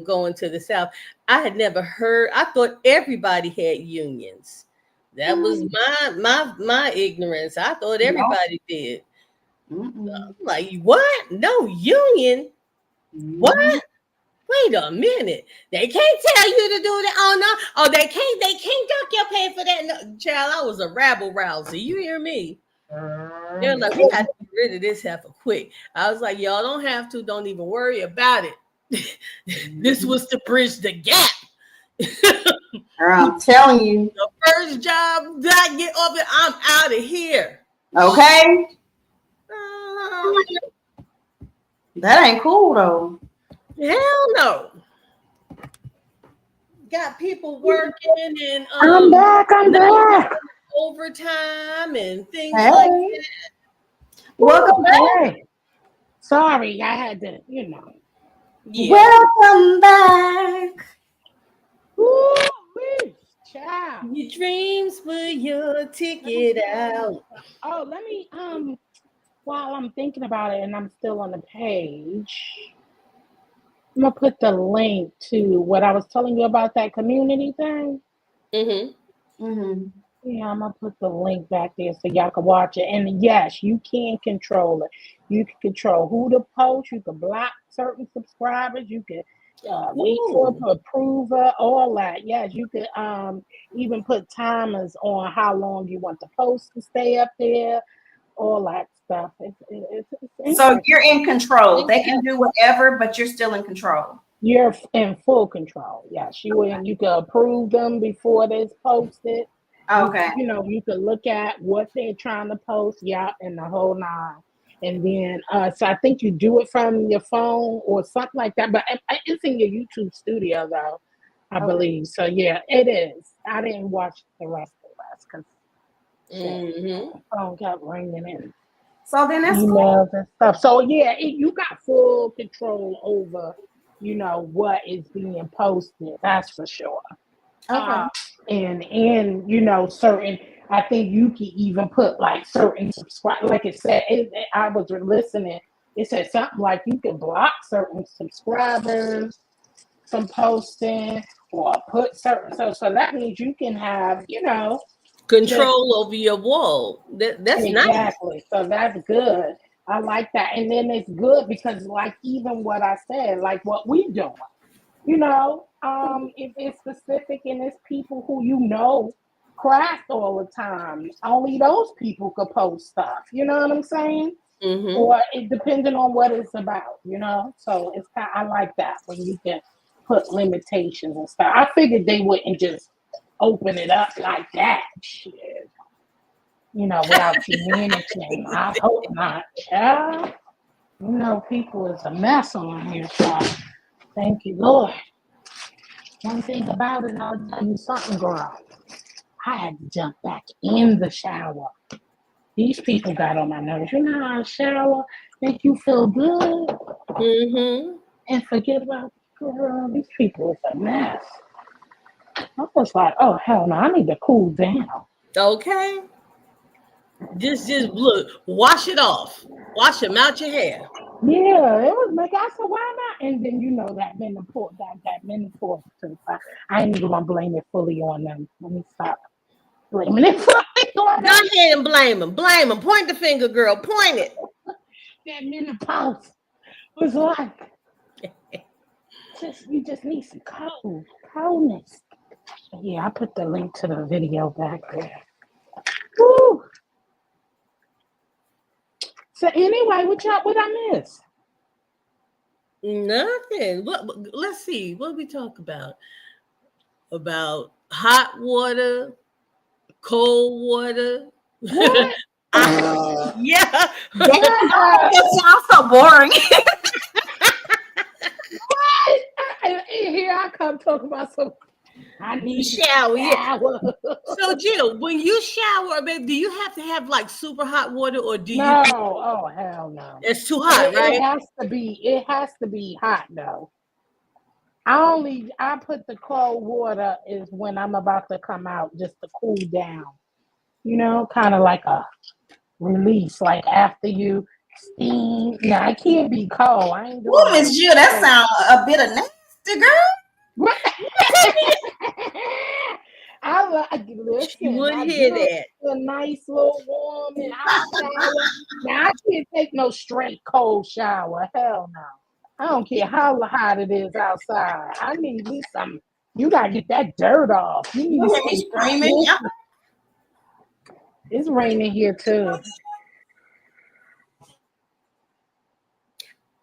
going to the south. I had never heard, I thought everybody had unions. That was my ignorance. I thought everybody did. Mm-mm. Like, what? No union? What? Wait a minute. They can't tell you to do that. Oh no. Oh, they can't duck your pay for that. No, child, I was a rabble rouser. You hear me? They're like, we got to get rid of this heifer quick. I was like, y'all don't have to. Don't even worry about it. This was to bridge the gap. I'm telling you. The first job that I get off it, I'm out of here. Okay. That ain't cool though. Hell no. Got people working and I'm back. overtime and things Hey. like that. Welcome back. Hey. Sorry, I had to, Yeah. Welcome back. Woo-wee, child. Your dreams put your ticket out. Oh, let me while I'm thinking about it and I'm still on the page, I'm gonna put the link to what I was telling you about that community thing. Mm-hmm. Mm-hmm. Yeah, I'm gonna put the link back there so y'all can watch it. And yes, you can control it. You can control who to post. You can block certain subscribers. You can wait for it to approve it, all that. Yes, you can even put timers on how long you want the post to stay up there, all that stuff. It's So you're in control. They can do whatever, but you're still in control. You're in full control. Yes, you can approve them before it's posted. Okay. You can look at what they're trying to post, and the whole nine. And then, so I think you do it from your phone or something like that. But it's in your YouTube studio, though, I believe. So, yeah, it is. I didn't watch the rest because the phone kept ringing in. So then that's emails and stuff. So, yeah, you got full control over, what is being posted. That's for sure. okay. And certain, I think you can even put like certain subscribe, like it said, I was listening, it said something like you can block certain subscribers from posting or put certain, so that means you can have, Control over your wall. That's exactly. nice. So that's good. I like that. And then it's good because like even what I said, like what we doing, if it's specific and it's people who craft all the time, only those people could post stuff. You know what I'm saying? Mm-hmm. Or it depending on what it's about. So it's I like that when you can put limitations and stuff. I figured they wouldn't just open it up like that. Shit. Without communicating. I hope not. Yeah. People is a mess on here. So thank you, Lord. One thing about it, I'll tell you something, girl. I had to jump back in the shower. These people got on my nerves. You know how a shower make you feel good and forget about, girl, these people is a mess. I was like, oh, hell no, I need to cool down. Okay. Just look, wash it off. Wash them out your hair. Yeah, it was like, I said, why not? And then that menopause, that menopause. I ain't even gonna blame it fully on them. Let me stop blaming it fully on them. Go ahead and blame them. Blame them. Point the finger, girl. Point it. That menopause was like, you just need some coldness. Yeah, I put the link to the video back there. Woo! So anyway, what I miss? Nothing. Let's see. What we talk about? About hot water, cold water. What? Yeah. It sounds so boring. What? Here I come talking about some. I need shower. shower. So Jill, when you shower, babe, do you have to have like super hot water, or do you? No. Oh hell no. It's too hot, right? It has to be hot though. I put the cold water is when I'm about to come out just to cool down. Kind of like a release, like after you steam. Now I can't be cold. I ain't doing Ooh, Miss Jill, that sounds a bit of nasty, girl. I like listen. You would I hear do that. a nice little warm and hot shower. Now I can't take no straight cold shower. Hell no. I don't care how hot it is outside. I need me some. You gotta get that dirt off. You You need hear me screaming? some. It's raining here too.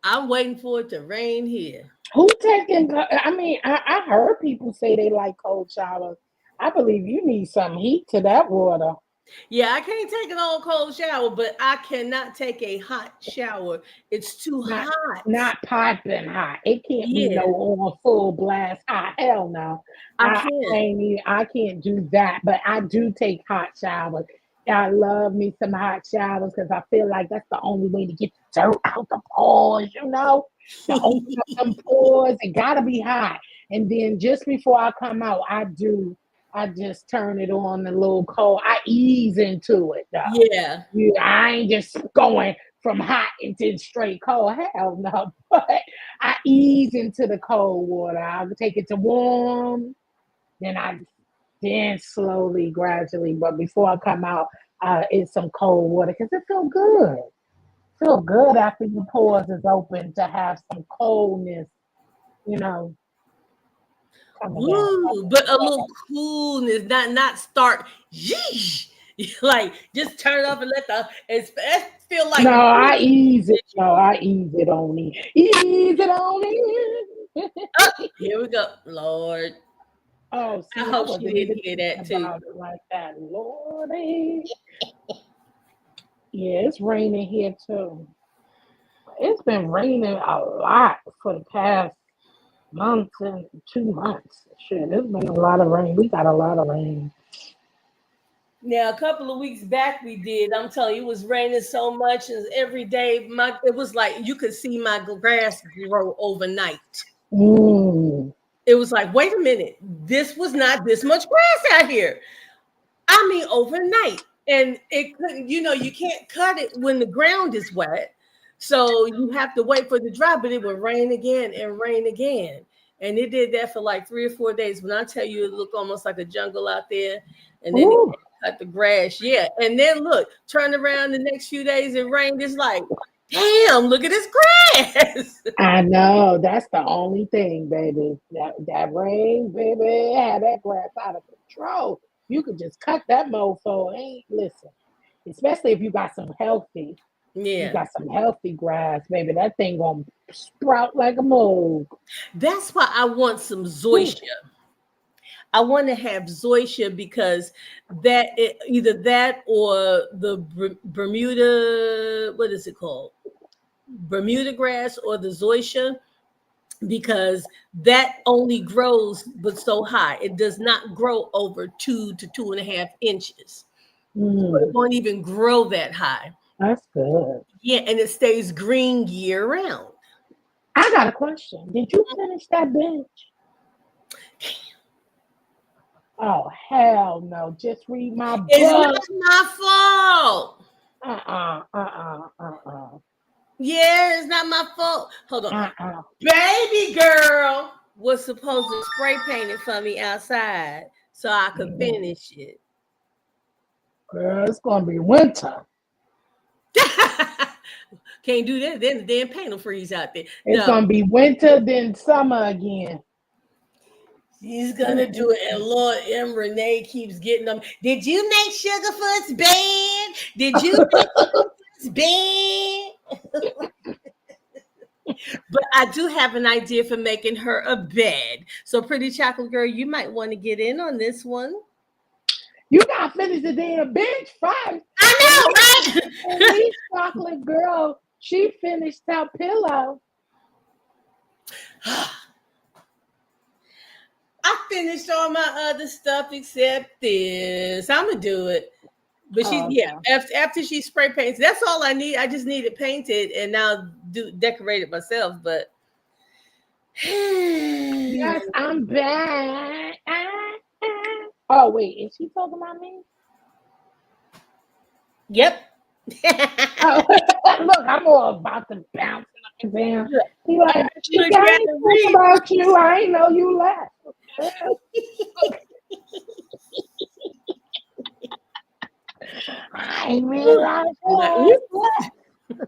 I'm waiting for it to rain here. Who taking? I mean, I heard people say they like cold showers. I believe you need some heat to that water. Yeah, I can't take an all cold shower, but I cannot take a hot shower. It's too Not, hot. not piping hot. It can't be Yeah. no on full blast hot. Hell no. I can't. I can't do that. But I do take hot showers. I love me some hot showers because I feel like that's the only way to get the dirt out the pores. To open up some pores. It gotta be hot. And then just before I come out, I just turn it on a little cold. I ease into it though. Yeah. I ain't just going from hot into straight cold. Hell no. But I ease into the cold water. I'll take it to warm. Then slowly, gradually. But before I come out, it's some cold water because it feels good. Feel good after your pores is open to have some coldness, coming down. Ooh, but a little coolness, not start. Yeesh. Like just turn it off and let it feel like. No, I ease it. No, I ease it on me. Ease it on me. Here we go, Lord. Oh, see, I hope she didn't hear that too. about it like that, Lordy. Yeah, it's raining here too. It's been raining a lot for the past month and 2 months. Shit, there's been a lot of rain. We got a lot of rain. Now, a couple of weeks back, we did. I'm telling you, it was raining so much, and every day, it was like you could see my grass grow overnight. It was like, wait a minute, this was not this much grass out here. I mean, overnight, and it couldn't. You can't cut it when the ground is wet, so you have to wait for it to dry. But it would rain again and rain again, and it did that for like 3 or 4 days. When I tell you, it looked almost like a jungle out there, and then it cut the grass. Yeah, and then look, turn around the next few days, it rained. It's like, damn, look at this grass. I know. That's the only thing, baby. That rain, baby, had that grass out of control. You could just cut that mofo. Listen, especially if you got some healthy. Yeah. You got some healthy grass, baby. That thing gonna sprout like a mug. That's why I want some zoysia. I want to have zoysia because either that or the Bermuda, what is it called? Bermuda grass or the zoysia, because that only grows but so high. It does not grow over 2 to 2.5 inches. It won't even grow that high. That's good. Yeah, and it stays green year round. I got a question. Did you finish that bench? Oh, hell no. Just read my book. It's not my fault. Yeah, it's not my fault. Hold on. Baby girl was supposed to spray paint it for me outside so I could finish it. Girl, it's going to be winter. Can't do that. Then the damn paint will freeze out there. It's going to be winter, then summer again. She's gonna do it, and Lord M. Renee keeps getting them. Did you make Sugarfoot's bed? Did you make Sugarfoot's bed? But I do have an idea for making her a bed. So, Pretty Chocolate Girl, you might want to get in on this one. You gotta finish the damn bench first. I know, right? Pretty Chocolate Girl, she finished her pillow. I finished all my other stuff except this. I'm gonna do it. But after she spray paints, that's all I need. I just need it painted and now decorate it myself. But Yes, I'm back. Oh, wait, is she talking about me? Yep. Oh, look, I'm all about to bounce up and down. He like, Look, she you got gotta to read. about you. I ain't know you left. I ain't realize you Like, left.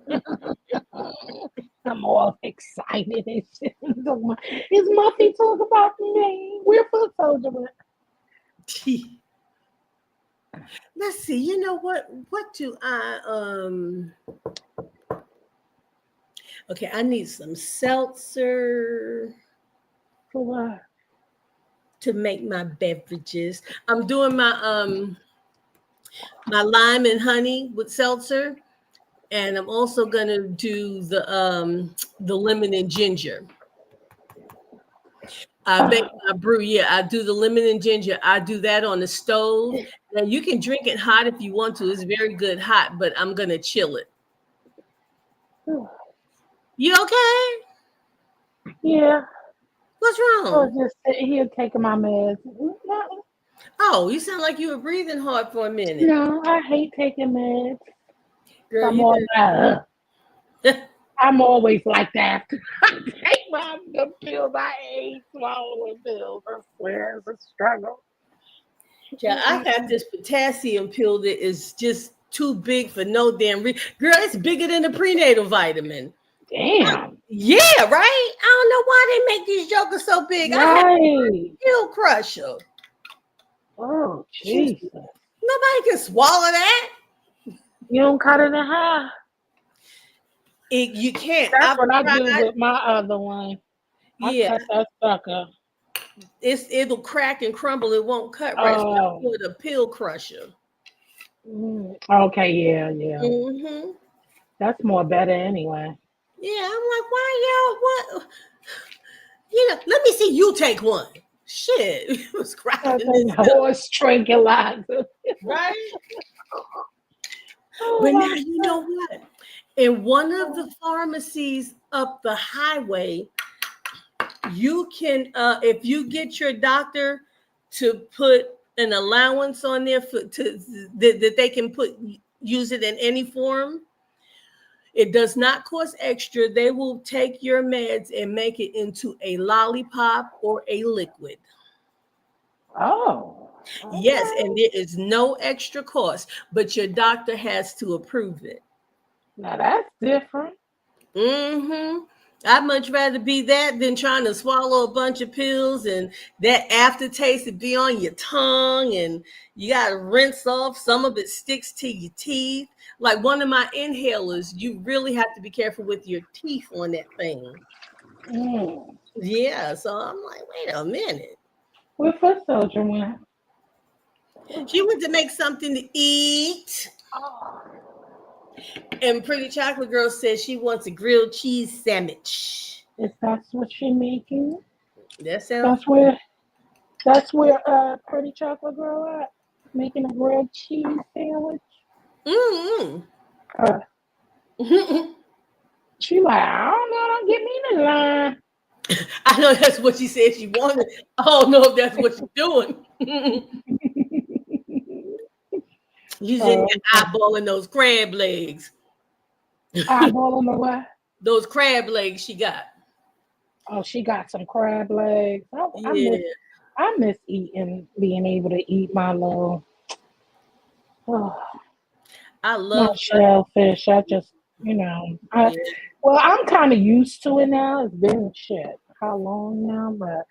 whoop. I'm all excited and shit. Is Muffy talk about me? We're foot soldier. Let's see. You know what? What do I Okay, I need some seltzer For what? to make my beverages. I'm doing my my lime and honey with seltzer, and I'm also gonna do the lemon and ginger. I make my brew. Yeah, I do the lemon and ginger. I do that on the stove. Now you can drink it hot if you want to. It's very good hot, but I'm gonna chill it. You okay? Yeah, What's I was wrong? just sitting here taking my meds. Oh, you sound like you were breathing hard for a minute. No, I hate taking meds. Girl, I'm you all like, I'm always like that. I take my the pills. I hate swallowing pills. I swear it's a struggle. yeah, I got this potassium pill that is just too big for no damn reason. Girl, it's bigger than the prenatal vitamin. Damn. Yeah, right? I don't know why they make these jokers so big. I have Right. a pill crusher. Oh, Jesus. Nobody can swallow that. You don't cut it in half. You can't. That's I've what I do tried. with my other one. I Yeah, cut that sucker. it'll crack and crumble. It won't cut right. So I Oh. put a pill crusher. Okay, yeah. Mm-hmm. That's more better anyway. Yeah, I'm like, why y'all? What? You know, let me see you take one. Shit, it was cracking this up, Horse tranquilizer. right? Oh But now my you know what? In one of the pharmacies up the highway, you can, if you get your doctor to put an allowance on there that they can use it in any form. It does not cost extra. They will take your meds and make it into a lollipop or a liquid. Oh. Yes, Okay. and there is no extra cost, but your doctor has to approve it. Now that's different. Mm-hmm. I'd much rather be that than trying to swallow a bunch of pills and that aftertaste would be on your tongue and you got to rinse off. Some of it sticks to your teeth. Like one of my inhalers, you really have to be careful with your teeth on that thing. Mm. Yeah, so I'm like, wait a minute. Where foot soldier went? She went to make something to eat. Oh. And Pretty Chocolate Girl says she wants a grilled cheese sandwich. Is that what she making? That sounds That's where Pretty Chocolate Girl at? Making a grilled cheese sandwich. mm-hmm. Uh, she like, I don't know, don't get me in the line. I know that's what she said she wanted. I don't know if that's what she's doing. She's in there eyeballing those crab legs. Eyeballing the what? Those crab legs she got. Oh, she got some crab legs. Yeah. I miss being able to eat my little I my love shellfish. I just, I'm kind of used to it now. It's been how long now, but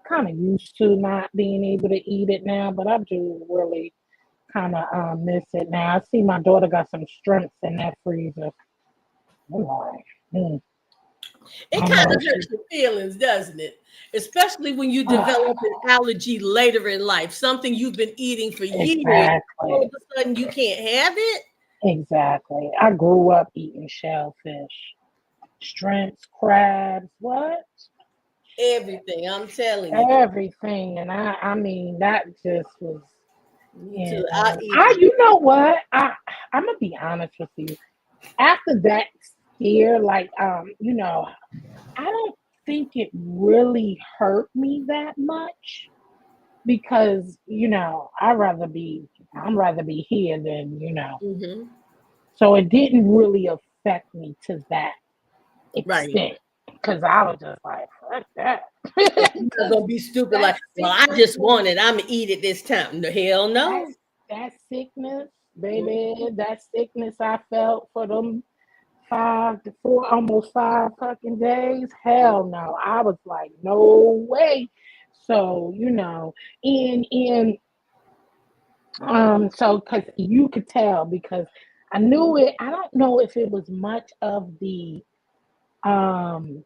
kind of used to not being able to eat it now. But I do really kind of miss it now. I see my daughter got some shrimps in that freezer. I'm like, it kind of hurts your feelings, doesn't it? Especially when you develop an allergy later in life, something you've been eating for years. Exactly. All of a sudden you can't have it. Exactly. I grew up eating shellfish, shrimps, crabs, what? Everything, I'm telling you. Everything. And I mean, that just was, You know what? I'm going to be honest with you. After that scare, I don't think it really hurt me that much because I'm rather be here than Hmm. so it didn't really affect me to that Right. extent because I was just like fuck that. You're not 'Cause gonna be stupid that like, well, I sickness just was want it. I'm gonna eat it this time. The hell no. that sickness, baby, Mhm. that sickness I felt for them 5 to 4, almost 5 fucking days. Hell no. I was like, no way. So, and so because you could tell because I knew it. I don't know if it was much of the um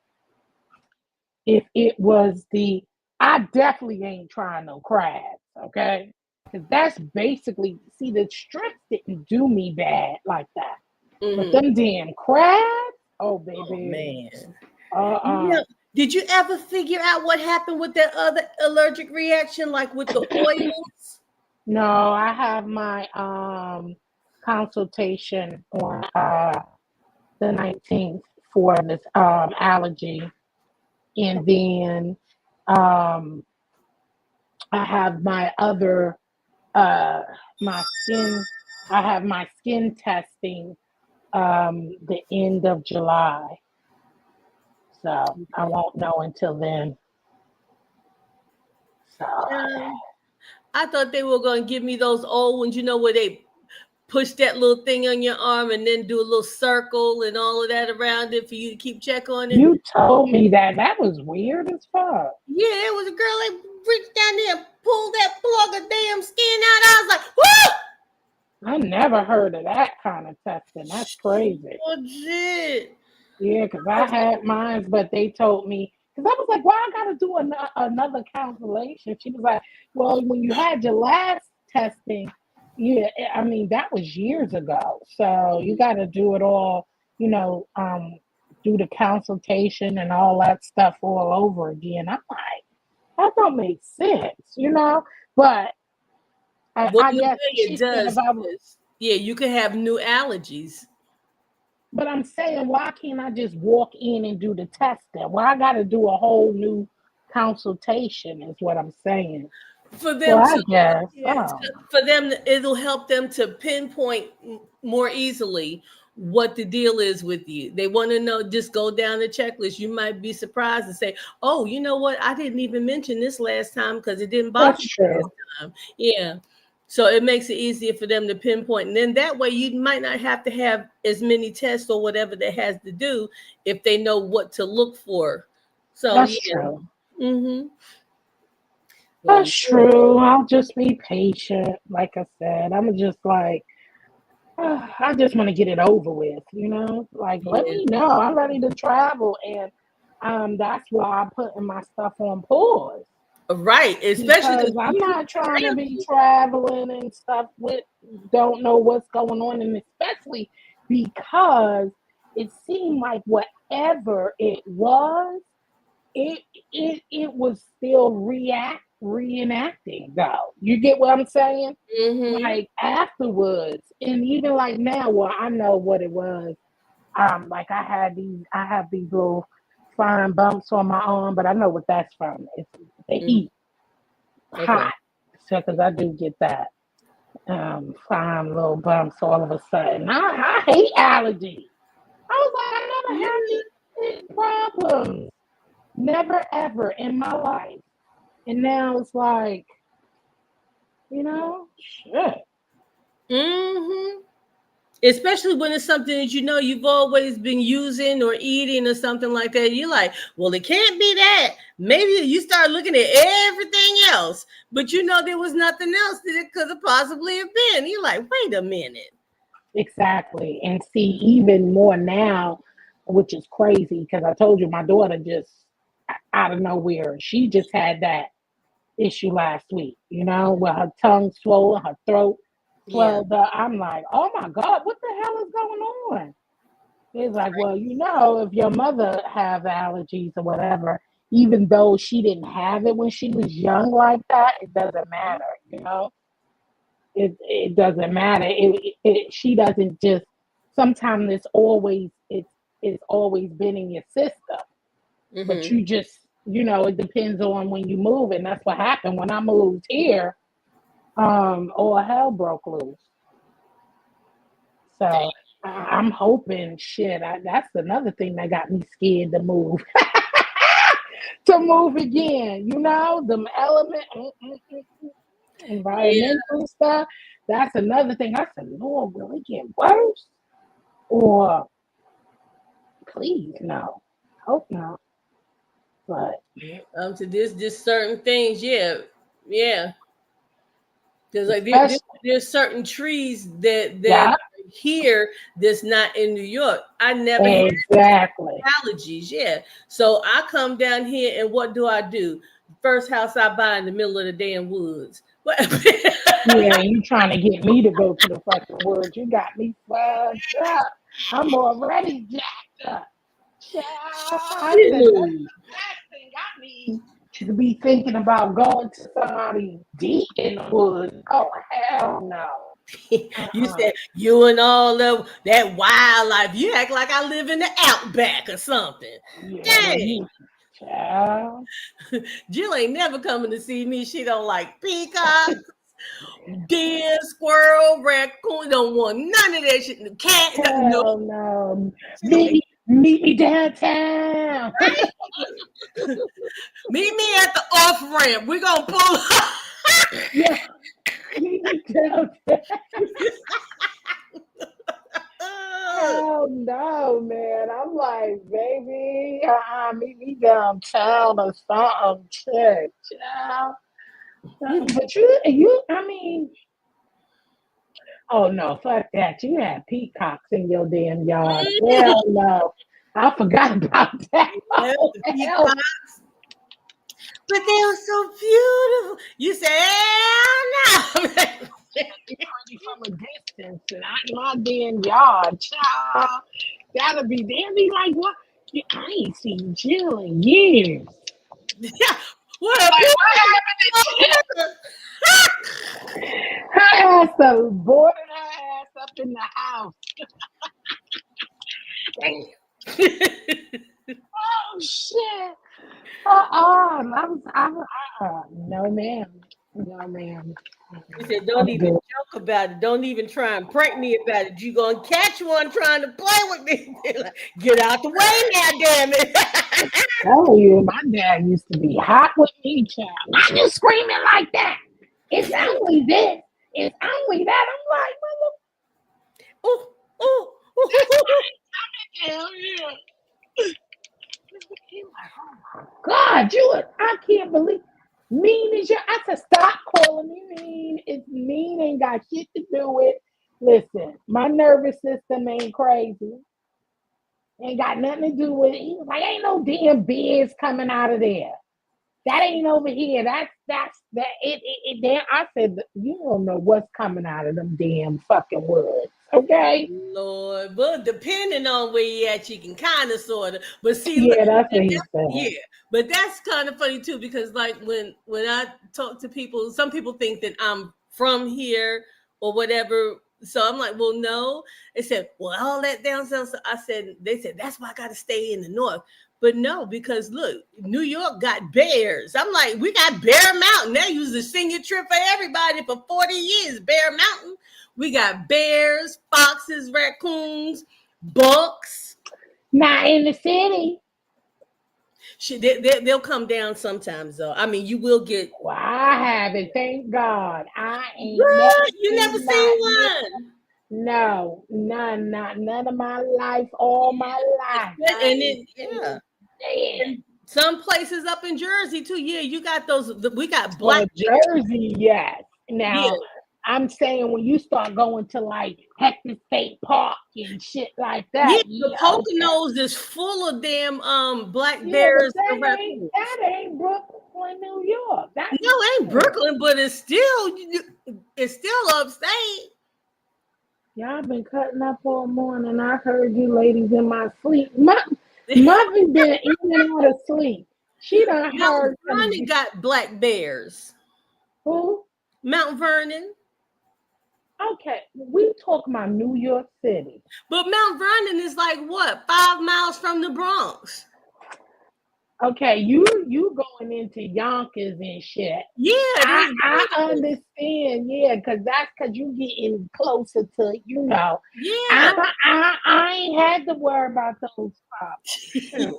if it was the I definitely ain't trying no crabs, okay? Because that's basically see the strips didn't do me bad like that. But Mhm. them damn crabs, oh Oh baby. man. Uh-uh. Yeah. Did you ever figure out what happened with that other allergic reaction, like with the oils? No, I have my consultation on the 19th for this allergy. And then um I have my other uh my skin I have my skin testing the end of July. So I won't know until then. So Yeah. I thought they were gonna give me those old ones, where they push that little thing on your arm and then do a little circle and all of that around it for you to keep check on it. you told me that was weird as fuck. Yeah, there was a girl that reached down there and pulled that plug of damn skin out. I was like, whoo! I never heard of that kind of testing. That's crazy. Legit. Yeah, because I I was like, had mine, but they told me, because I was like, why I got to do another cancellation? She was like, well, when you had your last testing, yeah, I mean, that was years ago. So you got to do it all, do the consultation and all that stuff all over again. I'm like, that don't make sense. But well, I in a guess way it she said does if I because yeah, you could have new allergies. But I'm saying, why can't I just walk in and do the testing? Why I got to do a whole new consultation? Is what I'm saying. For Well, them I to guess. yeah, Oh, for them it'll help them to pinpoint more easily what the deal is with you. They want to know, just go down the checklist. You might be surprised and say, oh, you know what, I didn't even mention this last time because it didn't bother that's me last true. time. Yeah, so it makes it easier for them to pinpoint, and then that way you might not have to have as many tests or whatever that has to do if they know what to look for. So That's yeah. true. Mm-hmm. Well, That's true. I'll just be patient. Like I said, I'm just like, I just want to get it over with. Like, let yeah. me know. I'm ready to travel. And that's why I'm putting my stuff on pause. Right, especially Because because I'm you not trying to be travel. traveling and stuff with don't know what's going on, and especially because it seemed like whatever it was, it it was still reenacting though. You get what I'm saying? Mm-hmm. Like afterwards, and even like now, well, I know what it was. Like I have these little fine bumps on my arm, but I know what that's from. It's the Mm-hmm. heat Okay. hot. So, because I do get that fine little bumps all of a sudden. I hate allergies. I was like, I never had Yeah. these problems. Never ever in my life. And now it's like, shit. Mm-hmm. Especially when it's something that you've always been using or eating or something like that. You're like, well, it can't be that. Maybe you start looking at everything else, but there was nothing else that it could have possibly have been. You're like, wait a minute. Exactly. And see, even more now, which is crazy because I told you my daughter just out of nowhere, she just had that issue last week, where her tongue swollen, her throat Yeah. swelled up. I'm like, oh my God, what the hell is going on? It's like, well, if your mother have allergies or whatever, even though she didn't have it when she was young like that, it doesn't matter. It doesn't matter. She doesn't just. Sometimes it's always been in your system. but you just, it depends on when you move, and that's what happened when I moved here. All hell broke loose. So I'm hoping, shit. That's another thing that got me scared to move. To move again, the environmental stuff. That's another thing. I said, Lord, will it get worse? Or please, no. Hope not. But To this certain things, yeah. There's like there's certain trees that here that's not in New York. I never had allergies. Yeah. So I come down here and what do? First house I buy in the middle of the damn woods. What? Yeah, you trying to get me to go to the fucking woods. You got me fucked up. I'm already jacked up. I said, that's the last thing I need to be thinking about going to somebody deep in the woods. Oh, hell no. You said you and all of that wildlife. You act like I live in the outback or something. Dang. Jill ain't never coming to see me. She don't like peacocks, deer, squirrel, raccoon. Don't want none of that shit. Cat. No. Meet me downtown. Right? Meet me at the off ramp. We're gonna pull up. Yeah. Meet me downtown. Oh no, man. I'm like, baby, meet me downtown or something. Child. But I mean, oh no, fuck that. You had peacocks in your damn yard. Hell no. I forgot about that. The peacocks. But they were so beautiful. You say, hell no. From a distance, not in my damn yard, child. That'll be like, what? I ain't seen Jill in years. Yeah. What happened to her ass boarded her ass up in the house. Oh shit. No ma'am. He said, don't even joke about it. Don't even try and prank me about it. You gonna catch one trying to play with me. Get out the way now, damn it. Tell you, my dad used to be hot with me, child. Why you screaming like that? It's only this. It's only that. I'm like, mother. Oh. Hell yeah. God, I can't believe mean is your. I said, stop calling me mean. It's mean, ain't got shit to do with. Listen, my nervous system ain't crazy. Ain't got nothing to do with it. He was like, ain't no damn beers coming out of there. That ain't over here. That's that. I said, you don't know what's coming out of them damn fucking woods. Okay. Lord, well, depending on where you at, you can kind of sort of. But see, yeah, that's what he said. Yeah, but that's kind of funny too, because like when I talk to people, some people think that I'm from here or whatever. So I'm like, well, no. They said, well, all that down south. So they said that's why I got to stay in the north. But no, because look, New York got bears. I'm like, we got Bear Mountain. They used to sing a trip for everybody for 40 years. Bear Mountain. We got bears, foxes, raccoons, bucks. Not in the city. They'll come down sometimes, though. I mean, you will get. Well, I haven't. Thank God. I ain't. You never seen one. No, none of my life, all my life. And some places up in Jersey too. Yeah, you got those. We got black Jersey. Yes. Now. Yeah. I'm saying when you start going to like Hector State Park and shit like that. Yeah, the Poconos is full of damn black bears. That ain't Brooklyn, New York. No, it ain't Brooklyn, but it's still upstate. Y'all been cutting up all morning. I heard you ladies in my sleep. Mother's been in and out of sleep. She done heard. Mount Vernon got black bears. Who? Mount Vernon. Okay, we talk about New York City. But Mount Vernon is like what, 5 miles from the Bronx? Okay, you going into Yonkers and shit. Yeah, I this understand, yeah, because you getting closer to, yeah. I ain't had to worry about those problems. Shoot.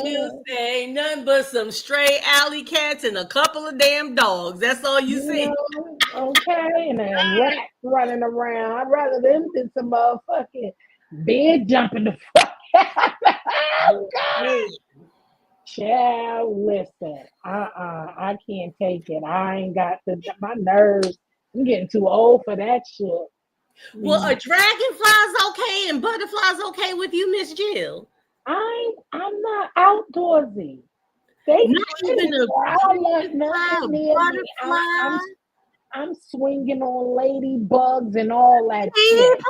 Tuesday ain't nothing but some stray alley cats and a couple of damn dogs. That's all you You see. know, okay, and then rats running around. I'd rather them than some motherfucking bed jumping the fuck out. Oh, God. Child, listen, I can't take it. I ain't got my nerves. I'm getting too old for that shit. Well, are dragonflies okay and butterflies okay with you, Miss Jill? I'm not outdoorsy. They Not pretty, even a so I don't want dragonfly, nothing a near me. butterfly. I'm swinging on ladybugs and all that shit.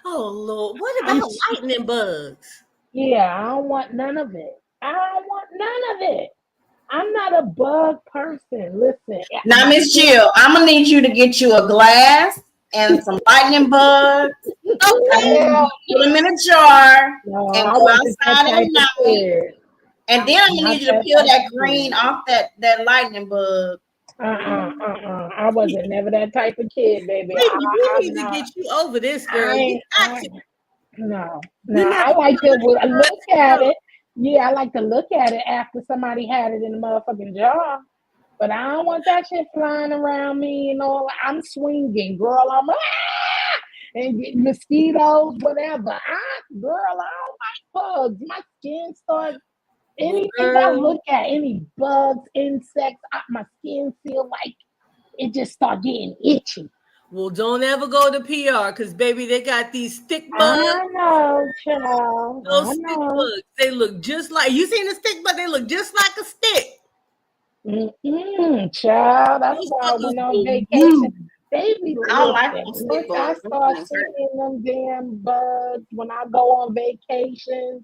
Oh Lord, what I'm about lightning bugs? Yeah, I don't want none of it. I don't want none of it. I'm not a bug person. Listen, Now, Miss Jill, I'm gonna need you to get you a glass and some lightning bugs. Okay. hell Put them in a jar no, and I go wasn't that outside type at of night. kid. And then I'm gonna Not need you to that peel type that of green kid. off that lightning bug. I wasn't never that type of kid, baby. We I'm need to not. get you over this, I girl. You ain't. got to. No. You never I like to girl. look at it. Yeah, I like to look at it after somebody had it in the motherfucking jar. But I don't want that shit flying around me and all. I'm swinging, girl. I'm and get mosquitoes, whatever. Girl, I don't like bugs. My skin starts. Well, Anything I girl. look at, any bugs, insects, my skin feel like it just start getting itchy. Well, don't ever go to PR because baby, they got these stick bugs. I know, child. Those I stick know. bugs, they look just like you seen a stick bug. They look just like a stick. Child. That's Those why I bugs went on will vacation. move. They be I don't like listen. them stick Once I bugs. Them start things hurt. seeing them damn bugs when I go on vacations,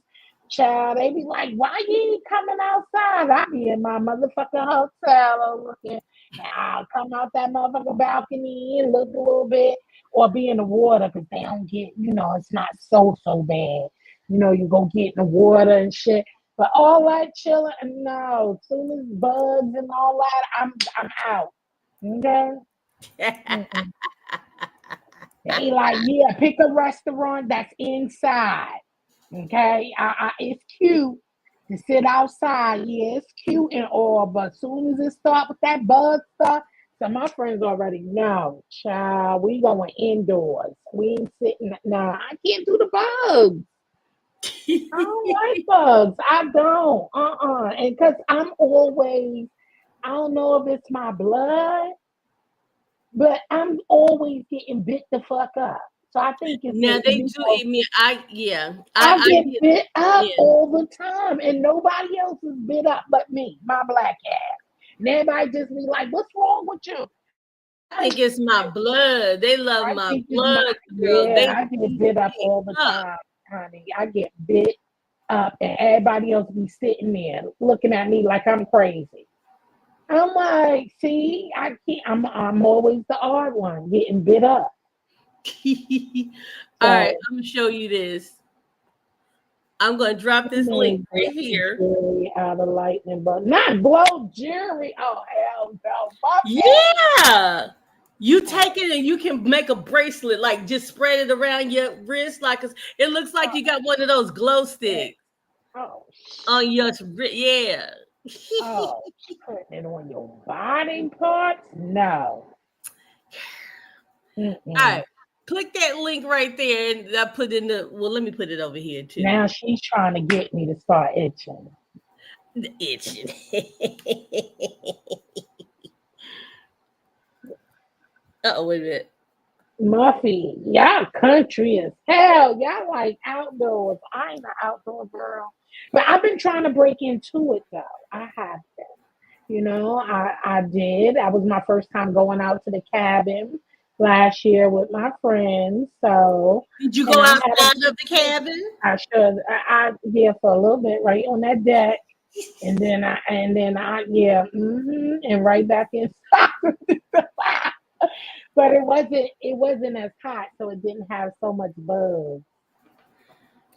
child, they be like, "Why you ain't coming outside?" I be in my motherfucking hotel looking. I'll come out that motherfucking balcony and look a little bit, or be in the water because they don't get. It's not so bad. You go get in the water and shit. But all that chilling, no. As soon as bugs and all that, I'm out. Okay. Mm-mm. They like, yeah, pick a restaurant that's inside. Okay. It's cute to sit outside. Yeah, it's cute and all, but as soon as it start with that bug stuff, so my friends already know, child, we going indoors. We ain't sitting. Nah, I can't do the bugs. I don't like bugs. I don't. And because I'm always, I don't know if it's my blood, but I'm always getting bit the fuck up. So I think it's Now they do eat me. I I get get bit up yeah. all the time, and nobody else is bit up but me, my black ass. And everybody just be like, "What's wrong with you?" I think it's my blood. They love I my think it's blood, girl. They I get eat bit up me all the up. time, honey. I get bit up, and everybody else be sitting there looking at me like I'm crazy. I'm like, see, I can't. I'm always the odd one getting bit up. All right, So I'm gonna show you this. I'm gonna drop this link right here. Jerry out of lightning, but not blow Jerry. Oh hell no! Fuck Yeah. You take it and you can make a bracelet, like just spread it around your wrist, like it looks like you got one of those glow sticks Oh, on your wrist. Yeah. oh, putting it on your body parts? No. All right. Click that link right there, and I put in the. Well, let me put it over here too. Now she's trying to get me to start itching. The itching. Oh, wait a minute. Muffy, y'all country as hell. Y'all like outdoors. I ain't an outdoor girl. But I've been trying to break into it though. I have been. I did. That was my first time going out to the cabin last year with my friends. So, Did you and go I had outside of the cabin? I should, yeah, for a little bit, right on that deck, and then yeah, and right back inside. But it wasn't as hot, so it didn't have so much buzz.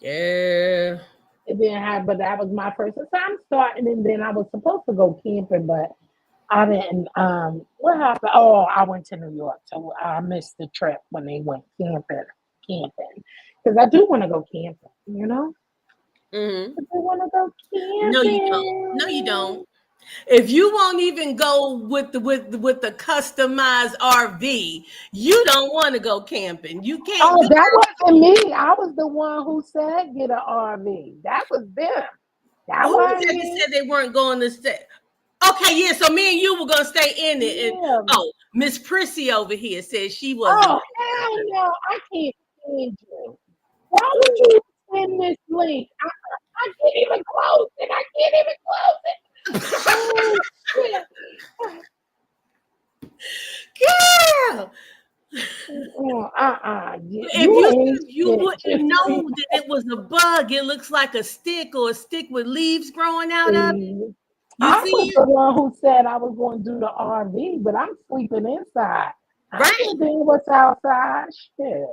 Yeah. It didn't have, but that was my first. So I'm starting, and then I was supposed to go camping, but I didn't. What happened? Oh, I went to New York, so I missed the trip when they went camping, because I do want to go camping. You know, Mhm. I do want to go No, you don't. No, you don't. If you won't even go with the customized RV, you don't want to go camping. You can't Oh, go. that wasn't me. I was the one who said get an RV. That was them. That Who was wasn't that that me. said they weren't going to stay? Okay, yeah. So me and you were gonna stay in it. And Yeah. oh, Miss Prissy over here said she wasn't. Oh, hell no. I can't stand you. Why would you send this link? I can't even close it. I can't even close it. Oh, shit. Girl, if you wouldn't know that it was a bug, it looks like a stick or a stick with leaves growing out of it. You I see was it? the one who said I was going to do the RV, but I'm sleeping inside. I Right. don't think what's outside. Shit.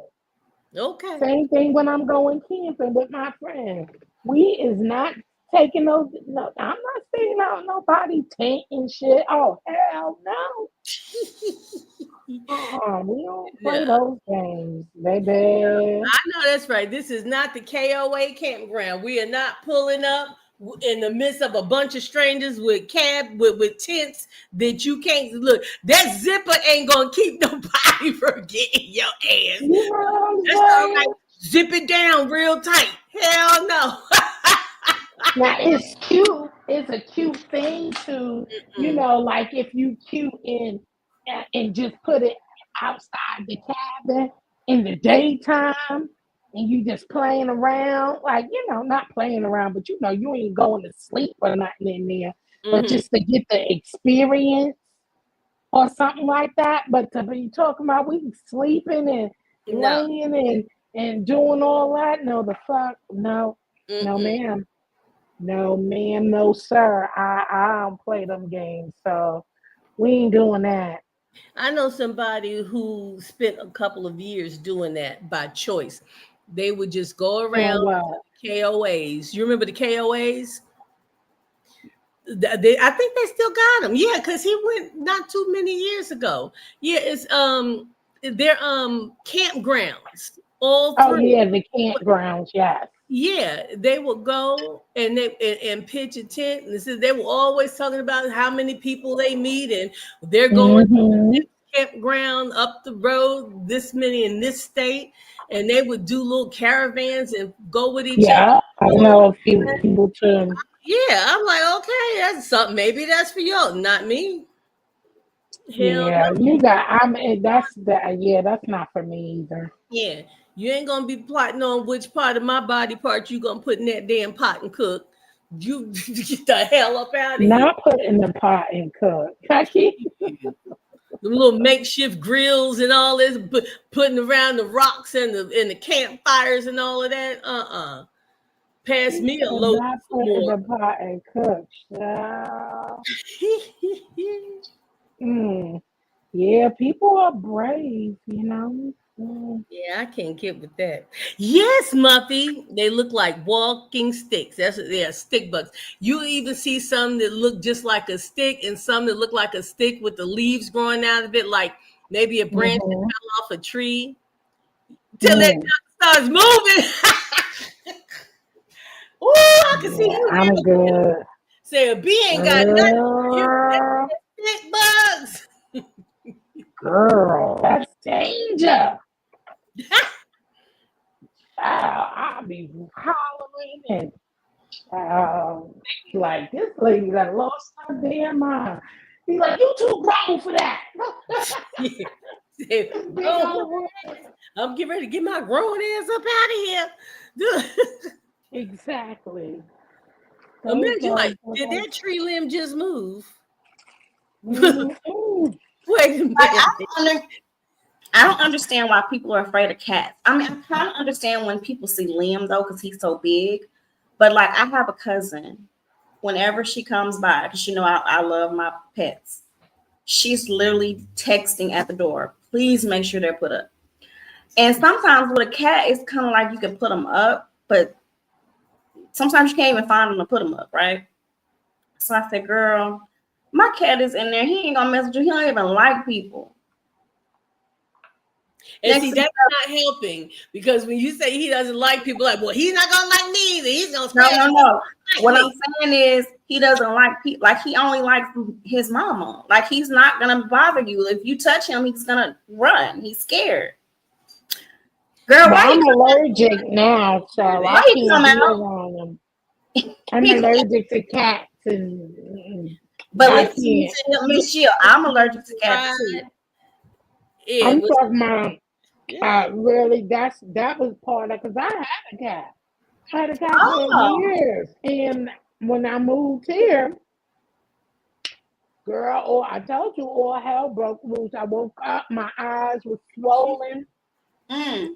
Okay. Same thing when I'm going camping with my friends. We is not taking those. No, I'm not staying out nobody tent and shit. Oh hell no. We don't play those games, baby. I know that's right. This is not the KOA campground. We are not pulling up in the midst of a bunch of strangers with with tents that you can't look. That zipper ain't gonna keep nobody from getting your ass. You know what I'm That's all saying? right. Zip it down real tight. Hell no. Now it's cute. It's a cute thing to, like if you cute and just put it outside the cabin in the daytime and you just playing around, like not playing around, but you ain't going to sleep or nothing in there, but just to get the experience or something like that. But to be talking about we sleeping and No. laying and doing all that, no, the fuck, no, no, ma'am. No, ma'am, no, sir. I don't play them games, so we ain't doing that. I know somebody who spent a couple of years doing that by choice. They would just go around KOAs. You remember the KOAs? I think they still got them. Yeah, because he went not too many years ago. Yeah, it's they're campgrounds all through. Oh yeah, the campgrounds, yes. Yeah, they would go and and pitch a tent, and they were always talking about how many people they meet, and they're going to this campground up the road, this many in this state, and they would do little caravans and go with each other. Yeah, I know a few people too. Yeah, I'm like, okay, that's something. Maybe that's for y'all, not me. Yeah, you got. That's not for me either. Yeah, you ain't gonna be plotting on which part of my body part you gonna put in that damn pot and cook. You get the hell up out of here. Not put in the pot and cook. The little makeshift grills and all this, putting around the rocks and the campfires and all of that. Pass me a load. Not put in the pot and cook. Yeah, people are brave, Yeah, I can't get with that. Yes, Muffy. They look like walking sticks. They're stick bugs. You even see some that look just like a stick and some that look like a stick with the leaves growing out of it, like maybe a branch that fell off a tree. Till that starts moving. Oh, I can see you. I'm good. Say a bee ain't got nothing. Stick bugs. Girl, that's danger. I'll be hollering and like this lady that lost her damn mind. He's like, you too grown for that. I'm getting ready to get my grown ass up out of here. Exactly. Imagine, like, did that tree limb just move? Wait a minute. I don't understand why people are afraid of cats. I mean, I kind of understand when people see Liam though, because he's so big. But like, I have a cousin. Whenever she comes by, because I love my pets, she's literally texting at the door. Please make sure they're put up. And sometimes with a cat, it's kind of like you can put them up, but sometimes you can't even find them to put them up, right? So I said, girl, my cat is in there. He ain't gonna mess with you. He don't even like people. And Next see, thing that's not helping because when you say he doesn't like people, like, well, he's not gonna like me either. He's gonna No, spread no, no. What me. I'm saying is he doesn't like people. Like he only likes his mama. Like he's not gonna bother you. If you touch him, he's gonna run. He's scared. Girl, But why I'm you allergic now, so I why he can't come be out? around them. I'm He- allergic to cats and But I listen can't. to Miss Sheila, I'm allergic to cats too. Yeah, I'm what's- talking about yeah. really that was part of because I had a cat. I had a cat for Oh, years. And when I moved here, girl, oh I told you all hell broke loose. I woke up, my eyes were swollen. mm.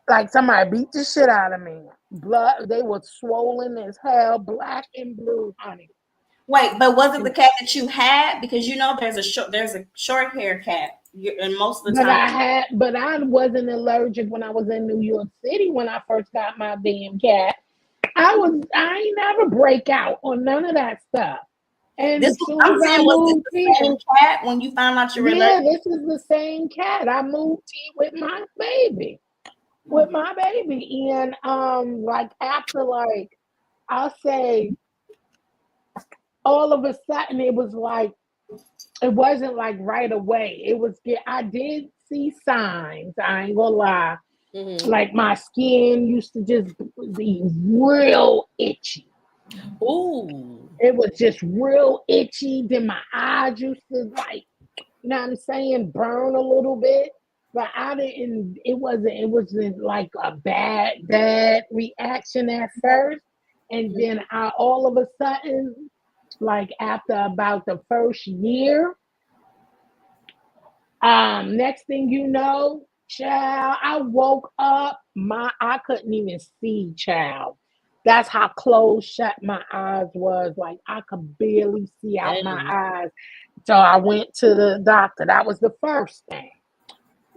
Like somebody beat the shit out of me. Blood, they were swollen as hell, black and blue, honey. Wait, but was it the cat that you had? Because you know there's a short hair cat, and most of the time, But I wasn't allergic when I was in New York City when I first got my damn cat. I ain't never break out on none of that stuff. And this as soon I'm as I saying was this moved the here, same cat when you found out you were yeah, allergic? this is the same cat. I moved here with my baby. With my baby. And like after like I'll say all of a sudden it was like it wasn't like right away. It was I did see signs, I ain't gonna lie. Mhm. Like my skin used to just be real itchy. Ooh. It was just real itchy. Then my eyes used to like, you know what I'm saying, burn a little bit. But it wasn't like a bad reaction at first. And then all of a sudden, like after about the first year, next thing you know, child, I woke up, I couldn't even see, child. That's how closed shut my eyes was. Like I could barely see out my Dang. eyes. So I went to the doctor. That was the first thing.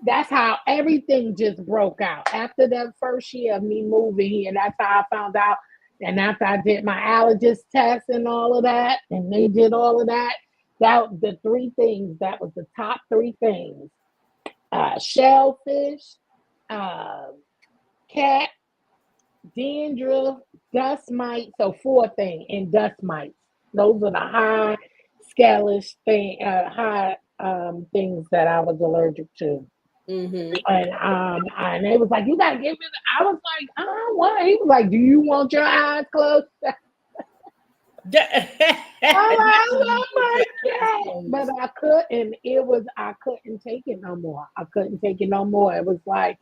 That's how everything just broke out. After that first year of me moving here, that's how I found out. And after I did my allergist test and all of that, and they did all of that, the three things, that was the top three things. Shellfish, cat, dandruff, dust mites. So four things, and dust mites. Those are the high scalish high things that I was allergic to. Mm-hmm. And they was like, you gotta get rid of. I was like, I don't want. He was like, do you want your eyes closed? I love my cat, but I couldn't. I couldn't take it no more. I couldn't take it no more. It was like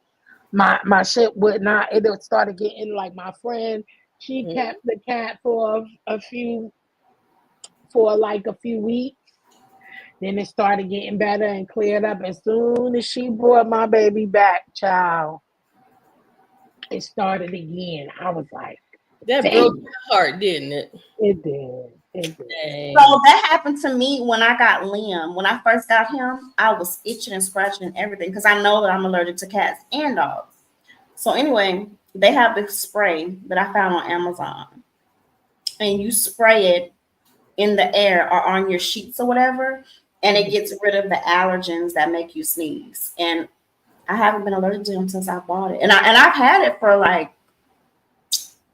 my shit would not. It started getting like my friend. She kept the cat for a few weeks. Then it started getting better and cleared up. As soon as she brought my baby back, child, it started again. I was like, that damn. broke your heart, didn't it? It did. It did. Dang. So that happened to me when I got Liam. When I first got him, I was itching and scratching and everything because I know that I'm allergic to cats and dogs. So anyway, they have this spray that I found on Amazon, and you spray it in the air or on your sheets or whatever, and it gets rid of the allergens that make you sneeze. And I haven't been allergic to him since I bought it, and I've had it for like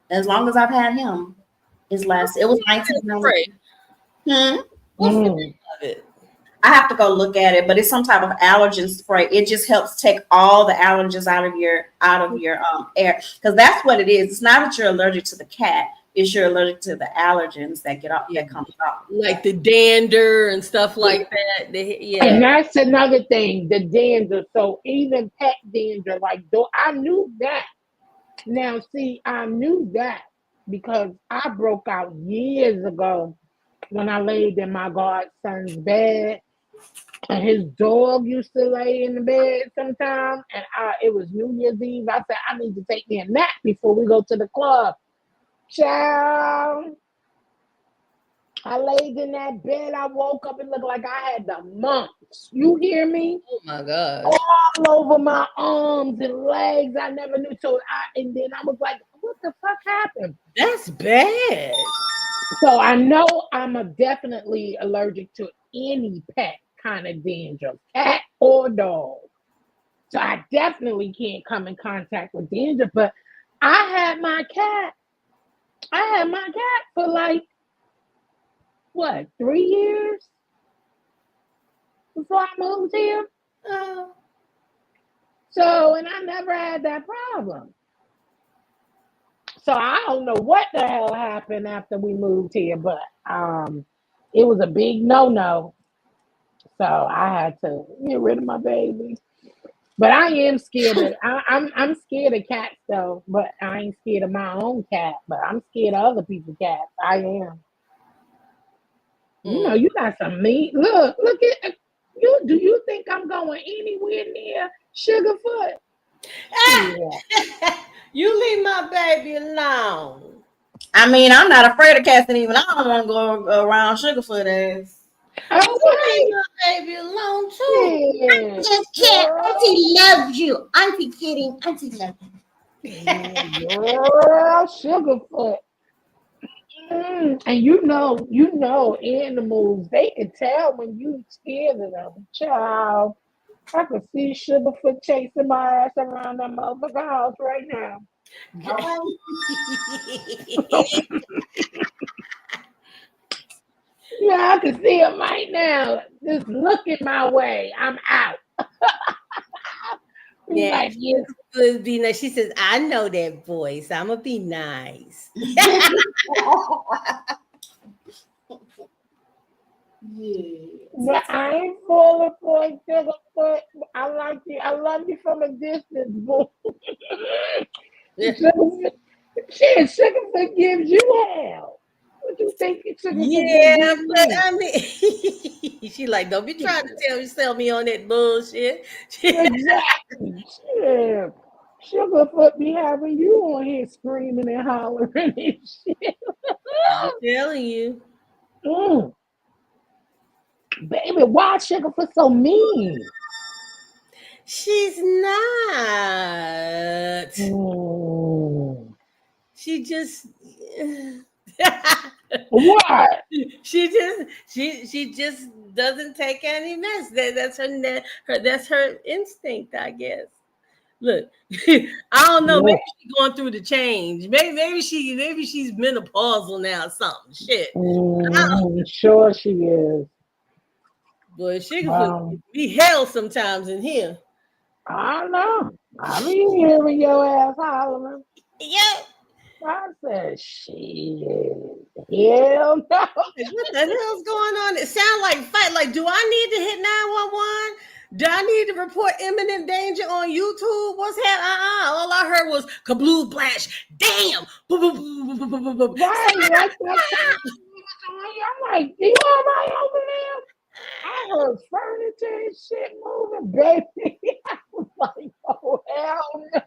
as long as I've had him. It was 1990. What's the name of it? I have to go look at it, but it's some type of allergen spray. It just helps take all the allergens out of your air, because that's what it is. It's not that you're allergic to the cat; it's you're allergic to the allergens that comes off. Like the dander and stuff like that. And that's another thing, the dander. So even pet dander, like though I knew that. Now, see, I knew that because I broke out years ago when I laid in my godson's bed, and his dog used to lay in the bed sometimes, and it was New Year's Eve. I said, I need to take me a nap before we go to the club. Child, I laid in that bed. I woke up and looked like I had the mumps. You hear me? Oh my God. All over my arms and legs. I never knew. And then I was like, what the fuck happened? That's bad. So I know I'm definitely allergic to any pet kind of dandruff, cat or dog. So I definitely can't come in contact with dandruff. But I had my cat. I had my cat for like what, 3 years before I moved here. Oh. So, and I never had that problem. So I don't know what the hell happened after we moved here, but it was a big no-no. So I had to get rid of my baby. But I am scared of I'm scared of cats though, but I ain't scared of my own cat, but I'm scared of other people's cats. I am. You know, you got some meat. Look at you. Do you think I'm going anywhere near Sugarfoot? Yeah. You leave my baby alone. I mean, I'm not afraid of cats, and even I don't want to go around Sugarfoot ass. You leave my baby alone too. Yeah. Just can't. Auntie loves you. Auntie kidding. Auntie loves you. Girl, Sugarfoot. And you know, animals, they can tell when you scared of them. Child, I can see Sugarfoot chasing my ass around that motherfucker house right now. Yeah, I can see him right now. Just looking my way. I'm out. Yeah, Like, yes. would be nice. She says, I know that voice. I'm gonna be nice. But I ain't falling for it, Sugarfoot. I like you. I love you from a distance, boy. Sugarfoot, shit, Sugarfoot gives you hell. What you think Sugarfoot Yeah, gives but me? I mean, she like, don't be trying to sell me on that bullshit. Exactly. Yeah. Sugarfoot be having you on here screaming and hollering and shit. I'm telling you. Mm. Baby, why Sugarfoot so mean? She's not. Mm. She just What? she just doesn't take any mess. That's her instinct, I guess. Look, I don't know. Maybe she's going through the change. Maybe she's menopausal now or something. Shit. Sure she is. Boy, Sugarfoot be hell sometimes in here. I know. I be hearing your ass hollering. Yeah. I said, shit. Hell no. What the hell's going on? It sounds like fight. Like, do I need to hit 911? Do I need to report imminent danger on YouTube? What's happening? All I heard was kabloo blash. Damn. Right. I'm like, you all right over there? I heard furniture and shit moving, baby. I was like, oh, hell no.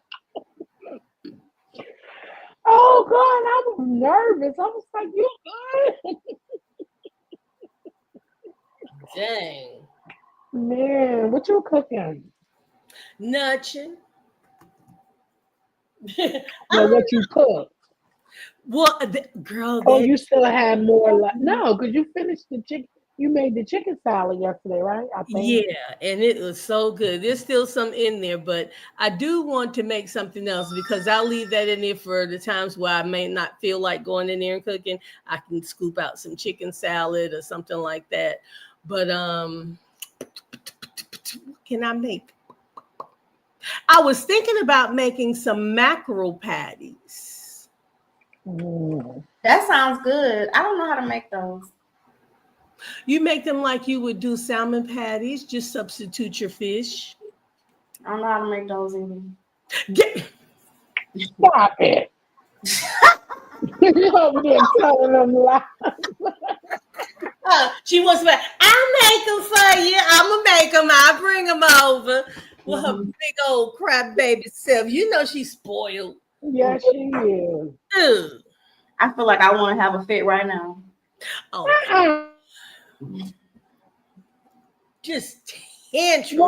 Oh, God, I was nervous. I was like, you good? Dang. Man, what you cooking? Nothing. Well, what you cook? Well, girl. Oh, you still had more like no, because you finished the chicken. You made the chicken salad yesterday, right? I think. Yeah, and it was so good. There's still some in there, but I do want to make something else because I'll leave that in there for the times where I may not feel like going in there and cooking. I can scoop out some chicken salad or something like that. But what can I make? I was thinking about making some mackerel patties. That sounds good. I don't know how to make those. You make them like you would do salmon patties, just substitute your fish. I don't know how to make those either. Stop it. You over there telling them lies. She wants to. I'll make them for you. I'm gonna make them. I'll bring them over with her big old crab baby self. You know she's spoiled. Yes, she is. Ugh. I feel like I want to have a fit right now. Oh, just tantrum.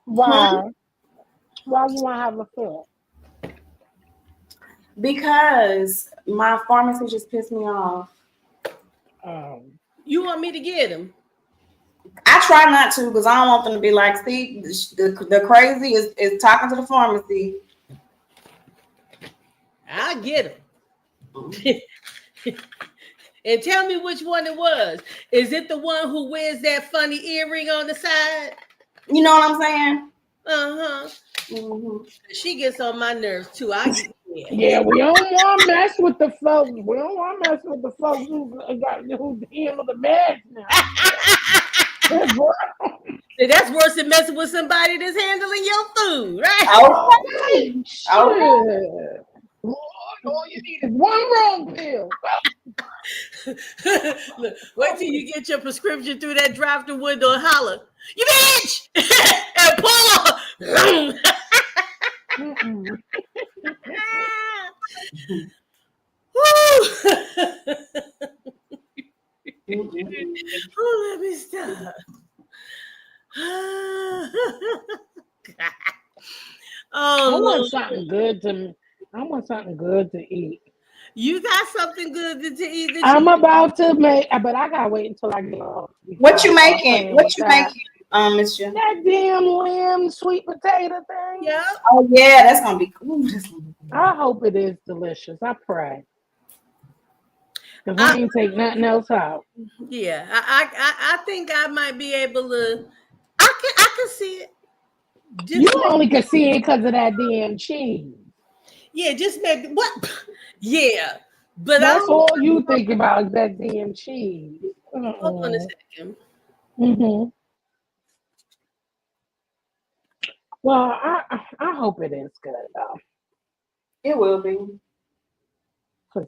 Why? Why you want to have a fit? Because my pharmacy just pissed me off. You want me to get them? I try not to because I don't want them to be like, see, the crazy is talking to the pharmacy. I'll get them. And tell me which one it was. Is it the one who wears that funny earring on the side? You know what I'm saying? Uh-huh. Mm-hmm. She gets on my nerves too. I get Yeah, we don't want to mess with the folks. We don't want to mess with the folks who handle the meds now. That's worse than messing with somebody that's handling your food, right? Okay. Okay. All you need is one wrong pill. Look, wait till you get your prescription through that drive-thru window and holler, "You bitch!" and pull up. Oh, let me stop. I Oh, want something good to. I want something good to eat. you got something good to eat? I'm about to make, but I gotta wait until I get off. What you making? What you making, Miss Jim? That damn lamb sweet potato thing. Yeah. Oh yeah, that's gonna be cool. I hope it is delicious. I pray. Cause I ain't take nothing else out. Yeah, I think I might be able to. I can see it. Just You only can see it because of that damn cheese. Yeah, just maybe what? Yeah, but That's all you think about is that damn cheese. Hold on a second. Mm-hmm. Well, I hope it is good though. It will be. Cause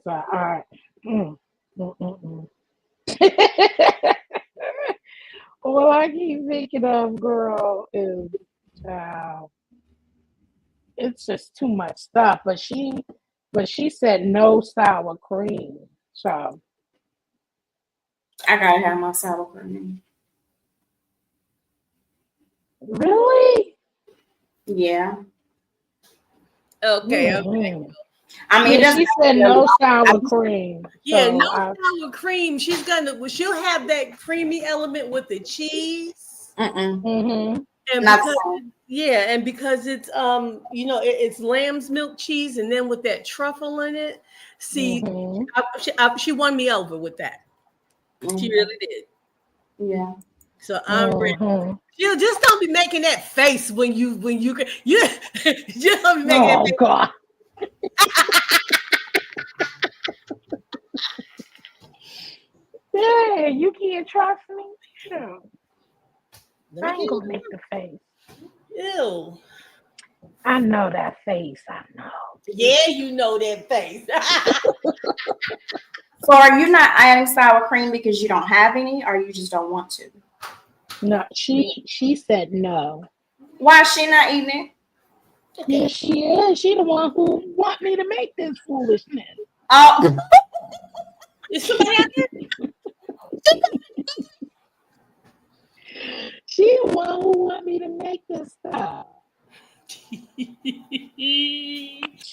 all I keep thinking of, girl, is it's just too much stuff. But she said no sour cream. So I gotta have my sour cream. really? Yeah. Okay. Mm-hmm. I mean, Yeah, she said no sour cream. Yeah, So no sour cream. She'll have that creamy element with the cheese. Mm-hmm. And Not because it's it's lamb's milk cheese, and then with that truffle in it. See, she won me over with that. She really did. Yeah. So I'm ready. You just don't be making that face when you you don't be making that face. God. Yeah, you can't trust me. Sure. I ain't gonna make the face. Ew. I know that face. I know. Yeah, you know that face. So are you not adding sour cream because you don't have any, or you just don't want to? No, she said no. Why is she not eating it? Yeah, she is. She the one who want me to make this foolishness. Oh. Is somebody out there? She the one who want me to make this stuff.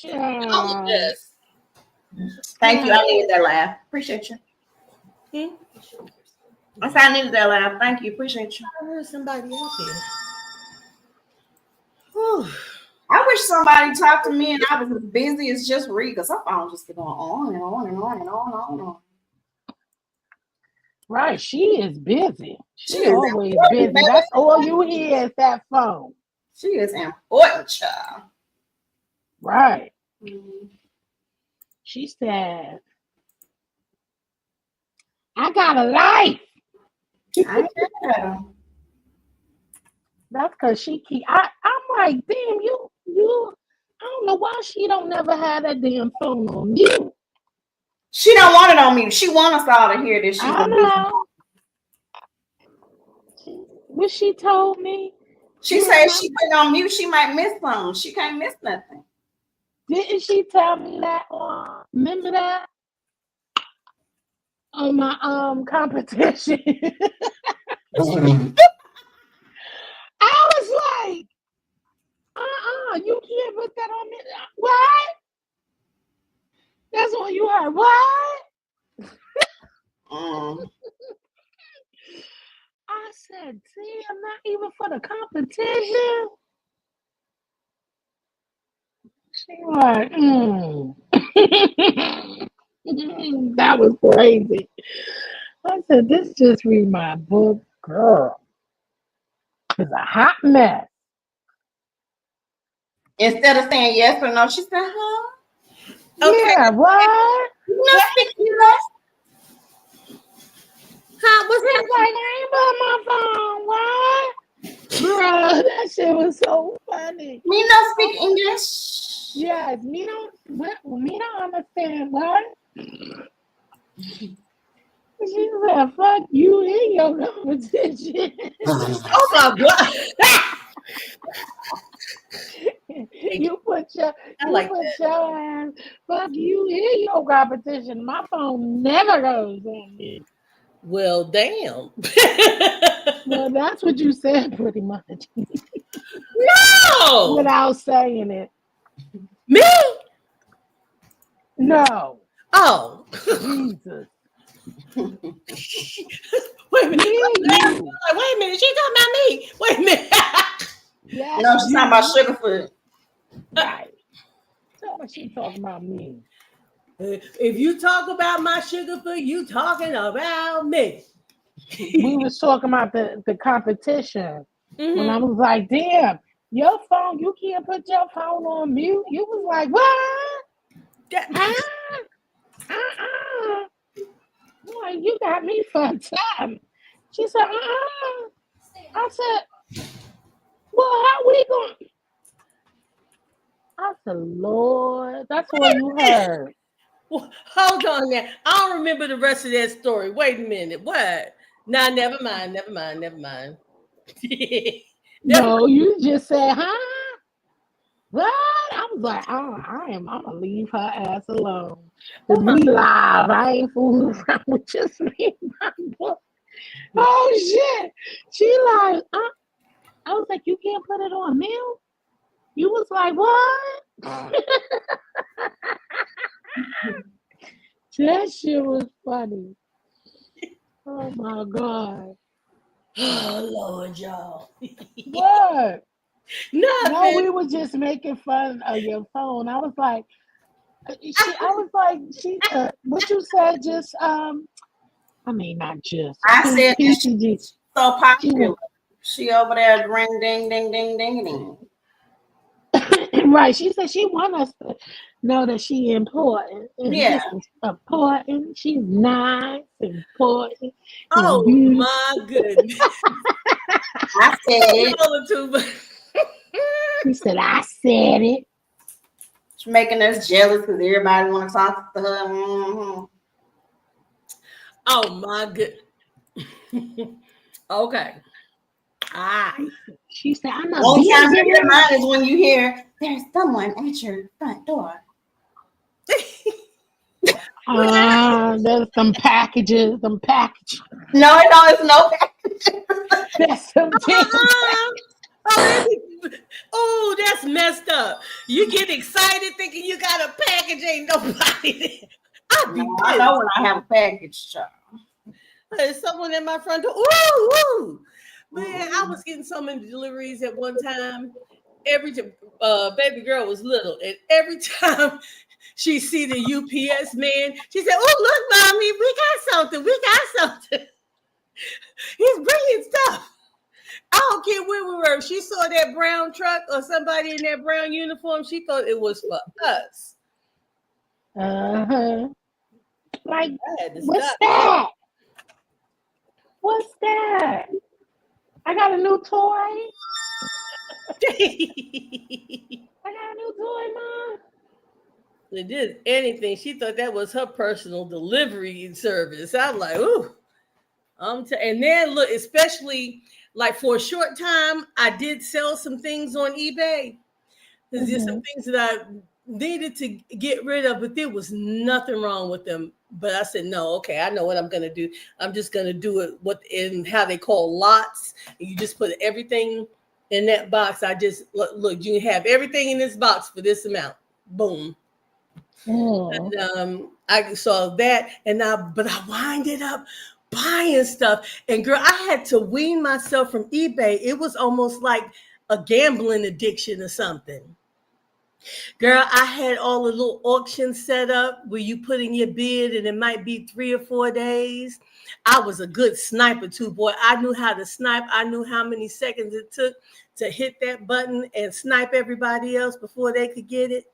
Oh, yes. Thank you. I needed that laugh. Appreciate you. I said I needed that laugh. Thank you. Appreciate you. I heard somebody out there. Whew. I wish somebody talked to me and I was as busy as just read, because her phone just going on and on and on and on and on and on. Right, she is busy. She She's is always important, busy. baby. That's all you hear is that phone. She is important, child. Right. Mm-hmm. She said, I got a life. I get her. That's because she keep. I'm like, damn, you. I don't know why she don't never have that damn phone on you. She don't want it on me. She want us all to hear this. She's I know. What she told me. She said she put it on mute. She might miss something. She can't miss nothing. Didn't she tell me that? Remember that on my competition? I was like, you can't put that on me. What? That's all you heard. What? Mm. I said, damn, not even for the competition. She like, that was crazy. I said, this just read my book, girl. It's a hot mess. Instead of saying yes or no, she said, huh? Okay. Yeah, what? You not speak English? Huh? What's She's like, I ain't put my phone. What? Girl, that shit was so funny. Me not speak English. Yes, me don't understand what. She said, fuck you in your competition. Oh my God. you put your ass, fuck you in your competition. My phone never goes on me. Well, damn. Well, that's what you said pretty much. No. Without saying it. Me? No. Oh. Jesus. Wait a minute. Me and Like, you. wait a minute. She talking about me. Wait a minute. Yes, No, she's talking about Sugarfoot. right. Tell me she talking about me. If you talk about my Sugarfoot, you talking about me. We was talking about the competition. When I Mhm. was like, damn, your phone, you can't put your phone on mute. You was like, what? That- Boy, you got me fucked up. She said, I said, well, how we going? I said, Lord, that's all you heard. Well, hold on now. I don't remember the rest of that story. Wait a minute. What? Nah, never mind. No, you just said, huh? What? I was like, I'm gonna leave her ass alone. Cause we live. I ain't fooling around with just me. Oh shit. She like, I was like, you can't put it on mute. You was like, what? That shit was funny. Oh my God. Oh Lord, y'all. What? No, Nothing. we were just making fun of your phone. I was like, what you said just, I mean, not just. I said PCG. so popular. She over there ring ding ding ding ding ding. Right. She said she want us to know that she important. And Yeah. this is important. She's nice, important, Oh and beautiful. my goodness. I said it. She said, I said it. She's making us jealous because everybody want to talk to her. Mm-hmm. Oh my good. Okay. She said, I'm not Only time you being hear mine is when you hear there's someone at your front door. there's some packages. No, it's no package. There's some Oh, that's messed up. You get excited thinking you got a package, ain't nobody there. I know when I have a package, child. There's someone at my front door. Ooh, ooh. Man, I was getting so many deliveries at one time. Every baby girl was little, and every time she see the UPS man, she said, "Oh, look, mommy, we got something. He's bringing stuff." I don't care where we were. She saw that brown truck or somebody in that brown uniform. She thought it was for us. Like, what's stop. that? What's that? I got a new toy. Mom. It did anything. She thought that was her personal delivery service. I'm like, ooh. And then look, especially like for a short time, I did sell some things on eBay. There's just some things that I needed to get rid of, but there was nothing wrong with them. But I said, no, okay, I know what I'm gonna do. I'm just gonna do it in how they call lots. You just put everything in that box. I just look, you have everything in this box for this amount. Boom. Mm. And I saw that, but I winded up buying stuff. And girl, I had to wean myself from eBay. It was almost like a gambling addiction or something. Girl, I had all the little auctions set up where you put in your bid and it might be 3 or 4 days. I was a good sniper too, boy. I knew how to snipe. I knew how many seconds it took to hit that button and snipe everybody else before they could get it.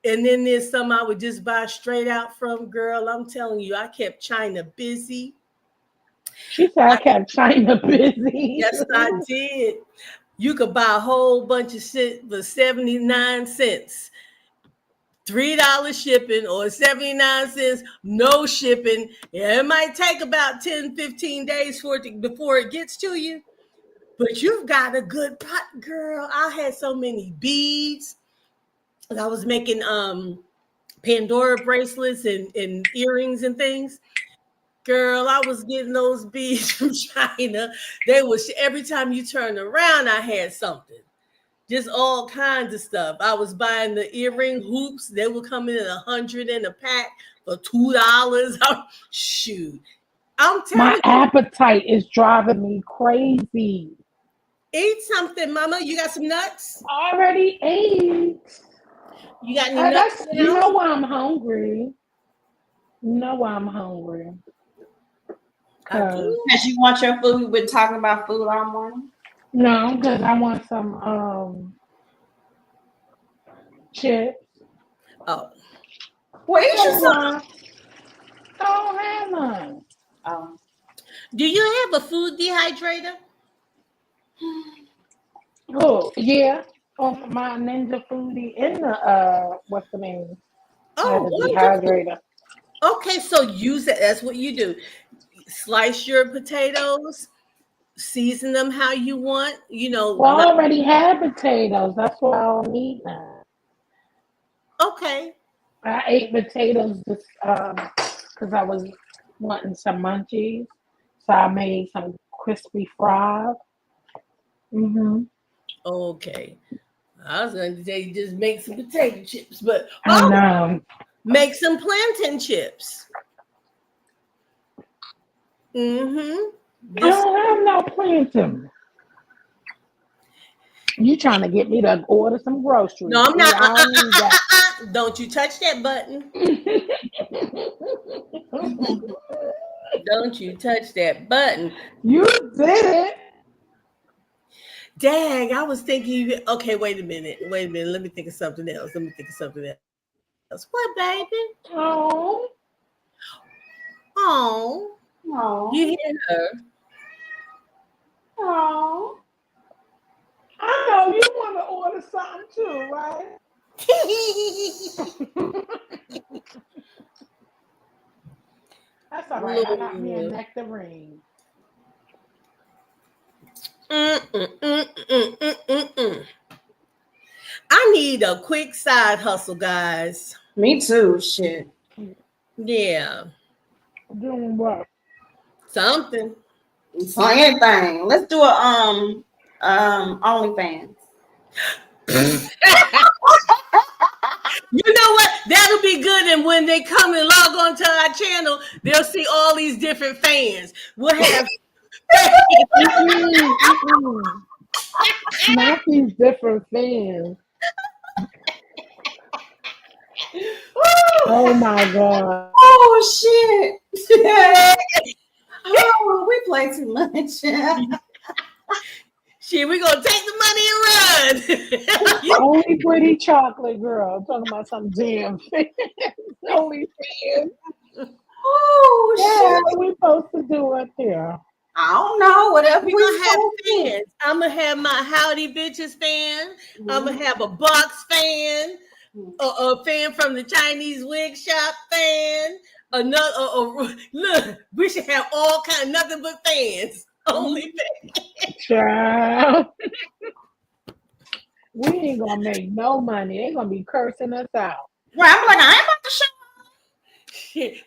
And then there's some I would just buy straight out from. Girl, I'm telling you, I kept China busy. She said I kept China busy. Yes, I did. You could buy a whole bunch of shit for 79 cents. $3 shipping or 79 cents, no shipping. Yeah, it might take about 10, 15 days before it gets to you. But you've got a good pot, girl. I had so many beads. I was making Pandora bracelets and earrings and things. Girl, I was getting those beads from China. They was every time you turn around, I had something. Just all kinds of stuff. I was buying the earring hoops. They would come in at 100 in a pack for $2. Shoot. I'm telling My you. appetite is driving me crazy. Eat something, mama. You got some nuts? I already ate. You got any nuts? You know why I'm hungry. You know why I'm hungry. Because you want your food. We've been talking about food all morning. No, because I want some chips. Oh. Well, eat your some. I don't have none. Oh. Do you have a food dehydrator? Oh, yeah. On my Ninja Foodie in the what's the name? Oh, dehydrator. Okay, so use it. That's what you do. Slice your potatoes, season them how you want. You know. Well, I already have potatoes. That's why I don't need none. Okay. I ate potatoes just because I was wanting some munchies, so I made some crispy fries. Mm-hmm. Okay. I was going to say just make some potato chips, but I know. Make some plantain chips. Mm-hmm. I don't have no plantain. You trying to get me to order some groceries? No, I'm not. I don't need that. Don't you touch that button. Don't you touch that button. You did it. Dang, I was thinking, okay, wait a minute. Let me think of something else. What, baby? Oh. You hear her? Oh. I know you want to order something too, right? That's all right. I got me a nectarine. I need a quick side hustle, guys. Me too. Shit. Yeah. Doing what? Something. So anything. Let's do a OnlyFans. You know what? That'll be good. And when they come and log on to our channel, they'll see all these different fans. We'll have not these different fans. Oh my god. Oh shit. Oh, we play too much. Shit, we're gonna take the money and run. Only pretty chocolate girl. I'm talking about some damn fans. Only fans. Oh Yeah, shit. what we supposed to do up there? I don't know. Whatever We're gonna have fans. I'm gonna have my Howdy Bitches fan. I'm gonna have a box fan, a fan from the Chinese wig shop fan. Look, we should have all kinds, nothing but fans. Only fans. Child. We ain't gonna make no money. They're gonna be cursing us out. Right, I'm like, I ain't about to show. Shit.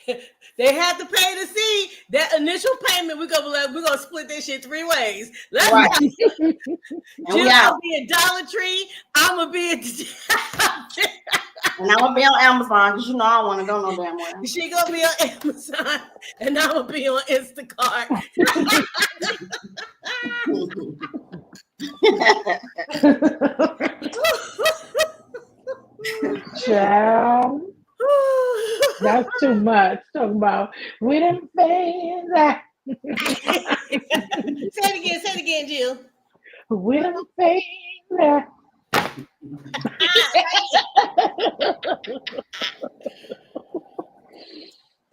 They have to pay to see that initial payment. We're gonna split this shit 3 ways. Let's Right. go. And we Jim's out. gonna be at Dollar Tree. I'm gonna be at And I'm gonna be on Amazon because you know I don't want to go no damn where. She gonna be on Amazon, and I'm gonna be on Instacart. Child, that's too much. Talking about we them fans. Say it again, Jill. We them fans.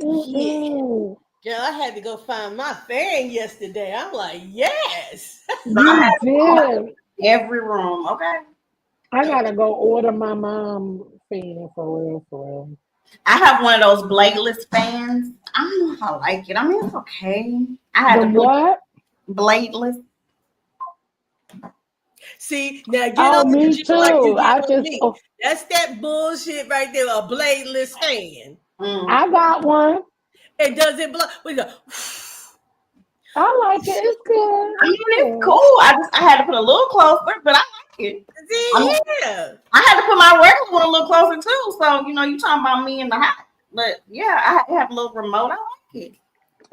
Mhm. Girl, I had to go find my fan yesterday. I'm like, yes. You did. Every room, okay. I gotta go order my mom fan for real, for real. I have one of those bladeless fans. I don't know if I like it. I mean, it's okay. I had The to put what? bladeless. See, now get Oh, on me the Jill like you too. get I on just, me. That's that bullshit right there, a bladeless fan. I got one. It doesn't blow. We go. I like it. It's good. I mean, it's cool. I had to put a little closer, but I like it. See, I'm- yeah. I had to put my regular one a little closer too. So you talking about me in the hot, but yeah, I have a little remote. I like it.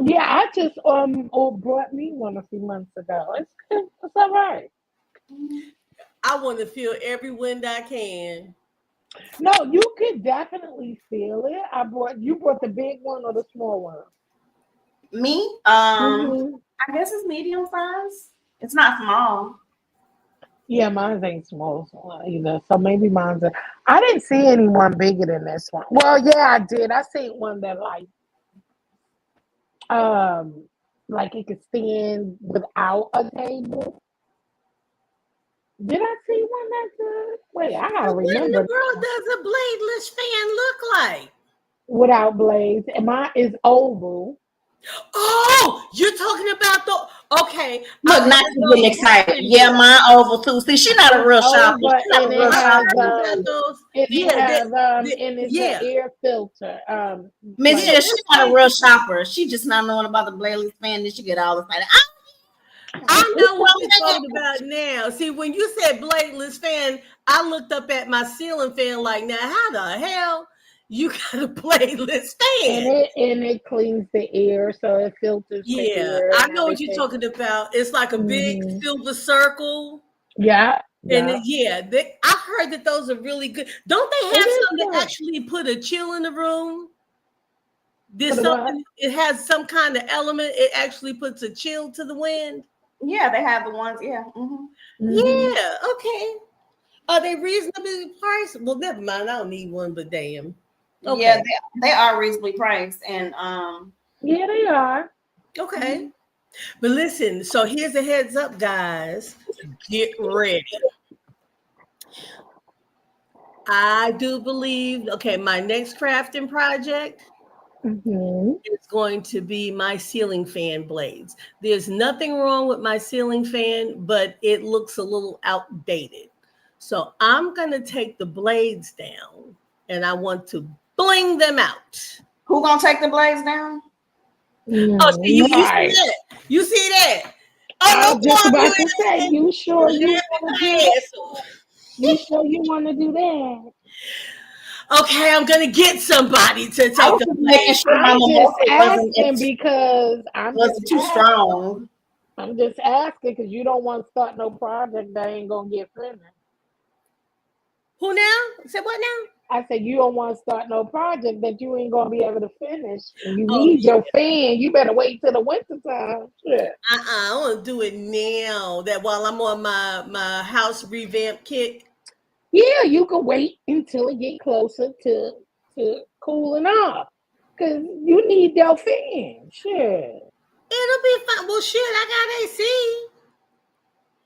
Yeah, I just brought me one a few months ago. It's good. It's all right. I want to feel every wind I can. No, you could definitely feel it. You brought the big one or the small one? Me, Mhm. I guess it's medium size. It's not small. Yeah, mine ain't small either. So maybe mine's. I didn't see anyone bigger than this one. Well, yeah, I did. I seen one that like it could stand without a table. Did I see one that good? Wait, I gotta What in the remember. world does a bladeless fan look like? Without blades, and mine is oval. Oh, you're talking about the okay. Look, not you getting excited. Yeah, mine oval too. See, she's not a real shopper. Oval, She's not a and real it has shopper. and it's an air filter. Miss like- Jill, she's not a real shopper. She just not knowing about the bladeless fan. Then she get all excited. I know what you're talking about now. See, when you said bladeless fan, I looked up at my ceiling fan like, now how the hell you got a bladeless and fan? it cleans the air, so it filters the Yeah, air. I and know what you're everything. talking about. It's like a big Mhm. silver circle. Yeah, And yeah. I heard that those are really good. Don't they have It is some that good. actually put a chill in the room? There's Put a what? something, it has some kind of element. It actually puts a chill to the wind. Yeah, they have the ones. Yeah. Mhm. Yeah, okay. Are they reasonably priced? Well, never mind. I don't need one, but damn. Okay. Yeah, they are reasonably priced, and Yeah, they are. Okay. But listen, so here's a heads up, guys. Get ready. I do believe, okay, my next crafting project Mhm. is going to be my ceiling fan blades. There's nothing wrong with my ceiling fan, but it looks a little outdated. So I'm going to take the blades down and I want to bling them out. who gonna take the blades down? Oh, see, you see Right. that? You see that? I Oh, was just no, about to say, you sure you yeah, want to do that? You sure you want to do that? okay, I'm gonna get somebody to take I was the just making blades. sure my I'm just mimosa asking because wasn't too strong. I'm just asking because you don't want to start no project that ain't gonna get finished. Who now? Say what now? I said you don't want to start no project that you ain't gonna be able to finish. And you Oh, need yeah. your fan. You better wait till the winter time. Shit. I want to do it now. That while I'm on my house revamp kick. Yeah, you can wait until it get closer to cooling off. Cause you need your fan. Sure. It'll be fine. Well, shit, I got AC.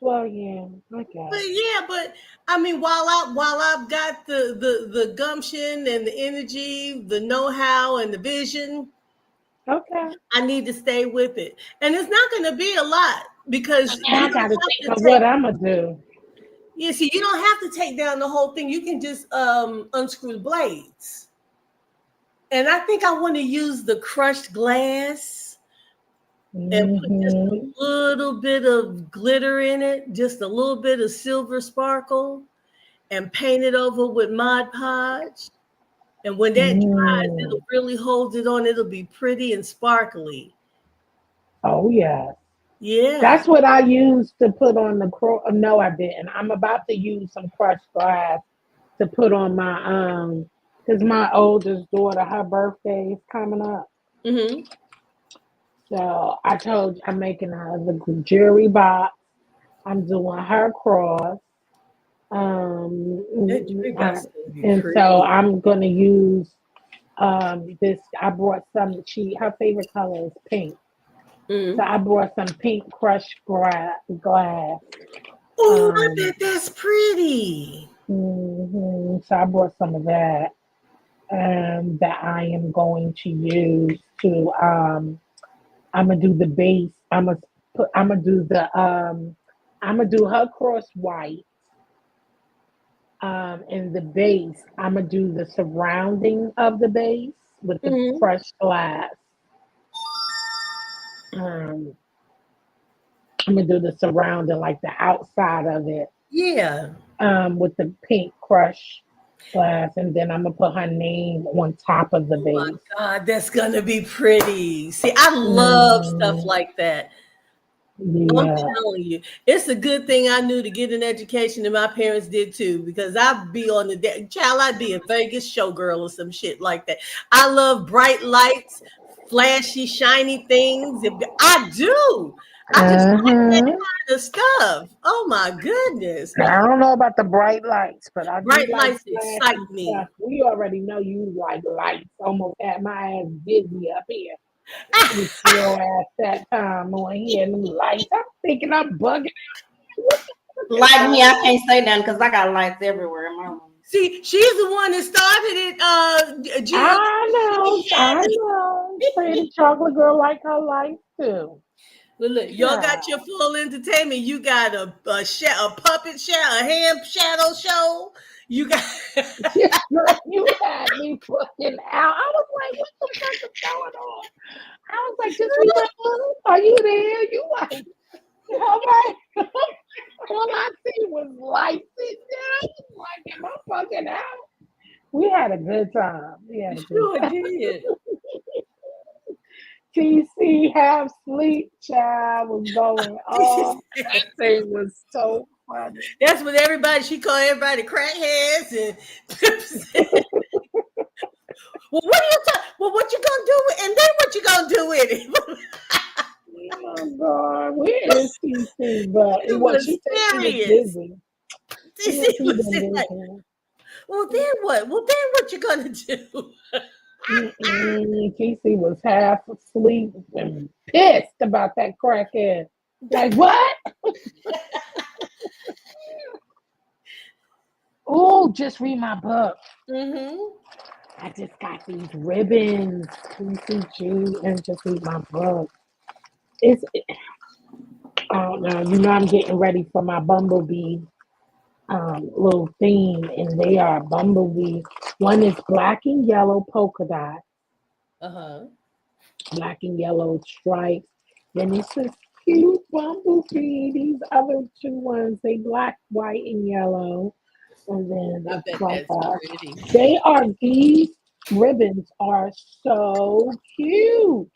Well, yeah, okay. But yeah, but I mean, while I've got the gumption and the energy, the know-how and the vision, Okay. I need to stay with it. And it's not going to be a lot because you I don't gotta have think to of take- what I'm gonna do. Yeah, see, you don't have to take down the whole thing. You can just unscrew the blades. And I think I want to use the crushed glass and put just Mhm. a little bit of glitter in it, just a little bit of silver sparkle, and paint it over with Mod Podge. And when that dries, Mm. it'll really hold it on. It'll be pretty and sparkly. Oh yeah. Yeah. That's what I used to put on the no, I didn't. I'm about to use some crushed glass to put on my because my oldest daughter, her birthday is coming up. Mm-hmm. So I'm making her the jewelry box. I'm doing her cross. That jewelry box is gonna be And pretty. so I'm gonna use this. I brought some. Her favorite color is pink. Mm-hmm. So I brought some pink crushed glass. Oh, I bet that's pretty. So I brought some of that that I am going to use to. I'm gonna do the base. I'm gonna do the. I'm gonna do her cross white. In the base, I'm gonna do the surrounding of the base with the Mm-hmm. crushed glass. Um, I'm gonna do the surrounding, like the outside of it, Yeah. with the pink crushed glass, and then I'm gonna put her name on top of the Oh my base. God, that's gonna be pretty. See, I love stuff Mm, like that. I'm yeah. telling you, it's a good thing I knew to get an education, and my parents did too, because I'd be on child, I'd be a Vegas showgirl or some shit like that. I love bright lights, flashy, shiny things. I do. I just like that Uh-huh. kind of stuff. Oh my goodness. Now, I don't know about the bright lights, but I do Bright like lights excite flashy me. stuff. We already know you like lights. Almost had my ass dizzy up here. With your ass that time on here, them lights. I'm thinking I'm bugging. Like me, I can't say nothing because I got lights everywhere in my room. See, she's the one that started it. I know. Pretty chocolate girl like her lights too. Well, look, y'all got your full entertainment. You got a puppet show, a hand shadow show. You got You had me fucking out. I was like, what the fuck is going on? I was like, just remember, are you there? You like, all right. All I see was lights in there. Like, am I fucking out? We had a good time. sure did. TC half sleep child was going off. That thing was so funny. That's what she called everybody crackheads and well, what are you well, what you gonna do with and then what you gonna do with it? Oh God, where is TC? But It was she said she was serious. busy. She was like, well, then what? Well, then what you gonna do? TC was half asleep and pissed about that crackhead. Like, what? Oh, just read my book. Mm-hmm. I just got these ribbons, TCG, and just read my book. Oh no, I'm getting ready for my bumblebee little theme, and they are bumblebee. One is black and yellow polka dot, black and yellow stripes. Then it's this cute bumblebee. These other two ones, they black, white, and yellow. And then I bet like that's pretty. These ribbons are so cute.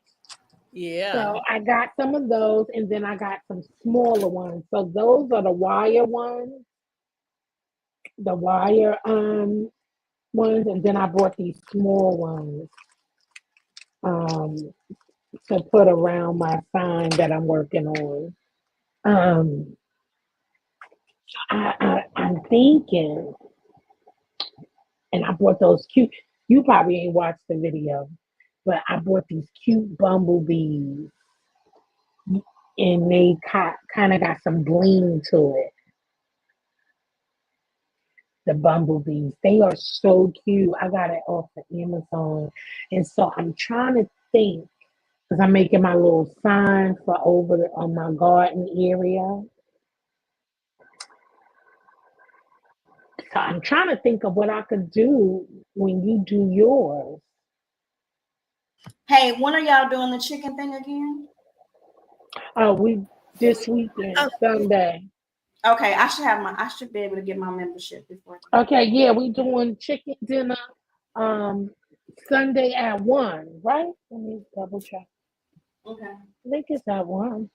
Yeah. So I got some of those, and then I got some smaller ones. So those are the wire ones, the wire ones, and then I bought these small ones to put around my sign that I'm working on. I'm thinking, and I bought those cute. You probably ain't watched the video, but I bought these cute bumblebees, and they kind of got some bling to it. The bumblebees, they are so cute. I got it off of Amazon, and so I'm trying to think because I'm making my little sign for over on my garden area. So I'm trying to think of what I could do when you do yours. Hey, when are y'all doing the chicken thing again? We this weekend, Sunday. Okay, I should be able to get my membership before. Okay, yeah, we doing chicken dinner Um, Sunday at 1, right? Let me double check. Okay. I think it's at 1.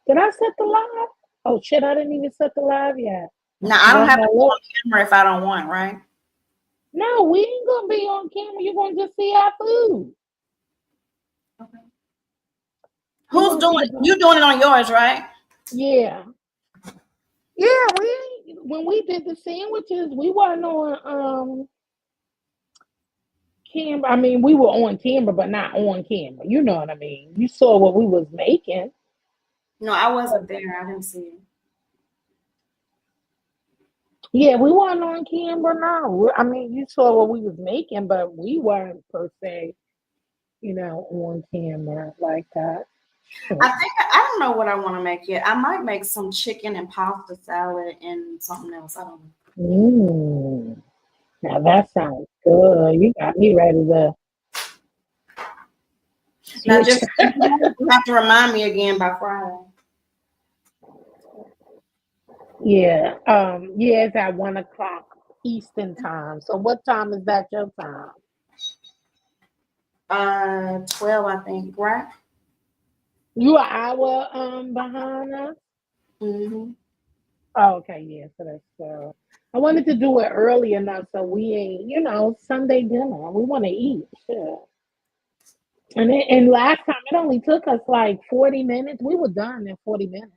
Did I set the live? Oh shit, I didn't even set the live yet. Now I Go don't ahead, have to go look. on camera if I don't want, right? No, we ain't gonna be on camera. You're gonna just see our food. You're Who's gonna see doing the it? You doing it on yours, right? yeah. Yeah, when we did the sandwiches, we wasn't on camera. I mean, we were on camera, but not on camera. You know what I mean? You saw what we was making. No, I wasn't there. I didn't see it. Yeah, we weren't on camera. No, I mean, you saw what we was making, but we weren't per se, on camera like that. I think I don't know what I want to make yet. I might make some chicken and pasta salad and something else. I don't know. Mm. Now that sounds good. You got me ready to Now switch. just you have to remind me again by Friday. Yeah, yeah, it's at 1 o'clock Eastern time. So what time is that your time? 12, I think, right? You an hour behind us? Mm-hmm. Oh, okay, yeah, so that's I wanted to do it early enough so we ain't, Sunday dinner. We want to eat. Sure. And last time it only took us like 40 minutes. We were done in 40 minutes.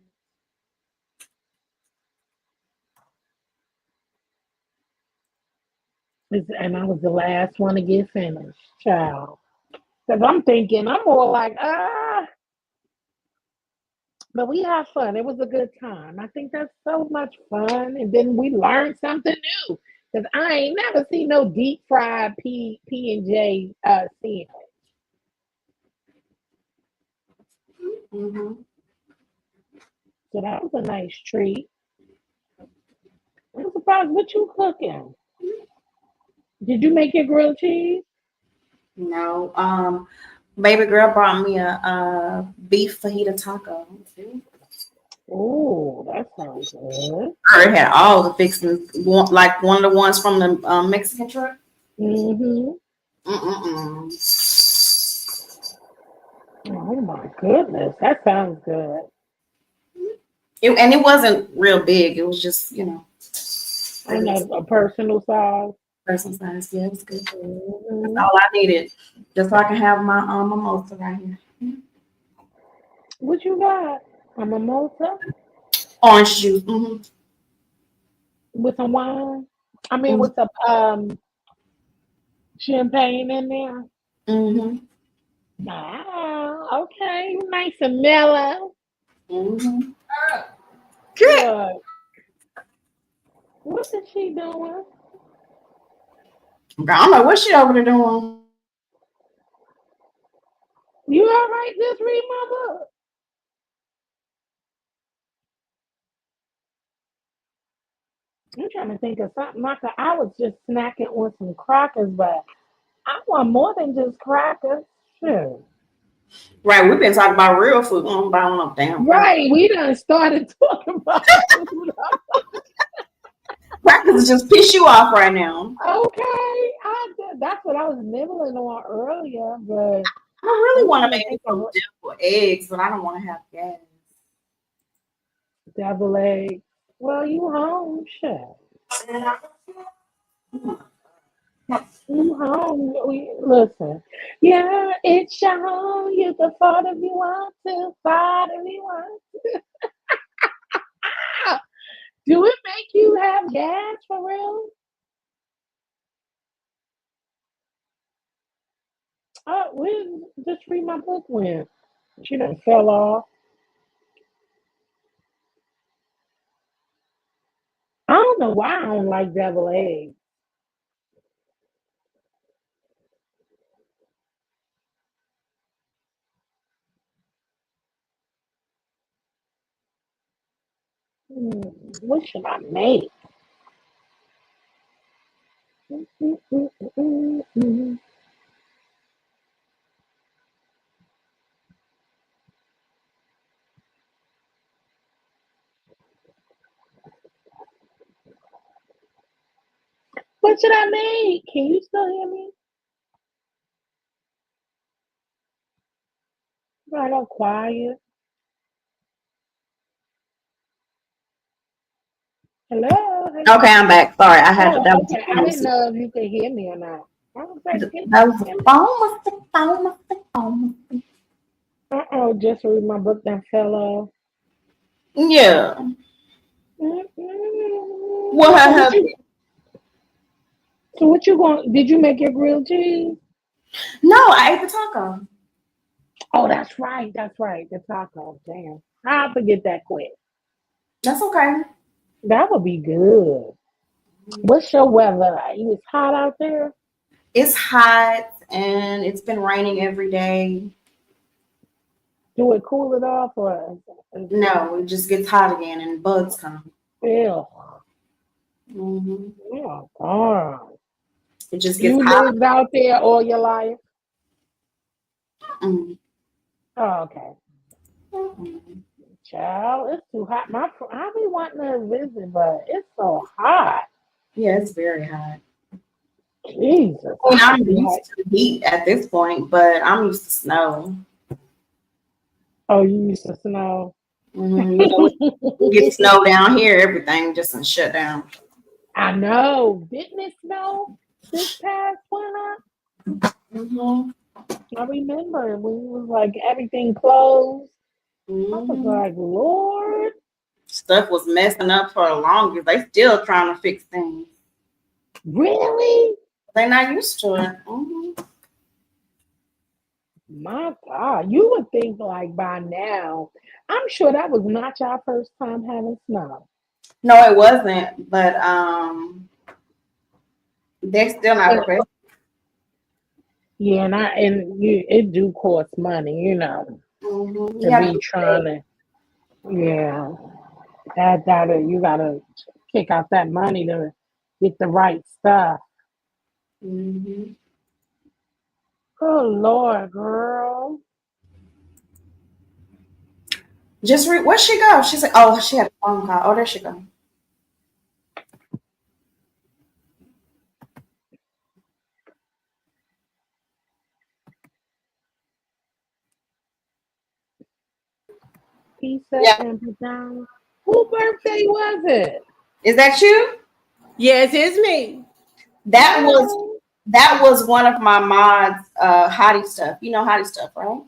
And I was the last one to get finished, child. Because I'm thinking, I'm more like, but we had fun. It was a good time. I think that's so much fun. And then we learned something new. Because I ain't never seen no deep fried P and J sandwich. Mm-hmm. So that was a nice treat. I'm surprised what you cooking. Did you make your grilled cheese? No. Baby girl brought me a beef fajita taco. Oh, that sounds good. It had all the fixings, like one of the ones from the Mexican truck. Mm-hmm. Mm-mm-mm. Oh my goodness, that sounds good. And it wasn't real big. It was just, I regular know a personal size. person size. Yeah, it was good. That's Hmm. all I needed, just so I can have my mimosa right here. What you got? A mimosa Orange juice. Mm-hmm. with some wine. I mean, Mm-hmm. with some champagne in there. Mm-hmm. Ah, okay, nice and mellow. Mm-hmm. Good. What is she doing? I don't know what she over there doing. You all right? Just read my book. I'm trying to think of something. I was just snacking on some crackers, but I want more than just crackers. Sure. Right, we've been talking about real food. I don't buy no damn crackers. Right, we done started talking about food. Crackers just piss you off right now. Okay, that's what I was nibbling on earlier, but I really I'm want to trying to make me think some of deviled eggs, but I don't want to have gas. devil eggs. Well, you home, shit. You home. Listen. Yeah, it's your home. You can fight if you want to. Fight if you want. Ah, do it make you have gas for real? When just read my book when she done fell off. I don't know why I don't like devil eggs. Hmm, what should I make? What much did I make? Can you still hear me? Right all quiet. Hello. Hello? Okay, I'm back. Sorry, I had Oh, that was okay. I didn't know if you could hear me or not. I was like, that was the phone. just read my book that fell off. Yeah. Mm-mm. What So what happened? you? So what you going? Did you make your grilled cheese? No, I ate the taco. Oh, that's right. That's right. The taco. Damn, I forget that quick. That's okay. That would be good. What's your weather? It's hot out there. It's hot and it's been raining every day. Do it cool it off or? No, it just gets hot again and bugs come. Ew. Hmm. Oh, God. It just gets You hot. lived out there all your life? Mm. Oh, okay. Mm. Child, it's too hot. I be wanting to visit, but it's so hot. Yeah, it's very hot. Jesus. I mean, I'm I'd be used to the heat at this point, but I'm used to snow. oh, you used to snow. You know, we get snow down here, everything just and shut down. I know. Didn't it snow this past winter? Hmm. I remember when it was like everything closed. I was Hmm. like, Lord. Stuff was messing up for the longest. They still trying to fix things. Really? They're not used to it. Hmm. My God. You would think like by now. I'm sure that was not your first time having snow. No, it wasn't, but they're still not But prepared. yeah, it do cost money, Hmm. You to have to be be trying to yeah. You gotta kick out that money to get the right stuff. prepared. Hmm. Oh Lord, girl. Just where'd she go? She's like, oh, she had a phone call. Oh, there she go. Pizza Yeah. and pajamas. Whose birthday was it? Is that you? Yes, it's me. That was Oh, that was one of my mom's hottie stuff. You know hottie stuff, right?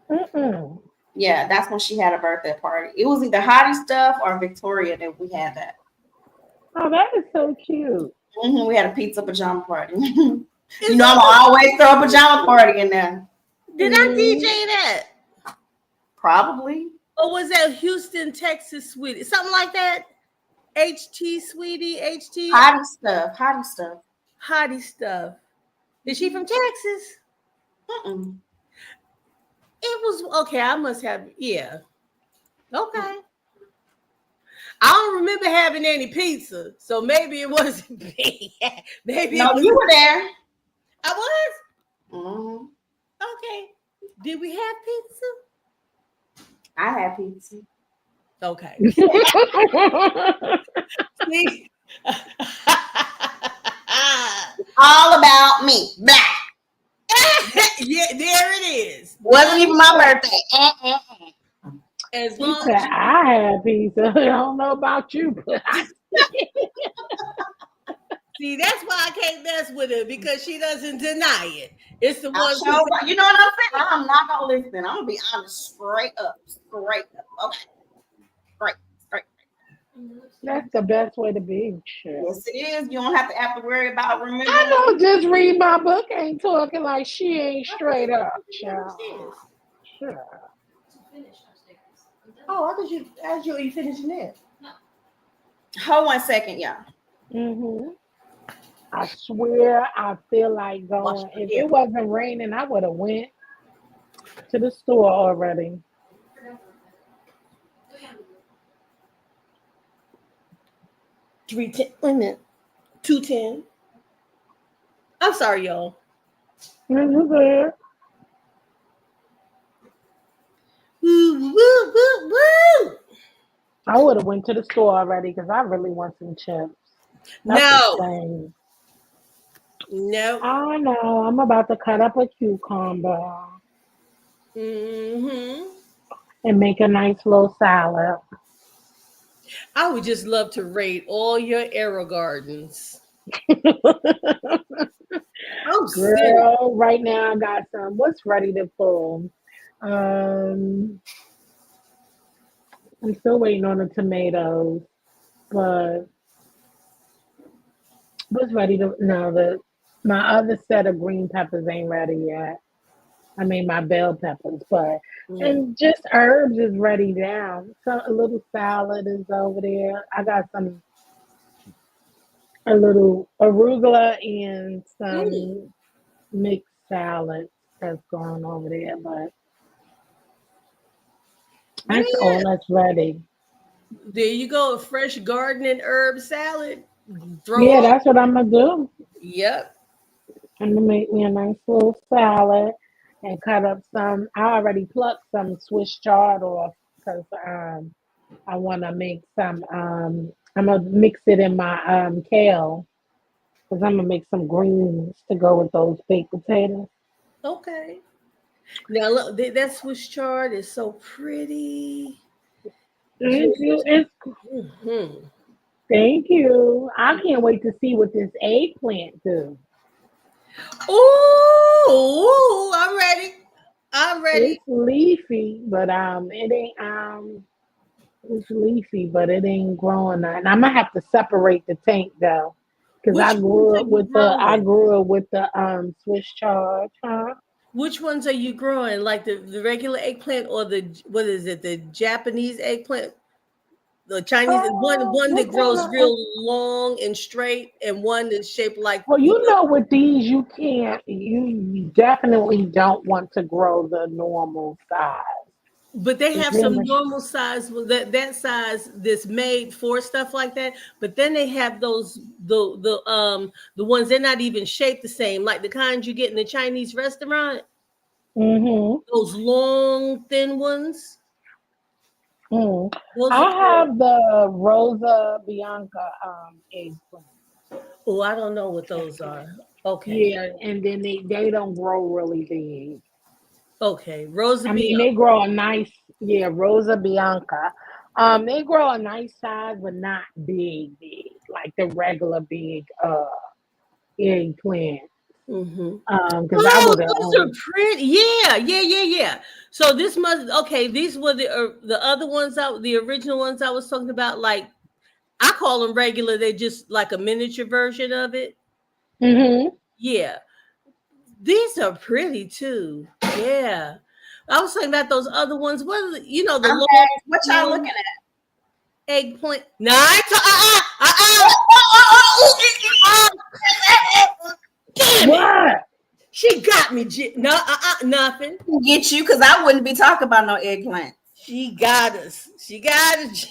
mm-mm. Yeah, that's when she had a birthday party. It was either hottie stuff or Victoria that we had that. Oh, that is so cute. We had a pizza pajama party. You Is know, I'm that always throw a pajama party in there. did I DJ that? Probably. Or was that Houston, Texas, sweetie? Something like that? HT, sweetie, HT, Hottie stuff. Hottie stuff. hottie stuff. Is she from Texas? Mm-mm. It was okay. I must have, yeah. Okay. I don't remember having any pizza, so maybe it wasn't me. Maybe No, it was. you were there. I was Hmm. okay. Did we have pizza? I had pizza. Okay. See? All about me. Blah. Yeah, there it is. Wasn't even my birthday. As He long said, as you, I had pizza. I don't know about you, but see, that's why I can't mess with her because she doesn't deny it. It's the I ones who sure, say, you know what I'm saying? I'm not gonna listen. I'm gonna be honest, straight up, straight up. Okay, straight, straight. that's the best way to be. Sure. Yes, it is. You don't have to worry about remembering. I know just read my book ain't talking like she ain't straight up, child. Sure. oh, I thought you asked you, are you finishing it? Hold 1 second, y'all. Hmm. I swear I feel like Wash going. your If hair. it wasn't raining, I would have went to the store already. 310. Wait a minute. 210. I'm sorry, y'all. You good? Woo, woo, woo, woo. I would have went to the store already because I really want some chips. That's No, insane. Nope. I know. I'm about to cut up a cucumber Hmm. and make a nice little salad. I would just love to raid all your arrow gardens. I'm serious. Girl, right now I got some. What's ready to pull? Um, I'm still waiting on the tomatoes, but what's ready to? No, the my other set of green peppers ain't ready yet. I mean my bell peppers, but Mm. and just herbs is ready now. So a little salad is over there. I got a little arugula and Mm. some mixed salad that's going over there, but that's Yeah, all that's ready. there you go. A fresh garden and herb salad. Throw Yeah, on. that's what I'm gonna do. Yep. I'm gonna make me a nice little salad and cut up some. I already plucked some Swiss chard off because I want to make some. I'm gonna mix it in my kale because I'm gonna make some greens to go with those baked potatoes. Okay. Now look, that Swiss chard is so pretty. Thank you. Just, It's hmm. thank you. I can't wait to see what this eggplant do. Ooh, I'm ready. I'm ready. It's leafy, but it ain't it's leafy, but it ain't growing nothing. I'm gonna have to separate the tank though, because Which ones are you I growing? grew up with the Swiss chard, huh? Which ones are you growing? Like the regular eggplant or the what is it? The Japanese eggplant? The Chinese one What that kind grows of? real long and straight, and one that's shaped like Well, you know, with these, you can't. You definitely don't want to grow the normal size. but they It's have real some much. normal size that size that's made for stuff like that. But then they have those the ones they're not even shaped the same, like the kinds you get in the Chinese restaurant. Mm-hmm. Those long thin ones. Mm. Those are I good. have the Rosa Bianca eggplant. Oh, I don't know what those are. Okay. Yeah, and then they don't grow really big. Okay. Rosa I mean, Bianca. they grow a nice, yeah, Rosa Bianca. They grow a nice size, but not big, like the regular big eggplant. Hmm. Because I Oh, would have those are only. pretty. Yeah. So this must okay. These were the other ones out, the original ones I was talking about. Like I call them regular. They're just like a miniature version of it. Mm-hmm. Yeah, these are pretty too. Yeah, I was talking about those other ones. What are the I'm long, back. What y'all looking thin at? eggplant? No, damn it! What? She got me. No, nothing. Get you because I wouldn't be talking about no eggplant. She got us. She got us.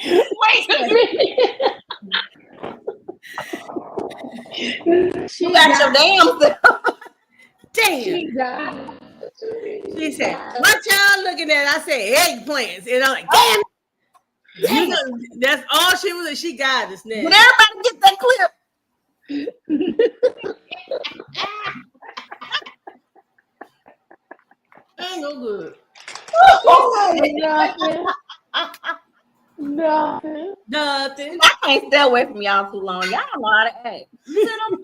Wait a minute. You She got your got. damn self. Damn. She got. She She said, got. "What y'all looking at?" I said, "Eggplants." And I'm like, "Damn, you Dang it. know, that's all she was. She got us Did now." everybody get that clip? Ain't no good. Nothing. Nothing. Nothing. I can't stay away from y'all too long. Y'all don't know how to act. You see what I'm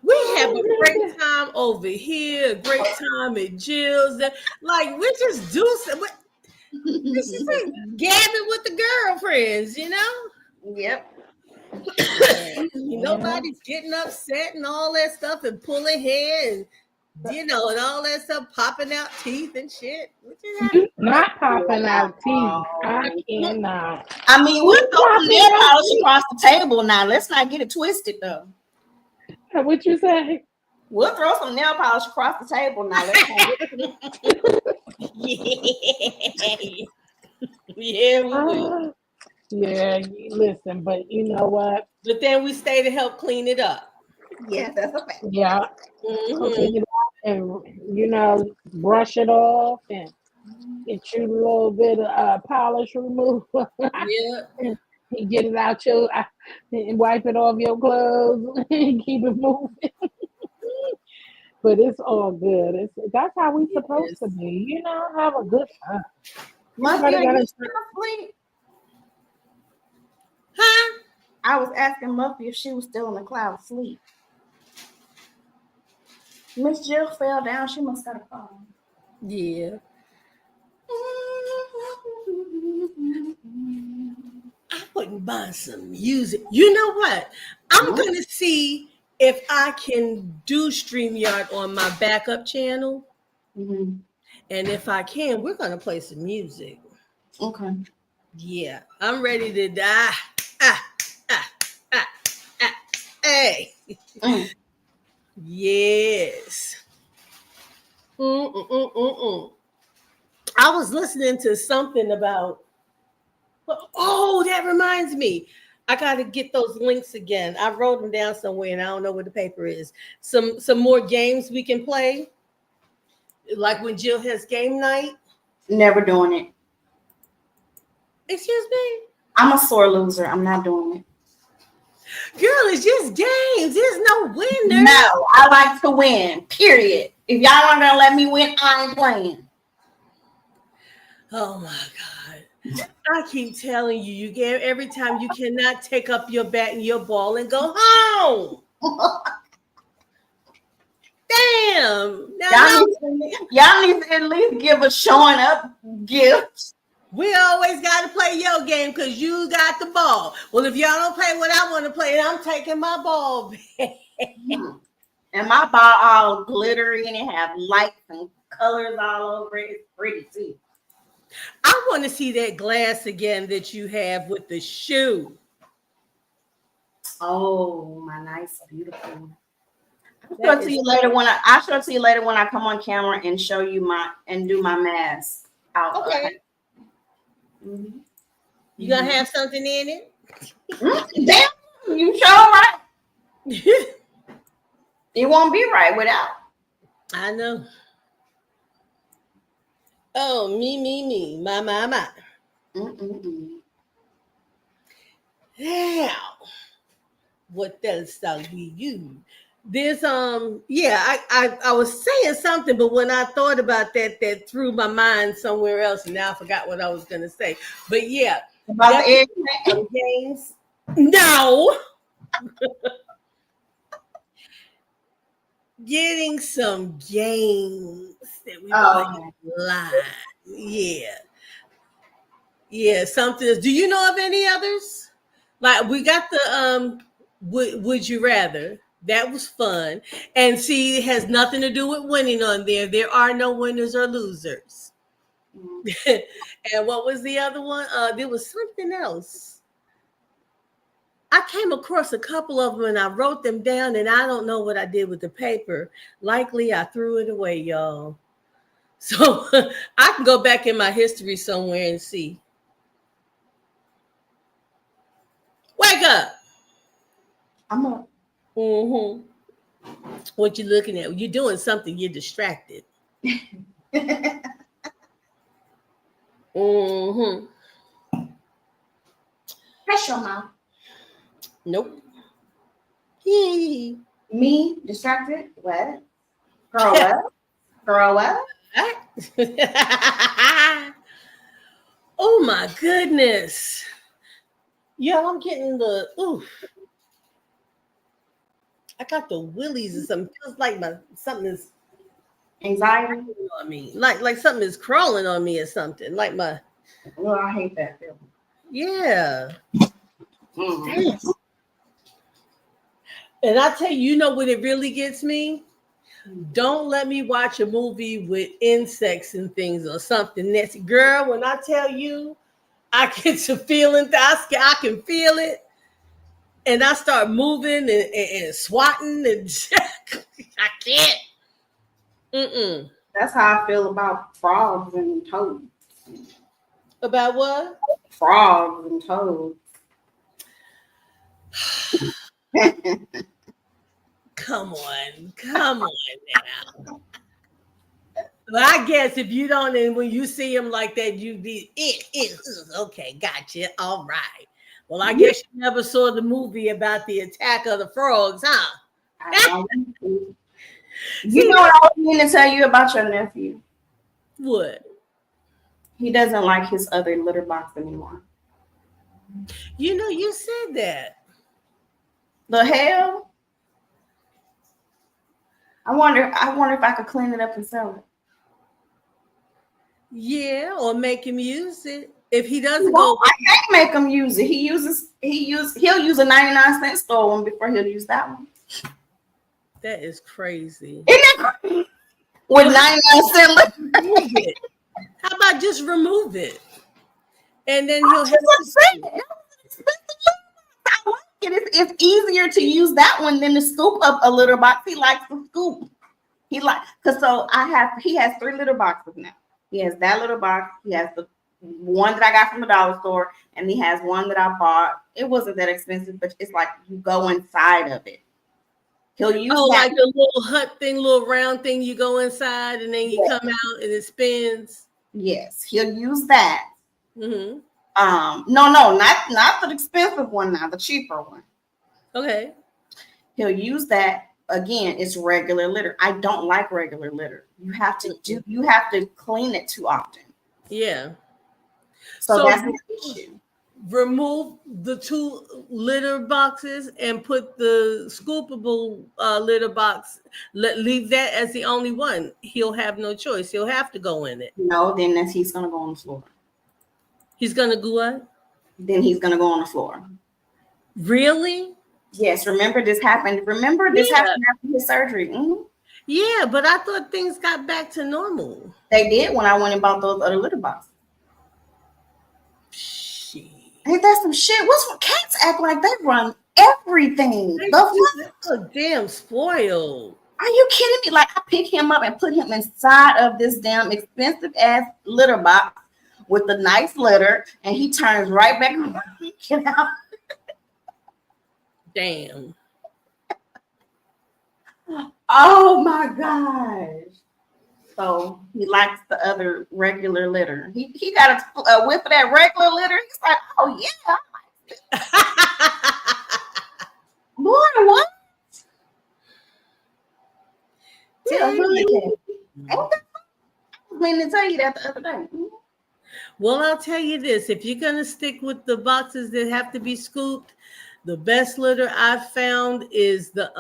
We have a great time over here. A great time at Jill's. Like we just do. This is saying? like gabbing with the girlfriends, you know. Yep. Yeah. Nobody's getting upset and all that stuff and pulling hair and and all that stuff, popping out teeth and shit. What you have? Not popping Wow. out teeth. I cannot. I mean, we'll Who throw some popping nail out polish teeth? across the table now. Let's not get it twisted though. What you say? We'll throw some nail polish across the table now. Let's not get Yeah. Yeah, we will. Yeah, listen, but you know what? But then we stay to help clean it up. Yes, that's a fact. Yeah, Hmm. clean it up and brush it off and get you a little bit of polish remover. Yeah. Get it out your and wipe it off your clothes and keep it moving. But it's all good. That's how we supposed Yes. to be. Have a good time. Muffy, Everybody are got you a still asleep? Huh? I was asking Muffy if she was still in the cloud sleep. Miss Jill fell down. She must have fallen. Yeah. I wouldn't mind some music. You know what? I'm What? gonna see if I can do StreamYard on my backup channel. Mhm. And if I can, we're gonna play some music. Okay. Yeah, I'm ready to die. Ah, ah, ah, ah. Hey, Mm. yes. Mm-mm-mm-mm-mm. I was listening to something about. Oh, that reminds me. I got to get those links again. I wrote them down somewhere, and I don't know where the paper is. Some more games we can play, like when Jill has game night. Never doing it. Excuse me, I'm a sore loser. I'm not doing it. girl. It's just games. There's no winner. No, I like to win. Period. If y'all aren't gonna let me win, I ain't playing. Oh my God. I keep telling you, you get every time you cannot take up your bat and your ball and go home. Damn. Y'all need to at least give a showing up gift. We always got to play your game because you got the ball. Well, if y'all don't play what I want to play, I'm taking my ball back. And my ball all glittery and it have lights and colors all over it. It's pretty too. I want to see that glass again that you have with the shoe. Oh, my nice, beautiful one. I'll show That it to is- you later I'll show it to you later when I come on camera and show you do my mask out. Okay. Mhm. You gonna have something in it? Damn, you sure right. It won't be right without. I know. Oh, me, my. Mm-mm-mm. Now, what else are we use? There's yeah, I was saying something, but when I thought about that threw my mind somewhere else, and now I forgot what I was gonna say. But yeah, About the egg. some games. No. Getting some games that we play live. Yeah. Yeah, something. Do you know of any others? Like we got the would you rather? That was fun. And see, it has nothing to do with winning on there. There are no winners or losers. And what was the other one? There was something else. I came across a couple of them and I wrote them down, and I don't know what I did with the paper. Likely I threw it away, y'all. So I can go back in my history somewhere and see. Wake up. I'm up. Mm-hmm. What you looking at? You're doing something, you're distracted. Mm-hmm. Hush your mouth. Nope. Hee. Me distracted? What? Girl, what? Girl, what? Oh my goodness. Yo, I'm getting the I got the willies or something. Feels like something is Anxiety? on me. Like something is crawling on me or something. Like my Well, I hate that feeling. yeah. Mm. Damn. And I tell you, you know what it really gets me? Don't let me watch a movie with insects and things or something. That's girl, when I tell you, I get to feeling, I can feel it. And I start moving and swatting and I can't. Mm-mm. That's how I feel about frogs and toads. About what? Frogs and toads. Come on now. Well, I guess if you don't, and when you see them like that, you be it. Okay, gotcha. All right. Well, I guess you never saw the movie about the attack of the frogs, huh? You know what I was meaning to tell you about your nephew? What? He doesn't like his other litter box anymore. You know, you said that. The hell? I wonder if I could clean it up and sell it. Yeah, or make him use it. If he doesn't No, go, I can't make him use it. He'll use a 99-cent store one before he'll use that one. that is crazy. Isn't that crazy? With 99-cent litter. Remove it. How about just remove it? And then he'll That's have what I'm saying. I like it. It's easier to use that one than to scoop up a litter box. He likes to scoop. He has 3 litter boxes now. He has that litter box. He has the one that I got from the dollar store, and he has one that I bought. It wasn't that expensive, but it's like you go inside of it. He'll use that. like a little hut thing, little round thing. You go inside and then you come out and it spins. Yes, he'll use that. Mm-hmm. No, not the expensive one now, the cheaper one. Okay. He'll use that. Again, it's regular litter. I don't like regular litter. You have to clean it too often. Yeah. So that's an issue. Remove the 2 litter boxes and put the scoopable litter box. Leave that as the only one. He'll have no choice. He'll have to go in it. No, then he's gonna go on the floor. He's gonna go what? Then he's gonna go on the floor. Really? Yes. Remember this happened after his surgery. Mm-hmm. Yeah, but I thought things got back to normal. They did when I went and bought those other litter boxes. Shit. Ain't that some shit? What's what cats act like they run everything? The fuck? Damn spoiled. Are you kidding me? Like I pick him up and put him inside of this damn expensive ass litter box with the nice litter, and he turns right back around. Get out. Damn. Oh my gosh. So he likes the other regular litter. He got a whiff of that regular litter. He's like, oh yeah. Boy, what? Yeah, really. I was going to tell you that the other day. Well, I'll tell you this. If you're going to stick with the boxes that have to be scooped, the best litter I've found is the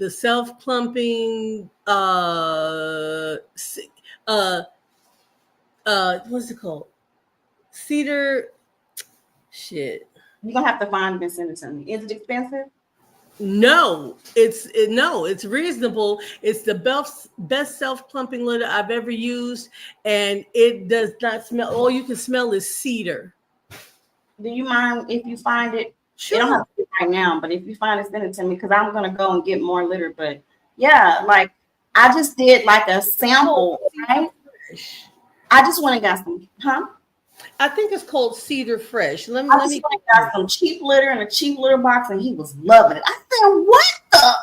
self-clumping what's it called? Cedar shit. You're gonna have to find it and send it to me. Is it expensive? No, it's reasonable. It's the best self-clumping litter I've ever used, and it does not smell. All you can smell is cedar. Do you mind if you find it? Sure. You don't have to do it right now, but if you find it, send it to me because I'm gonna go and get more litter. But yeah, like I just did like a sample, right? I just went and got some, I think it's called Cedar Fresh. I just went and got some cheap litter in a cheap litter box, and he was loving it. I said, "What the?"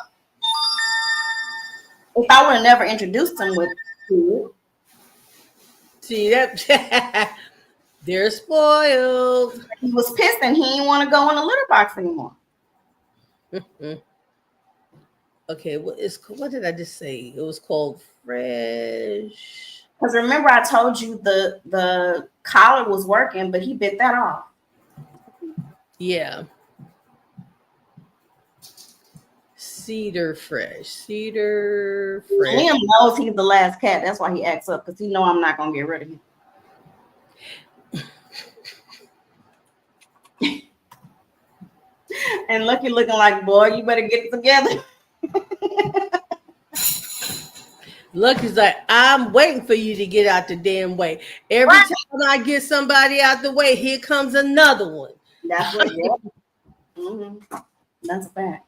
If I would have never introduced him with food, see that they're spoiled. he was pissed, and he didn't want to go in a litter box anymore. Okay, what did I just say? It was called Fresh. Because remember, I told you the collar was working, but he bit that off. Yeah. Cedar Fresh. Liam knows he's the last cat. That's why he acts up, because he know I'm not gonna get rid of him. And Lucky looking like, boy, you better get it together. Lucky's like, I'm waiting for you to get out the damn way. Every time I get somebody out the way, here comes another one. That's what. Yeah. That's a fact.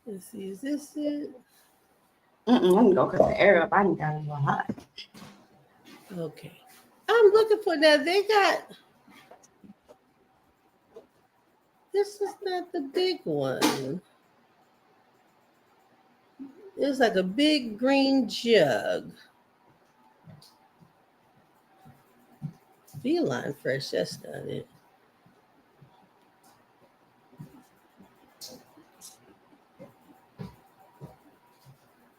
Let's see, is this it? Let me go cut the air up. I didn't got it hot. Okay, I'm looking for that. They got. This is not the big one. It's like a big green jug. Feline Fresh, that's not it.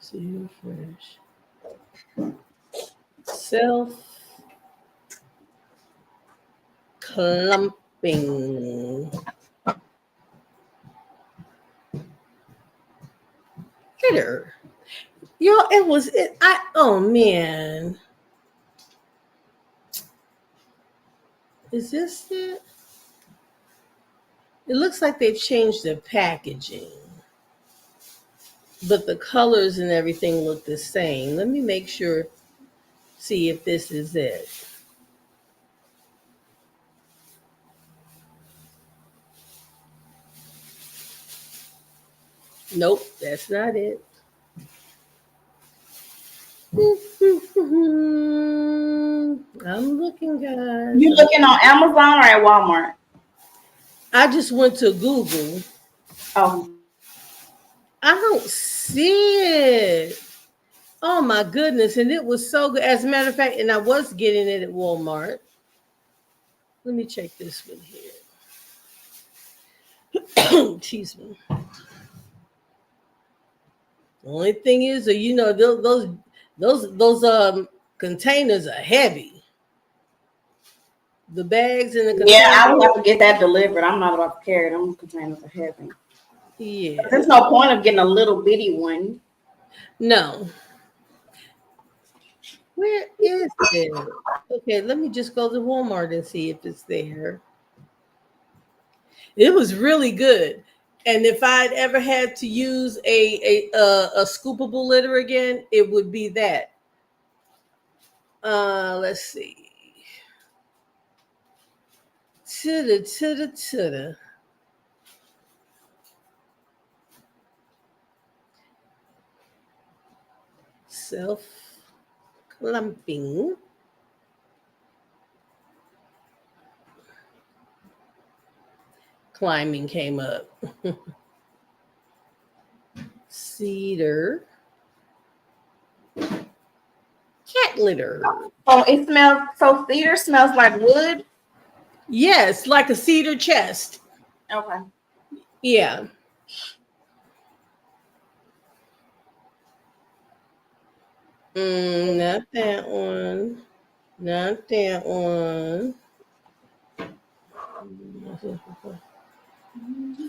Cedar Fresh. Self clumping. Hitter. Yo, it was it. Oh man. Is this it? It looks like they've changed the packaging, but the colors and everything look the same. Let me make sure, see if this is it. Nope, that's not it. I'm looking, guys. You looking on Amazon or at Walmart? I just went to Google. Oh, I don't see it. Oh my goodness. And it was so good. As a matter of fact, and I was getting it at Walmart. Let me check this one here. Excuse me. The only thing is, you know, those containers are heavy. The bags in the containers. yeah, I would have to get that delivered. I'm not about to carry them. Containers are heavy. Yeah. There's no point of getting a little bitty one. No. Where is it? Okay, let me just go to Walmart and see if it's there. It was really good. And if I'd ever had to use a scoopable litter again, it would be that. Let's see. Chitty. Self clumping. Climbing came up. Cedar. Cat litter. Oh, it smells. So cedar smells like wood. Yes, like a cedar chest. Okay. Yeah. Not that one. Not that one.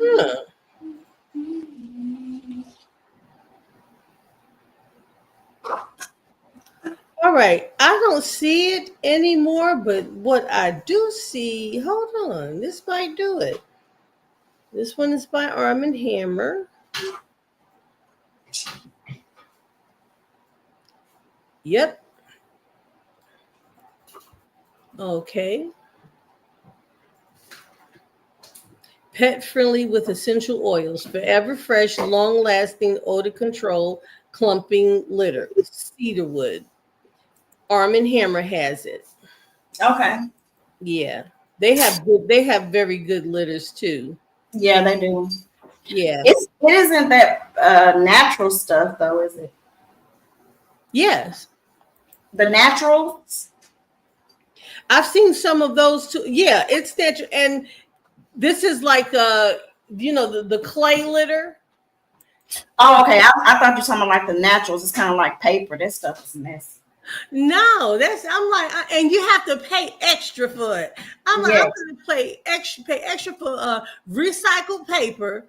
Huh. All right. I don't see it anymore, but what I do see, hold on, this might do it. This one is by Arm & Hammer. Yep. Okay. Pet friendly with essential oils. Forever fresh, long lasting odor control, clumping litter. Cedarwood. Arm & Hammer has it. Okay. Yeah. They have very good litters too. Yeah, they do. Yeah. It isn't that natural stuff though, is it? Yes. The naturals. I've seen some of those too. Yeah, it's natural. And this is like the clay litter. Oh, okay. I thought you were talking about like the naturals. It's kind of like paper. That stuff is messy. No, I'm like, and you have to pay extra for it. I'm like, Yes. I'm gonna pay extra for recycled paper,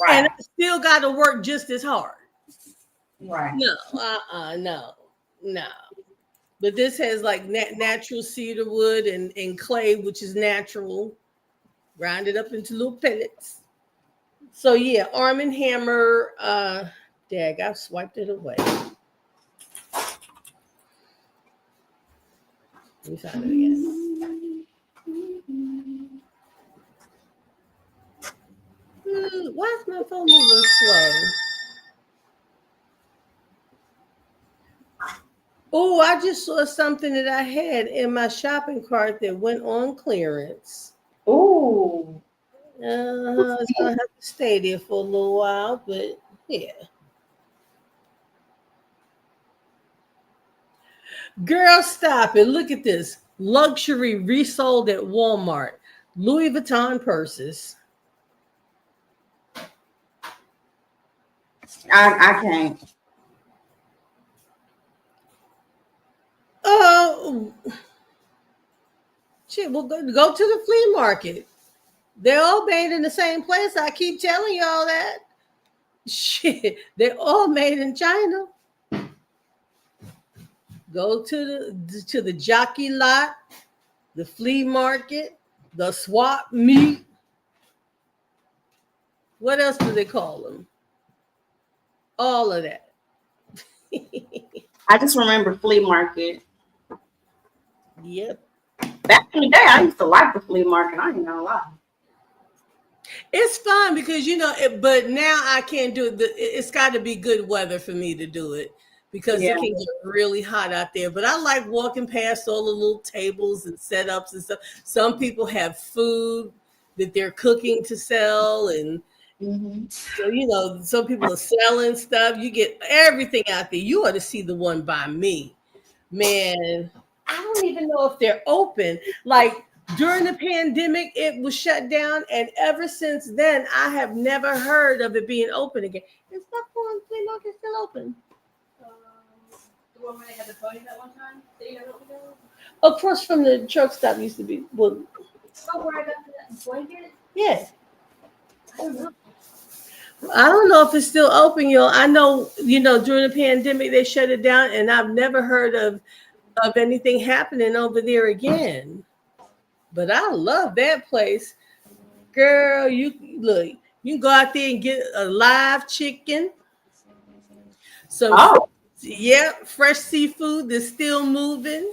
Right. and I still got to work just as hard. Right. No. But this has like natural cedar wood and clay, which is natural, grounded up into little pellets. So yeah, Arm & Hammer. Dag, I've swiped it away. Let me find it again. Why is my phone moving slow? Oh, I just saw something that I had in my shopping cart that went on clearance. Ooh. It's gonna have to stay there for a little while, but yeah. Girl, stop it. Look at this. Luxury resold at Walmart. Louis Vuitton purses. I can't. Oh, shit, we'll go to the flea market. They're all made in the same place. I keep telling y'all that. Shit, they're all made in China. Go to the jockey lot, the flea market, the swap meet. What else do they call them? All of that. I just remember flea market. Yep. Back in the day, I used to like the flea market. I ain't gonna lie. It's fun because but now I can't do it. It's got to be good weather for me to do it because Yeah. it can get really hot out there. But I like walking past all the little tables and setups and stuff. Some people have food that they're cooking to sell, and so some people are selling stuff. You get everything out there. You ought to see the one by me, man. I don't even know if they're open. Like during the pandemic, it was shut down, and ever since then, I have never heard of it being open again. Is Buckhorn Flea Market still open? The one where they had the ponies at one time? They never opened it? Across from the truck stop used to be. Well, Oh, where I got that blanket? yeah. I don't know. I don't know if it's still open, y'all. I know, during the pandemic they shut it down, and I've never heard of anything happening over there again. But I love that place, girl. You can go out there and get a live chicken, some Oh, fresh seafood that's still moving.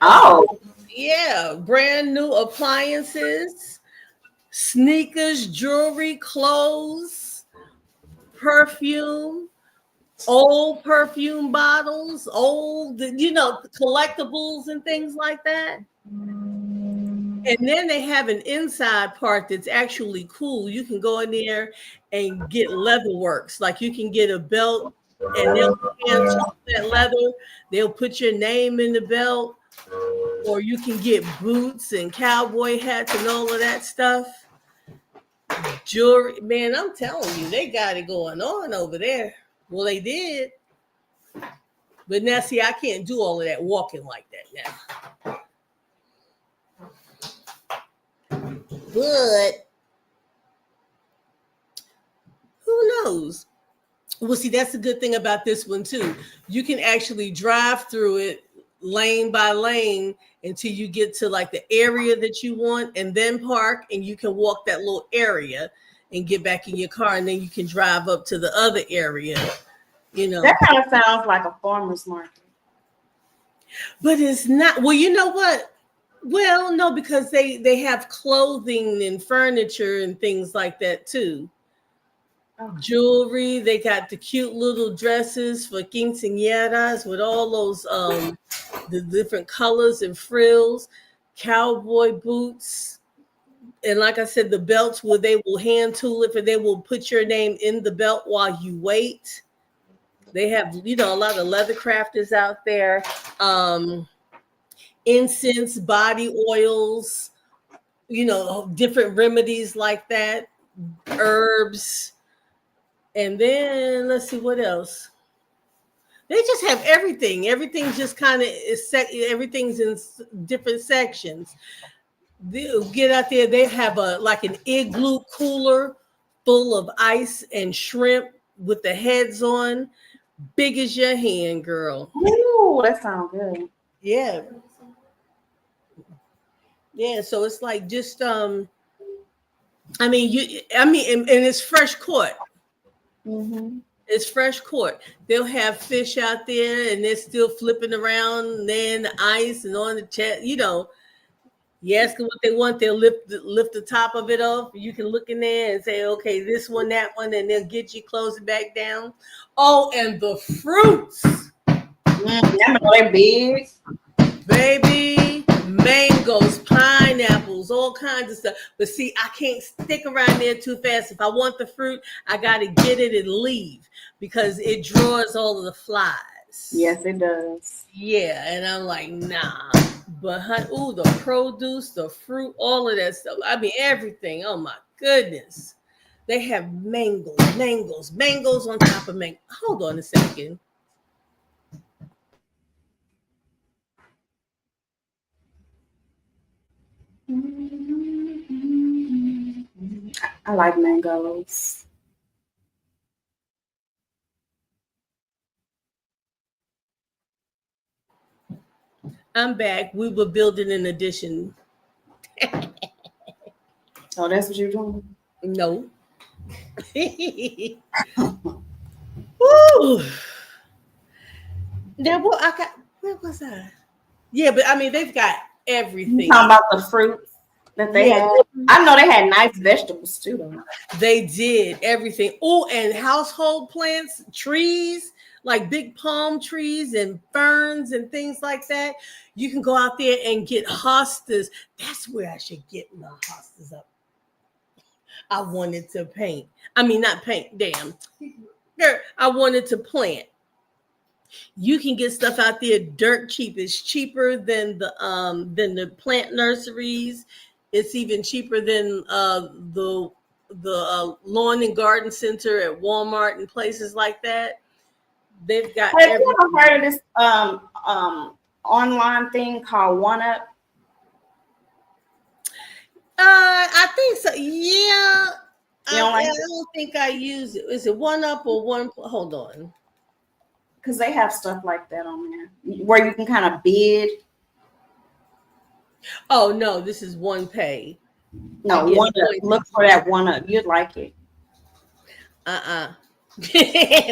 oh, Yeah, brand new appliances, sneakers, jewelry, clothes, perfume, old perfume bottles, old, collectibles and things like that. And then they have an inside part that's actually cool. You can go in there and get leather works. Like you can get a belt and they'll hand that leather. They'll put your name in the belt. Or you can get boots and cowboy hats and all of that stuff. Jewelry, man, I'm telling you, they got it going on over there. Well, they did. But now, see, I can't do all of that walking like that now. But who knows? Well, see, that's the good thing about this one, too. You can actually drive through it lane by lane until you get to like the area that you want and then park, and you can walk that little area and get back in your car, and then you can drive up to the other area, that kind of sounds like a farmer's market. But it's not. Well, you know what? Well, no, because they have clothing and furniture and things like that too. Oh. Jewelry, they got the cute little dresses for quinceañeras with all those the different colors and frills, cowboy boots, and like I said, the belts where they will hand tool it, and they will put your name in the belt while you wait. They have a lot of leather crafters out there, incense, body oils, different remedies like that, herbs. And then let's see what else. They just have everything. Everything's just kind of everything's in different sections. They'll get out there. They have an igloo cooler full of ice and shrimp with the heads on, big as your hand, girl. Ooh, that sounds good. Yeah. Yeah. So it's like just and it's fresh caught. Mm-hmm. It's fresh caught. They'll have fish out there, and they're still flipping around, and then the ice and on the chest. You ask them what they want, they'll lift the top of it off. You can look in there and say, okay, this one, that one, and they'll get you close it back down. Oh, and the fruits, They're big. baby, mangoes, pineapples, all kinds of stuff. But see, I can't stick around there too fast. If I want the fruit, I got to get it and leave because it draws all of the flies. Yes, it does. Yeah, and I'm like, nah. But the produce, the fruit, all of that stuff. I mean, everything. Oh my goodness. They have mangoes on top of mango. Hold on a second. I like mangoes. I'm back. We were building an addition. Oh, that's what you're doing? No. Woo. Now what I got? Where was I? Yeah, but I mean they've got You everything. talking about the fruits that they Yeah. had? I know they had nice vegetables too, though. They did everything. Oh, and household plants, trees, like big palm trees and ferns and things like that. You can go out there and get hostas. That's where I should get my hostas up. I wanted to paint. I mean, not paint. Damn. There, I wanted to plant. You can get stuff out there dirt cheap. It's cheaper than the plant nurseries. It's even cheaper than the lawn and garden center at Walmart and places like that. They've got Have you every. ever heard of this online thing called One Up? I think so. Yeah. You don't like I it? don't think I use it. Is it One Up or One? Hold on. Because they have stuff like that on there where you can kind of bid. Oh no, this is One Pay. No, I get One Up. points. Look for that One Up. You'd like it.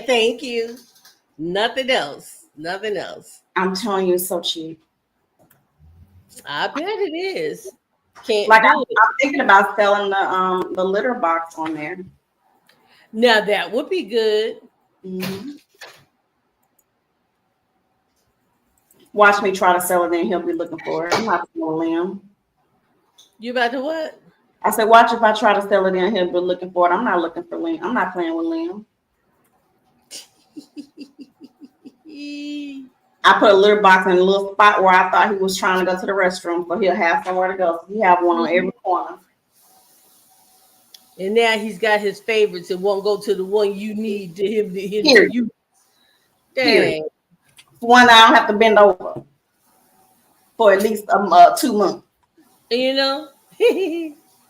Thank you. Nothing else. Nothing else. I'm telling you, it's so cheap. I bet it is. Can't Like do I'm it. thinking about selling the litter box on there. Now that would be good. Mhm. Watch me try to sell it, then he'll be looking for it. I'm not selling Liam. You about to what? I said, watch if I try to sell it, then he'll be looking for it. I'm not looking for Liam. I'm not playing with Liam. I put a litter box in a little spot where I thought he was trying to go to the restroom, so he'll have somewhere to go. So he have one on every corner. And now he's got his favorites and won't go to the one you need to him to Period. you. Period. Dang. One I don't have to bend over for at least 2 months. You know?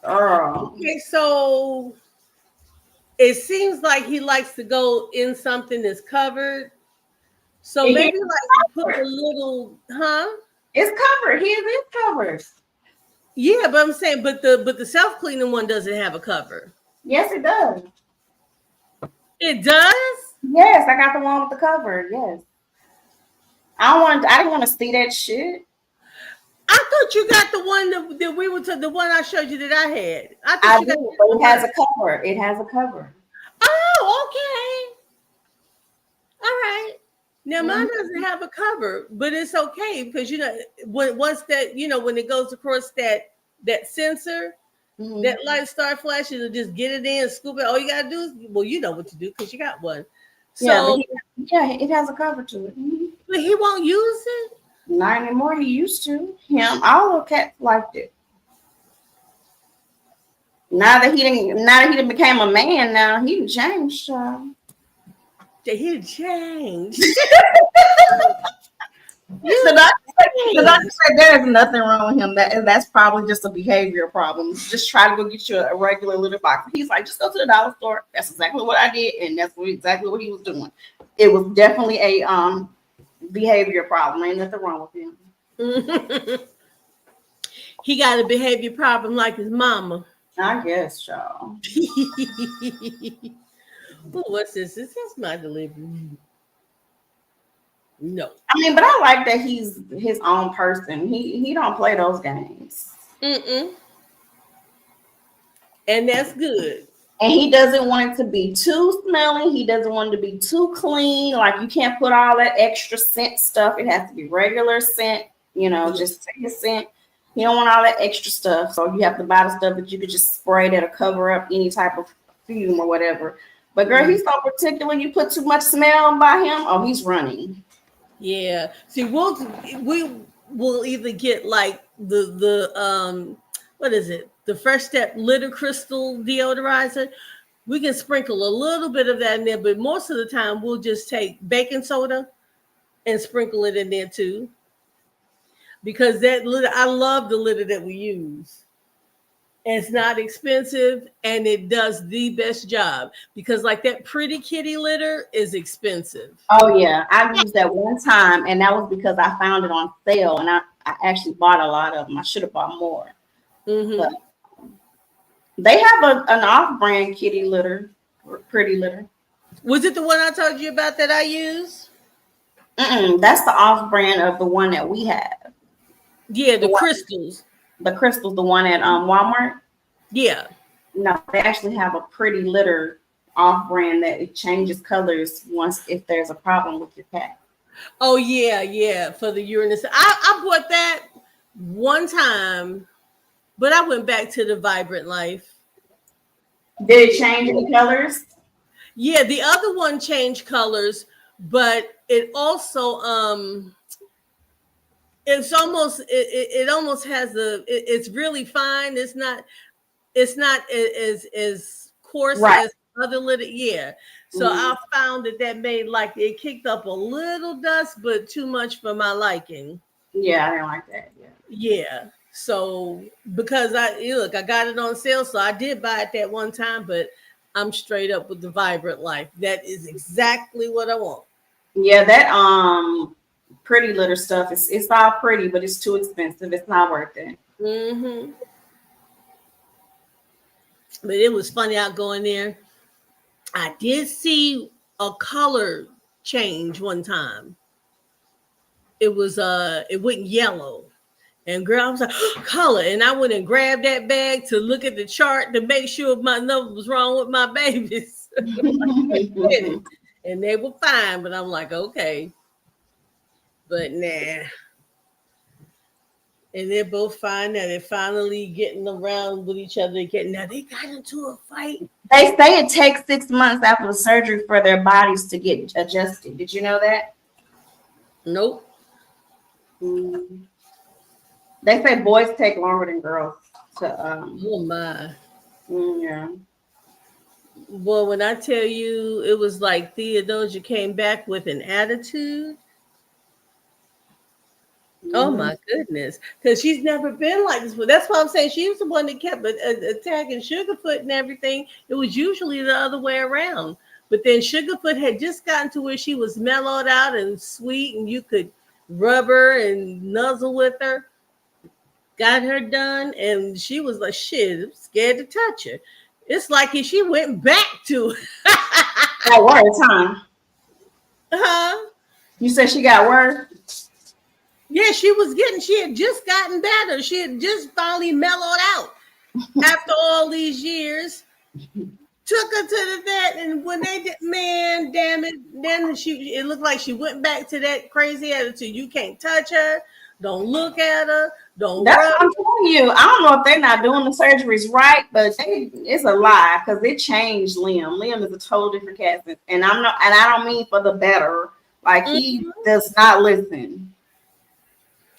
Girl. Okay, so it seems like he likes to go in something that's covered. So It maybe is like put a little, It's covered. His is covered. Yeah, but I'm saying, but the self-cleaning one doesn't have a cover. Yes, it does. It does? Yes, I got the one with the cover. Yes. I didn't want to see that shit. I thought you got the one that we were to the one I showed you that I had. I thought I you got do, but it has a cover. It has a cover. Oh, okay. All right. Now mine doesn't have a cover, but it's okay because once that when it goes across that sensor, Mhm. that light start flashing, it'll just get it in, scoop it. All you gotta do is you know what to do because you got one. So it has a cover to it. Mhm. but he won't use it. Not anymore. He used to. All the cats liked it. Now that he didn't became a man, now he done changed. He changed. The doctor said there is nothing wrong with him. That's probably just a behavior problem. Just try to go get you a regular litter box. He's like, just go to the dollar store. That's exactly what I did, and that's exactly what he was doing. It was definitely a behavior problem. Ain't nothing wrong with him. He got a behavior problem like his mama. I guess, y'all. Ooh, what's this? Is this my delivery? No. I mean, but I like that he's his own person. He don't play those games. And that's good. And he doesn't want it to be too smelly. He doesn't want it to be too clean. Like you can't put all that extra scent stuff. It has to be regular scent, just his scent. You don't want all that extra stuff. So you have to buy the stuff that you could just spray that'll cover up any type of fume or whatever. But girl, he's so particular. You put too much smell by him, oh, he's running. Yeah. See, we will either get like the what is it? The Fresh Step Litter Crystal deodorizer. We can sprinkle a little bit of that in there, but most of the time we'll just take baking soda and sprinkle it in there too. because that litter, I love the litter that we use. It's not expensive and it does the best job, because like that Pretty Kitty litter is expensive. Oh yeah, I used that one time, and that was because I found it on sale, and I actually bought a lot of them. I should have bought more. Mhm. But they have an off-brand kitty litter, or pretty litter. Was it the one I told you about that I use? That's the off-brand of the one that we have. Yeah, the The one- crystals. The crystal's the one at Walmart. Yeah. No, they actually have a pretty litter off-brand that it changes colors once if there's a problem with your cat. Oh yeah, for the Uranus. I bought that one time, but I went back to the Vibrant Life. Did it change any colors? Yeah, the other one changed colors, but it also it's almost it almost has it's really fine. It's not as coarse Right. as other litter. Yeah. So I found that made like it kicked up a little dust, but too much for my liking. Yeah, I didn't like that. Yeah. Yeah. So because I got it on sale, so I did buy it that one time, but I'm straight up with the Vibrant Life. That is exactly what I want. Yeah, that pretty litter stuff it's all pretty, but it's too expensive. It's not worth it. Mm-hmm. But it was funny out going there. I did see a color change one time. It went yellow. And girl, I was like, color. And I went and grabbed that bag to look at the chart to make sure nothing was wrong with my babies. And they were fine, but I'm like, okay. But nah. And they're both fine now. They're finally getting around with each other again. Now they got into a fight. They say it takes 6 months after the surgery for their bodies to get adjusted. Did you know that? Nope. They say boys take longer than girls to Oh my. yeah. Well, when I tell you it was like Theodosia came back with an attitude. Oh my goodness. Because she's never been like this. But that's why I'm saying she was the one that kept attacking Sugarfoot and everything. It was usually the other way around. But then Sugarfoot had just gotten to where she was mellowed out and sweet, and you could rub her and nuzzle with her. Got her done, and she was like, shit, I'm scared to touch her. It's like if she went back to Got worse, huh? huh? You said she got worse? Yeah, she had just gotten better. She had just finally mellowed out after all these years. Took her to the vet, and when they did, man, damn it, then it looked like she went back to that crazy attitude. You can't touch her, don't look at her, don't That's rub. what I'm telling you. I don't know if they're not doing the surgeries right, but it's a lie because it changed Liam. Liam is a total different cat, and I don't mean for the better. Like he does not listen.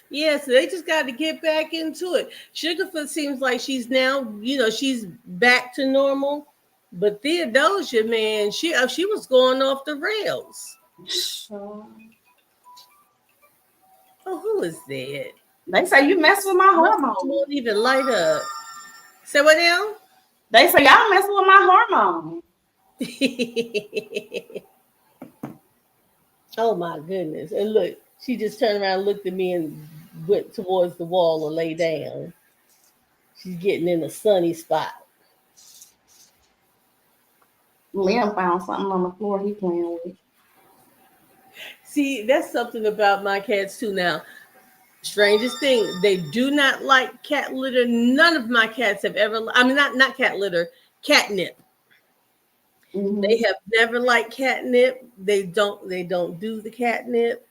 Yeah, so they just got to get back into it. Sugarfoot seems like she's now, she's back to normal. But Theodosia, man, she was going off the rails. Oh, who is that? They say you mess with my hormones. Won't even light up. Say what now? They say y'all messing with my hormones. Oh my goodness. And look, she just turned around, looked at me, and went towards the wall and lay down. She's getting in a sunny spot. Liam found something on the floor he playing with. See, that's something about my cats too. Now, strangest thing, they do not like cat litter. None of my cats have ever, not cat litter, catnip. Mm-hmm. They have never liked catnip. They don't do the catnip.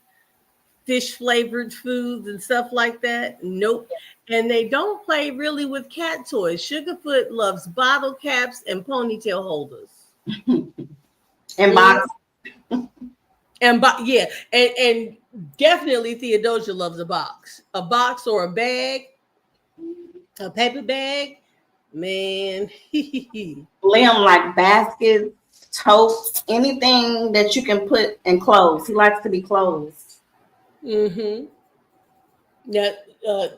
Fish flavored foods and stuff like that. Nope. And they don't play really with cat toys. Sugarfoot loves bottle caps and ponytail holders. And box. And definitely Theodosia loves a box or a bag, a paper bag. Man, Liam like baskets, totes, anything that you can put in clothes. He likes to be clothes. mm-hmm. Yeah, Oh,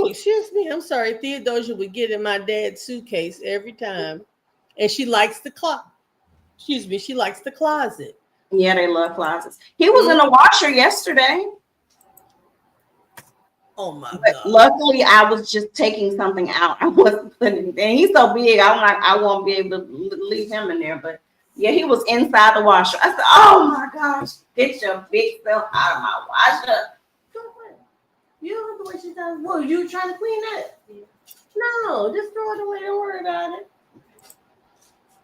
excuse me. I'm sorry. Theodosia would get in my dad's suitcase every time. And she likes the she likes the closet. Yeah, they love closets. He was in the washer yesterday. Oh my But God. luckily, I was just taking something out. I wasn't putting it in. He's so big, I won't be able to leave him in there. But yeah, he was inside the washer. I said, "Oh my gosh, get your big self out of my washer." You don't have to waste your time. Well, you trying to clean it? No, just throw it away. Don't worry about it.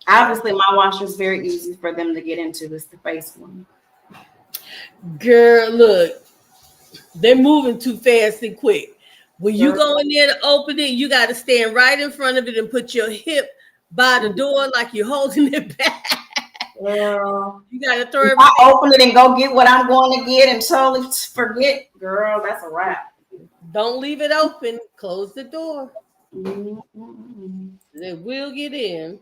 Obviously, my washer is very easy for them to get into. It's the face one. Girl, look, they're moving too fast and quick. When you go in there to open it, you got to stand right in front of it and put your hip by the door like you're holding it back. Girl, You got to throw if it. I open it and go get what I'm going to get and totally forget, girl, that's a wrap. Don't leave it open. Close the door. Mm-mm. They will get in.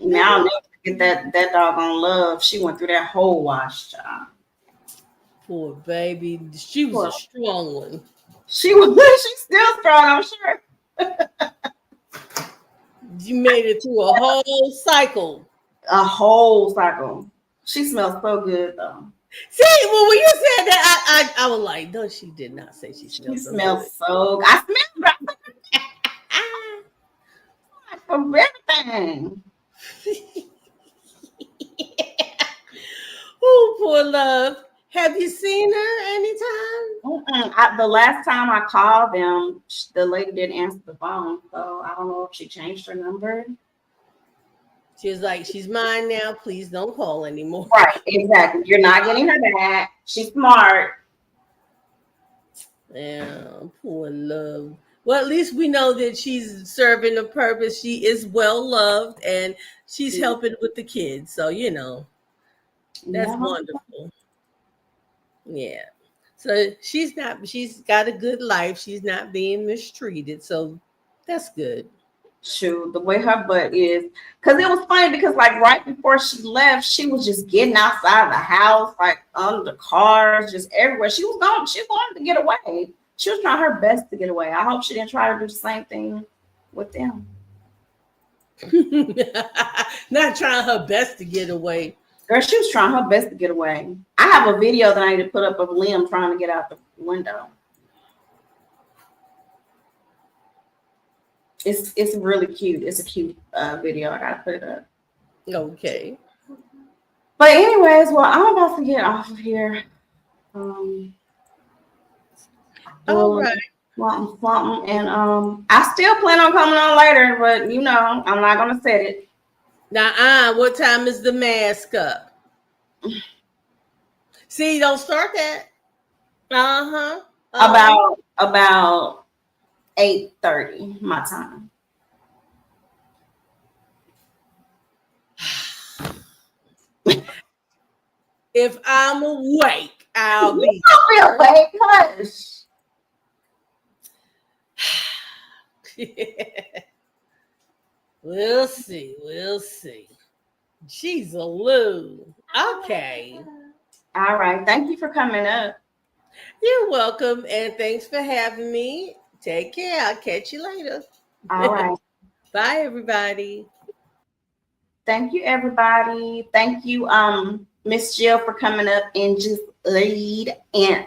Now I'll never forget that doggone Love. She went through that whole wash job. Poor baby. She was a strong one. She's still strong, I'm sure. You made it through a whole cycle. A whole cycle. She smells so good though. See, well, when you said that, I was like, no, she did not say she smelled She so smells good. so good. I smell it from everything. Oh, poor Love. Have you seen her anytime? The last time I called them, the lady didn't answer the phone, so I don't know if she changed her number. She was like, she's mine now. Please don't call anymore. Right, exactly. You're not getting her back. She's smart. Yeah, poor Love. Well, at least we know that she's serving a purpose. She is well loved and she's helping with the kids. So, you know, that's wonderful. Yeah. So she's got a good life. She's not being mistreated. So that's good. Shoot, the way her butt is. Because it was funny because like right before she left, she was just getting outside the house, like under cars, just everywhere. She wanted to get away. She was trying her best to get away. I hope she didn't try to do the same thing with them. Not trying her best to get away. Girl, she was trying her best to get away. I have a video that I need to put up of Liam trying to get out the window. It's really cute. It's a cute video. I gotta put it up. Okay. But anyways, well, I'm about to get off of here. All right. Something. And I still plan on coming on later, but you know, I'm not gonna set it. Now, what time is the mask up? See, don't start that. About 8:30 my time. If I'm awake, I'll be. I'll be awake, hush. We'll see. She's a Lou. Okay. All right. Thank you for coming up. You're welcome, and thanks for having me. Take care. I'll catch you later. All right. Bye, everybody. Thank you, everybody. Thank you, Miss Jill, for coming up and just lead and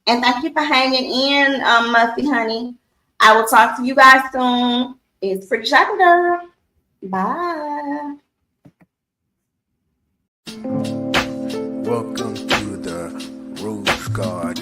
thank you for hanging in, Muffy Honey. I will talk to you guys soon. It's Pretty Chocolate Girl. Bye. Welcome to the Rose Garden.